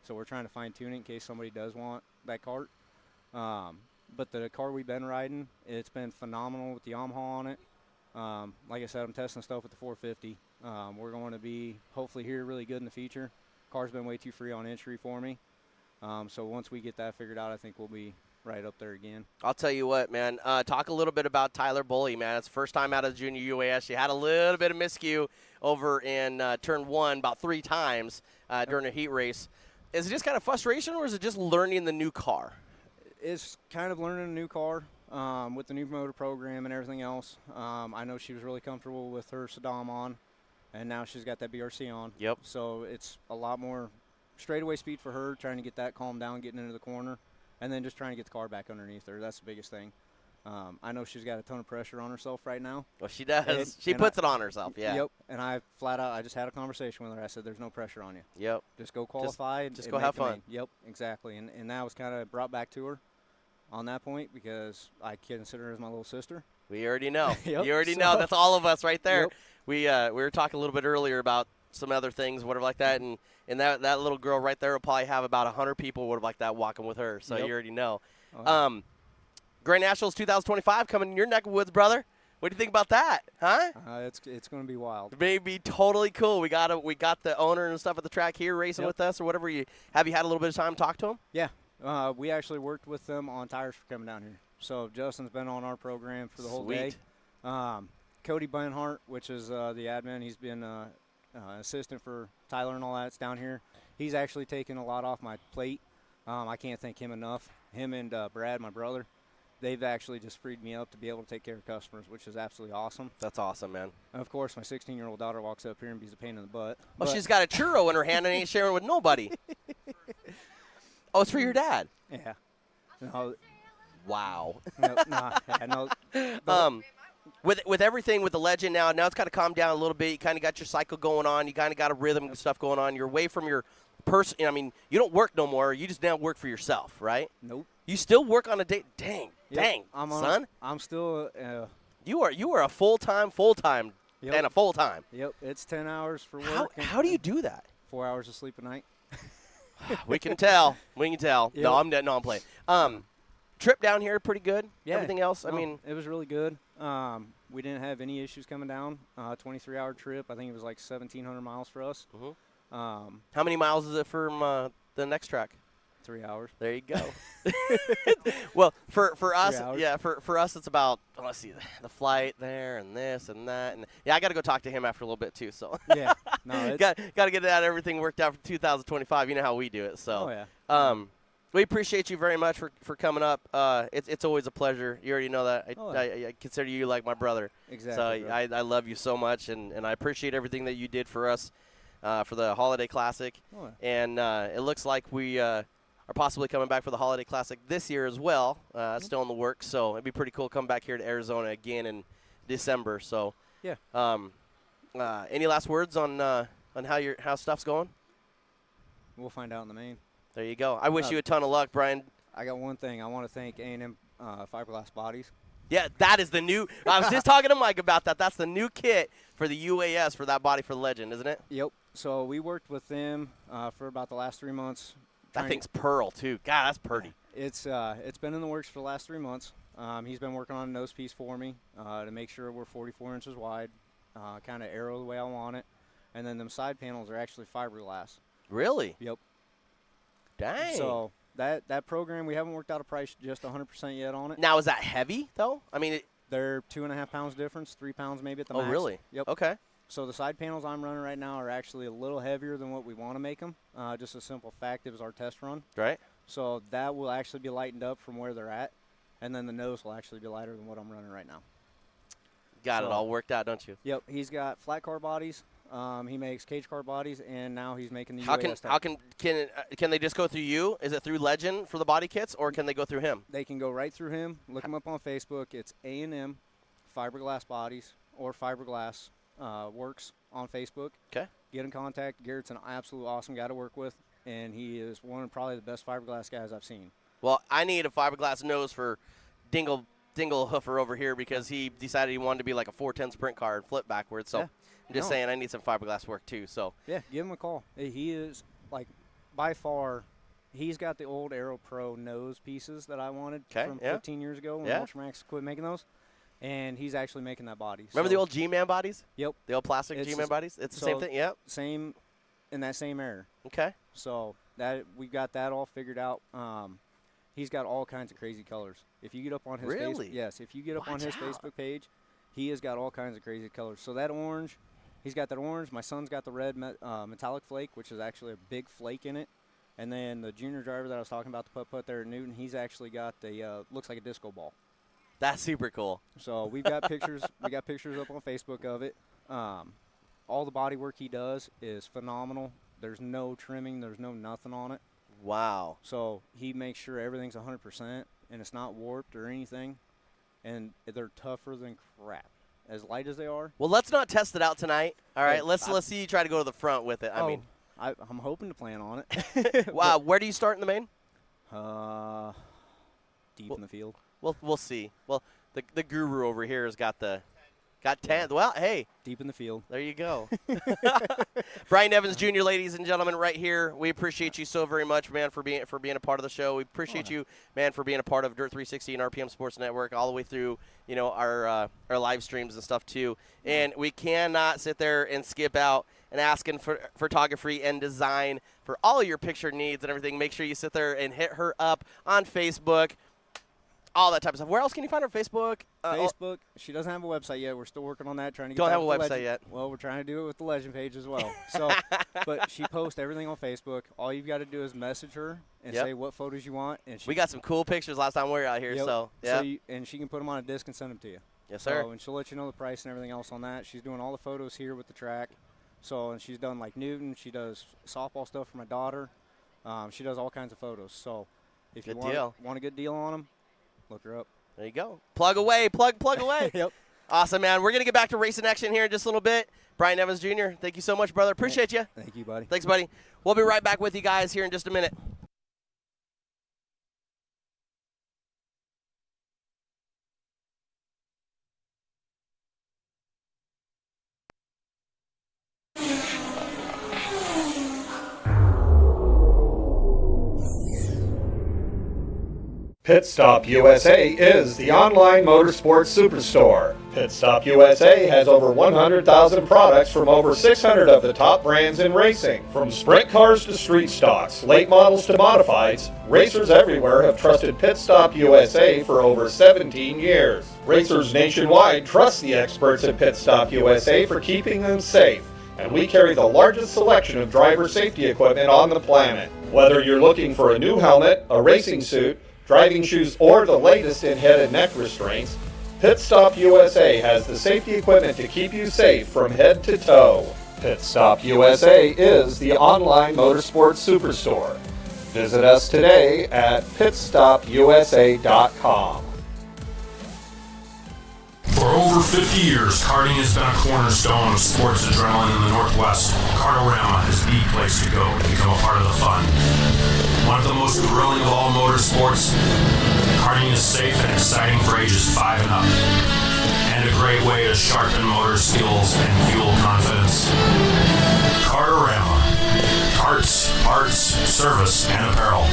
So we're trying to fine-tune it in case somebody does want that Kart. But the car we've been riding, it's been phenomenal with the Yamaha on it. Like I said, I'm testing stuff with the 450. We're going to be hopefully here really good in the future. Car's been way too free on entry for me. So once we get that figured out, I think we'll be right up there again. I'll tell you what, man. Talk a little bit about Tyler Bully, man. It's first time out of the junior UAS. She had a little bit of miscue over in turn 1 about 3 times during a heat race. Is it just kind of frustration, or is it just learning the new car? It's kind of learning a new car with the new motor program and everything else. I know she was really comfortable with her Saddam on, and now she's got that BRC on. Yep. So it's a lot more straightaway speed for her, trying to get that calmed down, getting into the corner, and then just trying to get the car back underneath her. That's the biggest thing. I know she's got a ton of pressure on herself right now. Well, she does. She puts it on herself, yeah. Yep. And I flat out, I just had a conversation with her. I said, there's no pressure on you. Yep. Just go qualify. Just go have fun. Yep, exactly. And that was kind of brought back to her on that point because I consider her as my little sister. We already know. Yep. You already know. That's all of us right there. Yep. We were talking a little bit earlier about some other things, whatever like that, and that little girl right there will probably have about 100 people would have like that walking with her, so you already know. Grand Nationals 2025 coming in your neck of woods, brother. What do you think about that, huh? It's going to be wild. It may be totally cool. We got the owner and stuff at the track here racing with us or whatever. Have you had a little bit of time to talk to him? Yeah. We actually worked with them on tires for coming down here. So Justin's been on our program for the whole day. Cody Benhart, which is the admin, he's been assistant for Tyler and all that. It's down here. He's actually taken a lot off my plate. I can't thank him enough. Him and Brad, my brother, they've actually just freed me up to be able to take care of customers, which is absolutely awesome. That's awesome, man. And of course, my 16-year-old daughter walks up here and be's a pain in the butt. Well, she's got a churro in her hand and ain't sharing with nobody. Oh, it's for your dad. Yeah. No. Wow. No. With everything with the Legend now it's kind of calmed down a little bit. You kind of got your cycle going on. You kind of got a rhythm and stuff going on. You're away from your person. I mean, you don't work no more. You just now work for yourself, right? Nope. You still work on a day. Dang, son. I'm still. You are a full-time, and a full-time. Yep. It's 10 hours for work. How do you do that? 4 hours of sleep a night. We can tell. Yep. No, I'm playing. Trip down here pretty good. Yeah. Everything else, I mean, it was really good. We didn't have any issues coming down. 23-hour trip. I think it was like 1,700 miles for us. How many miles is it from the next track? 3 hours. There you go. Well, for us, 3 hours. yeah, for us, it's about, let's see, the flight there and this and that. And yeah, I got to go talk to him after a little bit, too. So yeah. No, got to get everything worked out for 2025. You know how we do it. So, we appreciate you very much for coming up. It's always a pleasure. You already know that. I consider you like my brother. Exactly. So I love you so much, and I appreciate everything that you did for us for the Holiday Classic. And it looks like we are possibly coming back for the Holiday Classic this year as well. Still in the works, so it'd be pretty cool to come back here to Arizona again in December. So yeah. Any last words on how stuff's going? We'll find out in the main. There you go. I wish you a ton of luck, Brian. I got one thing. I want to thank A&M Fiberglass Bodies. Yeah, that is the new – I was just talking to Mike about that. That's the new kit for the UAS for that body for the Legend, isn't it? Yep. So we worked with them for about the last 3 months. That thing's pearl, too. God, that's pretty. It's been in the works for the last 3 months. He's been working on a nose piece for me to make sure we're 44 inches wide, kind of arrow the way I want it. And then them side panels are actually fiberglass. Really? Yep. Dang. So that program, we haven't worked out a price just 100% yet on it. Now, is that heavy, though? I mean, they're 2.5 pounds difference, 3 pounds maybe at the max. Oh, really? Yep. Okay. So the side panels I'm running right now are actually a little heavier than what we want to make them. Just a simple fact, it was our test run. Right. So that will actually be lightened up from where they're at, and then the nose will actually be lighter than what I'm running right now. Got it all worked out, don't you? Yep. He's got flat car bodies. He makes cage car bodies, and now he's making the UAS. How can they just go through you? Is it through Legend for the body kits, or can they go through him? They can go right through him. Look him up on Facebook. It's A&M Fiberglass Bodies or Fiberglass Works on Facebook. Okay. Get in contact. Garrett's an absolute awesome guy to work with, and he is one of probably the best fiberglass guys I've seen. Well, I need a fiberglass nose for Dingle Hoofer over here because he decided he wanted to be like a 410 sprint car and flip backwards. So I'm just saying I need some fiberglass work too. So yeah, give him a call. He is like by far, he's got the old Aero Pro nose pieces that I wanted from 15 years ago when Ultramax quit making those. And he's actually making that body. Remember the old G-Man bodies? Yep. The old plastic G-Man bodies? It's the same thing? Yep. Same, in that same era. Okay. So we've got that all figured out. He's got all kinds of crazy colors. If you get up on his if you get up on his Facebook page, he has got all kinds of crazy colors. So that orange, he's got that orange. My son's got the red metallic flake, which is actually a big flake in it. And then the junior driver that I was talking about, the putt there at Newton, he's actually got the looks like a disco ball. That's super cool. So we've got pictures. We got pictures up on Facebook of it. All the body work he does is phenomenal. There's no trimming. There's no nothing on it. Wow. So he makes sure everything's 100% and it's not warped or anything. And they're tougher than crap. As light as they are. Well, let's not test it out tonight. All right, let's see you try to go to the front with it. I'm hoping to plan on it. Wow. Where do you start in the main? Deep in the field. We'll see. Well, the guru over here has got 10. Well, hey. Deep in the field. There you go. Brian Evans Jr., ladies and gentlemen, right here. We appreciate you so very much, man, for being a part of the show. We appreciate you, man, for being a part of Dirt 360 and RPM Sports Network all the way through, our live streams and stuff too. And we cannot sit there and skip out and asking for photography and design for all your picture needs and everything. Make sure you sit there and hit her up on Facebook. All that type of stuff. Where else can you find her? Facebook? Facebook. She doesn't have a website yet. We're still working on that. Trying to get Don't that have a website yet. Well, we're trying to do it with the Legend page as well. So, but she posts everything on Facebook. All you've got to do is message her and say what photos you want. And we got some cool pictures last time we were out here. So yeah. And she can put them on a disc and send them to you. Yes, sir. And she'll let you know the price and everything else on that. She's doing all the photos here with the track. So, and she's done like Newton. She does softball stuff for my daughter. She does all kinds of photos. So, if you want a good deal on them, look her up. There you go. Plug away. Plug away. Yep. Awesome, man. We're going to get back to racing action here in just a little bit. Brian Evans Jr., thank you so much, brother. Appreciate you. Thank you, buddy. Thanks, buddy. We'll be right back with you guys here in just a minute. Pit Stop USA is the online motorsports superstore. Pit Stop USA has over 100,000 products from over 600 of the top brands in racing. From sprint cars to street stocks, late models to modifieds, racers everywhere have trusted Pit Stop USA for over 17 years. Racers nationwide trust the experts at Pit Stop USA for keeping them safe. And we carry the largest selection of driver safety equipment on the planet. Whether you're looking for a new helmet, a racing suit, driving shoes, or the latest in head and neck restraints, Pit Stop USA has the safety equipment to keep you safe from head to toe. Pit Stop USA is the online motorsports superstore. Visit us today at pitstopusa.com. For over 50 years, karting has been a cornerstone of sports adrenaline in the Northwest. Kartorama is the place to go to become a part of the fun. One of the most thrilling of all motorsports, karting is safe and exciting for ages 5 and up. And a great way to sharpen motor skills and fuel confidence. Kartorama. Karts, parts, service, and apparel.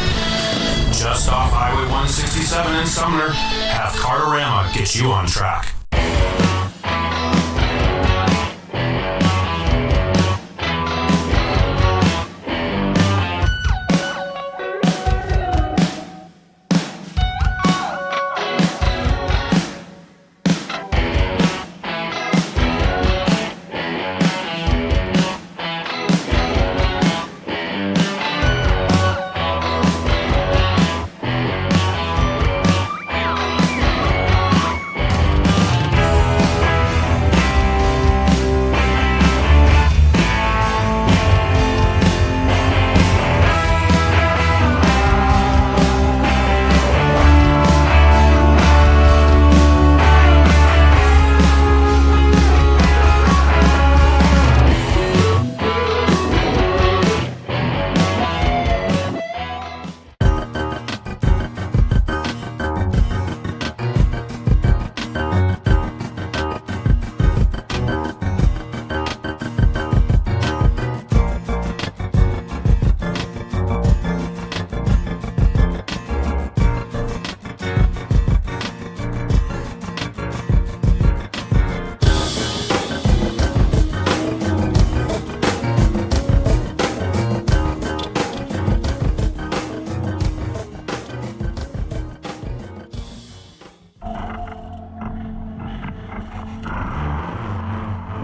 Just off Highway 167 in Sumner, have Kartorama get you on track.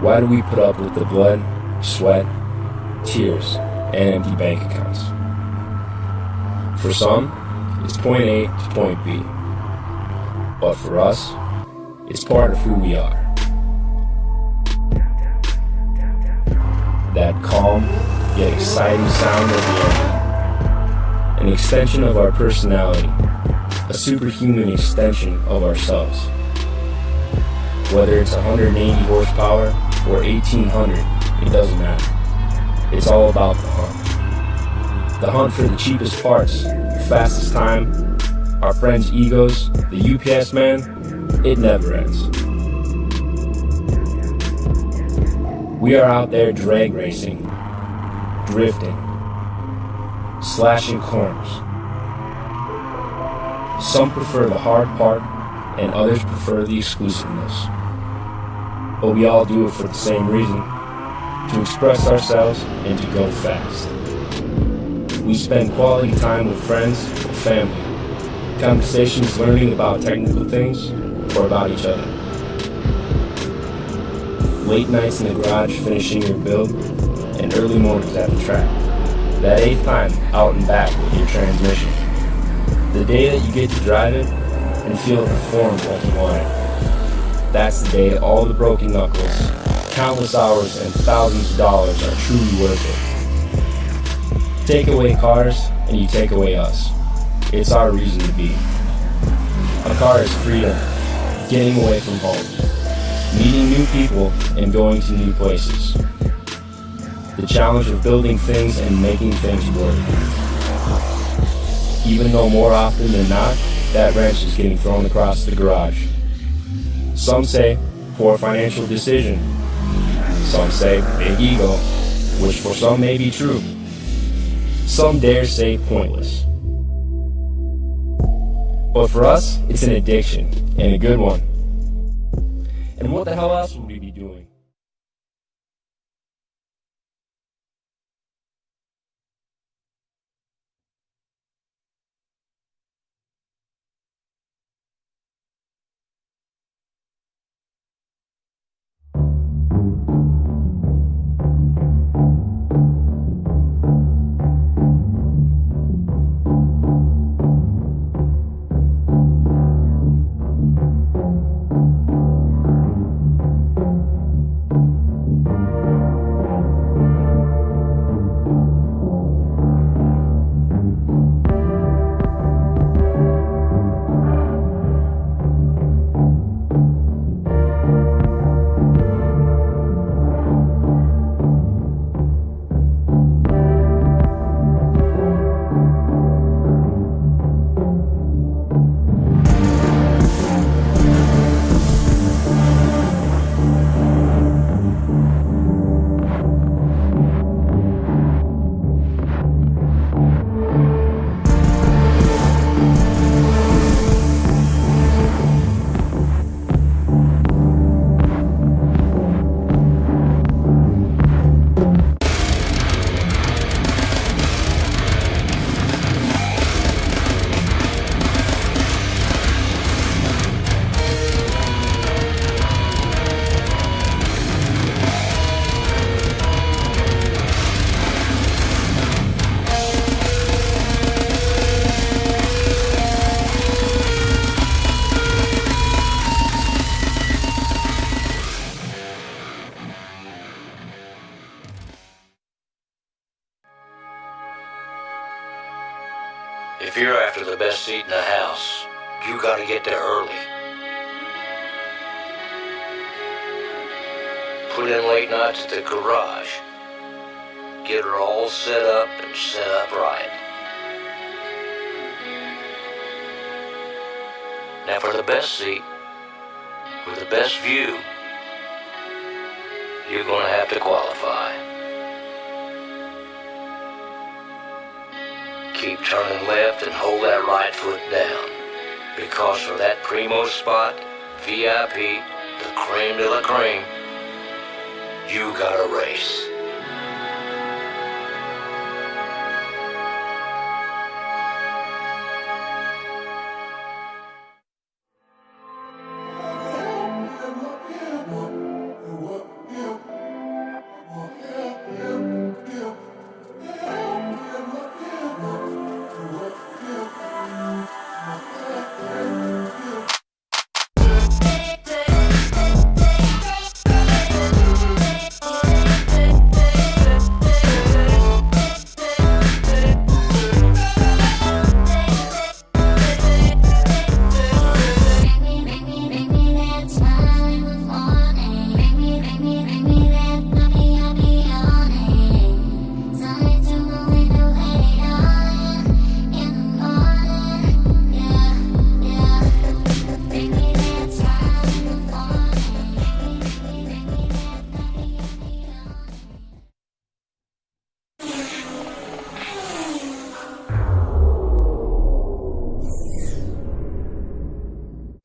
Why do we put up with the blood, sweat, tears, and empty bank accounts? For some, it's point A to point B. But for us, it's part of who we are. That calm, yet exciting sound of the engine. An extension of our personality. A superhuman extension of ourselves. Whether it's 180 horsepower or 1800, it doesn't matter. It's all about the hunt. The hunt for the cheapest parts, the fastest time, our friends' egos, the UPS man, it never ends. We are out there drag racing, drifting, slashing corners. Some prefer the hard part, and others prefer the exclusiveness. But we all do it for the same reason, to express ourselves and to go fast. We spend quality time with friends and family, conversations learning about technical things or about each other. Late nights in the garage finishing your build, and early mornings at the track. That 8th time out and back with your transmission. The day that you get to drive it and feel it perform like you want it. That's the day all the broken knuckles, countless hours, and thousands of dollars are truly worth it. Take away cars, and you take away us. It's our reason to be. A car is freedom, getting away from home, meeting new people, and going to new places. The challenge of building things and making things work. Even though more often than not, that wrench is getting thrown across the garage. Some say poor financial decision. Some say big ego, which for some may be true. Some dare say pointless. But for us, it's an addiction, and a good one. And what the hell else would we be doing? If you're after the best seat in the house, you gotta get there early. Put in late nights at the garage. Get her all set up and set up right. Now for the best seat, with the best view, you're gonna have to qualify. Keep turning left and hold that right foot down, because for that primo spot, VIP, the creme de la creme, you gotta race.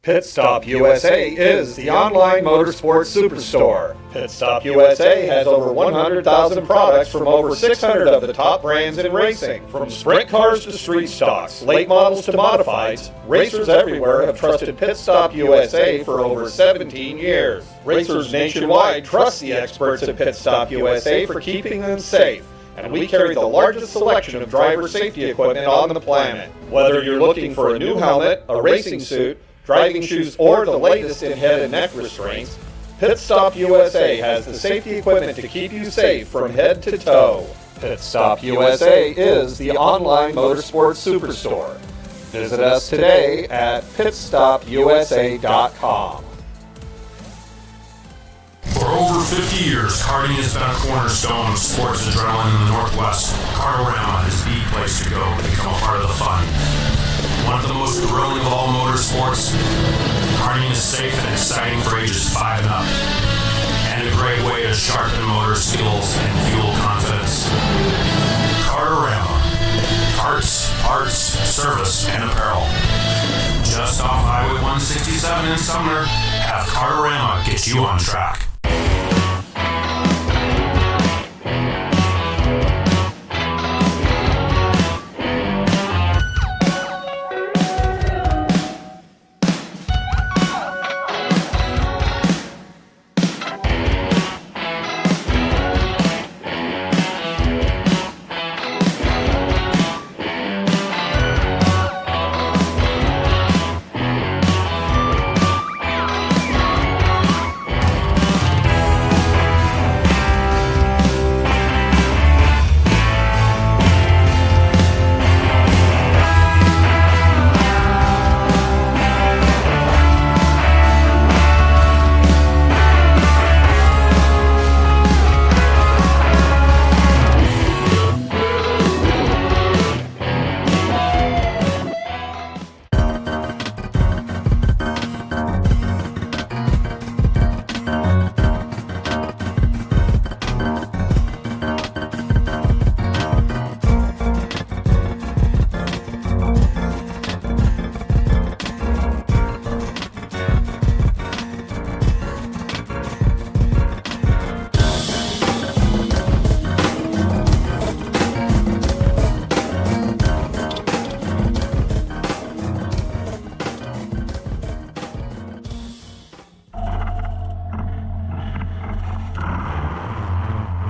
Pit Stop USA is the online motorsports superstore. Pit Stop USA has over 100,000 products from over 600 of the top brands in racing. From sprint cars to street stocks, late models to modifieds, racers everywhere have trusted Pit Stop USA for over 17 years. Racers nationwide trust the experts at Pit Stop USA for keeping them safe. And we carry the largest selection of driver safety equipment on the planet. Whether you're looking for a new helmet, a racing suit, driving shoes, or the latest in head and neck restraints, Pit Stop USA has the safety equipment to keep you safe from head to toe. Pit Stop USA is the online motorsports superstore. Visit us today at pitstopusa.com. For over 50 years, karting has been a cornerstone of sports adrenaline in the Northwest. Kartorama is the place to go to become a part of the fun. One of the most thrilling of all motorsports, karting is safe and exciting for ages 5 and up. And a great way to sharpen motor skills and fuel confidence. Kartorama. Karts, parts, service, and apparel. Just off Highway 167 in Sumner, have Kartorama get you on track.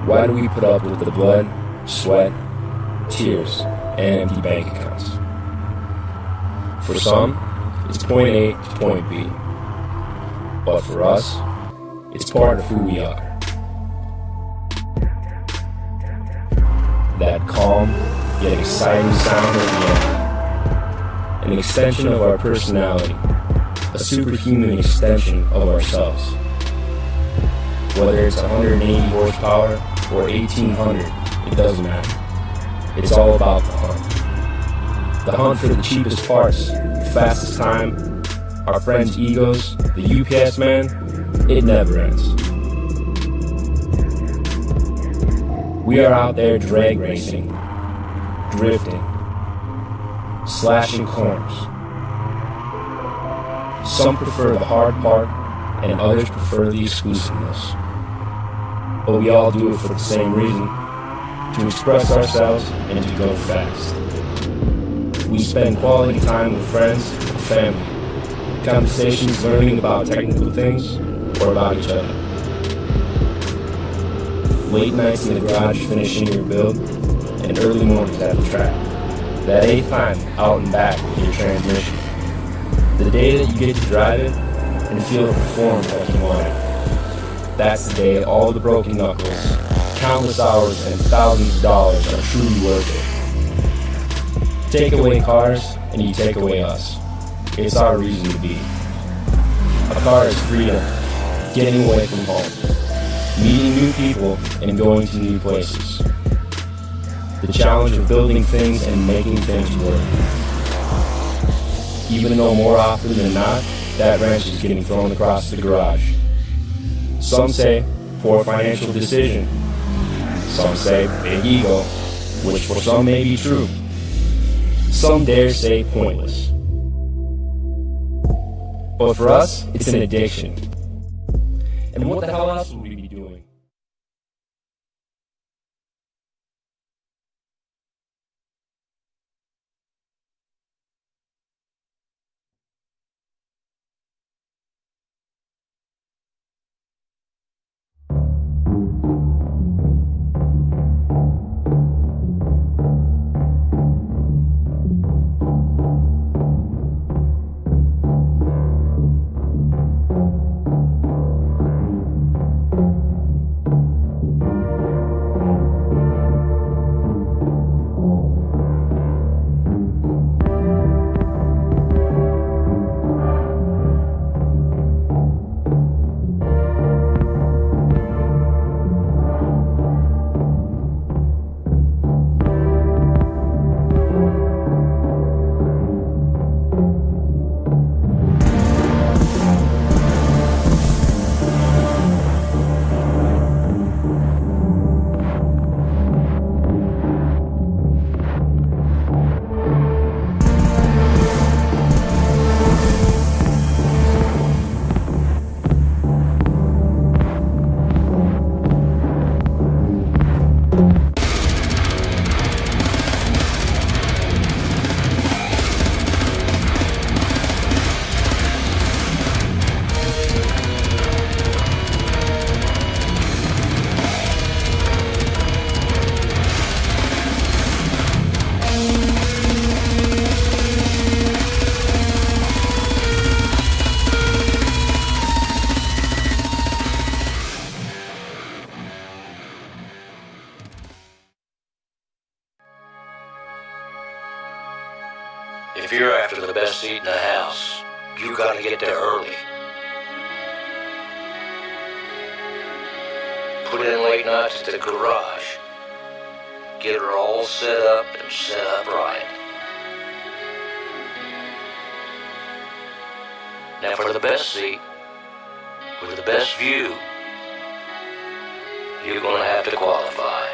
Why do we put up with the blood, sweat, tears, and empty bank accounts? For some, it's point A to point B. But for us, it's part of who we are. That calm, yet exciting sound of the engine. An extension of our personality. A superhuman extension of ourselves. Whether it's 180 horsepower or 1800, it doesn't matter. It's all about the hunt. The hunt for the cheapest parts, the fastest time, our friends' egos, the UPS man, it never ends. We are out there drag racing, drifting, slashing corners. Some prefer the hard part, and others prefer the exclusiveness. But we all do it for the same reason, to express ourselves and to go fast. We spend quality time with friends and family, conversations learning about technical things or about each other. Late nights in the garage finishing your build, and early mornings at the track. That 8th time out and back with your transmission. The day that you get to drive it and feel it perform like you want it. That's the day all the broken knuckles, countless hours, and thousands of dollars are truly worth it. Take away cars, and you take away us. It's our reason to be. A car is freedom, getting away from home, meeting new people, and going to new places. The challenge of building things and making things work. Even though more often than not, that wrench is getting thrown across the garage. Some say poor financial decision. Some say big ego, which for some may be true. Some dare say pointless. But for us, it's an addiction. And what the hell else would we be doing? If you're after the best seat in the house, you gotta get there early. Put in late nights at the garage. Get her all set up and set up right. Now for the best seat, with the best view, you're gonna have to qualify.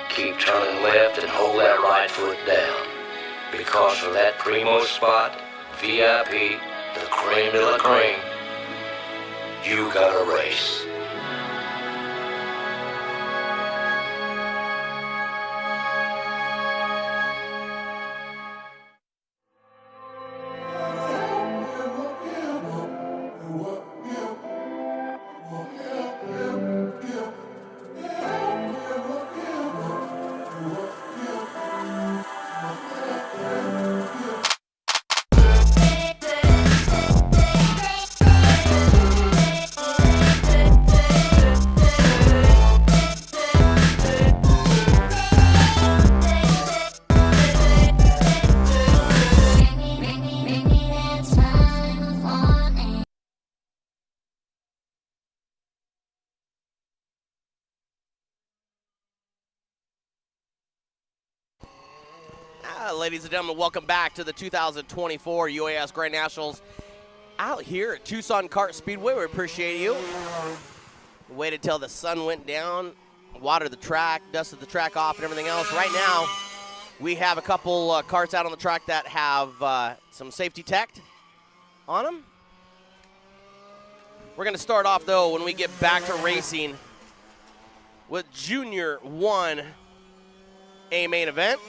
Keep turning left and hold that right foot down, because for that primo spot, VIP, the cream de la cream, you gotta race. Ladies and gentlemen, welcome back to the 2024 UAS Grand Nationals out here at Tucson Kart Speedway. We appreciate you. Waited till the sun went down, watered the track, dusted the track off and everything else. Right now, we have a couple karts out on the track that have some safety tech on them. We're going to start off, though, when we get back to racing with Junior 1 A main event.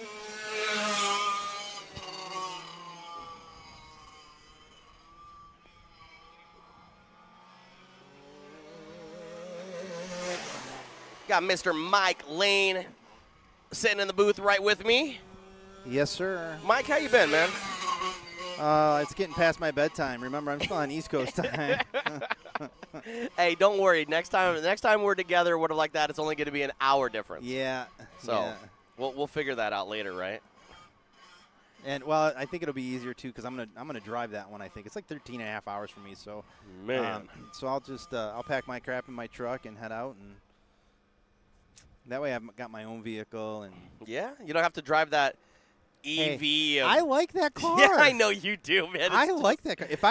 Got Mr. Mike Lane sitting in the booth right with me. Yes, sir. Mike, how you been, man? It's getting past my bedtime. Remember, I'm still on East Coast time. Hey, don't worry. Next time we're together, whatever like that, it's only going to be an hour difference. Yeah. So yeah. We'll figure that out later, right? And well, I think it'll be easier too because I'm gonna drive that one. I think it's like 13 and a half hours for me. So man, so I'll just I'll pack my crap in my truck and head out, and that way I've got my own vehicle. And yeah, you don't have to drive that EV. I like that car. Yeah, I know you do, man. I like that car. If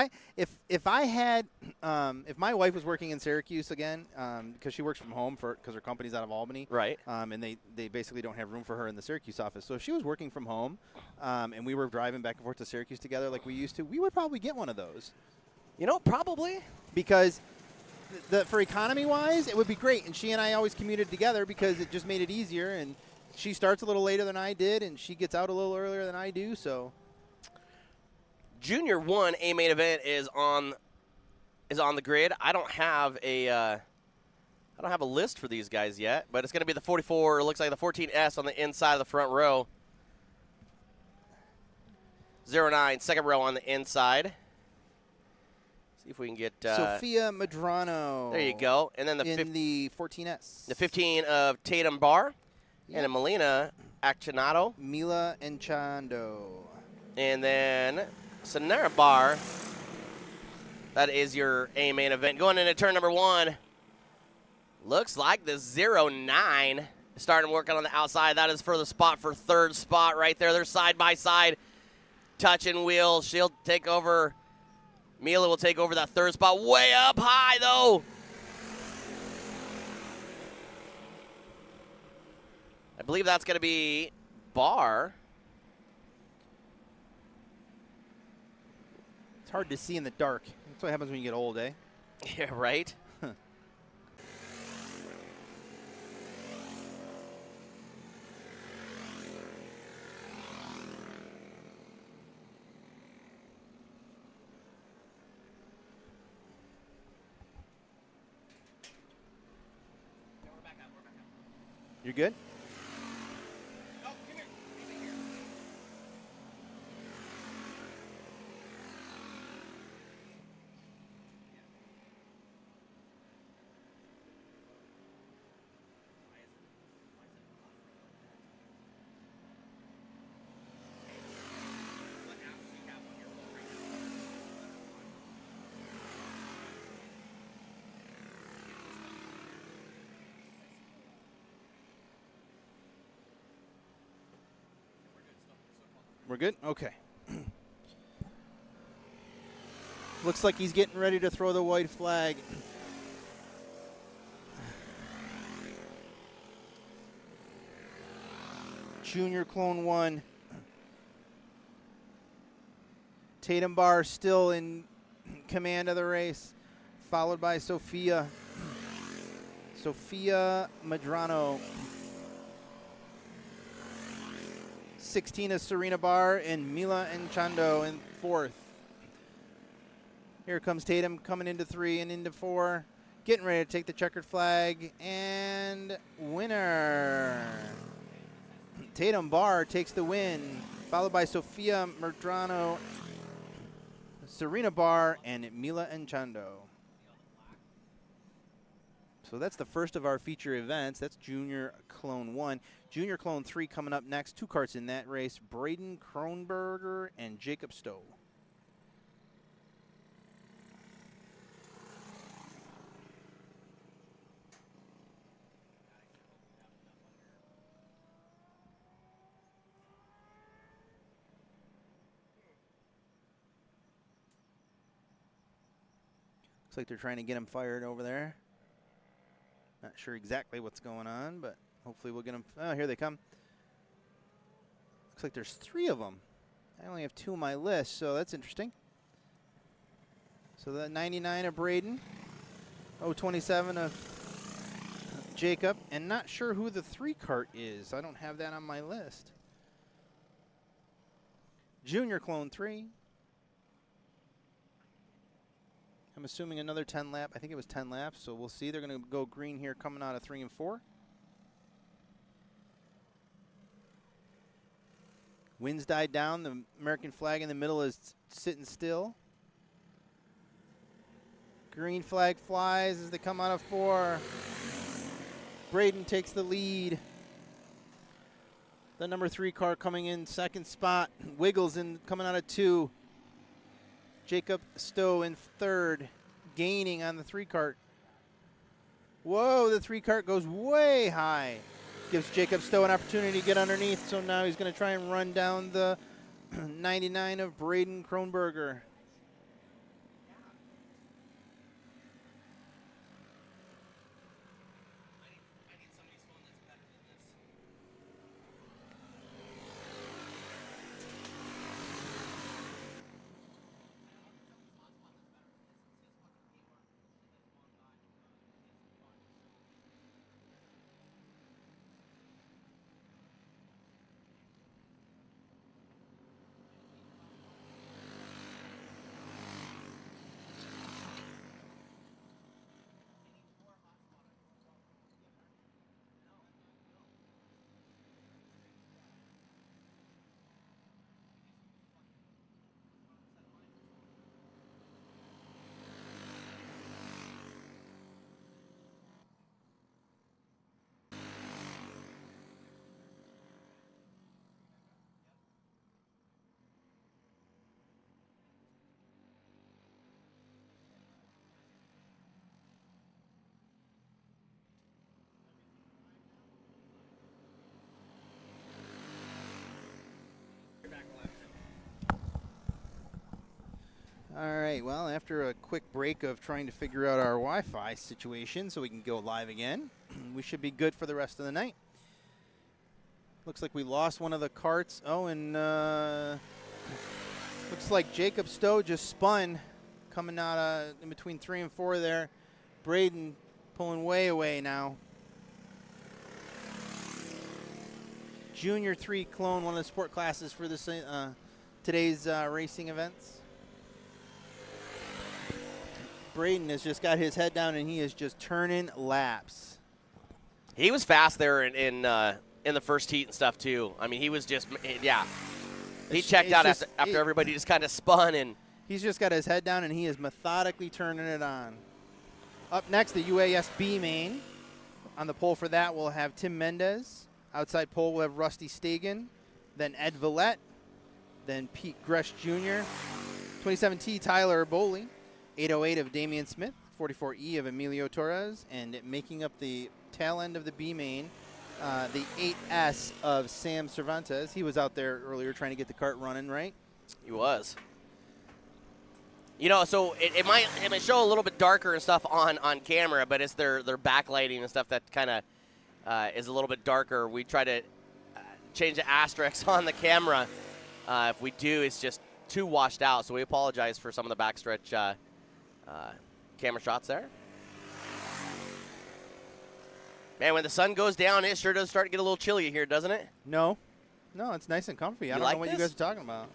I had if my wife was working in Syracuse again, because she works from home because her company's out of Albany, right? And they basically don't have room for her in the Syracuse office. So if she was working from home, and we were driving back and forth to Syracuse together like we used to, we would probably get one of those. You know, probably because for economy wise, it would be great. And she and I always commuted together because it just made it easier. And she starts a little later than I did, and she gets out a little earlier than I do. So, Junior 1 A main event is on the grid. I don't have a list for these guys yet, but it's going to be the 44. It looks like the 14S on the inside of the front row. 09, second row on the inside. See if we can get Sophia Medrano. There you go, and then the 14S. The 15 of Tatum Barr. And a Melina Accionato. Mila Enchando. And then Sonera Bar. That is your A main event. Going into turn number 1. Looks like the 09 starting working on the outside. That is for the spot for third spot right there. They're side by side. Touching wheels. She'll take over. Mila will take over that third spot. Way up high, though. I believe that's going to be Barr. It's hard to see in the dark. That's what happens when you get old, eh? Yeah, right? You're good? We're good? Okay. Looks like he's getting ready to throw the white flag. Junior Clone 1. Tatum Barr still in command of the race, followed by Sophia Medrano. 16 is Serena Barr and Mila Enchando in fourth. Here comes Tatum coming into 3 and into 4. Getting ready to take the checkered flag. And winner. Tatum Barr takes the win, followed by Sophia Medrano, Serena Barr, and Mila Enchando. So that's the first of our feature events. That's Junior Clone 1. Junior Clone 3 coming up next. 2 karts in that race. Braden Kronberger and Jacob Stowe. Looks like they're trying to get him fired over there. Not sure exactly what's going on, but hopefully we'll get them. Oh, here they come. Looks like there's 3 of them. I only have 2 on my list, so that's interesting. So the 99 of Braden, 027 of Jacob, and not sure who the 3 kart is. I don't have that on my list. Junior Clone 3. I'm assuming another 10 lap. I think it was 10 laps, so we'll see. They're going to go green here coming out of 3 and 4. Winds died down. The American flag in the middle is sitting still. Green flag flies as they come out of 4. Braden takes the lead. The number 3 car coming in second spot. Wiggles in coming out of 2. Jacob Stowe in third, gaining on the 3 kart. Whoa, the 3 kart goes way high. Gives Jacob Stowe an opportunity to get underneath, so now he's going to try and run down the 99 of Braden Kronberger. All right, well, after a quick break of trying to figure out our Wi-Fi situation so we can go live again, we should be good for the rest of the night. Looks like we lost one of the carts. Oh, and looks like Jacob Stowe just spun coming out in between 3 and 4 there. Braden pulling way away now. Junior 3 clone, one of the sport classes for this today's racing events. Braden has just got his head down and he is just turning laps. He was fast there in the first heat and stuff too. I mean, he was just He checked out after everybody just kind of spun, and he's just got his head down and he is methodically turning it on. Up next, the UAS B main. On the pole for that, we'll have Tim Mendez. Outside pole, we'll have Rusty Stegan, then Ed Villette, then Pete Gresh Jr., 27T Tyler Boley, 808 of Damian Smith, 44E of Emilio Torres, and making up the tail end of the B main, the 8S of Sam Cervantes. He was out there earlier trying to get the cart running, right? He was. You know, so it might show a little bit darker and stuff on camera, but it's their backlighting and stuff that kind of is a little bit darker. We try to change the asterisks on the camera. If we do, it's just too washed out, so we apologize for some of the backstretch camera shots there. Man, when the sun goes down, it sure does start to get a little chilly here, doesn't it? No, it's nice and comfy. I don't know what you guys are talking about.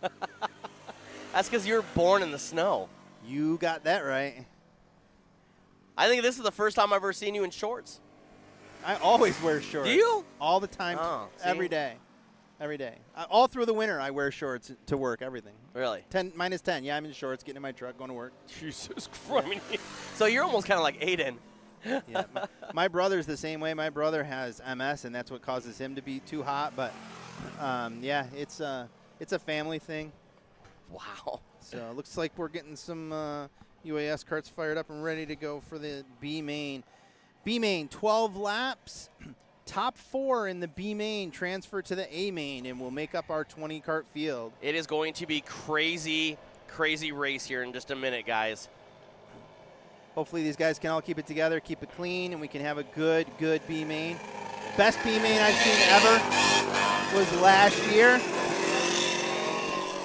That's because you were born in the snow. You got that right. I think this is the first time I've ever seen you in shorts. I always wear shorts. Do you? All the time, every day. Every day. All through the winter, I wear shorts to work, everything. Really? -10. Yeah, I'm in shorts, getting in my truck, going to work. Jesus Christ. So you're almost kind of like Aiden. Yeah, my brother's the same way. My brother has MS, and that's what causes him to be too hot. But, yeah, it's a family thing. Wow. So it looks like we're getting some UAS carts fired up and ready to go for the B main. B main, 12 laps. Top 4 in the B main transfer to the A main, and we'll make up our 20 cart field. It is going to be crazy, crazy race here in just a minute, guys. Hopefully these guys can all keep it together, keep it clean, and we can have a good B main. Best B main I've seen ever was last year.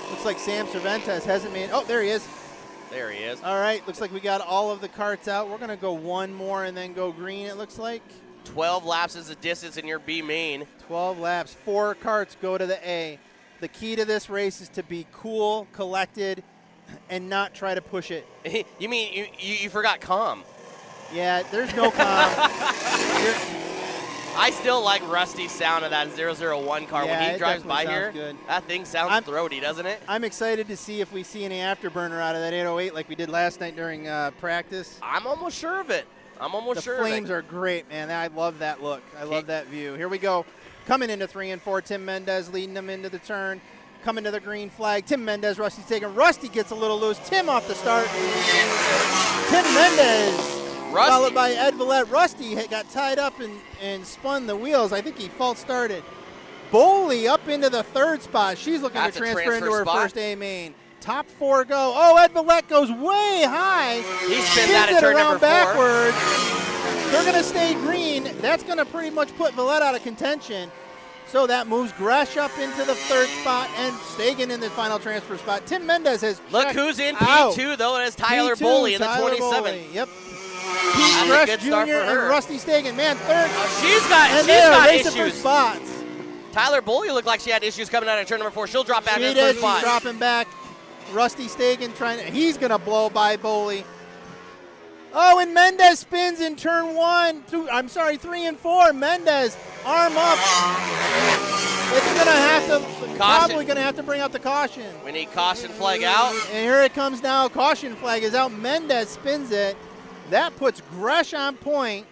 Looks like Sam Cervantes hasn't made. Oh, there he is. There he is. All right, looks like we got all of the carts out. We're going to go one more and then go green, it looks like. 12 laps is the distance in your B main. 12 laps. 4 carts go to the A. The key to this race is to be cool, collected, and not try to push it. You mean you forgot calm? Yeah, there's no calm. I still like Rusty's sound of that 001 car when he drives by here. Good. That thing sounds throaty, doesn't it? I'm excited to see if we see any afterburner out of that 808 like we did last night during practice. I'm almost sure of it. The flames are great, man. I love that look. I love that view. Here we go. Coming into 3 and 4, Tim Mendez leading them into the turn. Coming to the green flag. Tim Mendez, Rusty's taking. Rusty gets a little loose. Tim off the start. Tim Mendez followed by Ed Villette. Rusty got tied up and spun the wheels. I think he false started. Boley up into the third spot. She's looking to transfer into her first A main. Top 4 go. Oh, Ed Villette goes way high. He spins that at turn number 4. Backwards. They're going to stay green. That's going to pretty much put Villette out of contention. So that moves Gresh up into the third spot and Stegan in the final transfer spot. Tim Mendez has Look who's in P2, though, and it's Tyler Boley in the 27. Boley. Yep. Pete Gresh Jr. and Rusty Stegan. Man, third. She's got issues. For spots. Tyler Boley looked like she had issues coming out of turn number 4. She'll drop back in the third spot. She's dropping back. Rusty Stegan he's going to blow by Boley. Oh, and Mendez spins in turn 3 and 4. Mendez, arm up. It's going to have to, probably going to have to bring out the caution. We need caution flag out. And here it comes now. Caution flag is out. Mendez spins it. That puts Gresh on point.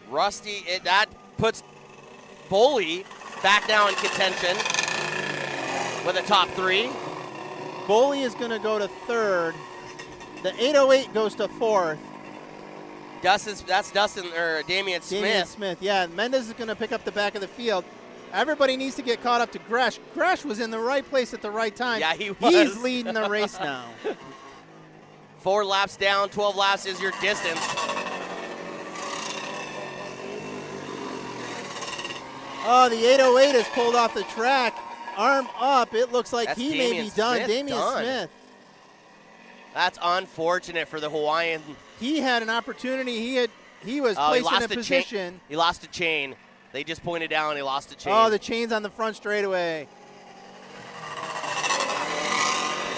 Rusty, that puts Boley back now in contention with a top 3. Boley is going to go to third. The 808 goes to fourth. That's Dustin or Damian Smith. Damian Smith, yeah. Mendez is going to pick up the back of the field. Everybody needs to get caught up to Gresh. Gresh was in the right place at the right time. Yeah, he was. He's leading the race now. 4 laps down, 12 laps is your distance. Oh, the 808 is pulled off the track. Arm up. It looks like he may be done. Damian Smith. That's unfortunate for the Hawaiian. He had an opportunity. He was placed in a position. He lost a chain. They just pointed down. He lost a chain. Oh, the chain's on the front straightaway.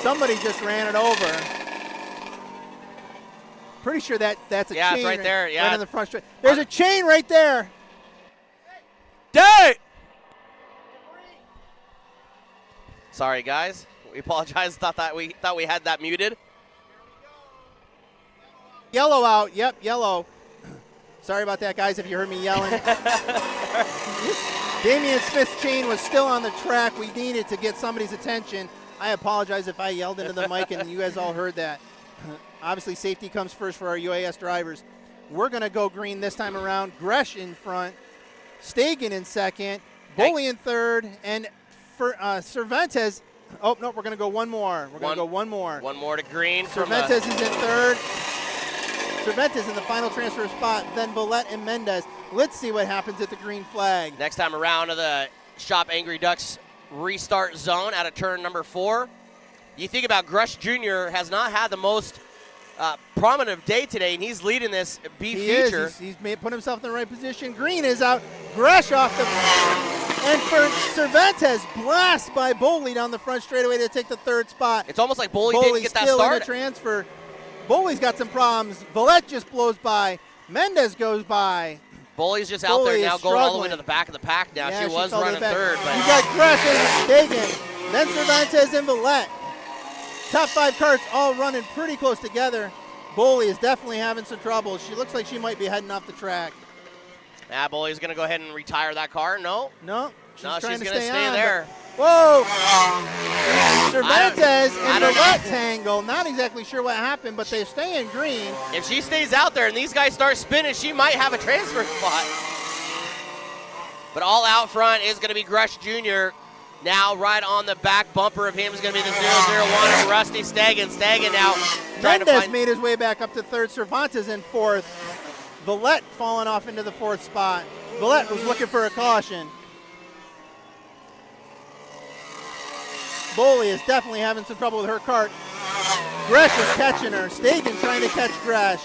Somebody just ran it over. Pretty sure that's a chain. Yeah, it's right there. Yeah, right on the front straight. There's a chain right there. Day. Sorry, guys. We apologize. Thought we had that muted. Yellow out. Yep, yellow. Sorry about that, guys, if you heard me yelling. Damian Smith's chain was still on the track. We needed to get somebody's attention. I apologize if I yelled into the mic and you guys all heard that. Obviously, safety comes first for our UAS drivers. We're going to go green this time around. Gresh in front. Stegan in second. Boley in third. And for Cervantes. Oh, no, we're going to go one more. We're going to go one more. One more to green. Cervantes is in third. Cervantes in the final transfer spot. Then Villette and Mendez. Let's see what happens at the green flag. Next time around to the Shop Angry Ducks restart zone out of turn number 4. You think about Gresh Jr. has not had the most prominent day today, and he's leading this B feature. He's put himself in the right position. Green is out. Gresh off the... And for Cervantes, blast by Boley down the front straightaway to take the third spot. It's almost like Boley didn't get that still start. In the transfer. Boley's got some problems. Villette just blows by. Mendez goes by. Boley's just out there now, going all the way to the back of the pack now. Yeah, she was running third. But you got Gresh and Stegan. Then Cervantes and Villette. Top 5 carts all running pretty close together. Boley is definitely having some trouble. She looks like she might be heading off the track. Yeah, Boley's going to go ahead and retire that car. No. She's trying to going to stay on, there. Whoa! Cervantes and Villette tangle. Not exactly sure what happened, but they stay in green. If she stays out there and these guys start spinning, she might have a transfer spot. But all out front is going to be Gresh Jr. Now right on the back bumper of him is going to be the 001 of Rusty Stegan. Stegan now trying to find... made his way back up to third. Cervantes in fourth. Villette falling off into the fourth spot. Villette was looking for a caution. Boley is definitely having some trouble with her cart. Gresh is catching her. Stegan trying to catch Gresh.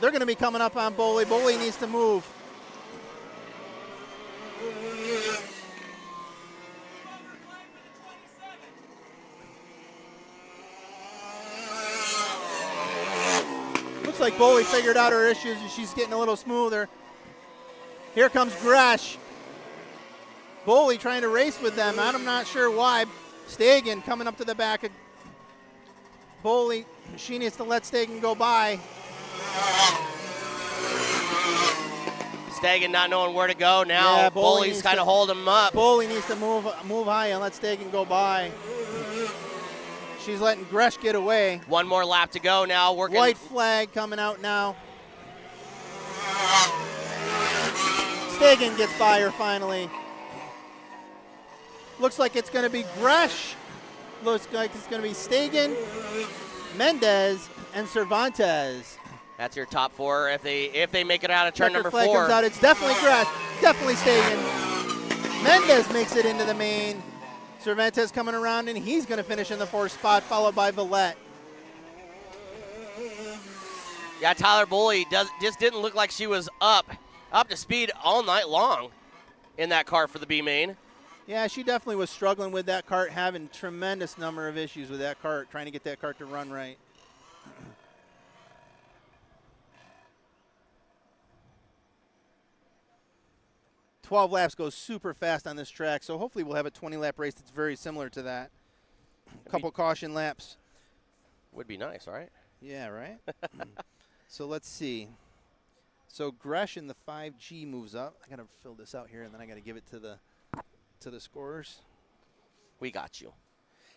They're going to be coming up on Boley. Boley needs to move. Looks like Boley figured out her issues and she's getting a little smoother. Here comes Gresh. Boley trying to race with them. I'm not sure why. Stegan coming up to the back of Boley. She needs to let Stegan go by. Stegan not knowing where to go now. Yeah, Boley's kind of holding him up. Boley needs to move high and let Stegan go by. She's letting Gresh get away. One more lap to go now. Working. White flag coming out now. Stegan gets by her finally. Looks like it's going to be Gresh. Looks like it's going to be Stegan, Mendez, and Cervantes. That's your top 4. If they make it out of turn number 4. Flag comes out. It's definitely Gresh. Definitely Stegan. Mendez makes it into the main. Cervantes coming around, and he's going to finish in the 4th spot, followed by Villette. Yeah, Tyler Boley just didn't look like she was up to speed all night long in that car for the B main. Yeah, she definitely was struggling with that cart, having tremendous number of issues with that cart, trying to get that cart to run right. $12 laps goes super fast on this track, so hopefully we'll have a 20-lap race that's very similar to that. A couple caution laps. Would be nice, right? Yeah, right? So let's see. So Gresh in the 5G moves up. I got to fill this out here, and then I got to give it to the scorers. We got you.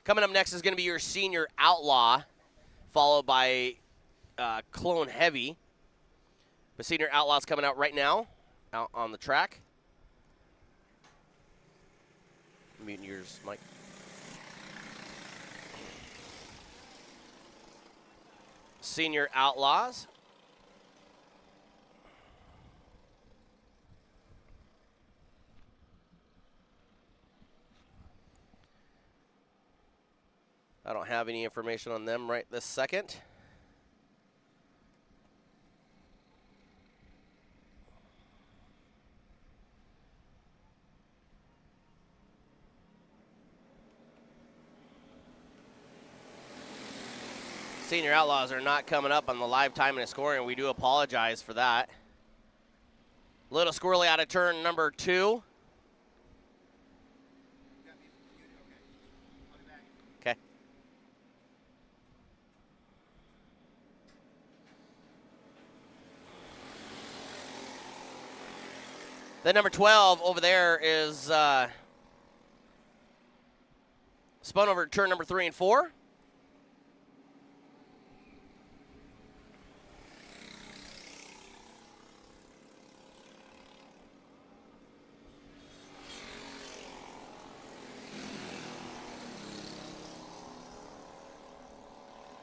Coming up next is going to be your senior Outlaw, followed by Clone Heavy. The senior Outlaw's coming out right now, out on the track. Muting yours, Mike. Senior Outlaws. I don't have any information on them right this second. Senior Outlaws are not coming up on the live time and scoring. We do apologize for that. A little squirrely out of turn number 2. Okay. Then number 12 over there is spun over turn number 3 and 4.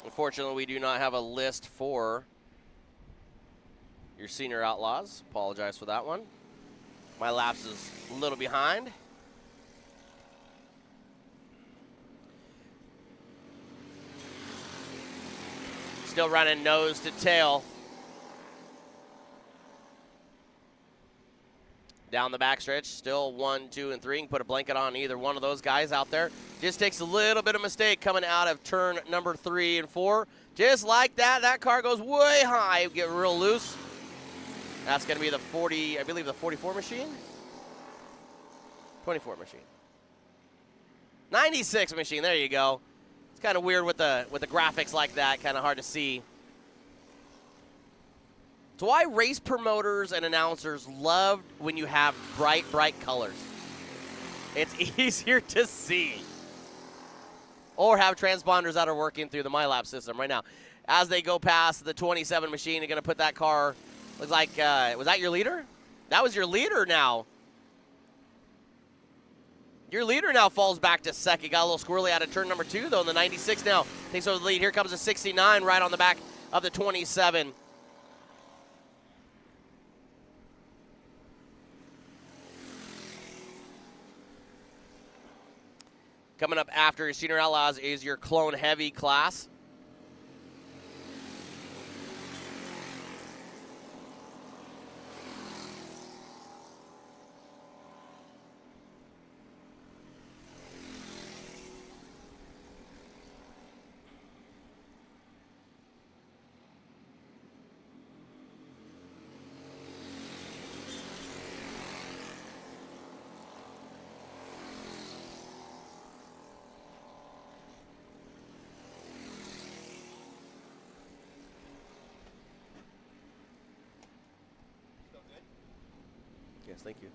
Unfortunately, we do not have a list for your senior Outlaws. Apologize for that one. My laps is a little behind. Still running nose to tail. Down the backstretch, still 1, 2, and 3. You can put a blanket on either one of those guys out there. Just takes a little bit of mistake coming out of turn number 3 and 4. Just like that, that car goes way high, get real loose. That's going to be the 40, I believe the 44 machine? 24 machine. 96 machine, there you go. It's kind of weird with the graphics like that, kind of hard to see. It's why race promoters and announcers love when you have bright, bright colors. It's easier to see. Or have transponders that are working through the MyLab system right now. As they go past the 27 machine, they're going to put that car, looks like, was that your leader? That was your leader now. Your leader now falls back to second. Got a little squirrely out of turn number 2, though, in the 96 now. Takes over the lead. Here comes the 69 right on the back of the 27. Coming up after your Senior Outlaws is your Clone Heavy class. Yes, thank you.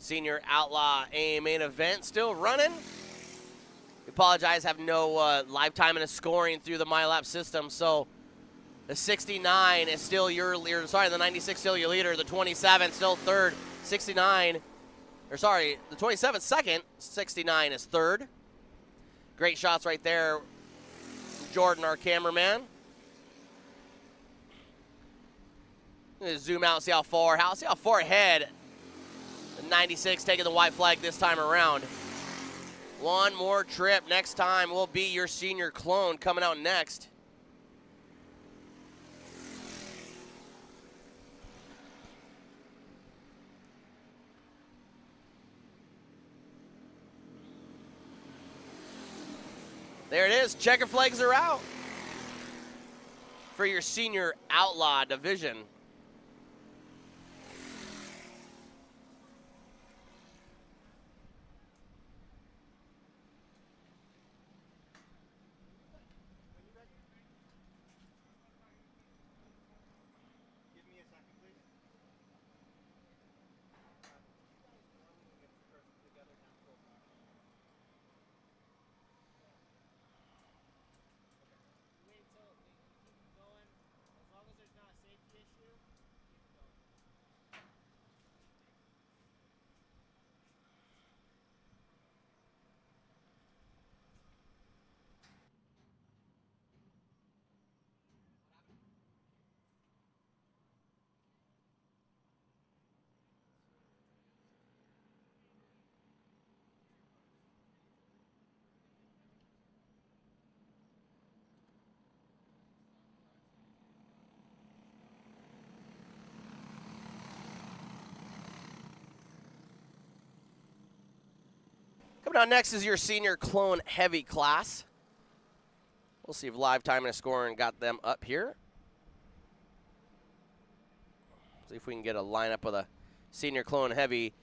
Senior Outlaw A main event still running. We apologize, have no live time and a scoring through the MyLap system, so the 69 is still your leader. Sorry, the 96 still your leader. The 27 still third. 69, or sorry, the 27 second. 69 is third. Great shots right there, Jordan, our cameraman. Zoom out, see how far ahead. The 96 taking the white flag this time around. One more trip. Next time will be your senior clone coming out next. There it is. Checker flags are out for your senior Outlaw division. Coming out next is your senior clone heavy class. We'll see if live time and scoring got them up here. See if we can get a lineup with a senior clone heavy.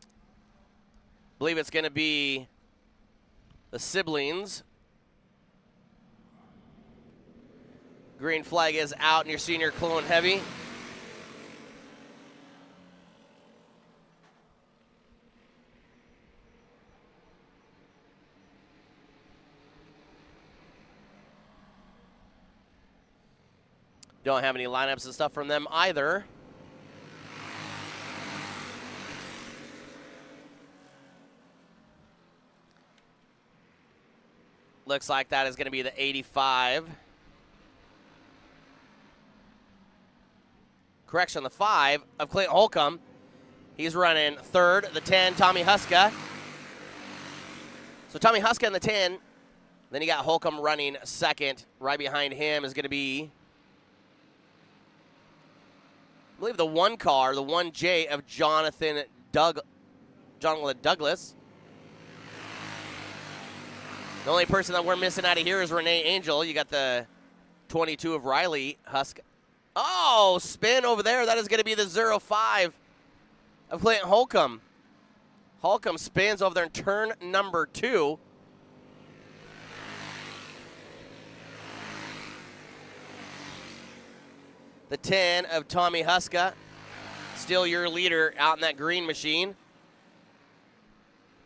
I believe it's going to be the siblings. Green flag is out in your senior clone heavy. Don't have any lineups and stuff from them either. Looks like that is going to be the 85. Correction, the 5 of Clinton Holcomb. He's running third. The 10, Tommy Huska. So Tommy Huska in the 10. Then you got Holcomb running second. Right behind him is going to be, I believe, the 1 car, the 1J of Jonathan Douglas. The only person that we're missing out of here is Renee Angel. You got the 22 of Riley Husk. Oh, spin over there. That is going to be the 05 of Clinton Holcomb. Holcomb spins over there in turn number 2. The 10 of Tommy Huska, still your leader out in that green machine.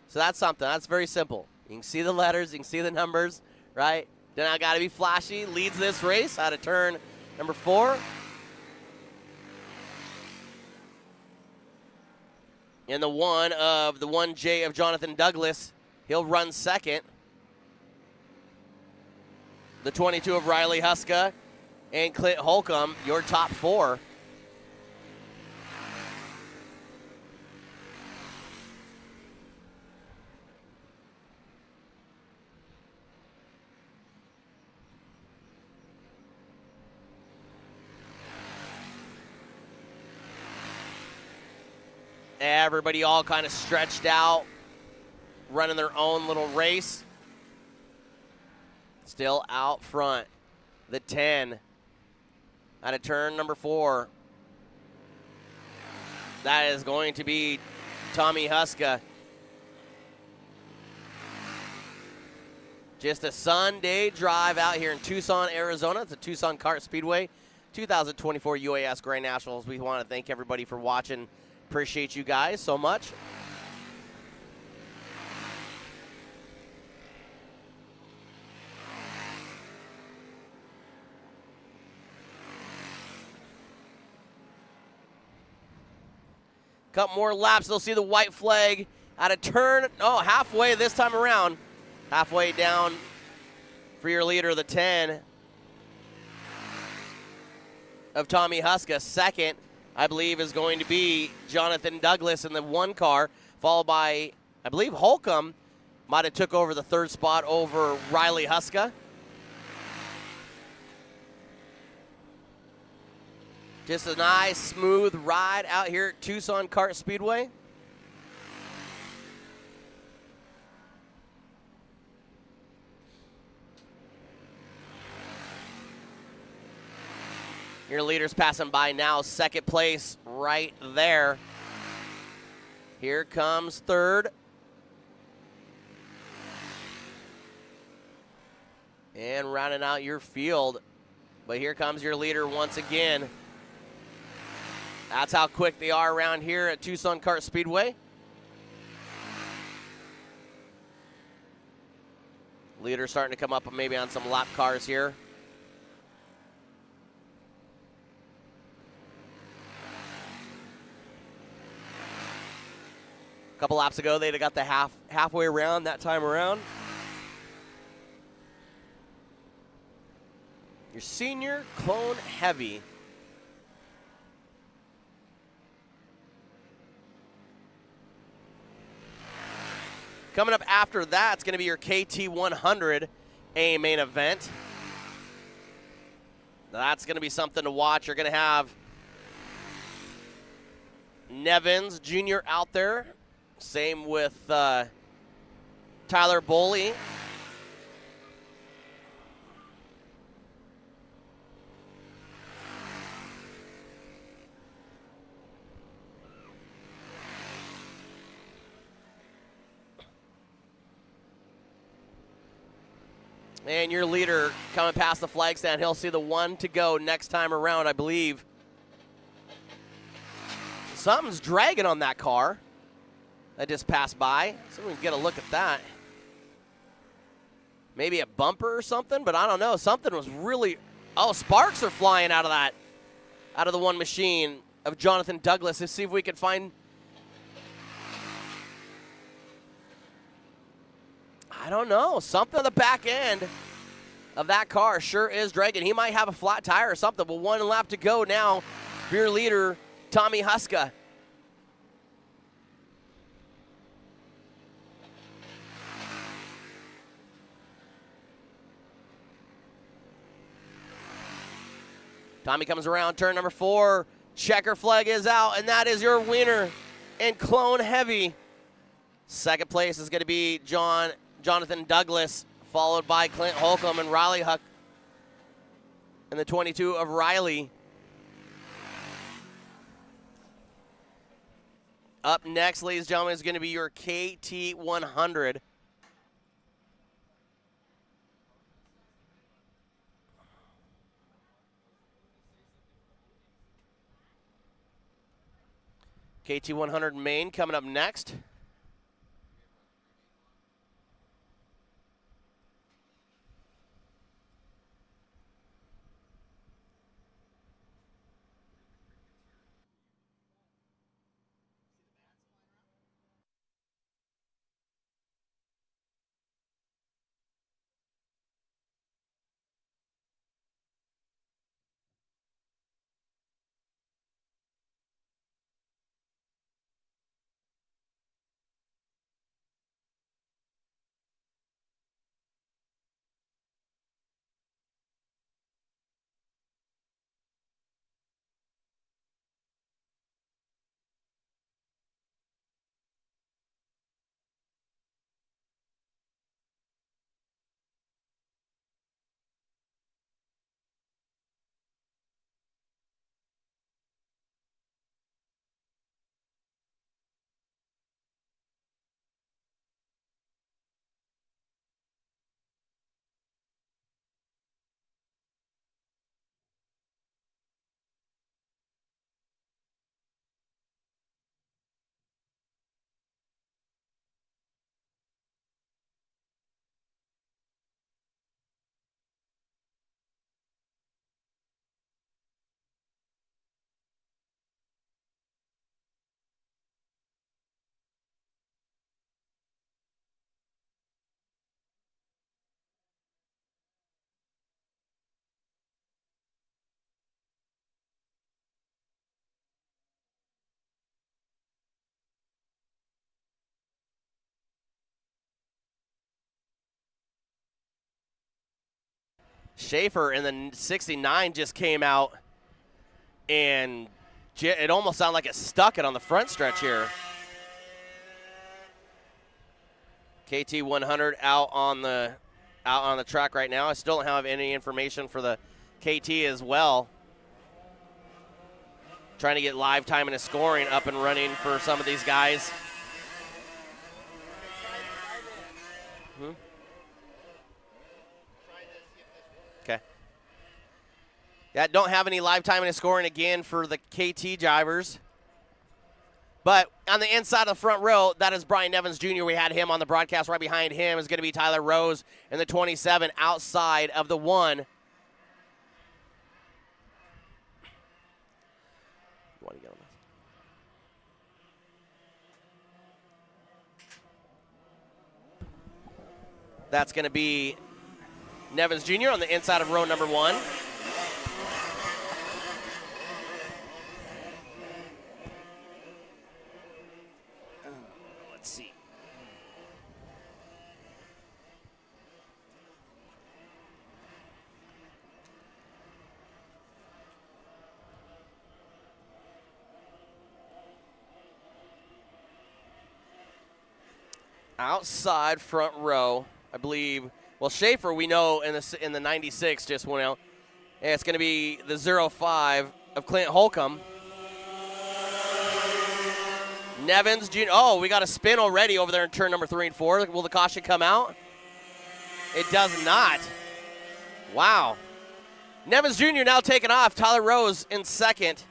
So that's something. That's very simple. You can see the letters, you can see the numbers, right? Then I got to be flashy. Leads this race out of turn number 4. And the 1 of the 1J of Jonathan Douglas, he'll run second. The 22 of Riley Huska and Clint Holcomb, your top 4. Everybody all kind of stretched out, running their own little race. Still out front, the 10 out of turn number 4. That is going to be Tommy Huska. Just a Sunday drive out here in Tucson, Arizona. It's a Tucson Kart Speedway 2024 UAS Grand Nationals. We want to thank everybody for watching Appreciate you guys so much. Couple more laps, they'll see the white flag at a turn. Oh, halfway this time around. Halfway down for your leader, the 10 of Tommy Huska. Second, I believe, is going to be Jonathan Douglas in the 1 car, followed by, I believe, Holcomb might have took over the 3rd spot over Riley Huska. Just a nice, smooth ride out here at Tucson Kart Speedway. Your leader's passing by now, 2nd place right there. Here comes 3rd. And rounding out your field. But here comes your leader once again. That's how quick they are around here at Tucson Kart Speedway. Leader starting to come up maybe on some lap cars here. A couple laps ago, they'd have got the halfway around that time around. Your senior clone heavy. Coming up after that, it's going to be your KT100 A main event. That's going to be something to watch. You're going to have Nevins Jr. out there. Same with Tyler Boley. And your leader coming past the flag stand. He'll see the 1 to go next time around, I believe. Something's dragging on that car that just passed by. So we can get a look at that. Maybe a bumper or something, but I don't know. Something was really... Oh, sparks are flying out of that. Out of the one machine of Jonathan Douglas. Let's see if we can find... I don't know. Something on the back end of that car sure is dragging. He might have a flat tire or something, but 1 lap to go now for your leader, Tommy Huska. Tommy comes around, turn number 4. Checker flag is out, and that is your winner in Clone Heavy. 2nd place is going to be Jonathan Douglas, followed by Clint Holcomb and Riley Huck and the 22 of Riley. Up next, ladies and gentlemen, is going to be your KT100. KT100 main coming up next. Schaefer in the 69 just came out, and it almost sounded like it stuck it on the front stretch here. KT 100 out on the track right now. I still don't have any information for the KT as well. Trying to get live time and a scoring up and running for some of these guys. Okay. Yeah, don't have any live time and a scoring again for the KT drivers. But on the inside of the front row, that is Brian Nevins Jr. We had him on the broadcast. Right behind him is going to be Tyler Rose in the 27 outside of the 1. Want to get on this? That's going to be Nevins Jr. on the inside of row number 1. Let's see. Outside front row, I believe. Well, Schaefer, we know in the 96 just went out. And it's going to be the 05 of Clint Holcomb. Nevins Jr. Oh, we got a spin already over there in turn number 3 and 4. Will the caution come out? It does not. Wow. Nevins Jr. now taking off. Tyler Rose in second.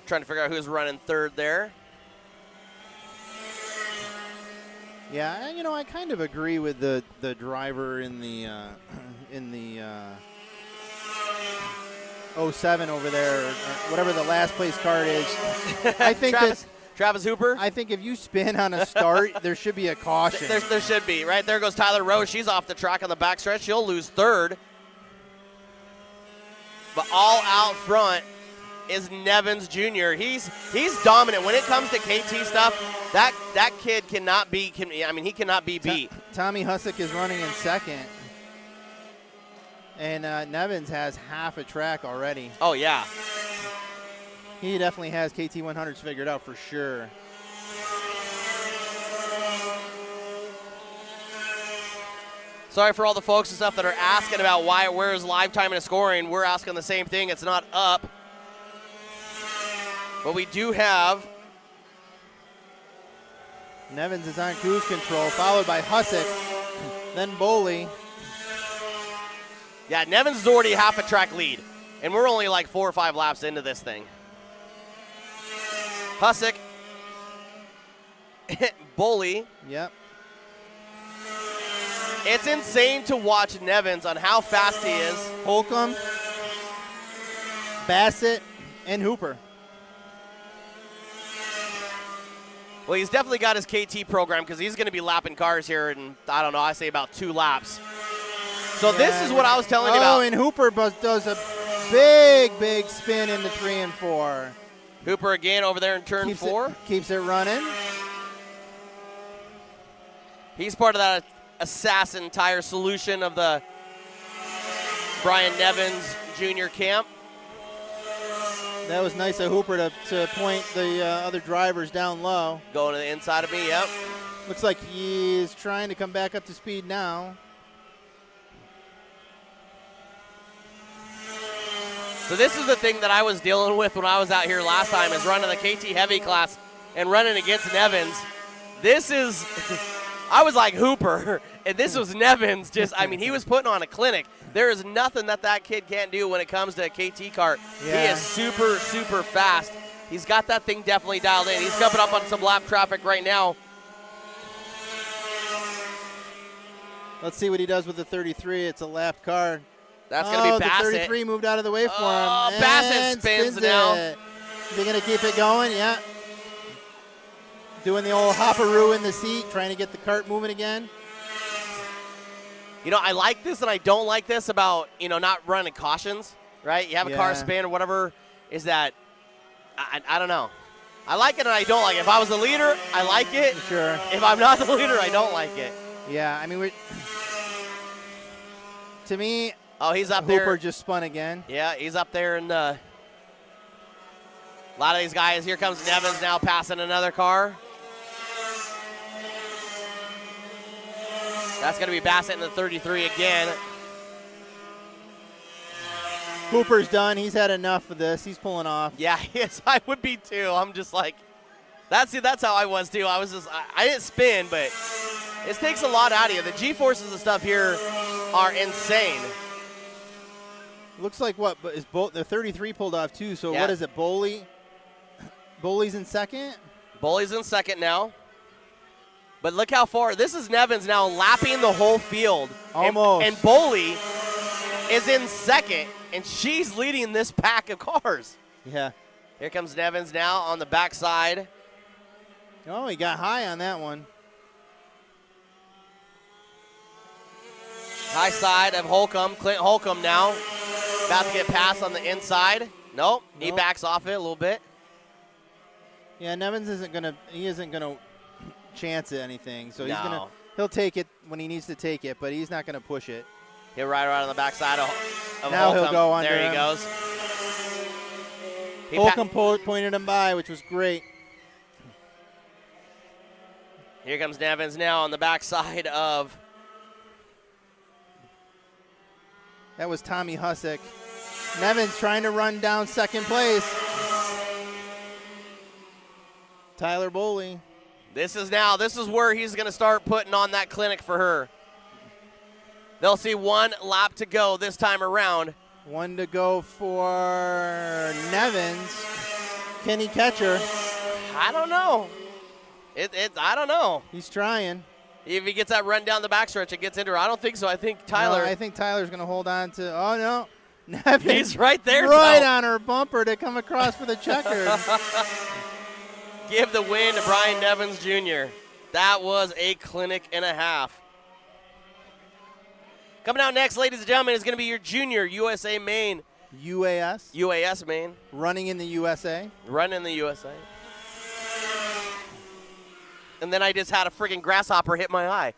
Trying to figure out who's running third there. Yeah, you know, I kind of agree with the driver in the 07 over there, or whatever the last place card is. I think Travis Hooper. I think if you spin on a start, there should be a caution. There should be, right? There goes Tyler Rose. She's off the track on the backstretch. She'll lose third. But all out front is Nevins Jr. He's dominant when it comes to KT stuff. That kid cannot be. He cannot be beat. Tommy Hussick is running in second, and Nevins has half a track already. Oh yeah, he definitely has KT 100s figured out for sure. Sorry for all the folks and stuff that are asking about where's live time and scoring. We're asking the same thing. It's not up. But we do have. Nevins is on cruise control, followed by Hussick, then Boley. Yeah, Nevins is already half a track lead, and we're only like 4 or 5 laps into this thing. Hussick, Boley. Yep. It's insane to watch Nevins on how fast he is. Holcomb, Bassett, and Hooper. Well, he's definitely got his KT program because he's going to be lapping cars here in, I don't know, I say about 2 laps. So this is what I was telling you about. Oh, and Hooper does a big spin into 3 and 4. Hooper again over there in turn 4. Keeps it running. He's part of that assassin tire solution of the Brian Nevins Jr. camp. That was nice of Hooper to point the other drivers down low. Going to the inside of me, yep. Looks like he is trying to come back up to speed now. So this is the thing that I was dealing with when I was out here last time, is running the KT heavy class and running against Nevins. This is, I was like Hooper, and this was Nevins. He was putting on a clinic. There is nothing that kid can't do when it comes to a KT kart. Yeah. He is super fast. He's got that thing definitely dialed in. He's coming up on some lap traffic right now. Let's see what he does with the 33. It's a lapped car. That's going to be Bassett. The 33 moved out of the way for him. Bassett spins now. Is he going to keep it going? Yeah. Doing the old hopperoo in the seat, trying to get the cart moving again. You know, I like this and I don't like this about, not running cautions, right? You have a car spin or whatever. Is that, I don't know. I like it and I don't like it. If I was the leader, I like it. Sure. If I'm not the leader, I don't like it. Yeah, I mean, to me, oh, he's up there. Hooper just spun again. Yeah, he's up there, and a lot of these guys. Here comes Nevins now passing another car. That's going to be Bassett in the 33 again. Hooper's done. He's had enough of this. He's pulling off. Yeah, yes, I would be too. I'm just like, that's how I was too. I was just, I didn't spin, but it takes a lot out of you. The G-forces and stuff here are insane. Looks like what? But is the 33 pulled off too? So Yeah. what is it? Boley's in second. Boley's in second now. But look how far. This is Nevins now lapping the whole field. Almost. And Boley is in second, and she's leading this pack of cars. Yeah. Here comes Nevins now on the backside. Oh, he got high on that one. High side of Holcomb. Clint Holcomb now. About to get past on the inside. Nope. He backs off it a little bit. Yeah, Nevins isn't gonna chance at anything. So No. he'll take it when he needs to take it, but he's not gonna push it. He'll ride around on the backside of Now Holcomb. he'll go under There him. he goes. Holcomb pointed him by, which was great. Here comes Nevins now on the backside of. That was Tommy Hussick. Nevins trying to run down second place. Tyler Boley. This is where he's going to start putting on that clinic for her. They'll see one lap to go this time around. One to go for Nevins. Can he catch her? I don't know. I don't know. He's trying. If he gets that run down the backstretch, it gets into her. I don't think so. I think Tyler. No, I think Tyler's going to hold on to. Oh, no. Nevins. He's right there. Right though. on her bumper to come across for the checkers. Give the win to Brian Nevins Jr. That was a clinic and a half. Coming out next, ladies and gentlemen, is going to be your junior USA main. UAS. UAS main. Running in the USA. Running in the USA. And then I just had a friggin' grasshopper hit my eye.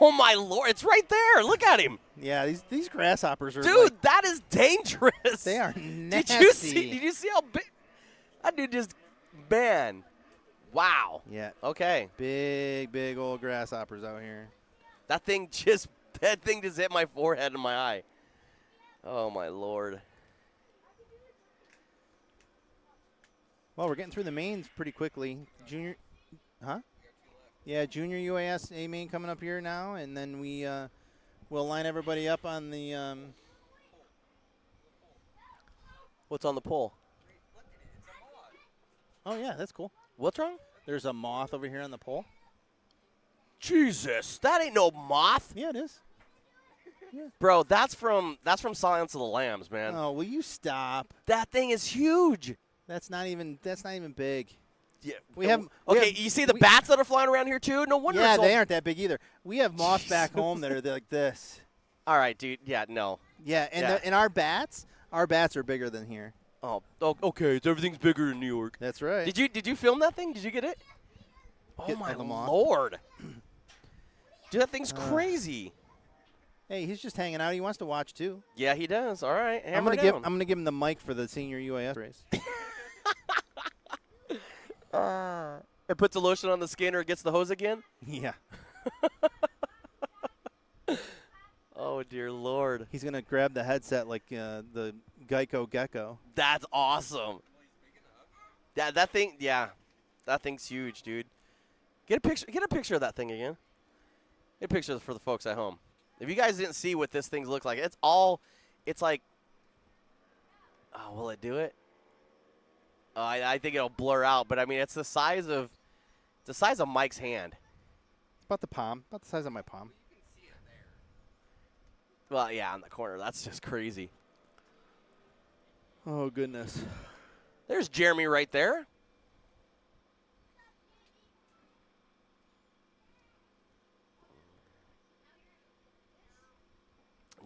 Oh, my Lord. It's right there. Look at him. Yeah, these grasshoppers are. Dude, like, that is dangerous. they are nasty. Did you see how big? That dude just, man. Wow. Yeah. Okay. Big old grasshoppers out here. That thing just hit my forehead and my eye. Oh, my Lord. Well, we're getting through the mains pretty quickly. Junior, huh? Yeah, junior UAS A main coming up here now, and then we'll line everybody up on the. What's on the pole? Oh yeah, that's cool. What's wrong? There's a moth over here on the pole. Jesus, that ain't no moth. Yeah, it is. Yeah. Bro, that's from Silence of the Lambs, man. Oh, will you stop? That thing is huge. That's not even big. Yeah. We have. You see the bats that are flying around here too? No wonder. Yeah, it's they aren't that big either. We have moths back home that are like this. All right, dude. Yeah, no. Yeah, and our bats are bigger than here. Oh, okay. Everything's bigger in New York. That's right. Did you film that thing? Did you get it? Oh my moth. Lord. Dude, that thing's crazy. Hey, he's just hanging out. He wants to watch too. Yeah, he does. All right. I'm gonna give him the mic for the senior UAS race. It puts the lotion on the skin or it gets the hose again? Yeah. Oh, dear Lord. He's going to grab the headset like the Geico Gecko. That's awesome. That thing's huge, dude. Get a picture of that thing again. Get a picture for the folks at home. If you guys didn't see what this thing looks like, it's like, oh, will it do it? I think it'll blur out, but I mean, it's the size of Mike's hand. About the size of my palm. Well, yeah, on the corner. That's just crazy. Oh, goodness. There's Jeremy right there.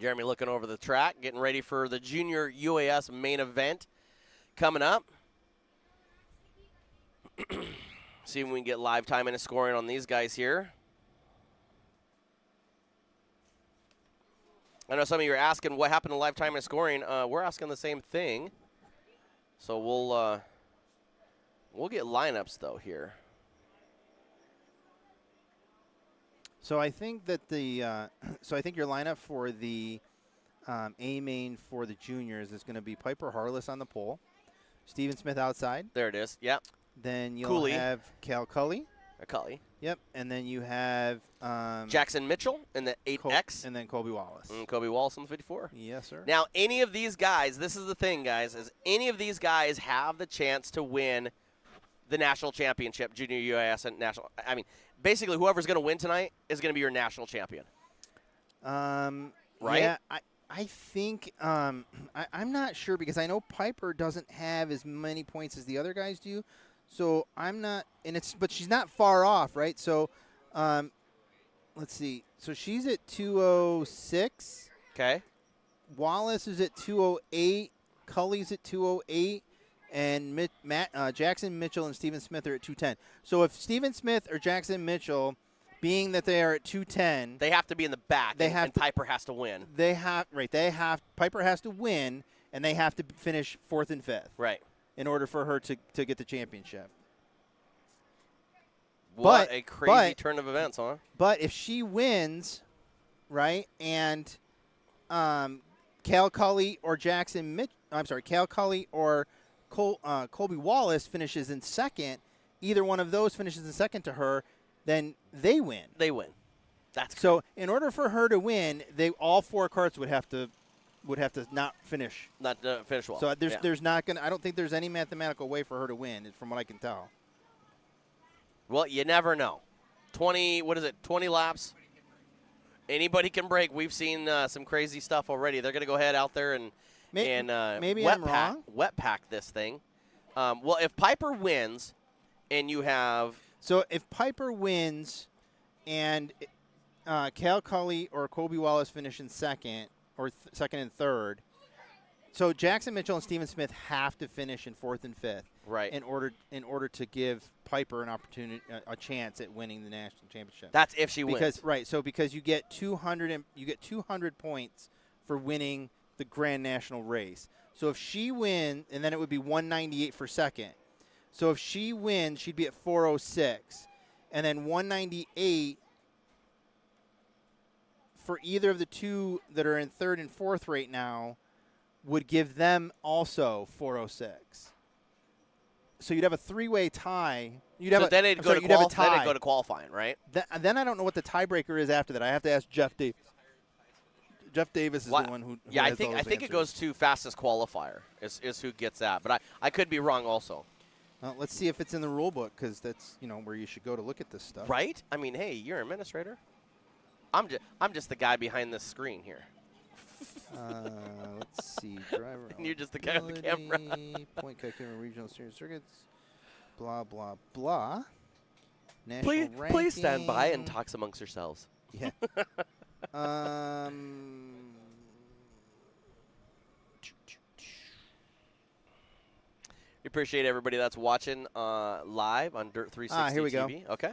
Jeremy looking over the track, getting ready for the junior UAS main event coming up. See if we can get live time and scoring on these guys here. I know some of you are asking what happened to live time and scoring. We're asking the same thing. So we'll get lineups though here. So I think that I think your lineup for the A main for the juniors is going to be Piper Harless on the pole, Steven Smith outside. There it is. Yep. Then you'll Cooley. have Cal Cully. Cully. Yep. And then you have Jackson Mitchell in the 8X. And then Colby Wallace. Colby Wallace on the 54. Yes, sir. Now, any of these guys, this is the thing, guys, is any of these guys have the chance to win the national championship, junior UAS and national. I mean, basically, whoever's going to win tonight is going to be your national champion. Right? Yeah, I think I'm not sure because I know Piper doesn't have as many points as the other guys do. So I'm not, but she's not far off, right? So, let's see. So she's at 206. Okay. Wallace is at 208. Cully's at 208. And Jackson Mitchell and Steven Smith are at 210. So if Steven Smith or Jackson Mitchell, being that they are at 210, they have to be in the back. And Piper has to win. Piper has to win, and they have to finish 4th and 5th. Right. In order for her to get the championship. What a crazy turn of events, huh? But if she wins, right, and Cal Cully or Cal Cully or Colby Wallace finishes in second, either one of those finishes in second to her, then they win. They win. That's so. In order for her to win, all 4 carts would have to not finish. Not finish well. So there's not gonna. I don't think there's any mathematical way for her to win, from what I can tell. Well, you never know. 20 laps? Anybody can break. We've seen some crazy stuff already. They're going to go ahead out there and maybe wet I'm pack, wrong. Wet pack this thing. Well, if Piper wins and you have... So if Piper wins and Cal Cully or Colby Wallace finish in second or second and third, so Jackson Mitchell and Steven Smith have to finish in 4th and 5th. Right. In order to give Piper an opportunity, a chance at winning the national championship. That's if she wins. Because you get 200 points for winning the Grand National race. So if she wins, and then it would be 198 for second. So if she wins, she'd be at 406, and then 198 for either of the two that are in 3rd and 4th right now would give them also 406. So you'd have a 3-way tie. Then it'd go to qualifying, right? Then I don't know what the tiebreaker is after that. I have to ask Jeff Davis. Jeff Davis is the one who I has think those it goes to fastest qualifier is who gets that. But I could be wrong also. Let's see if it's in the rule book, because that's where you should go to look at this stuff. Right? I mean, hey, you're an administrator. I'm just the guy behind this screen here. Let's see. Driver. And you're just the guy on the camera. Point calculator, regional series circuits. Blah blah blah. National ranking. Please stand by and talk amongst yourselves. Yeah. We appreciate everybody that's watching live on Dirt 360 here we TV. go. Okay.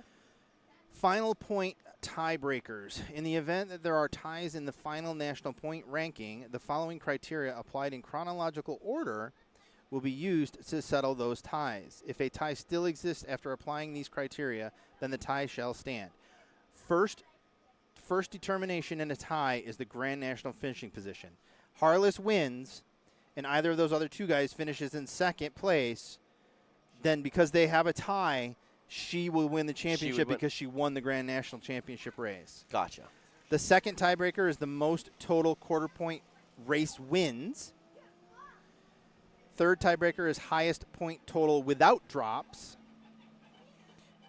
Final point tiebreakers. In the event that there are ties in the final national point ranking, the following criteria applied in chronological order will be used to settle those ties. If a tie still exists after applying these criteria, then the tie shall stand. First determination in a tie is the Grand National finishing position. Harless wins, and either of those other two guys finishes in second place, then because they have a tie, she will win the championship because she won the Grand National Championship race. Gotcha. The second tiebreaker is the most total quarter point race wins. Third tiebreaker is highest point total without drops.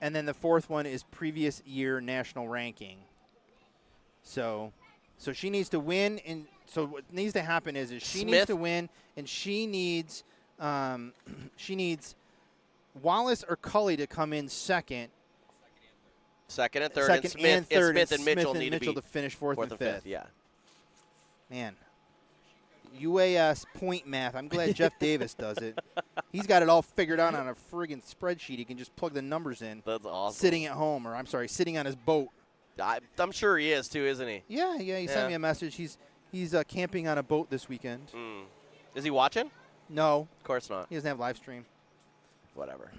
And then the fourth one is previous year national ranking. So she needs to win, and so what needs to happen is she needs to win, and she needs Wallace or Cully to come in second. Second and third, and Smith and Mitchell need to finish fourth and fifth. Yeah. Man, UAS point math. I'm glad Jeff Davis does it. He's got it all figured out on a friggin' spreadsheet. He can just plug the numbers in. That's awesome. Sitting at home, or I'm sorry, sitting on his boat. I'm sure he is too, isn't he? Yeah. He sent me a message. He's camping on a boat this weekend. Is he watching? No. Of course not. He doesn't have live stream. Whatever.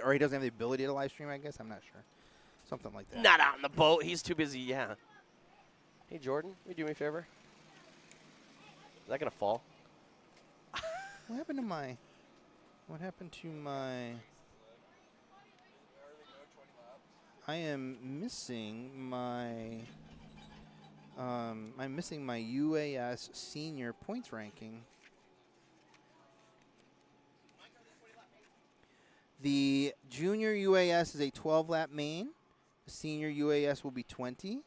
Or he doesn't have the ability to live stream, I guess. I'm not sure. Something like that. Not out on the boat. He's too busy, yeah. Hey, Jordan, will you do me a favor? Is that going to fall? What happened to my... I am missing my... I'm missing my UAS senior points ranking. The junior UAS is a 12-lap main. The senior UAS will be 20.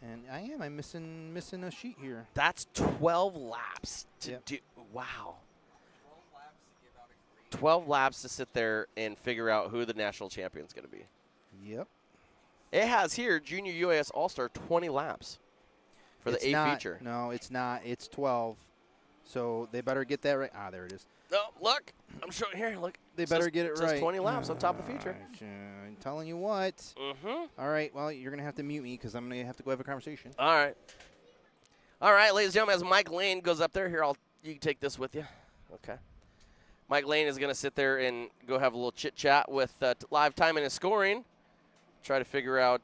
And I'm missing a sheet here. That's 12 laps to do. Wow. 12 laps to sit there and figure out who the national champion's going to be. Yep. It has here, Junior UAS All-Star, 20 laps for the A feature. No, it's not. It's 12. So they better get that right. There it is. No, look. I'm showing here. Look. They better get it right. It says 20 laps on top of the feature. I'm telling you what. Mm-hmm. All right. Well, you're going to have to mute me because I'm going to have to go have a conversation. All right. All right, ladies and gentlemen, as Mike Lane goes up there, here, you can take this with you. Okay. Mike Lane is going to sit there and go have a little chit-chat with live timing and scoring. Try to figure out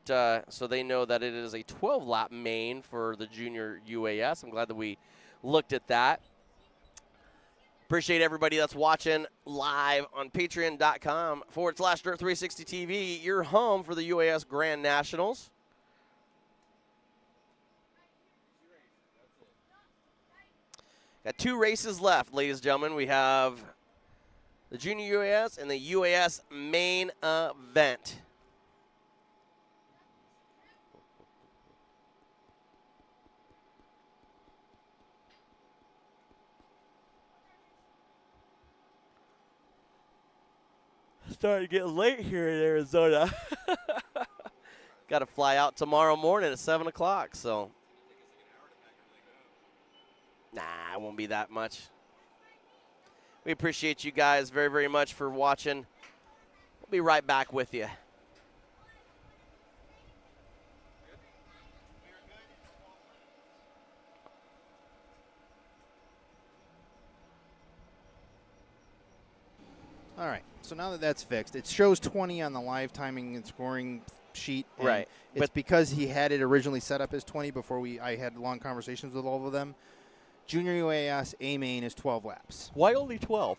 so they know that it is a 12-lap main for the junior UAS. I'm glad that we looked at that. Appreciate everybody that's watching live on patreon.com/Dirt360TV, your home for the UAS Grand Nationals. Got 2 races left, ladies and gentlemen. We have the junior UAS and the UAS main event. Starting to get late here in Arizona. Got to fly out tomorrow morning at 7 o'clock, so. Nah, it won't be that much. We appreciate you guys very, very much for watching. We'll be right back with you. All right. So now that that's fixed, it shows 20 on the live timing and scoring sheet. And right. It's because he had it originally set up as 20 before I had long conversations with all of them. Junior UAS A main is 12 laps. Why only 12?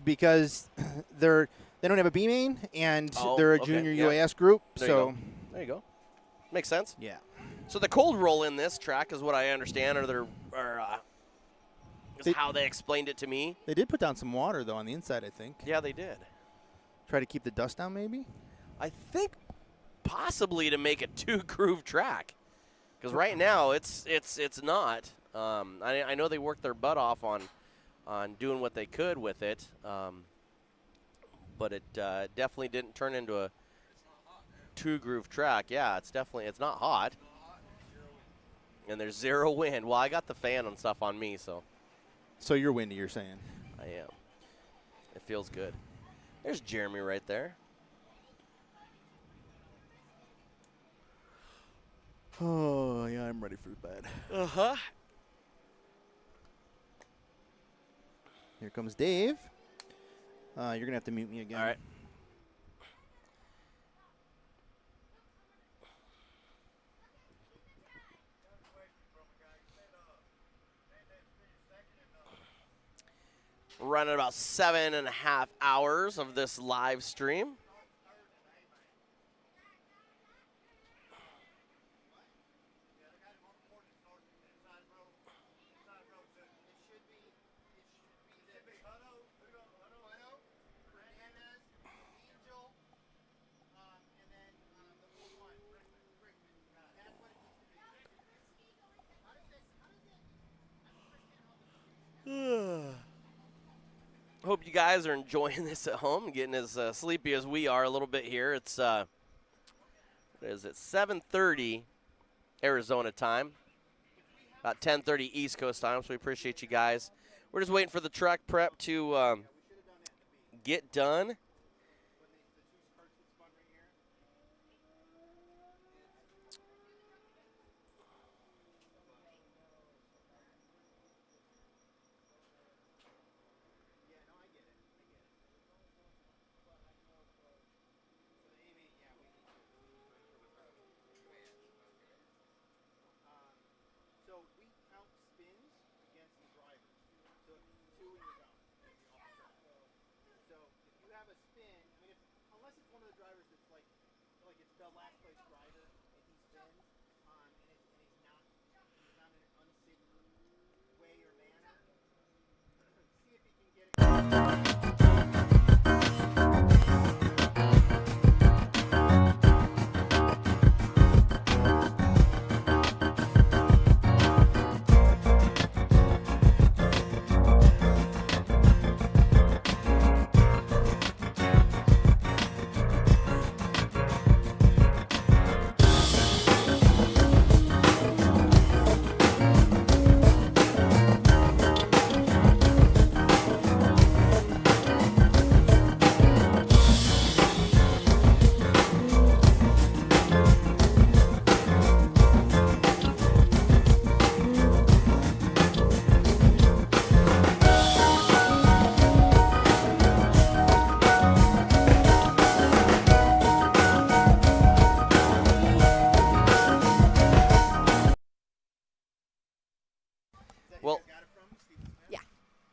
Because they don't have a B main and they're a junior UAS group. There you go. Makes sense. Yeah. So the cold roll in this track is what I understand, is how they explained it to me. They did put down some water though on the inside, I think. Yeah, they did. Try to keep the dust down, maybe. I think possibly to make a 2-groove track, because right now it's not. I know they worked their butt off on doing what they could with it, but it definitely didn't turn into a 2-groove track. Yeah, it's not hot, and there's 0 wind. Well, I got the fan and stuff on me, so. So you're windy, you're saying? I am. It feels good. There's Jeremy right there. Oh, yeah, I'm ready for bed. Uh-huh. Here comes Dave. You're going to have to mute me again. All right. Running about 7.5 hours of this live stream. Hope you guys are enjoying this at home, getting as sleepy as we are a little bit here. It's what is it, 7:30 Arizona time. about 10:30 East Coast time, so we appreciate you guys. We're just waiting for the track prep to get done.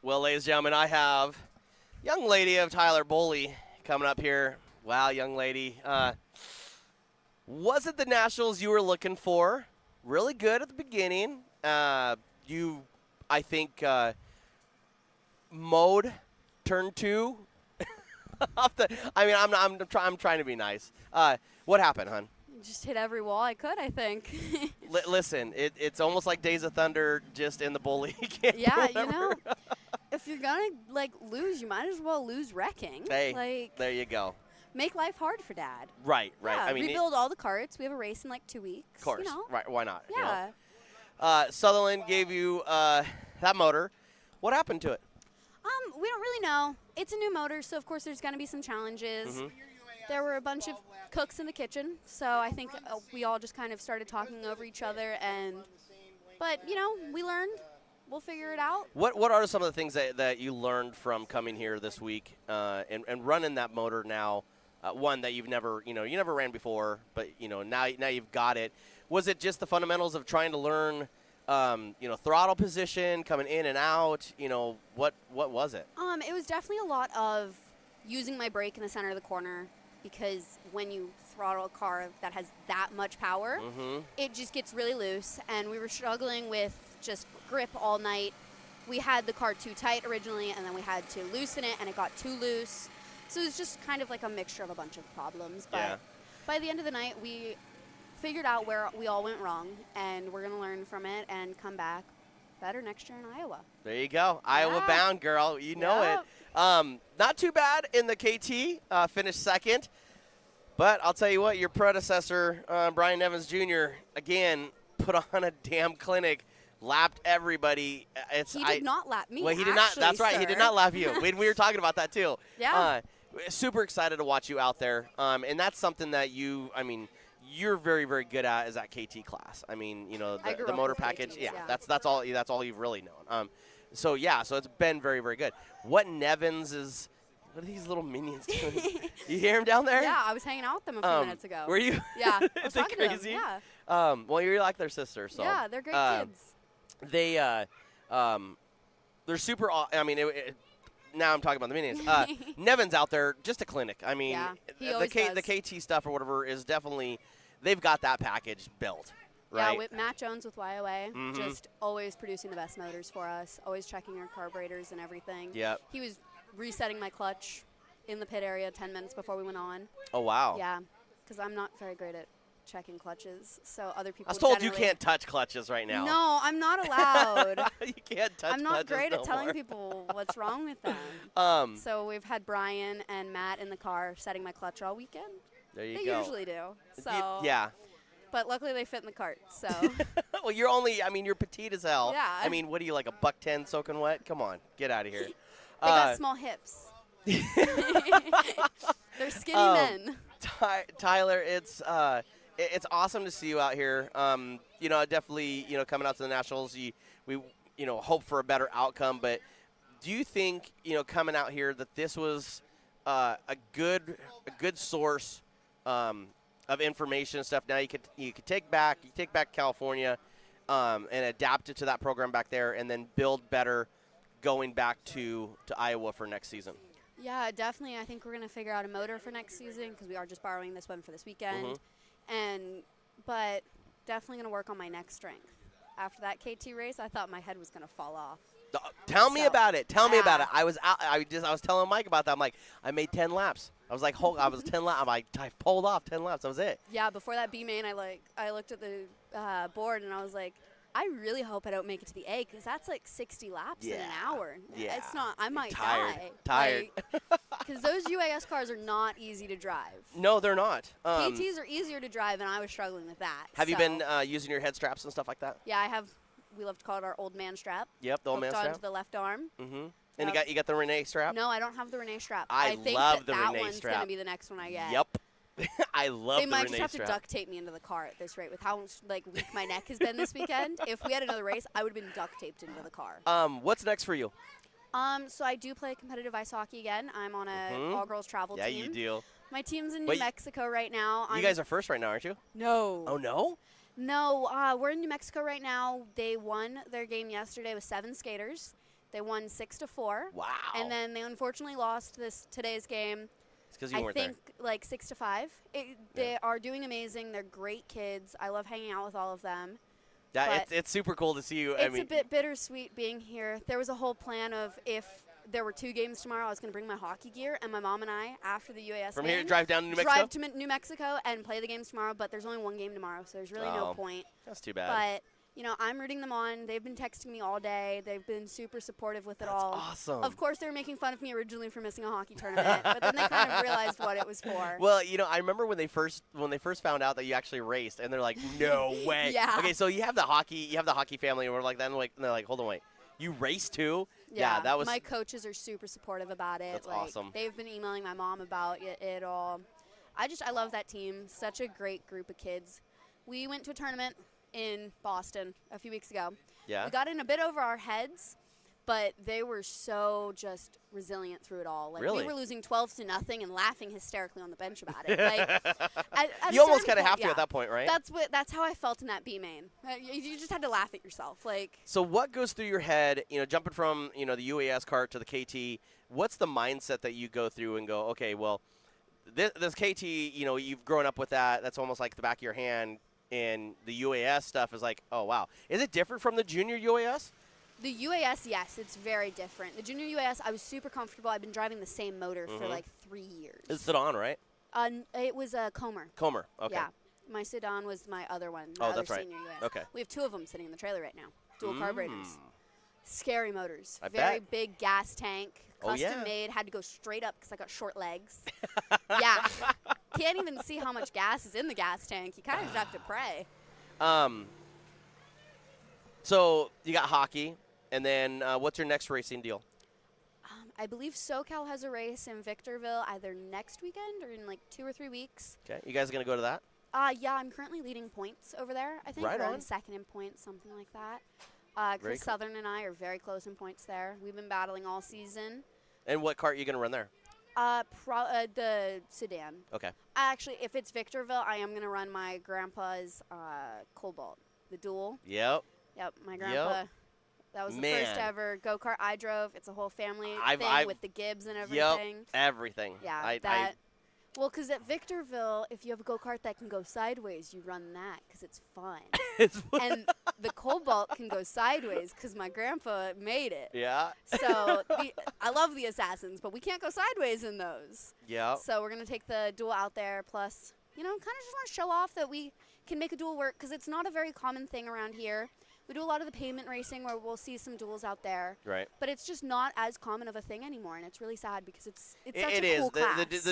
Well, ladies and gentlemen, I have young lady of Tyler Boley coming up here. Wow, young lady. Was it the nationals you were looking for? Really good at the beginning. You, I think, mode turn 2. I'm trying to be nice. What happened, hon? Just hit every wall I could, I think. Listen, it's almost like Days of Thunder just in the bull league. Yeah, you know, if you're going to, lose, you might as well lose wrecking. Hey, there you go. Make life hard for Dad. Right. Yeah, I mean, rebuild all the carts. We have a race in 2 weeks. Of course. You know? Right, why not? Yeah. You know? Sutherland gave you that motor. What happened to it? We don't really know. It's a new motor, so of course there's going to be some challenges. Mm-hmm. There were a bunch of cooks in the kitchen, so I think we all just kind of started talking over each other. But, you know, we learned. We'll figure it out. What are some of the things that you learned from coming here this week and running that motor now? One that you've never, you never ran before, but, now you've got it. Was it just the fundamentals of trying to learn, throttle position, coming in and out? What was it? It was definitely a lot of using my brake in the center of the corner, because when you throttle a car that has that much power, it just gets really loose, and we were struggling with just grip all night. We had the car too tight originally, and then we had to loosen it, and it got too loose. So it was just kind of like a mixture of a bunch of problems. But by the end of the night, we figured out where we all went wrong, and we're going to learn from it and come back better next year in Iowa. There you go. Iowa bound, girl. You know it. Not too bad in the KT, finished second. But I'll tell you what, your predecessor, Brian Evans Jr., again, put on a damn clinic, lapped everybody. He did not lap me. Well, he did not. That's right. Sir. He did not lap you. We were talking about that too. Yeah. Super excited to watch you out there. And that's something that you're very, very good at is that KT class. The motor package. KTs, That's all you've really known. So it's been very, very good. What are these little minions doing? You hear them down there? Yeah, I was hanging out with them a few minutes ago. Were you? Yeah. I was Is it talking to crazy? them, yeah. Well, you're like their sister, so. Yeah, they're great kids. They're super. Now I'm talking about the minions. Nevin's out there, just a clinic. He always does. The KT stuff or whatever is definitely, they've got that package built, right? Yeah, with Matt Jones with YOA, just always producing the best motors for us, always checking our carburetors and everything. Yep. He was resetting my clutch in the pit area 10 minutes before we went on. Oh, wow. Yeah, because I'm not very great at checking clutches, so other people. I was told you can't touch clutches right now. No, I'm not allowed. You can't touch clutches. I'm not great at telling more. people what's wrong with them. So we've had Brian and Matt in the car setting my clutch all weekend. There you they go. They usually do. So yeah. but luckily they fit in the cart. So. Well, you're petite as hell. Yeah. I mean, what are you, like a $110 soaking wet? Come on, get out of here. They got small hips. They're skinny men. Tyler, it's awesome to see you out here. Definitely, coming out to the Nationals, we hope for a better outcome. But do you think, coming out here that this was a good source of information and stuff? Now you could take back California and adapt it to that program back there, and then build better going back to Iowa for next season. Yeah, definitely. I think we're going to figure out a motor for next season because we are just borrowing this one for this weekend. But definitely going to work on my neck strength. After that KT race, I thought my head was going to fall off. Tell me about it. Tell me about it. I was telling Mike about that. I'm like, I made 10 laps. I was like, I was 10 laps. I'm like, I pulled off 10 laps. That was it. Yeah, before that B main, I looked at the board and I was like, I really hope I don't make it to the A because that's like 60 laps in an hour. Yeah. It's not. I might die. Because those UAS cars are not easy to drive. No, they're not. KTs are easier to drive, and I was struggling with that. Have you been using your head straps and stuff like that? Yeah, I have. We love to call it our old man strap. Yep, the old man strap. Onto the left arm. Mm-hmm. And you got the Renee strap? No, I don't have the Renee strap. I think love the that Renee one's strap. going to be the next one I get. Yep. I love the Renee strap. They might just have to duct tape me into the car at this rate with how weak my neck has been this weekend. If we had another race, I would have been duct taped into the car. What's next for you? So I do play competitive ice hockey again. I'm on a all-girls travel team. Yeah, you do. My team's in New Mexico right now. You guys are first right now, aren't you? No. Oh, no? No, we're in New Mexico right now. They won their game yesterday with 7 skaters. They won 6-4. Wow. And then they unfortunately lost today's game. It's because you weren't there. I think like 6-5. They are doing amazing. They're great kids. I love hanging out with all of them. Yeah, it's super cool to see you. It's a bit bittersweet being here. There was a whole plan of if there were 2 games tomorrow, I was going to bring my hockey gear, and my mom and I, after the UAS From game, here, drive down to New Mexico? Drive to New Mexico and play the games tomorrow, but there's only 1 game tomorrow, so there's really no point. That's too bad. But, I'm rooting them on. They've been texting me all day. They've been super supportive with it all. That's awesome. Of course, they were making fun of me originally for missing a hockey tournament, but then they kind of realized what it was for. Well, I remember when they first found out that you actually raced, and they're like, "No way!" Yeah. Okay, so you have the hockey family, and we're like, and they're like, "Hold on, wait, you race too?" Yeah, that was. My coaches are super supportive about it. That's awesome. They've been emailing my mom about it all. I love that team. Such a great group of kids. We went to a tournament in Boston a few weeks ago. Yeah. We got in a bit over our heads, but they were so just resilient through it all. Like really? We were losing 12-0 and laughing hysterically on the bench about it. You almost kind of have to at that point, right? That's how I felt in that B main. You just had to laugh at yourself. So what goes through your head, jumping from, the UAS cart to the KT, what's the mindset that you go through and go, okay, well, this KT, you've grown up with that. That's almost like the back of your hand. And the UAS stuff is like, oh, wow. Is it different from the junior UAS? The UAS, yes, it's very different. The junior UAS, I was super comfortable. I've been driving the same motor for like 3 years. It's sedan, right? It was a Comer. Comer, okay. Yeah. My sedan was my other one. Oh, that's right. Senior UAS. Okay. We have 2 of them sitting in the trailer right now. Dual carburetors. Scary motors. I Very bet. big gas tank. Custom made. Had to go straight up because I got short legs. Yeah. Can't even see how much gas is in the gas tank. You kind of just have to pray. So you got hockey, and then what's your next racing deal? I believe SoCal has a race in Victorville either next weekend or in like 2 or 3 weeks. Okay. You guys are going to go to that? Yeah, I'm currently leading points over there. I think right we're on. second in points, something like that. Chris cool. Southern and I are very close in points there. We've been battling all season. And what cart are you going to run there? The sedan. Okay. Actually, if it's Victorville, I am going to run my grandpa's Cobalt, the dual. Yep. Yep, my grandpa. That was the first ever go-kart I drove. It's a whole family thing with the Gibbs and everything. Yep, everything. Yeah, well, because at Victorville, if you have a go-kart that can go sideways, you run that because it's fun. And the Cobalt can go sideways because my grandpa made it. Yeah. So I love the Assassins, but we can't go sideways in those. Yeah. So we're going to take the dual out there. Plus, kind of just want to show off that we can make a dual work because it's not a very common thing around here. We do a lot of the pavement racing where we'll see some duels out there. Right. But it's just not as common of a thing anymore, and it's really sad because it's such It a is. cool class.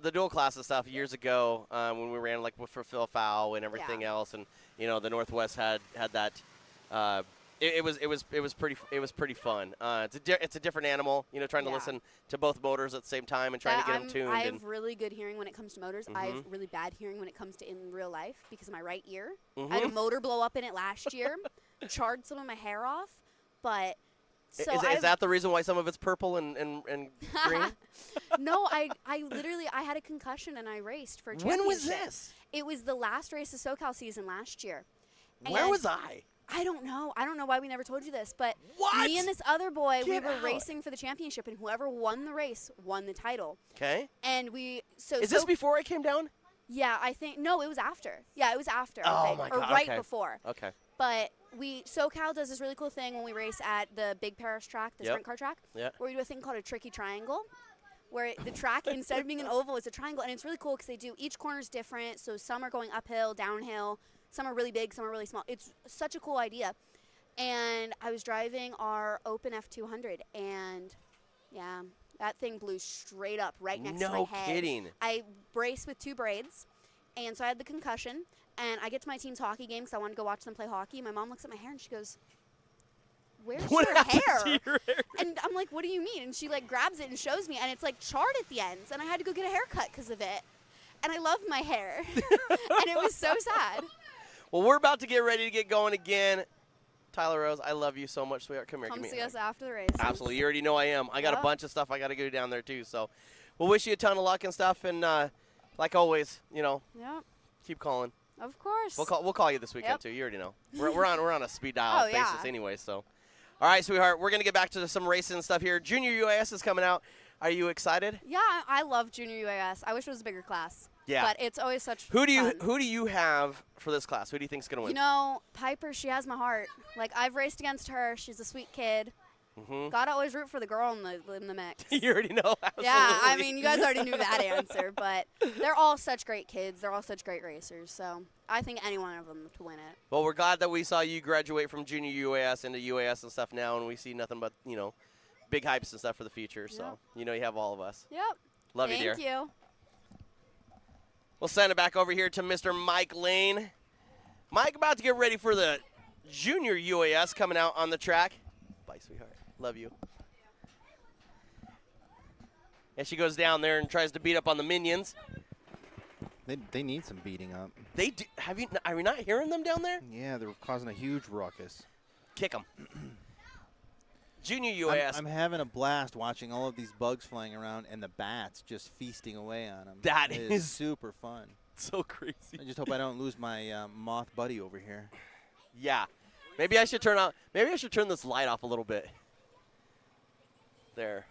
The dual class and stuff years ago when we ran like for Phil Fowl and everything else, and the Northwest had that. It was pretty fun. It's a different animal, trying to listen to both motors at the same time and trying to get them tuned. I have really good hearing when it comes to motors. I have really bad hearing when it comes to in real life because of my right ear. I had a motor blow up in it last year, charred some of my hair off, but. So is that the reason why some of it's purple and green? No, I literally had a concussion and I raced for a championship. When was this? It was the last race of SoCal season last year. Where was I? I don't know. I don't know why we never told you this, but What? me and this other boy, we Get were out. racing for the championship, and whoever won the race won the title. Okay. And Is this before I came down? Yeah, I think no, it was after. Yeah, it was after. Oh I think, my or God, right okay. before. Okay. But SoCal does this really cool thing when we race at the Big Paris track, the sprint car track, where we do a thing called a tricky triangle, where the track, instead of being an oval, is a triangle. And it's really cool because each corner's different. So some are going uphill, downhill. Some are really big, some are really small. It's such a cool idea. And I was driving our Open F200, and yeah, that thing blew straight up right next to my head. No kidding. I braced with 2 braids, and so I had the concussion. And I get to my team's hockey game because I wanted to go watch them play hockey. My mom looks at my hair and she goes, "Where's your hair?" And I'm like, "What do you mean?" And she like grabs it and shows me, and it's like charred at the ends. And I had to go get a haircut because of it. And I love my hair, and it was so sad. Well, we're about to get ready to get going again. Tyler Rose, I love you so much, sweetheart. Come here. Come give me see a us hug. after the race. Absolutely. You already know I am. I got a bunch of stuff I got to go down there, too. So we'll wish you a ton of luck and stuff. And like always, keep calling. Of course. We'll call you this weekend, too. You already know. We're on a speed dial basis yeah. anyway. So, all right, sweetheart. We're going to get back to some racing and stuff here. Junior UAS is coming out. Are you excited? Yeah, I love Junior UAS. I wish it was a bigger class. Yeah. But it's always such Who do fun. you have for this class? Who do you think's going to win? Piper, she has my heart. Like, I've raced against her. She's a sweet kid. Gotta always root for the girl in the mix. You already know. Absolutely. Yeah, I mean, you guys already knew that answer. But they're all such great kids. They're all such great racers. So I think any one of them to win it. Well, we're glad that we saw you graduate from junior UAS into UAS and stuff now, and we see nothing but, big hypes and stuff for the future. So, you have all of us. Yep. Love you, dear. Thank you. We'll send it back over here to Mr. Mike Lane. Mike about to get ready for the junior UAS coming out on the track. Bye, sweetheart. Love you. And she goes down there and tries to beat up on the minions. They need some beating up. They do. Are you not hearing them down there? Yeah, they're causing a huge ruckus. Kick them. Junior UAS. I'm having a blast watching all of these bugs flying around and the bats just feasting away on them. That is is super fun. So crazy. I just hope I don't lose my moth buddy over here. Yeah. Maybe I should turn this light off a little bit. There.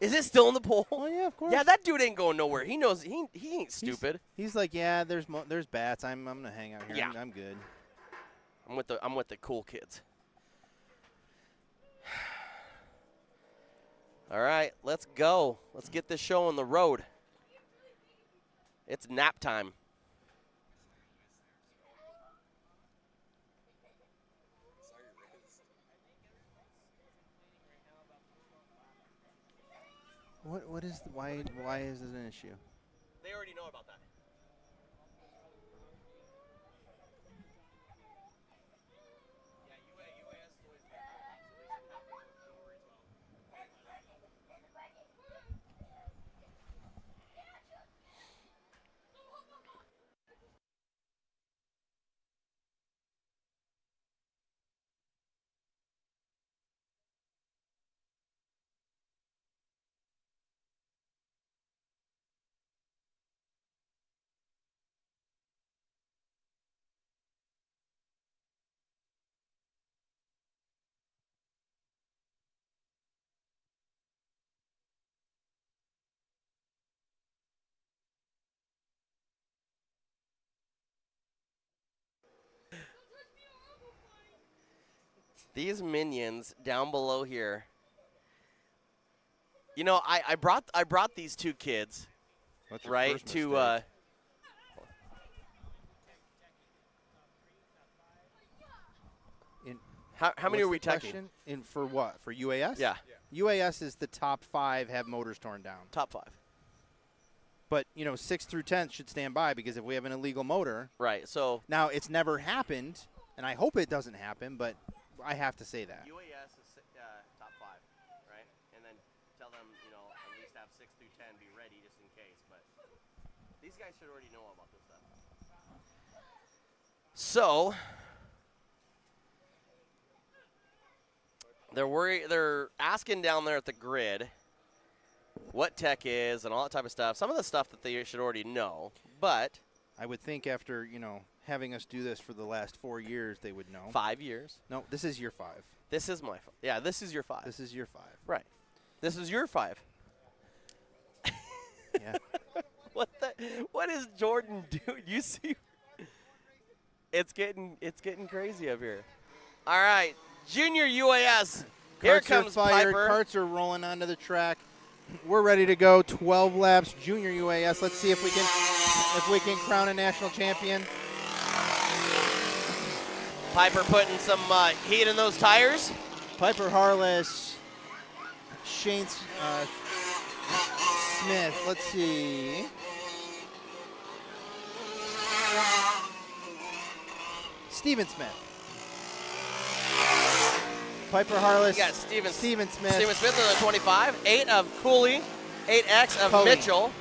Is it still in the pole? Oh yeah, of course. Yeah, that dude ain't going nowhere. He knows he ain't stupid. He's like, yeah, there's bats. I'm gonna hang out here. Yeah. I'm good. I'm with the cool kids. All right, let's go. Let's get this show on the road. It's nap time. What is why is this an issue? They already know about that. These minions down below here. I brought these two kids, right, to How many are we teching? In for what? For UAS? Yeah. UAS is the top 5 have motors torn down. Top 5. But, 6 through 10 should stand by because if we have an illegal motor. Right. So now it's never happened, and I hope it doesn't happen, but I have to say that. UAS is top 5, right? And then tell them, at least have 6 through 10 be ready just in case. But these guys should already know about this stuff. So they're asking down there at the grid what tech is and all that type of stuff. Some of the stuff that they should already know, but I would think after, having us do this for the last 4 years, they would know. 5 years? No, this is year 5. This is my 5. Yeah, this is year 5. This is year 5. Right. This is your 5. Yeah. What is Jordan doing? You see, it's getting crazy up here. All right, Junior UAS. Here comes Piper. Carts are rolling onto the track. We're ready to go. 12 laps. Junior UAS. Let's see if we can crown a national champion. Piper putting some heat in those tires. Piper Harless. Shane Smith. Let's see. Steven Smith. Piper Harless. You got Steven Smith. Steven Smith in the 25. 8 of Cooley. 8X of Cully. Mitchell.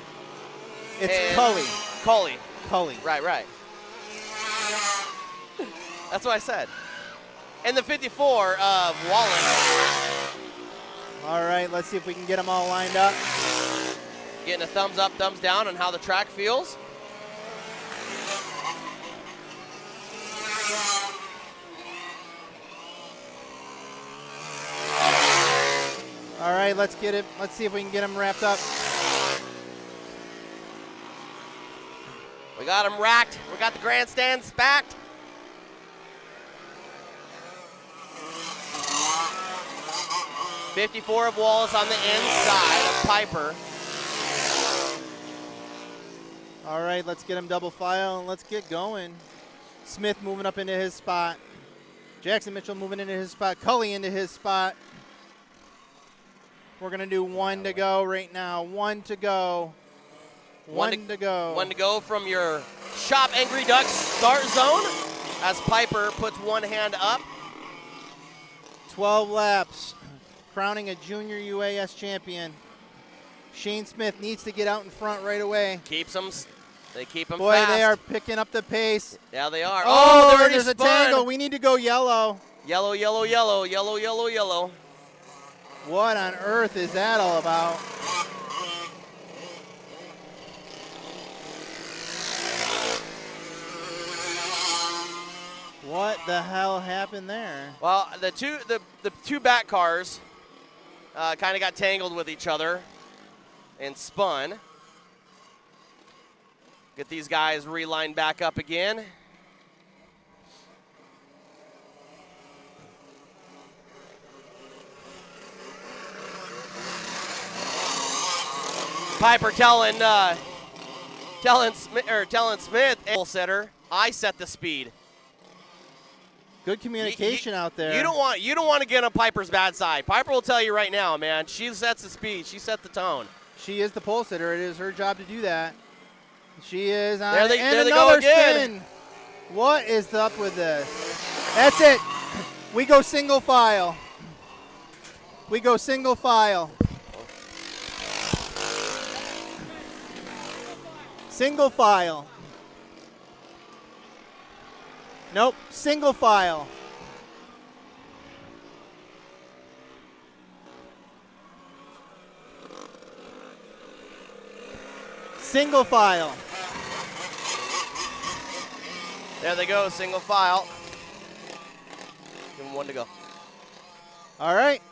It's Cully. Cully. Right. That's what I said. And the 54 of Wallen. All right, let's see if we can get them all lined up. Getting a thumbs up, thumbs down on how the track feels. All right, let's get it. Let's see if we can get them wrapped up. We got them racked. We got the grandstands backed. .54 of Wallace on the inside of Piper. All right, let's get them double file and let's get going. Smith moving up into his spot. Jackson Mitchell moving into his spot. Cully into his spot. We're going to do 1 to go right now. 1 to go. One to go. 1 to go from your Shop Angry Ducks start zone as Piper puts one hand up. 12 laps. Crowning a junior UAS champion. Shane Smith needs to get out in front right away. They keep them Boy, fast. they are picking up the pace. Yeah, they are. Oh, they're already there's spun. a tangle. We need to go yellow. Yellow, yellow, yellow, yellow, yellow, yellow. What on earth is that all about? What the hell happened there? Well, the two back cars kind of got tangled with each other and spun. Get these guys relined back up again. Piper telling Smith, setter, I set the speed. Good communication out there. You don't want to get on Piper's bad side. Piper will tell you right now, man. She sets the speed. She set the tone. She is the pole sitter. It is her job to do that. She is on. There they another go again. spin. What is up with this? That's it. We go single file. We go single file. Single file. Nope, single file. Single file. There they go, single file. Give them 1 to go. All right.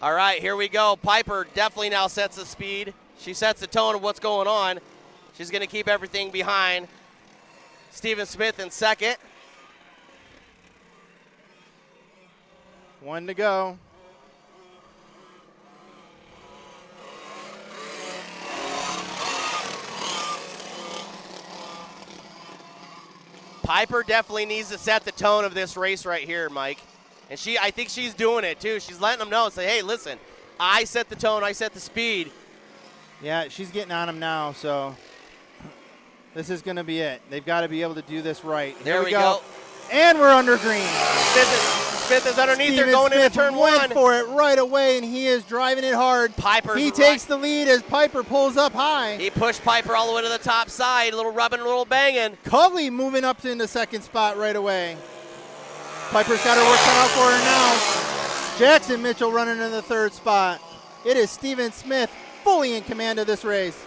All right, here we go. Piper definitely now sets the speed. She sets the tone of what's going on. She's going to keep everything behind. Steven Smith in second. 1 to go. Piper definitely needs to set the tone of this race right here, Mike. And I think she's doing it too. She's letting them know and say, hey, listen, I set the tone, I set the speed. Yeah, she's getting on him now, so this is going to be it. They've got to be able to do this right. There we go. And we're under green. Smith is underneath her going into turn one. Went for it right away, and he is driving it hard. He takes the lead as Piper pulls up high. He pushed Piper all the way to the top side, a little rubbing, a little banging. Cully moving up into second spot right away. Piper's got her work cut out for her now. Jackson Mitchell running in the third spot. It is Steven Smith fully in command of this race,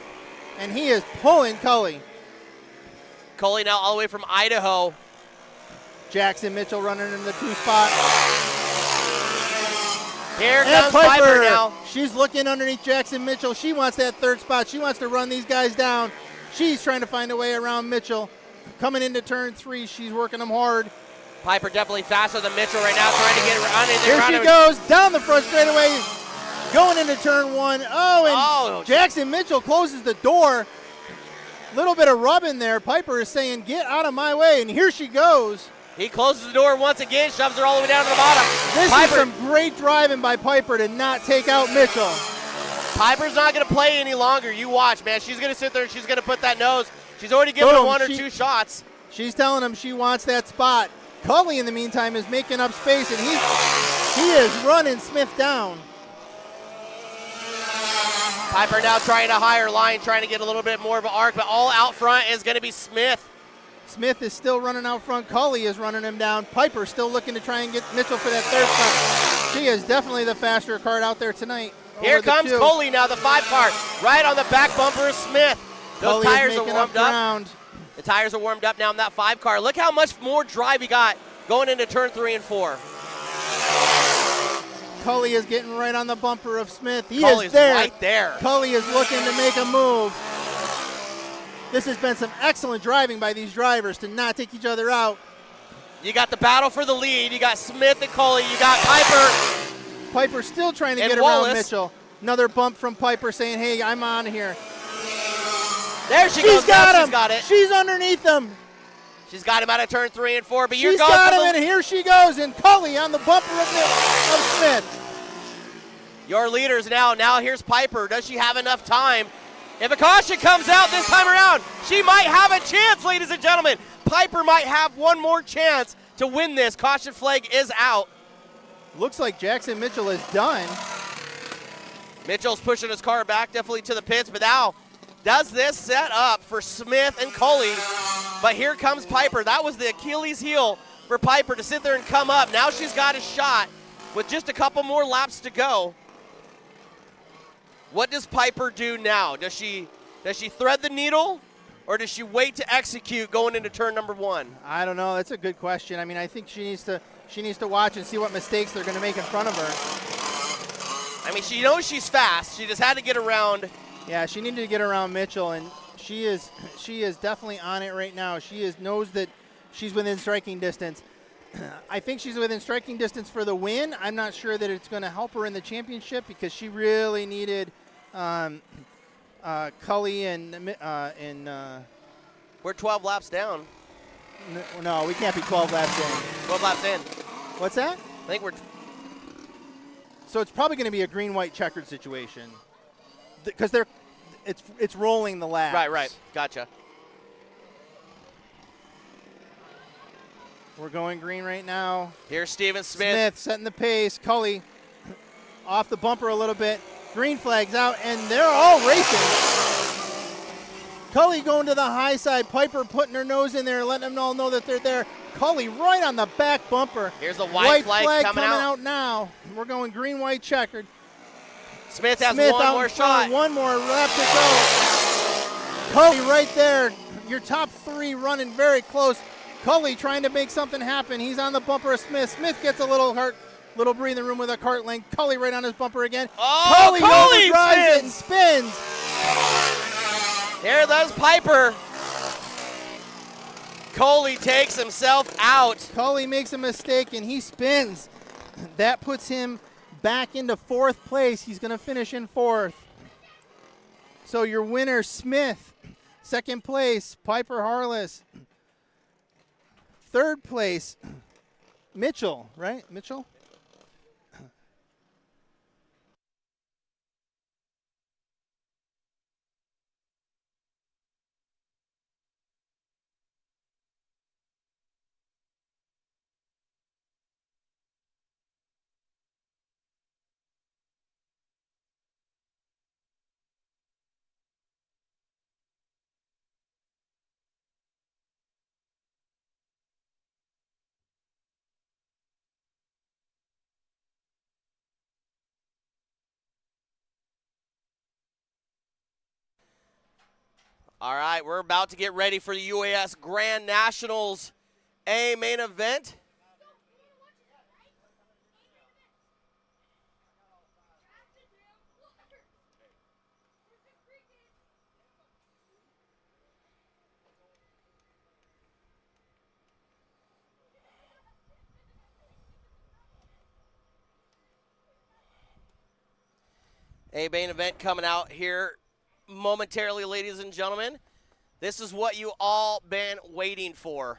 and he is pulling Cully. Cully now all the way from Idaho. Jackson Mitchell running in the 2 spot. Here comes Piper now. She's looking underneath Jackson Mitchell. She wants that 3rd spot. She wants to run these guys down. She's trying to find a way around Mitchell. Coming into turn 3, she's working them hard. Piper definitely faster than Mitchell right now, trying to get around it. Here she goes, down the front straightaway, going into turn 1. Jackson Mitchell closes the door. Little bit of rubbing there. Piper is saying, get out of my way, and here she goes. He closes the door once again, shoves her all the way down to the bottom. This is some great driving by Piper to not take out Mitchell. Piper's not going to play any longer. You watch, man. She's going to sit there and she's going to put that nose. She's already given him 1 or 2 shots. She's telling him she wants that spot. Cully, in the meantime, is making up space, and he is running Smith down. Piper now trying a higher line, trying to get a little bit more of an arc, but all out front is going to be Smith. Smith is still running out front. Cully is running him down. Piper still looking to try and get Mitchell for that 3rd spot. She is definitely the faster Kart out there tonight. Here comes Coley now, the 5 car, right on the back bumper of Smith. Those tires are warmed up. The tires are warmed up now in that 5 car. Look how much more drive he got going into turn 3 and 4. Cully is getting right on the bumper of Smith. He Cully's is there. Right there. Cully is looking to make a move. This has been some excellent driving by these drivers to not take each other out. You got the battle for the lead. You got Smith and Cully. You got Piper. Piper still trying to get Wallace. around Mitchell. Another bump from Piper saying, hey, I'm on here. There she goes. She's got him. She's got it. She's underneath him. She's got him out of turn 3 and 4. But she's got him, and here she goes. And Cully on the bumper of Smith. Your leaders now. Now here's Piper. Does she have enough time? If a caution comes out this time around, she might have a chance, ladies and gentlemen. Piper might have one more chance to win this. Caution flag is out. Looks like Jackson Mitchell is done. Mitchell's pushing his car back definitely to the pits, but now does this set up for Smith and Cully. But here comes Piper. That was the Achilles heel for Piper to sit there and come up. Now she's got a shot with just a couple more laps to go. What does Piper do now? Does she thread the needle, or does she wait to execute going into turn number 1? I don't know. That's a good question. I mean, I think she needs to watch and see what mistakes they're going to make in front of her. I mean, she knows she's fast. She just had to get around. Yeah, she needed to get around Mitchell, and she is definitely on it right now. She knows that she's within striking distance. I think she's within striking distance for the win. I'm not sure that it's going to help her in the championship because she really needed Cully and we're 12 laps down. No, we can't be 12 laps in. 12 laps in. What's that? I think we're. So it's probably going to be a green-white checkered situation because it's rolling the laps. Right. Gotcha. We're going green right now. Here's Steven Smith. Setting the pace. Cully off the bumper a little bit. Green flag's out, and they're all racing. Cully going to the high side. Piper putting her nose in there, letting them all know that they're there. Cully right on the back bumper. Here's the white flag coming out now. We're going green, white, checkered. Smith has one more shot. One more lap to go. Cully right there. Your top 3 running very close. Cully trying to make something happen. He's on the bumper of Smith. Smith gets a little breathing room with a cart length. Cully right on his bumper again. Cully overdrives it and spins. There goes Piper. Cully takes himself out. Cully makes a mistake and he spins. That puts him back into 4th place. He's going to finish in 4th. So your winner, Smith. 2nd place, Piper Harless. third place, Mitchell, right? Mitchell? All right, we're about to get ready for the UAS Grand Nationals A main event. A main event coming out here momentarily, ladies and gentlemen. This is what you all been waiting for.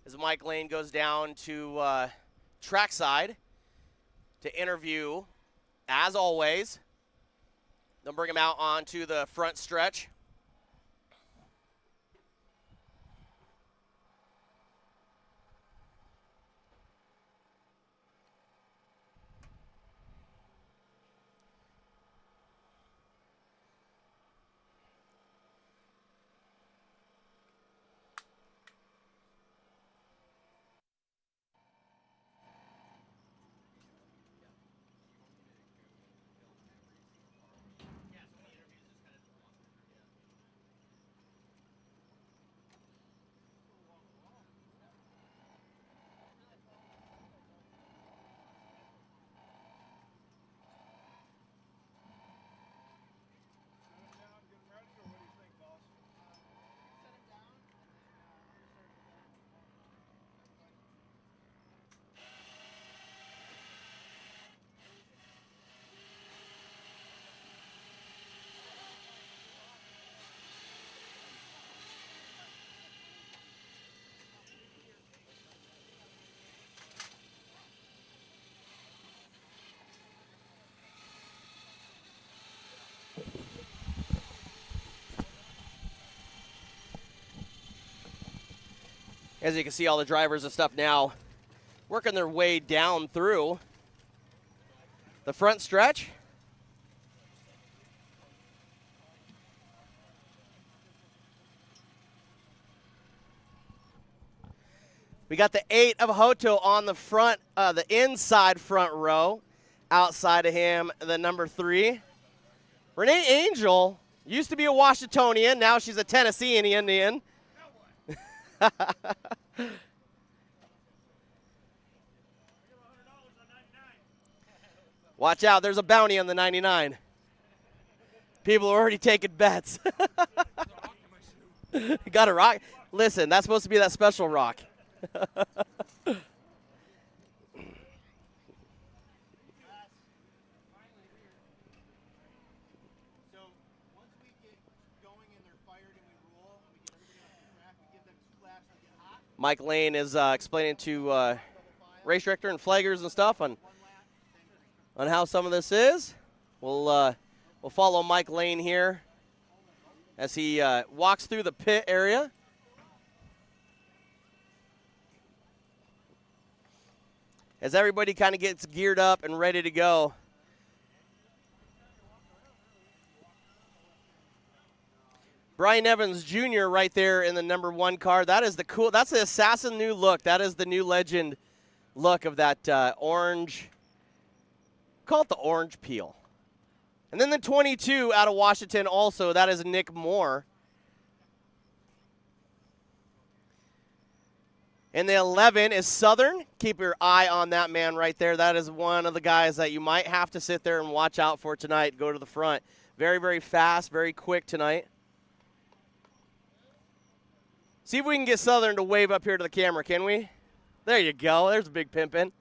As Mike Lane goes down to trackside to interview, as always. They'll bring him out onto the front stretch. As you can see, all the drivers and stuff now working their way down through the front stretch. We got the 8 of Hoto on the front, the inside front row. Outside of him, the number 3. Renee Angel used to be a Washingtonian. Now she's a Tennessean Indian. Watch out, there's a bounty on the 99. People are already taking bets. Got a rock? Listen, that's supposed to be that special rock. Mike Lane is explaining to race director and flaggers and stuff on how some of this is. We'll follow Mike Lane here as he walks through the pit area. As everybody kind of gets geared up and ready to go. Brian Evans Jr. right there in the number 1 car. That is that's the assassin new look. That is the new legend look of that orange. Call it the orange peel. And then the 22 out of Washington also. That is Nick Moore. And the 11 is Southern. Keep your eye on that man right there. That is one of the guys that you might have to sit there and watch out for tonight. Go to the front. Very, very fast, very quick tonight. See if we can get Southern to wave up here to the camera, can we? There you go. There's a big pimpin'.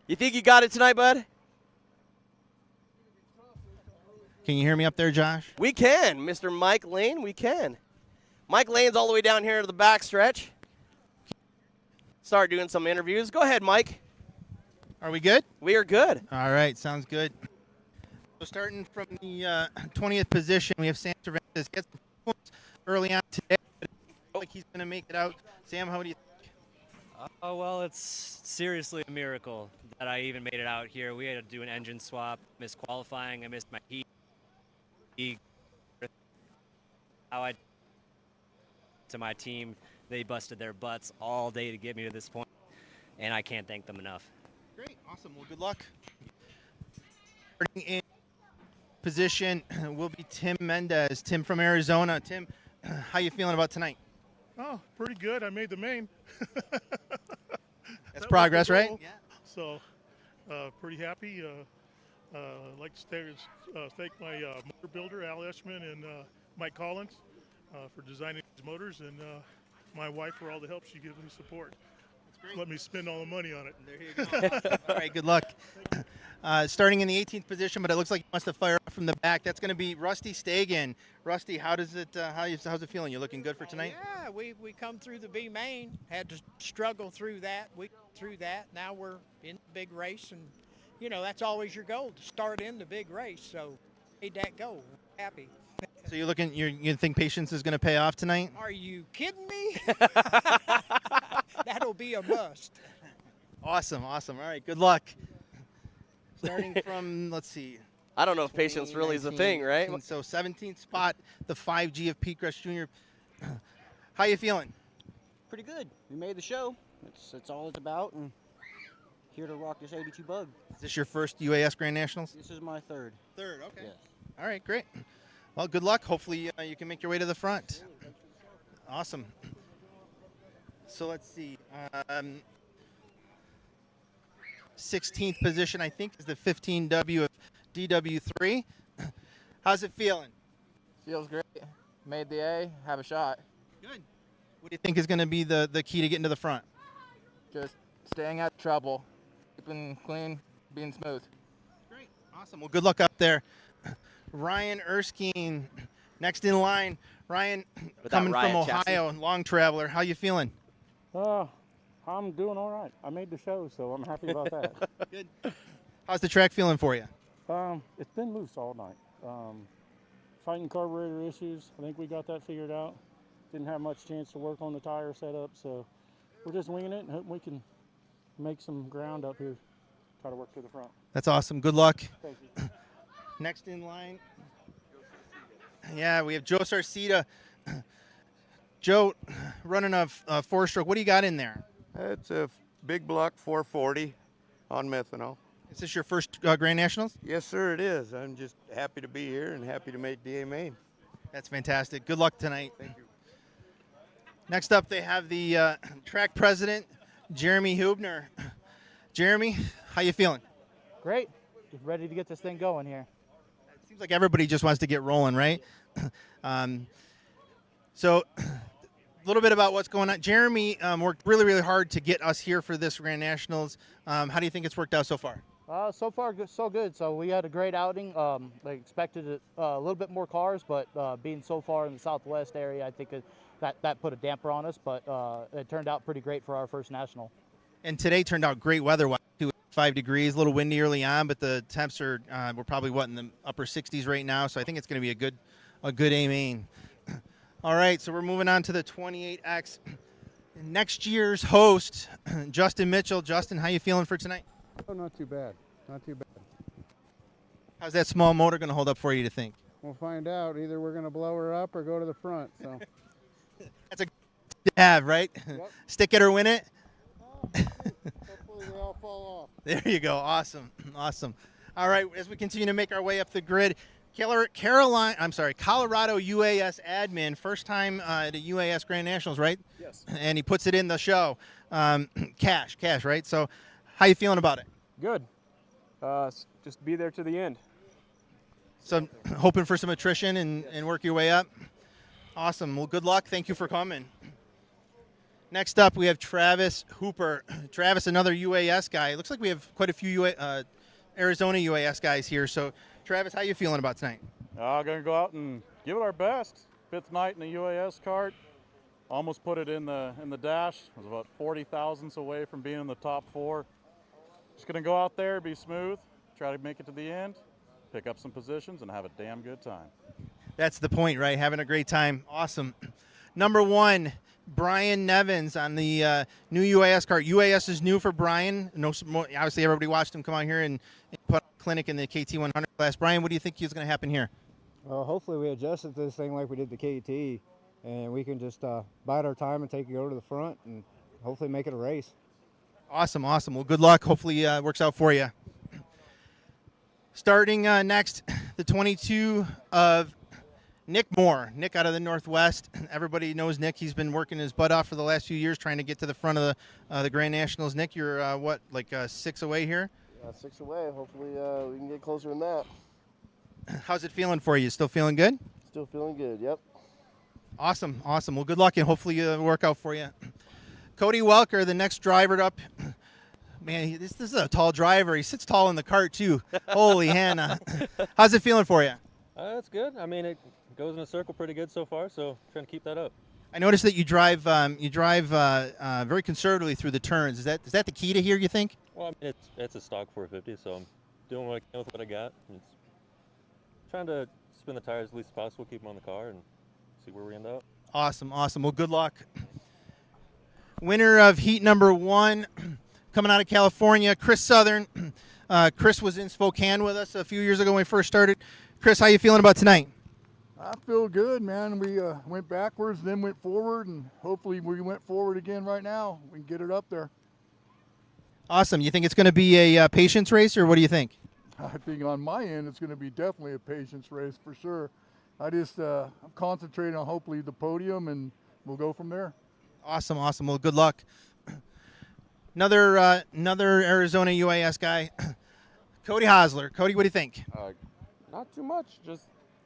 You think you got it tonight, bud? Can you hear me up there, Josh? We can, Mr. Mike Lane. We can. Mike Lane's all the way down here to the back stretch. Start doing some interviews. Go ahead, Mike. Are we good? We are good. All right, sounds good. So starting from the 20th position, we have Sam Cervantes. Gets some points early on today. But it looks like he's going to make it out. Sam, how do you think? Oh, well, it's seriously a miracle that I even made it out here. We had to do an engine swap, missed qualifying, I missed my heat. How I to my team, they busted their butts all day to get me to this point, and I can't thank them enough. Great, awesome. Well, good luck. Starting in position will be Tim Mendez. Tim from Arizona. Tim, how you feeling about tonight? Oh, pretty good. I made the main. That's progress, right? Yeah. So, pretty happy. I'd like to thank my motor builder, Al Eschman, and Mike Collins for designing these motors, and my wife for all the help she gives me support. Let me spend all the money on it. There you go. All right, good luck. Starting in the 18th position, but it looks like he wants to fire up from the back. That's going to be Rusty Stagen. Rusty, how's it feeling? You looking good for tonight? Yeah, we come through the B main, had to struggle through that. We through that. Now we're in the big race, and you know that's always your goal, to start in the big race. So made that goal. Happy. So you think patience is going to pay off tonight? Are you kidding me? That'll be a must. Awesome. All right, good luck. Starting from, let's see. I don't know if patience really is a thing, right? So 17th spot, the 5G of Pete Grush Jr. How you feeling? Pretty good. We made the show. That's all it's about, and here to rock this 82 bug. Is this your first UAS Grand Nationals? This is my third. Third, okay. Yes. All right, great. Well, good luck. Hopefully you can make your way to the front. Awesome. So let's see. 16th position, I think, is the 15W of DW3. How's it feeling? Feels great. Made the A, have a shot. Good. What do you think is going to be the key to getting to the front? Just staying out of trouble, keeping clean, being smooth. Great. Awesome. Well, good luck up there. Ryan Erskine, next in line. Ryan, coming from Ohio, long traveler. How you feeling? I'm doing all right. I made the show, so I'm happy about that. Good. How's the track feeling for you? It's been loose all night. Fighting carburetor issues. I think we got that figured out. Didn't have much chance to work on the tire setup, so we're just winging it and hoping we can make some ground up here. Try to work to the front. That's awesome. Good luck. Thank you. Next in line. Yeah, we have Joe Sarcita. Joe, running a four-stroke. What do you got in there? It's a big block 440 on methanol. Is this your first Grand Nationals? Yes, sir, it is. I'm just happy to be here and happy to make DA main. That's fantastic. Good luck tonight. Thank you. Next up, they have the track president, Jeremy Hubner. Jeremy, how you feeling? Great. Just ready to get this thing going here. It seems like everybody just wants to get rolling, right? So a little bit about what's going on. Jeremy worked really, really hard to get us here for this Grand Nationals. How do you think it's worked out so far? So far, so good. So we had a great outing. I expected a little bit more cars, but being so far in the Southwest area, I think that put a damper on us. But it turned out pretty great for our first National. And today turned out great weather-wise, 5 degrees, a little windy early on, but the temps are we're probably in the upper 60s right now. So I think it's going to be a good A main. All right, so we're moving on to the 28X. Next year's host, Justin Mitchell. Justin, how you feeling for tonight? Oh, not too bad. Not too bad. How's that small motor going to hold up for you, to think? We'll find out. Either we're going to blow her up or go to the front. So that's a good to have, right? Yep. Stick it or win it. Hopefully they all fall off. There you go. Awesome. Awesome. All right, as we continue to make our way up the grid, Colorado UAS admin, first time at a UAS Grand Nationals, right? Yes. And he puts it in the show. Cash, right? So how you feeling about it? Good. Just be there to the end. So hoping for some attrition and work your way up? Awesome. Well, good luck. Thank you for coming. Next up, we have Travis Hooper. Travis, another UAS guy. It looks like we have quite a few Arizona UAS guys here. So, Travis, how you feeling about tonight? Going to go out and give it our best. fifth night in the UAS kart. Almost put it in the dash. It was about 40 thousandths away from being in the top 4. Just gonna go out there, be smooth, try to make it to the end, pick up some positions, and have a damn good time. That's the point, right? Having a great time. Awesome. Number 1, Brian Nevins on the new UAS kart. UAS is new for Brian. No, obviously, everybody watched him come out here and put on a clinic in the KT100 class. Brian, what do you think is going to happen here? Well, hopefully we adjusted this thing like we did the KT, and we can just bide our time and take it over to the front and hopefully make it a race. Awesome, awesome. Well, good luck. Hopefully it works out for you. Starting next, the 22 of Nick Moore. Nick out of the Northwest. Everybody knows Nick. He's been working his butt off for the last few years trying to get to the front of the Grand Nationals. Nick, you're what, like 6 away here? 6 away. Hopefully we can get closer than that. How's it feeling for you? Still feeling good? Still feeling good, yep. Awesome, awesome. Well, good luck, and hopefully it'll work out for you. Cody Welker, the next driver up. Man, this is a tall driver. He sits tall in the cart, too. Holy Hannah. How's it feeling for you? It's good. I mean, it goes in a circle pretty good so far, so trying to keep that up. I noticed that you drive very conservatively through the turns. Is that the key to here, you think? Well, I mean, it's a stock 450, so I'm doing what I can with what I got. It's trying to spin the tires as least as possible, keep them on the car, and see where we end up. Awesome, awesome. Well, good luck. Winner of heat number 1, coming out of California, Chris Southern. Chris was in Spokane with us a few years ago when we first started. Chris, how you feeling about tonight? I feel good, man. We went backwards, then went forward, and hopefully we went forward again right now. We can get it up there. Awesome. You think it's going to be a patience race, or what do you think? I think on my end, it's going to be definitely a patience race for sure. I'm concentrating on hopefully the podium, and we'll go from there. Awesome, awesome. Well, good luck. Another Arizona UAS guy, Cody Hosler. Cody, what do you think? Not too much. Just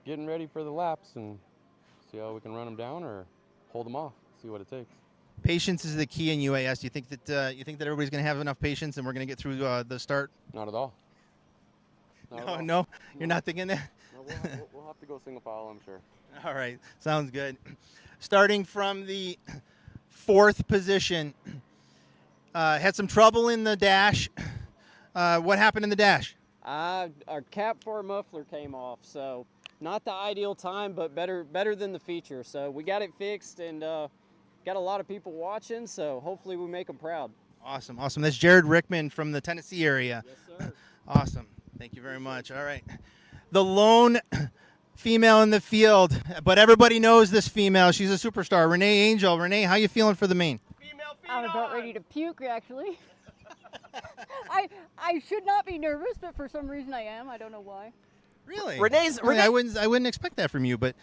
getting ready for the laps and see how we can run them down or hold them off. See what it takes. Patience is the key in UAS. Do you think that everybody's going to have enough patience and we're going to get through the start? Not at all. No, you're not thinking that. No, we'll have to go single file, I'm sure. All right, sounds good. Starting from the 4th position, had some trouble in the dash. What happened in the dash? Our cap 4 muffler came off, so not the ideal time, but better than the feature. So we got it fixed and got a lot of people watching, so hopefully we make them proud. Awesome, awesome. That's Jared Rickman from the Tennessee area. Yes, sir. Awesome. Thank you very much. All right. The lone female in the field, but everybody knows this female. She's a superstar, Renee Angel. Renee, how you feeling for the main? I'm about ready to puke, actually. I should not be nervous, but for some reason I am. I don't know why. Really? Renee. I wouldn't expect that from you, but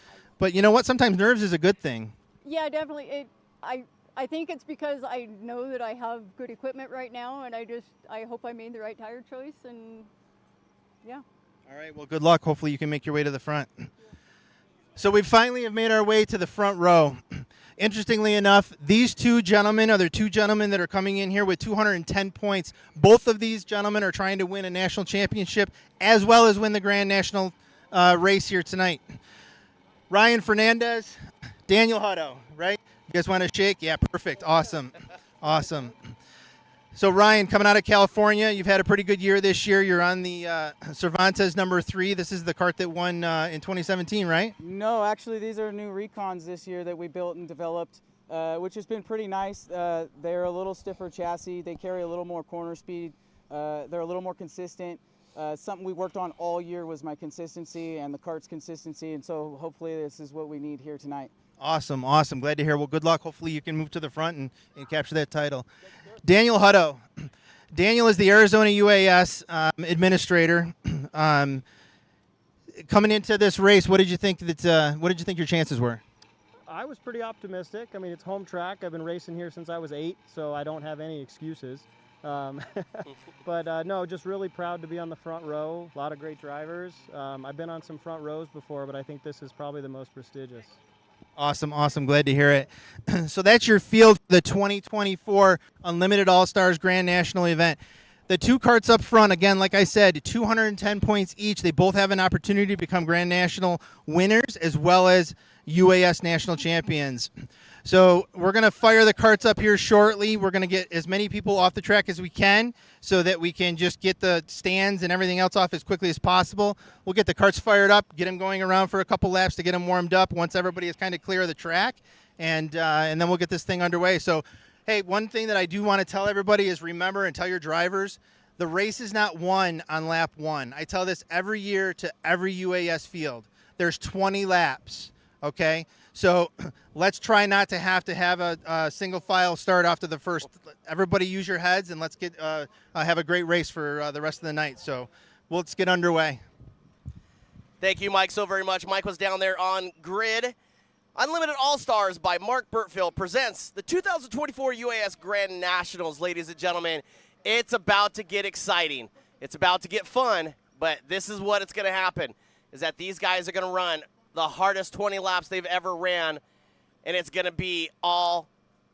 you know what? Sometimes nerves is a good thing. Yeah, definitely. I think it's because I know that I have good equipment right now, and I hope I made the right tire choice, and yeah. All right, well, good luck. Hopefully you can make your way to the front. So we finally have made our way to the front row. Interestingly enough, these 2 gentlemen are the 2 gentlemen that are coming in here with 210 points. Both of these gentlemen are trying to win a national championship as well as win the Grand National race here tonight. Ryan Fernandez, Daniel Hutto, right? You guys want to shake? Yeah, perfect. Awesome. Awesome. So, Ryan, coming out of California, you've had a pretty good year this year. You're on the Cervantes number 3. This is the kart that won in 2017, right? No, actually, these are new Recons this year that we built and developed, which has been pretty nice. They're a little stiffer chassis. They carry a little more corner speed. They're a little more consistent. Something we worked on all year was my consistency and the kart's consistency, and so hopefully this is what we need here tonight. Awesome, awesome. Glad to hear. Well, good luck. Hopefully you can move to the front and capture that title. Daniel Hutto. Daniel is the Arizona UAS administrator. Coming into this race, what did you think your chances were? I was pretty optimistic. I mean, it's home track. I've been racing here since I was 8, so I don't have any excuses. But no, just really proud to be on the front row. A lot of great drivers. I've been on some front rows before, but I think this is probably the most prestigious. Awesome, awesome. Glad to hear it. So that's your field for the 2024 Unlimited All-Stars Grand National event. The two karts up front, again, like I said, 210 points each. They both have an opportunity to become Grand National winners as well as UAS national champions. So we're going to fire the karts up here shortly. We're going to get as many people off the track as we can so that we can just get the stands and everything else off as quickly as possible. We'll get the karts fired up, get them going around for a couple laps to get them warmed up once everybody is kind of clear of the track, and then we'll get this thing underway. So, hey, one thing that I do want to tell everybody is remember and tell your drivers, the race is not won on lap 1. I tell this every year to every UAS field. There's 20 laps, okay? So let's try not to have a single file start off to the first. Everybody use your heads, and let's get have a great race for the rest of the night. So let's get underway. Thank you, Mike, so very much. Mike was down there on grid. Unlimited All-Stars by Mark Burtfield presents the 2024 UAS Grand Nationals, ladies and gentlemen. It's about to get exciting. It's about to get fun, but this is what it's going to happen, is that these guys are going to run the hardest 20 laps they've ever ran, and it's going to be all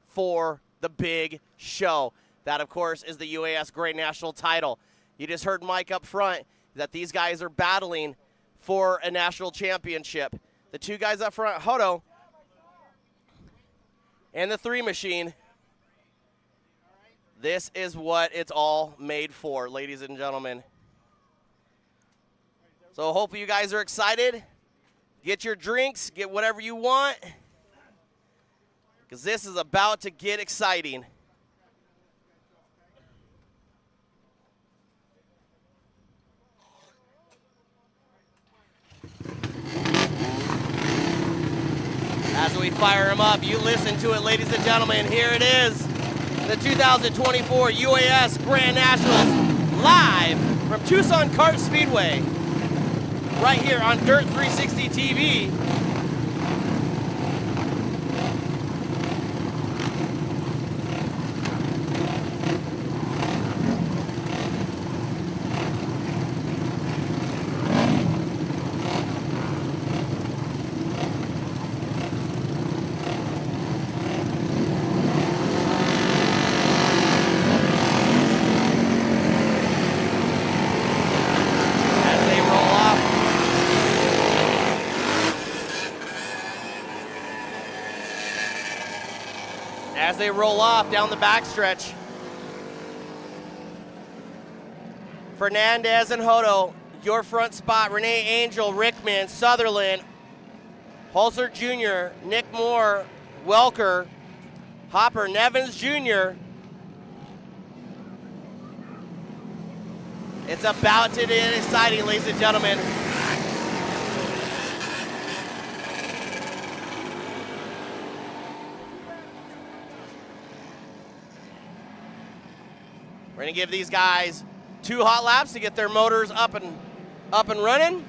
for the big show. That, of course, is the UAS Grand National title. You just heard Mike up front that these guys are battling for a national championship. The two guys up front, Hodo and the 3 Machine, this is what it's all made for, ladies and gentlemen. So hopefully you guys are excited. Get your drinks, get whatever you want, because this is about to get exciting. As we fire them up, you listen to it, ladies and gentlemen. Here it is, the 2024 UAS Grand Nationals, live from Tucson Kart Speedway, right here on Dirt 360 TV. As they roll off down the backstretch, Fernandez and Hodo, your front spot, Renee Angel, Rickman, Sutherland, Holzer Jr., Nick Moore, Welker, Hopper, Nevins Jr. It's about to get exciting, ladies and gentlemen. We're going to give these guys 2 hot laps to get their motors up and running.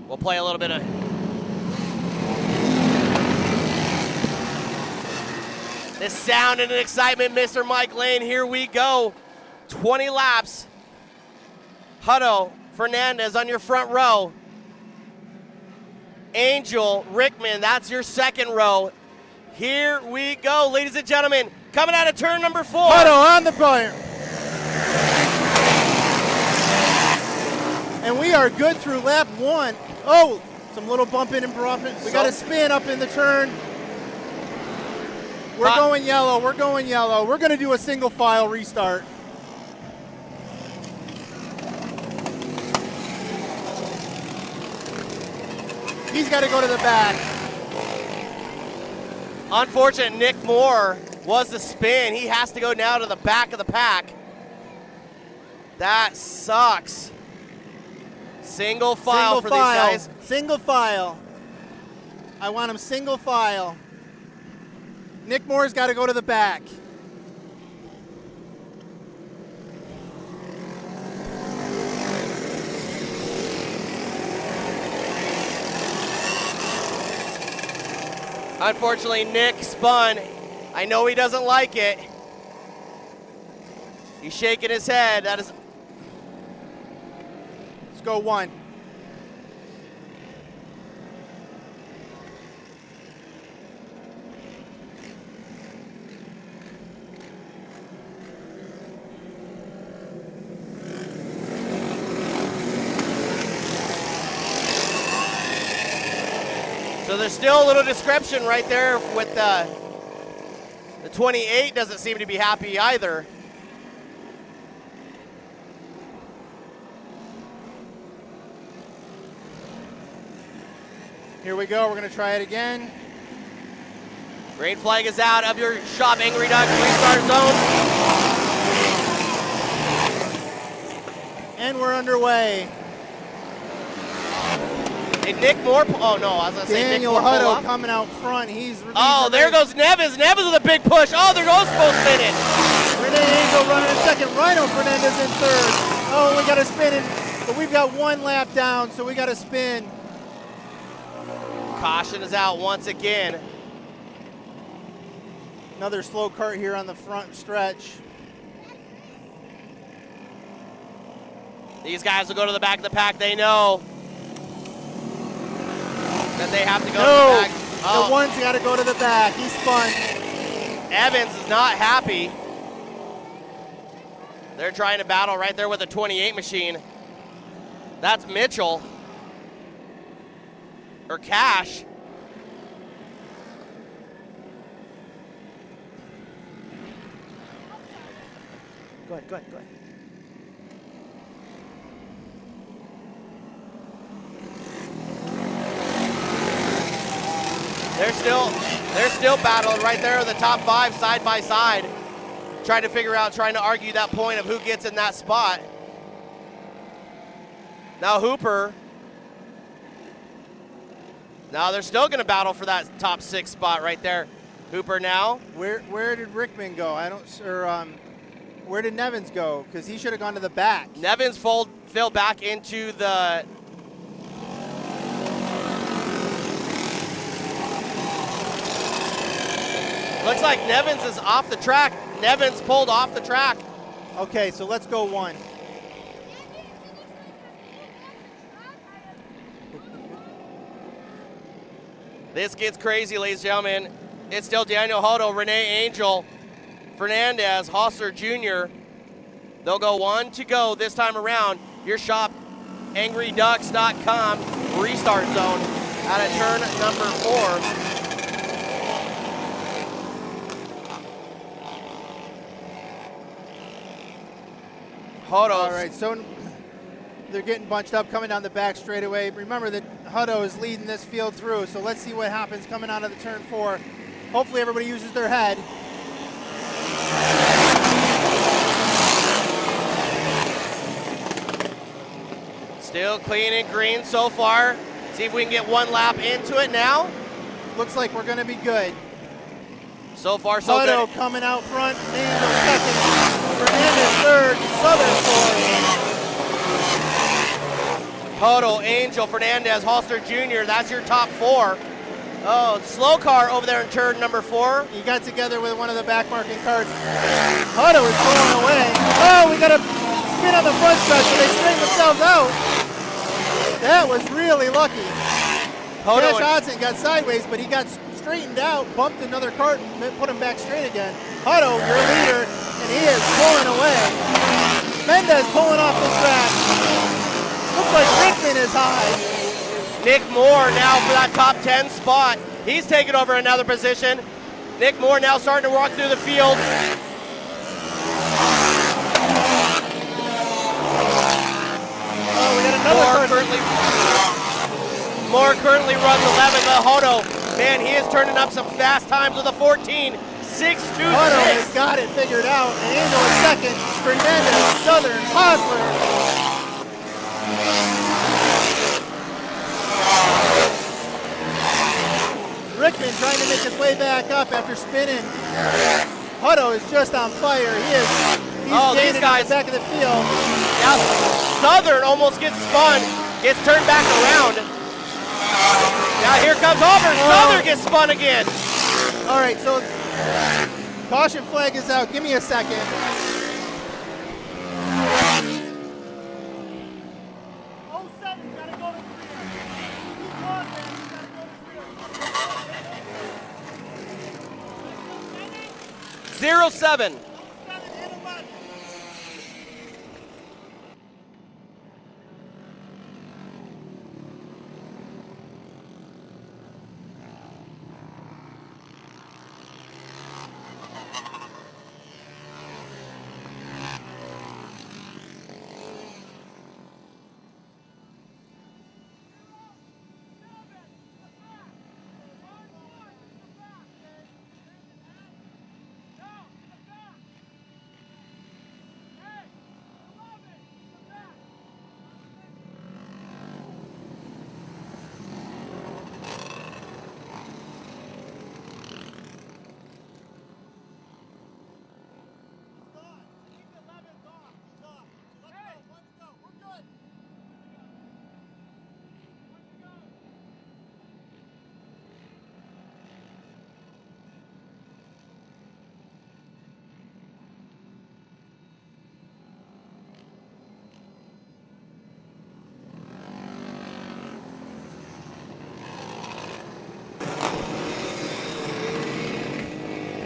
We'll play a little bit of this sound and excitement, Mr. Mike Lane. Here we go. 20 laps. Hutto, Fernandez on your front row. Angel, Rickman, that's your second row. Here we go, ladies and gentlemen. Coming out of turn number 4. Hutto on the fire. And we are good through lap 1. Oh, some little bumping and bumping. We got a spin up in the turn. We're going yellow. We're going yellow. We're going to do a single file restart. He's got to go to the back. Unfortunate, Nick Moore was the spin. He has to go now to the back of the pack. That sucks. Single file for these guys. Single file. I want him single file. Nick Moore's got to go to the back. Unfortunately, Nick spun. I know he doesn't like it. He's shaking his head. That is. Let's go 1. So there's still a little description right there with the 28 doesn't seem to be happy either. Here we go. We're going to try it again. Green flag is out of your shop. Angry Duck restart zone. And we're underway. Did Nick Moore? Oh no, I was going to say Nick Daniel Moore pull Hutto up. coming out front. He's Oh, there goes Nevins. Nevins with a big push. Oh, they're both supposed to spin it. Renee Angel running in second. Rhino Fernandez in third. Oh, we got to spin it. But we've got 1 lap down, so we got to spin. Caution is out once again. Another slow cart here on the front stretch. These guys will go to the back of the pack. They know that they have to go to No, the back. Oh. the one's got to go to the back. He spun. Evans is not happy. They're trying to battle right there with the 28 machine. That's Mitchell. Or Cash. Go ahead, go ahead, go ahead. They're still battling right there in the top 5 side by side. Trying to argue that point of who gets in that spot. Now Hooper. Now they're still going to battle for that top 6 spot right there. Hooper now. Where did Rickman go? Where did Nevins go? Because he should have gone to the back. Nevins fell back into the. Looks like Nevins is off the track. Nevins pulled off the track. Okay, so let's go 1. This gets crazy, ladies and gentlemen. It's still Daniel Hutto, Renee Angel, Fernandez, Hostler Jr. They'll go 1 to go this time around. Your shop, angryducks.com, restart zone out of turn number 4. All right, so they're getting bunched up coming down the back straightaway. Remember that Hutto is leading this field through, so let's see what happens coming out of the turn 4. Hopefully everybody uses their head. Still clean and green so far. See if we can get 1 lap into it now. Looks like we're going to be good. So far, so Hutto good. coming out front, Angel second, Fernandez third, Southern fourth. Hutto, Angel, Fernandez, Holster Jr., that's your top 4. Oh, slow car over there in turn number 4. He got together with one of the back marking carts. Hutto is pulling away. Oh, we got a spin on the front stretch, so they straighten themselves out. That was really lucky. Cash Hodson got sideways, but he got straightened out, bumped another cart, and put him back straight again. Hutto, your leader, and he is pulling away. Mendez pulling off the track. Looks like Rickman is high. Nick Moore now for that top 10 spot. He's taken over another position. Nick Moore now starting to walk through the field. Oh, we got another Moore currently runs 11th. Hutto, man, he is turning up some fast times with a 14. 6-2-6. Hutto has got it figured out. And Angel is second. Fernandez, Southern, Hosler. Rickman trying to make his way back up after spinning. Hutto is just on fire. He's these guys the back of the field. Yeah, Southern almost gets spun, gets turned back around. Now here here comes Auburn. Southern gets spun again. All right, so caution flag is out. Give me a second. Zero 7.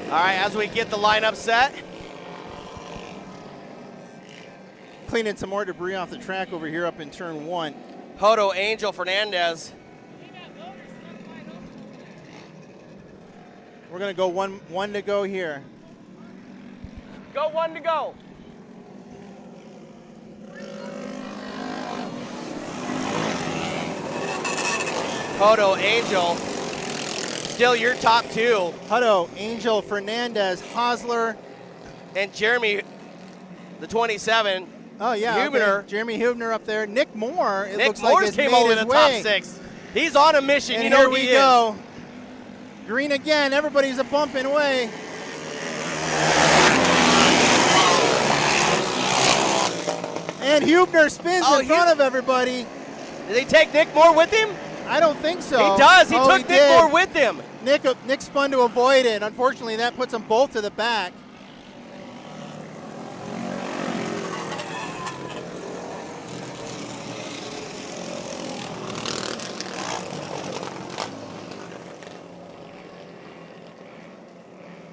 All right, as we get the lineup set. Cleaning some more debris off the track over here up in turn 1. Hodo, Angel, Fernandez. We're going to go one to go here. Go 1 to go. Hodo, Angel. Still your top 2. Hutto, Angel, Fernandez, Hosler. And Jeremy, the 27. Oh, yeah. Huebner. Okay. Jeremy Huebner up there. Nick Moore, it Nick looks Moore's like has came made over his the way. top 6. He's on a mission. And you know here he we is. go. Green again. Everybody's a bumping away. And Huebner spins in front of everybody. Did he take Nick Moore with him? I don't think so. He does. He Oh, took Nick did. Moore with him. Nick spun to avoid it. Unfortunately, that puts them both to the back.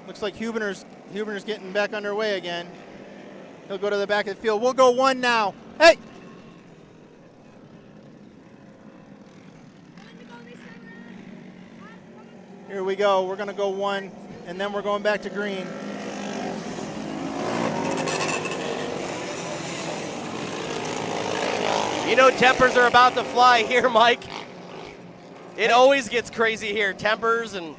Looks like Huebner's getting back underway again. He'll go to the back of the field. We'll go 1 now. Hey! Here we go. We're going to go 1, and then we're going back to green. You know tempers are about to fly here, Mike. It always gets crazy here. Tempers and...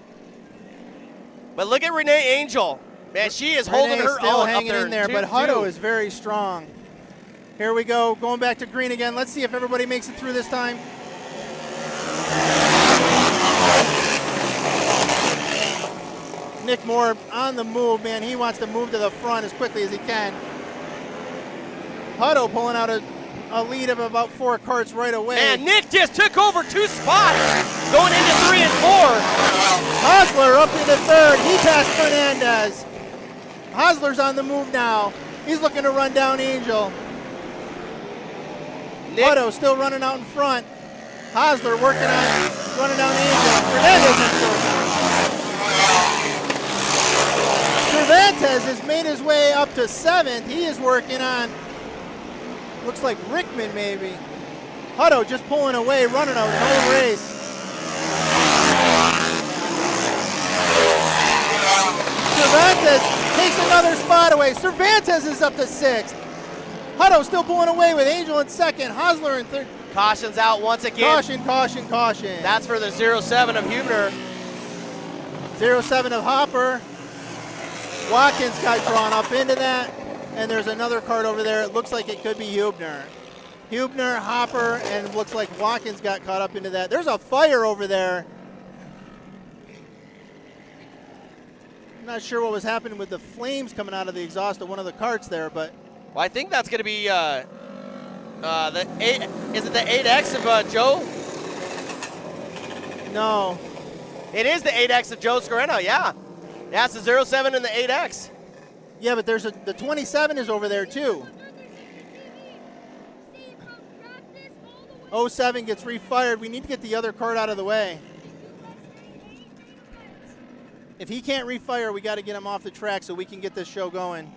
But look at Renee Angel. Man, she is holding her still own hanging up there in there, but 2-2. Hutto is very strong. Here we go, going back to green again. Let's see if everybody makes it through this time. Nick Moore on the move, man. He wants to move to the front as quickly as he can. Hutto pulling out a lead of about 4 carts right away. And Nick just took over 2 spots, going into 3 and 4. Hosler up into 3rd. He passed Fernandez. Hosler's on the move now. He's looking to run down Angel. Hutto still running out in front. Hosler working on running down Angel. Fernandez is Cervantes has made his way up to 7th. He is working on, looks like Rickman maybe. Hutto just pulling away, running out the whole race. Cervantes takes another spot away. Cervantes is up to 6th. Hutto still pulling away with Angel in 2nd. Hosler in 3rd. Caution's out once again. Caution, caution, caution. That's for the 07 of Huebner. 07 of Hopper. Watkins got drawn up into that. And there's another cart over there. It looks like it could be Huebner. Huebner, Hopper, and looks like Watkins got caught up into that. There's a fire over there. I'm not sure what was happening with the flames coming out of the exhaust of one of the carts there, but. Well, I think that's going to be the 8. Is it the 8X of Joe? No. It is the 8X of Joe Scareno, yeah. That's the 07 and the 8X. Yeah, but there's the 27 is over there too. 07 gets refired. We need to get the other cart out of the way. If he can't refire, we got to get him off the track so we can get this show going.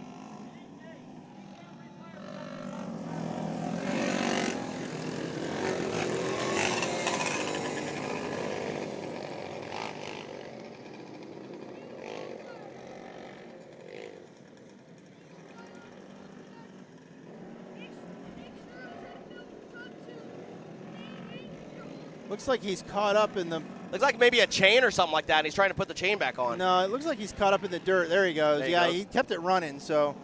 Looks like he's caught up in the... Looks like maybe a chain or something like that, and he's trying to put the chain back on. No, it looks like he's caught up in the dirt. There he goes. There he Yeah, goes. he kept it running, so...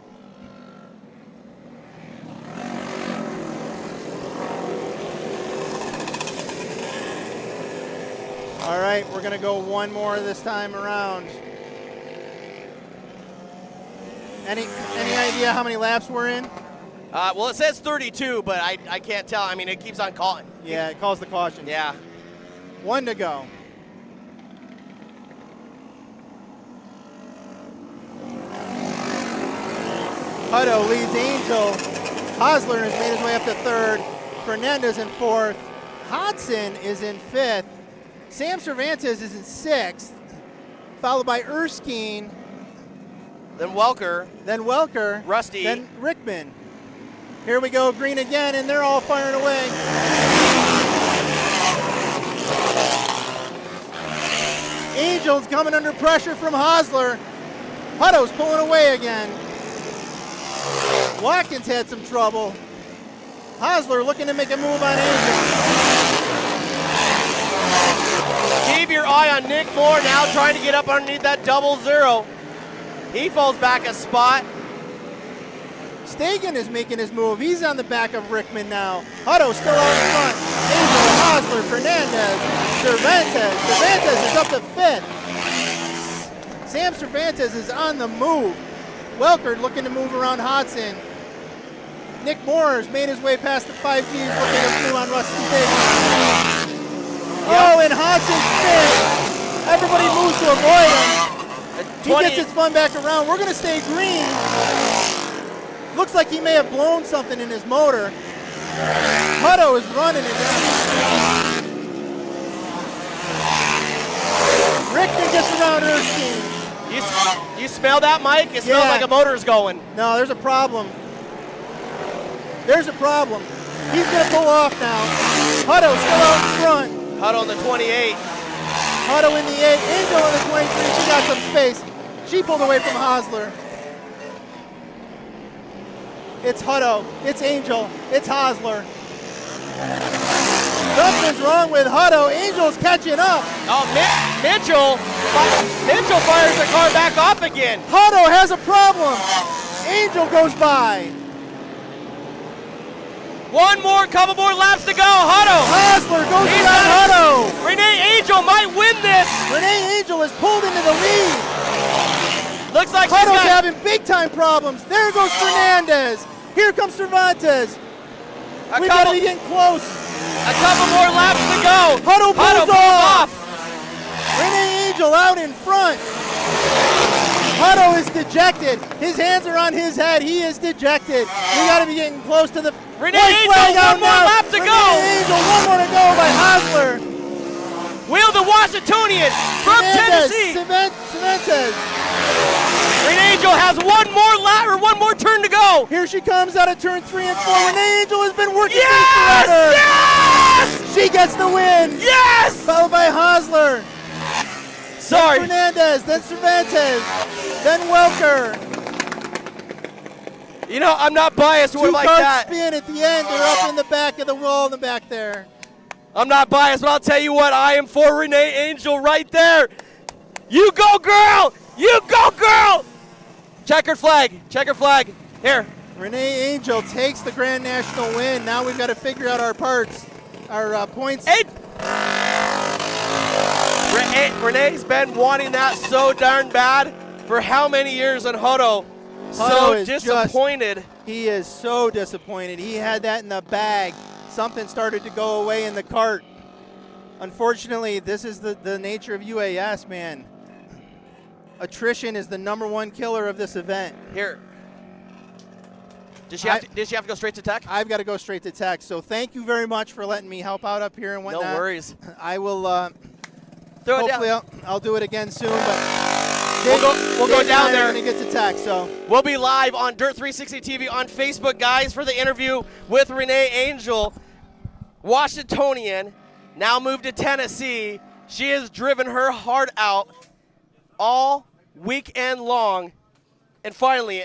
All right, we're going to go one more this time around. Any idea how many laps we're in? Well, it says 32, but I can't tell. I mean, it keeps on calling. Yeah, it calls the caution. Yeah. 1 to go. Hutto leads Angel. Hosler has made his way up to third. Fernandez in fourth. Hodson is in fifth. Sam Cervantes is in sixth, followed by Erskine. Then Welker. Then Welker. Rusty. Then Rickman. Here we go, green again, and they're all firing away. Angel's coming under pressure from Hosler. Hutto's pulling away again. Watkins had some trouble. Hosler looking to make a move on Angel. Keep your eye on Nick Moore now trying to get up underneath that 00. He falls back a spot. Stagan is making his move. He's on the back of Rickman now. Hutto still out in front. Angel, Hosler, Fernandez, Cervantes. Cervantes is up to fifth. Sam Cervantes is on the move. Welker looking to move around Hodson. Nick Moore has made his way past the 5Gs looking to move on Rusty Stagan. Oh, and Hodson spins. Everybody moves to avoid him. He gets his spun back around. We're going to stay green. Looks like he may have blown something in his motor. Hutto is running it down. Rickman gets around Erskine. You smell that, Mike? It smells like a motor's going. No, there's a problem. There's a problem. He's going to pull off now. Hutto still out in front. Hutto in the 28. Hutto in the 8. Angel in the 23. She got some space. She pulled away from Hosler. It's Hutto. It's Angel. It's Hosler. Something's wrong with Hutto. Angel's catching up. Oh, Mitchell fires the car back off again. Hutto has a problem. Angel goes by. One more, couple more laps to go. Hutto. Hosler goes around Hutto. Renee Angel might win this. Renee Angel is pulled into the lead. Looks like Hutto's having big time problems. There goes Fernandez. Here comes Cervantes. We got to be getting close. A couple more laps to go. Hutto pulls off. off. Renee Angel out in front. Hutto is dejected. His hands are on his head. He is dejected. We got to be getting close to the Renee white Angel, flag out one more now. lap to go. Renee Angel, one more to go by Hosler. Will the Washingtonian from Tennessee. Cervantes. Renee Angel has one more lap or one more turn to go. Here she comes out of turn 3 and 4. Renee Angel has been working Yes! forever. Yes! She gets the win. Yes! Followed by Hosler. Sorry. Then Fernandez, then Cervantes, then Welker. You know, I'm not biased with like Two that. carts spin at the end. They're up in the back of the wall in the back there. I'm not biased, but I'll tell you what, I am for Renee Angel right there. You go, girl! You go, girl! Checkered flag. Checkered flag. Here. Renee Angel takes the Grand National win. Now we've got to figure out our parts, our points. Renee's been wanting that so darn bad for how many years on Hutto? So is disappointed. He is so disappointed. He had that in the bag. Something started to go away in the cart. Unfortunately, this is the nature of UAS, man. Attrition is the #1 killer of this event. Here. Does she have to go straight to tech? I've got to go straight to tech. So thank you very much for letting me help out up here and whatnot. No worries. I will. Throw it hopefully, down. I'll do it again soon. But We'll go down there. We're gonna get to tech. So we'll be live on Dirt 360 TV on Facebook, guys, for the interview with Renee Angel, Washingtonian, now moved to Tennessee. She has driven her heart out all weekend long, and finally,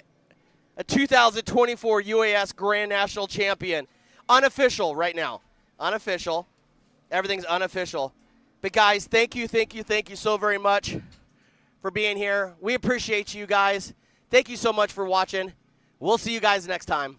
a 2024 UAS Grand National Champion. Unofficial right now. Unofficial. Everything's unofficial. But guys, thank you so very much for being here. We appreciate you guys. Thank you so much for watching. We'll see you guys next time.